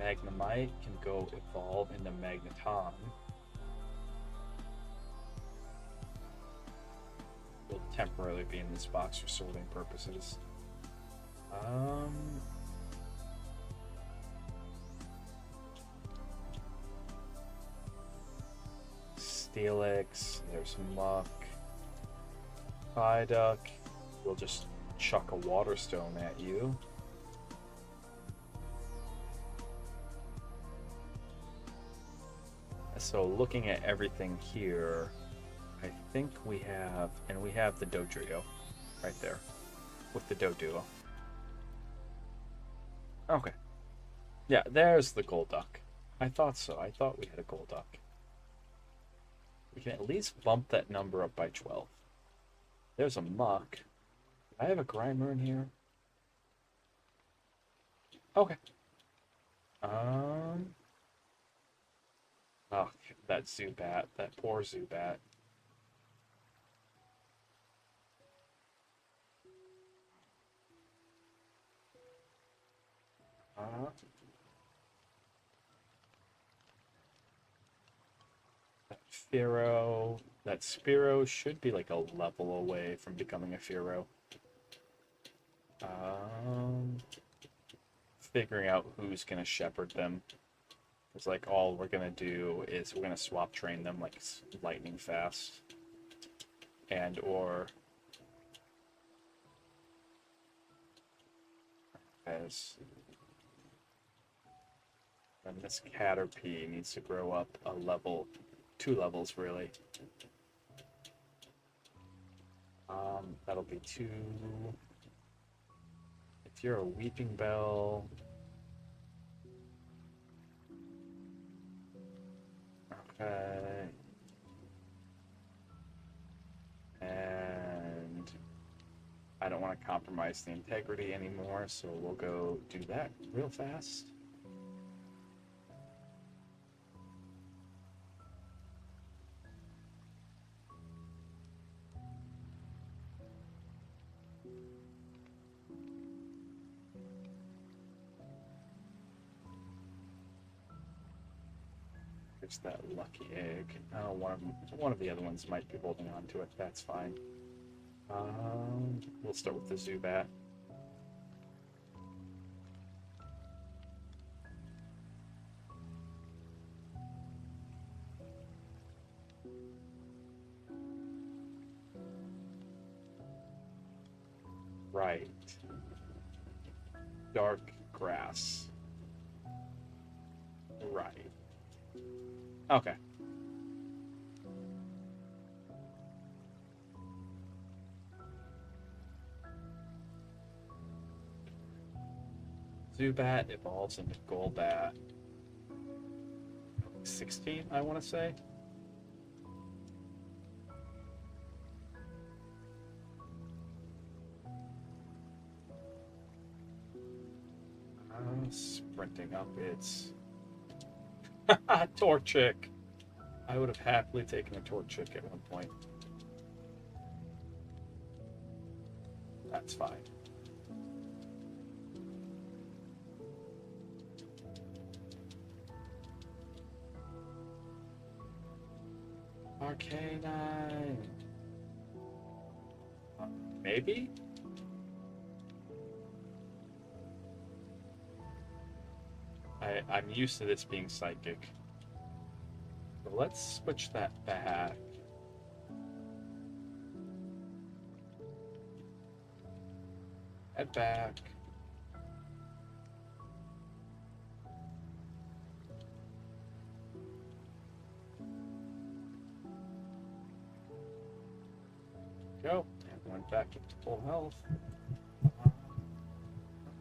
Magnemite can go evolve into Magneton. Will temporarily be in this box for sorting purposes. Steelix, there's Muck. Psyduck, we'll just chuck a Water Stone at you. So looking at everything here, I think we have, and we have the Dodrio right there with the Doduo. Okay. Yeah, there's the Golduck. I thought so. I thought we had a Golduck. We can at least bump that number up by 12. There's a Muck. I have a Grimer in here. Okay. Oh, that Zubat. That poor Zubat. That Fearow. That Spearow should be like a level away from becoming a Fearow. Figuring out who's gonna shepherd them. It's like all we're gonna do is we're gonna swap train them like lightning fast. And or as and this Caterpie needs to grow up a level, 2 levels really. That'll be 2. If you're a Weeping Bell, okay, and I don't want to compromise the integrity anymore, so we'll go do that real fast. There's that lucky egg. Oh, one of the other ones might be holding on to it. That's fine. We'll start with the Zubat. Right. Dark grass. Right. Okay. Zubat evolves into Golbat. 16, I want to say. Sprinting up its Torchic. I would have happily taken a Torchic at one point. That's fine. Arcanine. Maybe? I'm used to this being psychic. So let's switch that back. Head back. Go. And went back up to full health. Let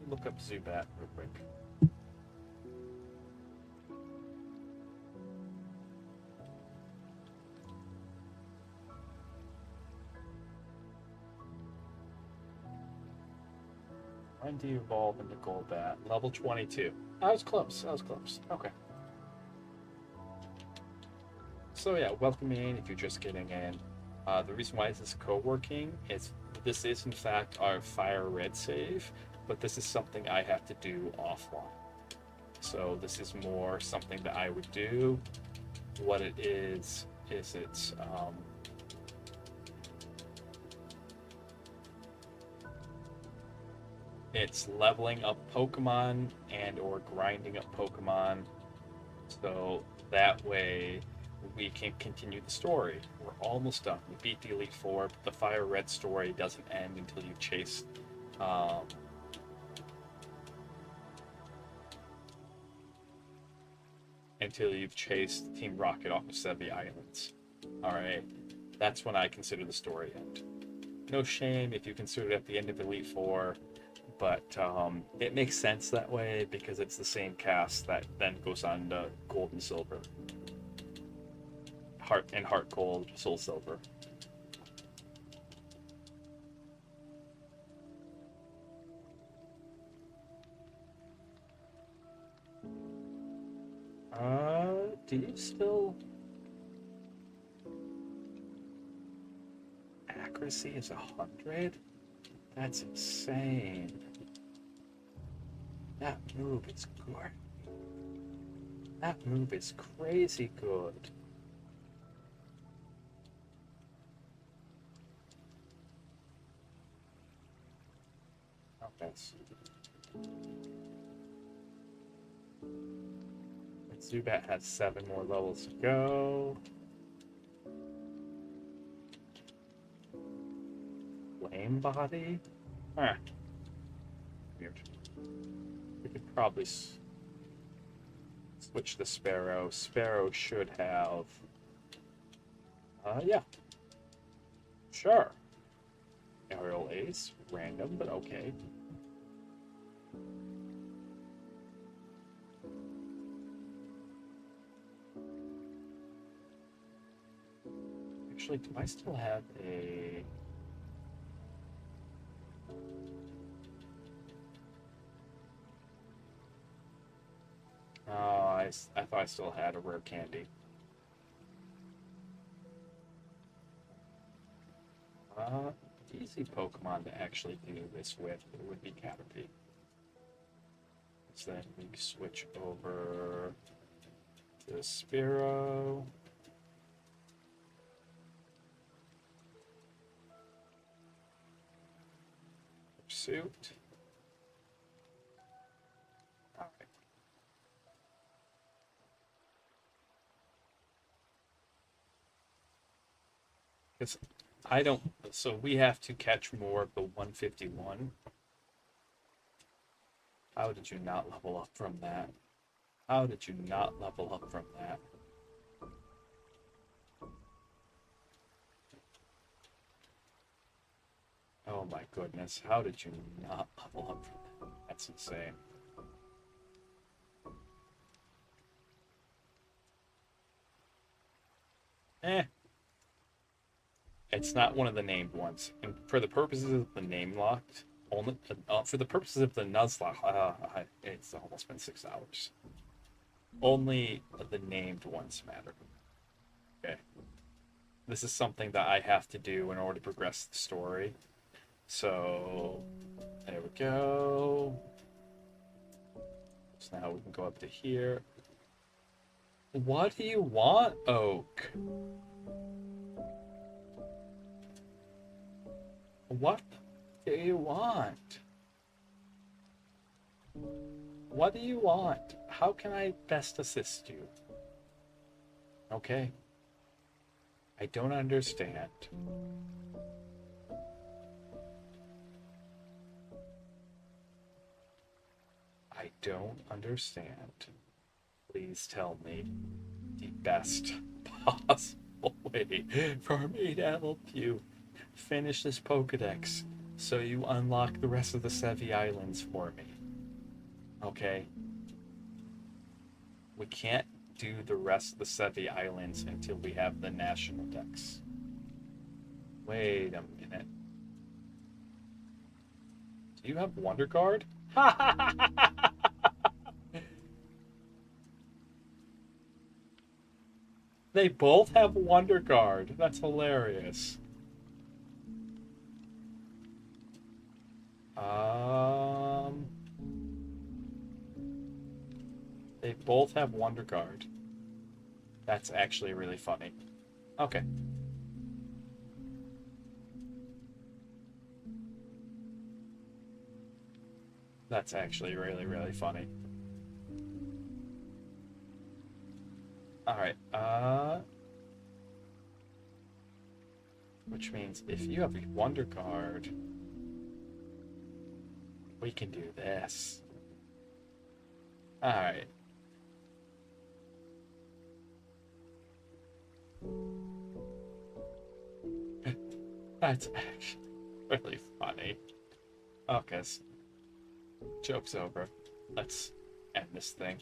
me look up Zubat real quick. When do you evolve into Golbat? Level 22. I was close. I was close. Okay. So yeah, welcome in if you're just getting in. The reason why this is co-working is this is in fact our Fire Red save, but this is something I have to do offline. So this is more something that I would do. What it is it's leveling up Pokemon and or grinding up Pokemon, so that way we can continue the story. We're almost done. We beat the Elite Four, but the Fire Red story doesn't end until you chase until you've chased Team Rocket off of Sevi Islands. Alright, that's when I consider the story end. No shame if you consider it at the end of Elite Four, but it makes sense that way because it's the same cast that then goes on to Gold and Silver. Heart Gold, Soul Silver. Do you still... Accuracy is 100? That's insane. That move is good. That move is crazy good. Okay. Zubat has 7 more levels to go. Flame Body? Huh. Weird. We could probably switch the Sparrow. Sparrow should have... yeah. Sure. Aerial Ace. Random, but okay. Actually, do I still have a... Oh, I thought I still had a rare candy. Easy Pokemon to actually do this with would be Caterpie. So then we switch over to Spearow. Pursuit. Alright. Because I don't, so we have to catch more of the 151. How did you not level up from that? How did you not level up from that? Oh my goodness, how did you not level up from that? That's insane. It's not one of the named ones. And for the purposes of the name locked, only for the purposes of the Nuzlocke, it's almost been 6 hours. Only the named ones matter. Okay. This is something that I have to do in order to progress the story. So, there we go. So now we can go up to here. What do you want, Oak? What do you want? What do you want? How can I best assist you? Okay. I don't understand. I don't understand. Please tell me the best possible way for me to help you finish this Pokedex so you unlock the rest of the Sevi Islands for me. Okay? We can't do the rest of the Sevi Islands until we have the National Dex. Wait a minute. Do you have Wonder Guard? They both have Wonder Guard. That's hilarious. They both have Wonder Guard. That's actually really funny. Okay. That's actually really, really funny. Alright, which means if you have a Wonder Guard, we can do this. Alright. That's actually really funny. Okay, so joke's over. Let's end this thing.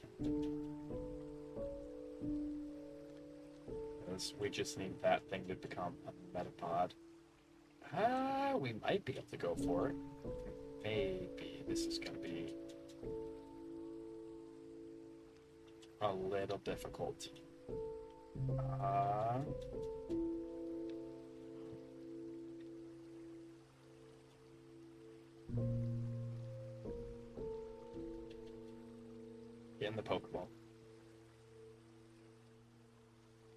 Because we just need that thing to become a Metapod. We might be able to go for it. Maybe this is going to be a little difficult. Get in the Pokeball.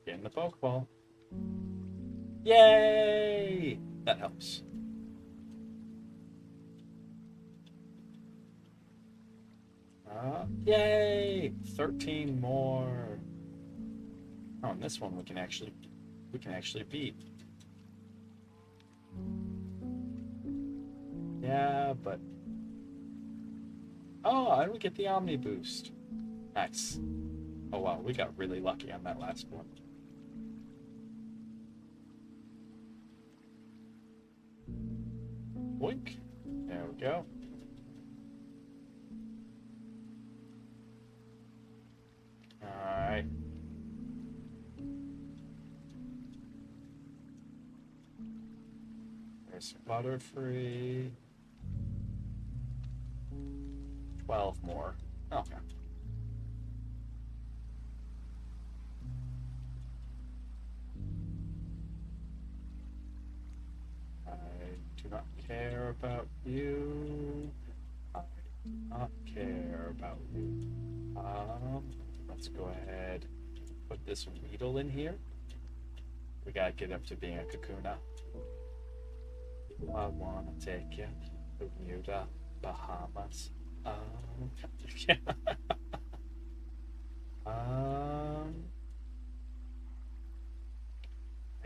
Get in the Pokeball. Yay! That helps. Yay! 13 more. Oh, and this one we can actually beat. Yeah, but oh, and we get the Omni boost. Nice. Oh wow, we got really lucky on that last one. Boink. There we go. Alright. There's Butterfree. 12 more. Okay. I do not care about you. I do not care about you. Let's go ahead. Put this Weedle in here. We gotta get up to being a Kakuna. I wanna take you to Bermuda, Bahamas. I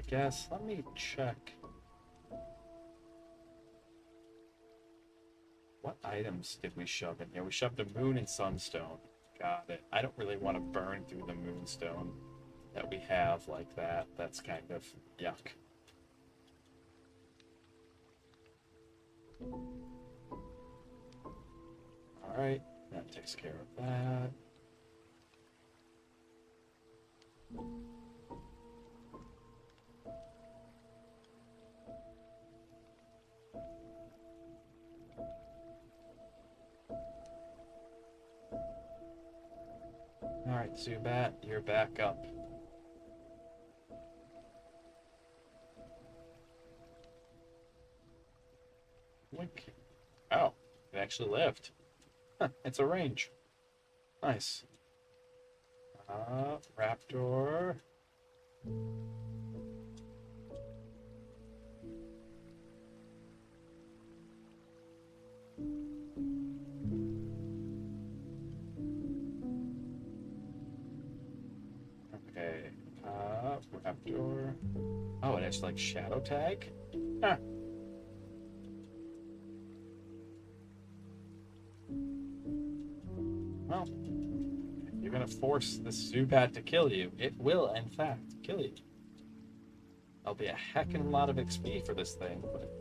guess let me check. What items did we shove in here? We shoved the Moon and Sunstone. Got it. I don't really want to burn through the Moonstone that we have like that. That's kind of yuck. Alright, that takes care of that. Alright, Zubat, you're back up. Wink. Oh, it actually lived. Huh, it's a range. Nice. Raptor. Okay. Raptor. Oh, and it's like Shadow Tag? Huh. Well, if you're gonna force this Zubat to kill you, it will, in fact, kill you. That'll be a heckin' lot of XP for this thing, but...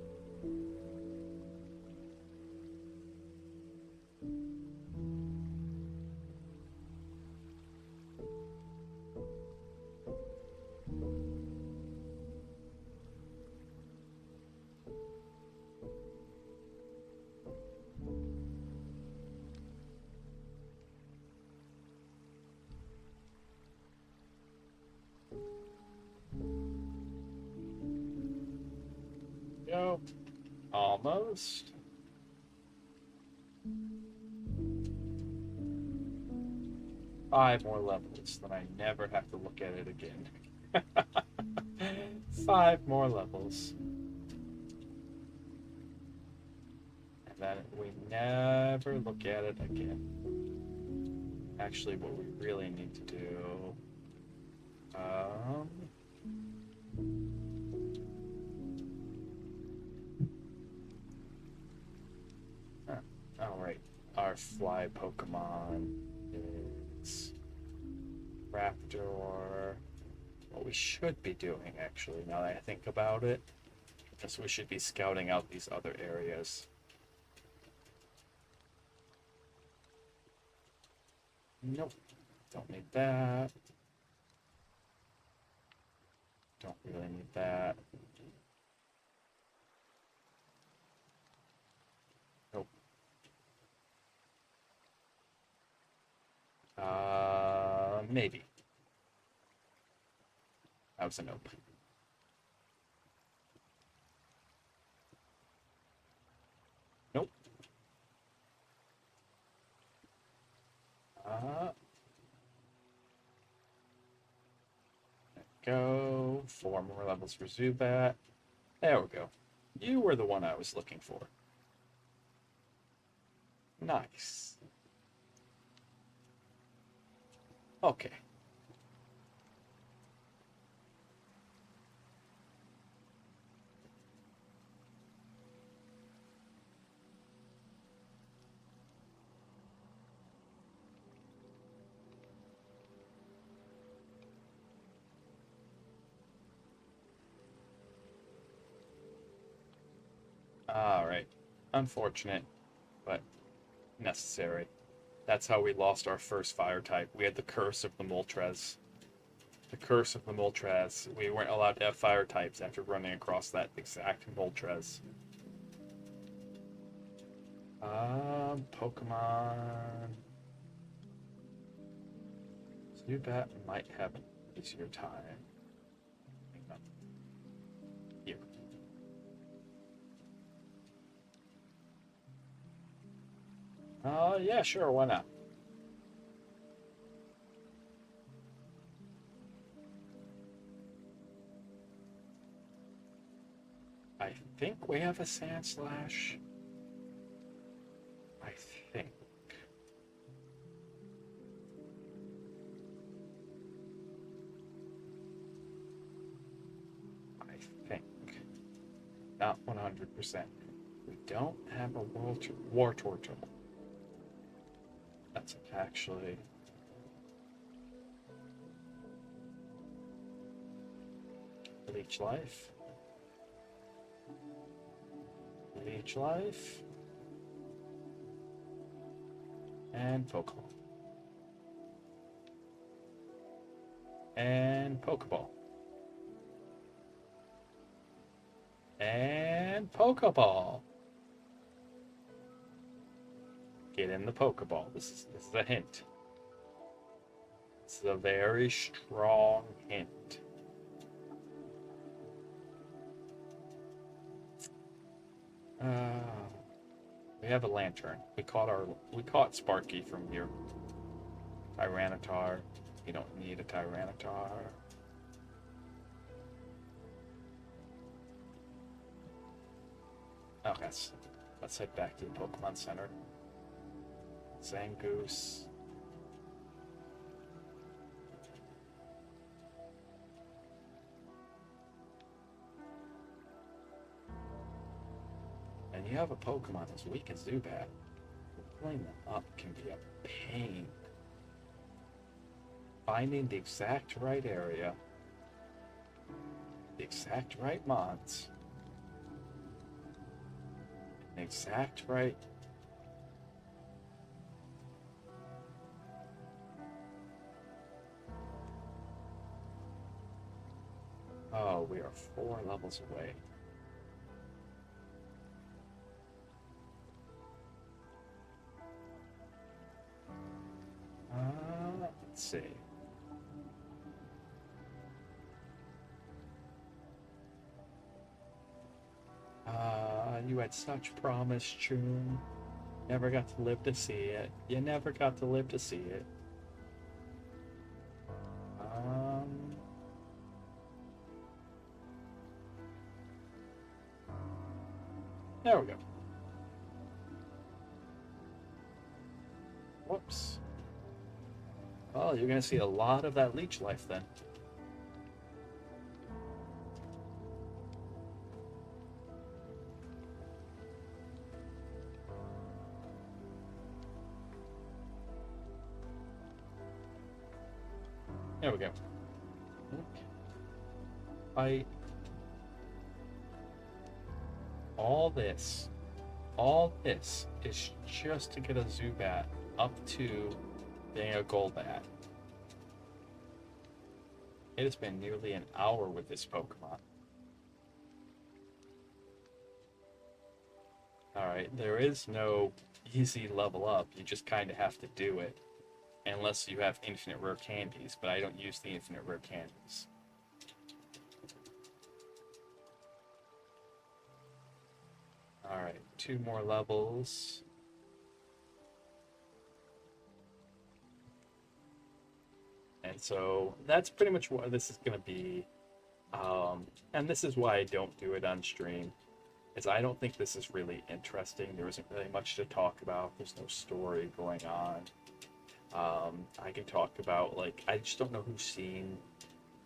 Yo, almost. Five more levels, then I never have to look at it again. 5 more levels. And then we never look at it again. Actually, what we really need to do... Alright, our fly Pokemon is Raptor. What we should be doing, actually, now that I think about it, is we should be scouting out these other areas. Nope, don't need that. Don't really need that. Nope. Maybe. That was a nope. Nope. Go. 4 more levels for Zubat. There we go. You were the one I was looking for. Nice. Okay. Alright. Unfortunate, but necessary. That's how we lost our first fire type. We had the curse of the Moltres. The curse of the Moltres. We weren't allowed to have fire types after running across that exact Moltres. Pokemon. Zubat might have an easier time. Here. Yeah, sure, why not? I think we have a Sandslash. I think. Not 100%. We don't have a War Tortle. That's actually... Leech Life. Leech Life. And Pokeball. And Pokeball. And Pokeball. Get in the Pokeball. This is a hint. It's a very strong hint. We have a lantern. We caught Sparky from here. Tyranitar. You don't need a Tyranitar. Okay, let's head back to the Pokemon Center. Zangoose. And you have a Pokemon as weak as Zubat. Pulling them up can be a pain. Finding the exact right area, the exact right mons, the exact right. Oh, we are 4 levels away. Let's see. You had such promise, Chun. Never got to live to see it. You never got to live to see it. There we go. Whoops. Well, you're gonna see a lot of that leech life then. There we go. Fight. All this is just to get a Zubat up to being a Golbat. It has been nearly an hour with this Pokemon. Alright, there is no easy level up. You just kind of have to do it. Unless you have infinite rare candies, but I don't use the infinite rare candies. Alright, 2 more levels. And so that's pretty much what this is going to be. And this is why I don't do it on stream. Is I don't think this is really interesting. There isn't really much to talk about. There's no story going on. I can talk about, like, I just don't know who's seen.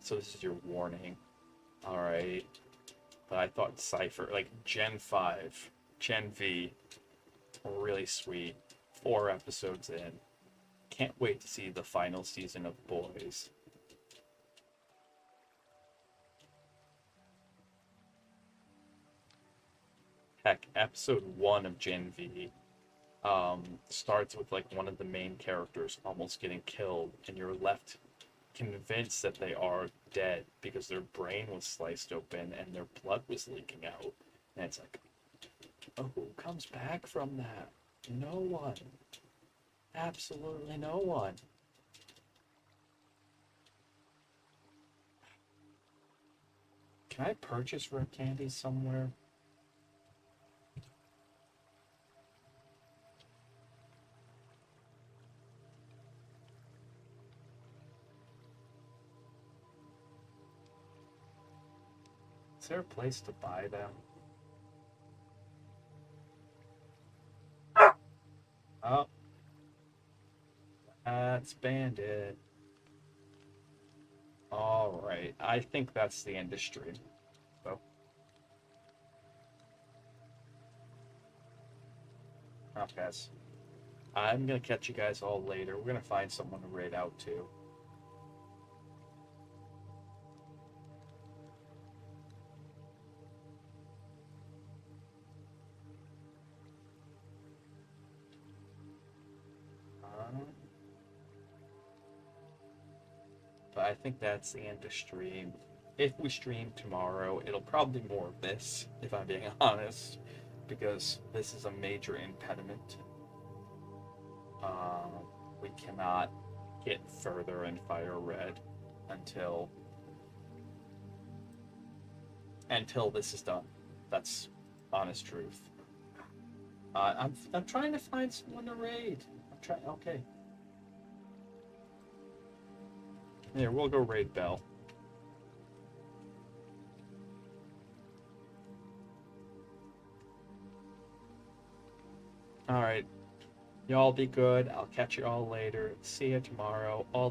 So this is your warning. Alright. But I thought Cypher, like Gen 5, Gen V, really sweet. 4 episodes in. Can't wait to see the final season of Boys. Heck, episode 1 of Gen V starts with like one of the main characters almost getting killed, and you're left convinced that they are dead because their brain was sliced open and their blood was leaking out. And it's like, oh, who comes back from that? No one. Absolutely no one. Can I purchase rare candies somewhere? Is there a place to buy them? Oh. That's Bandit. Alright, I think that's the end of stream. So. Okay, guys. I'm gonna catch you guys all later. We're gonna find someone to raid out to. But I think that's the end of stream. If we stream tomorrow, it'll probably be more of this, if I'm being honest, because this is a major impediment. We cannot get further in fire red until this is done. That's honest truth. I'm trying to find someone to raid. I'm trying. Okay. Here, we'll go raid Bell. All right. Y'all be good. I'll catch you all later. See you tomorrow. All that.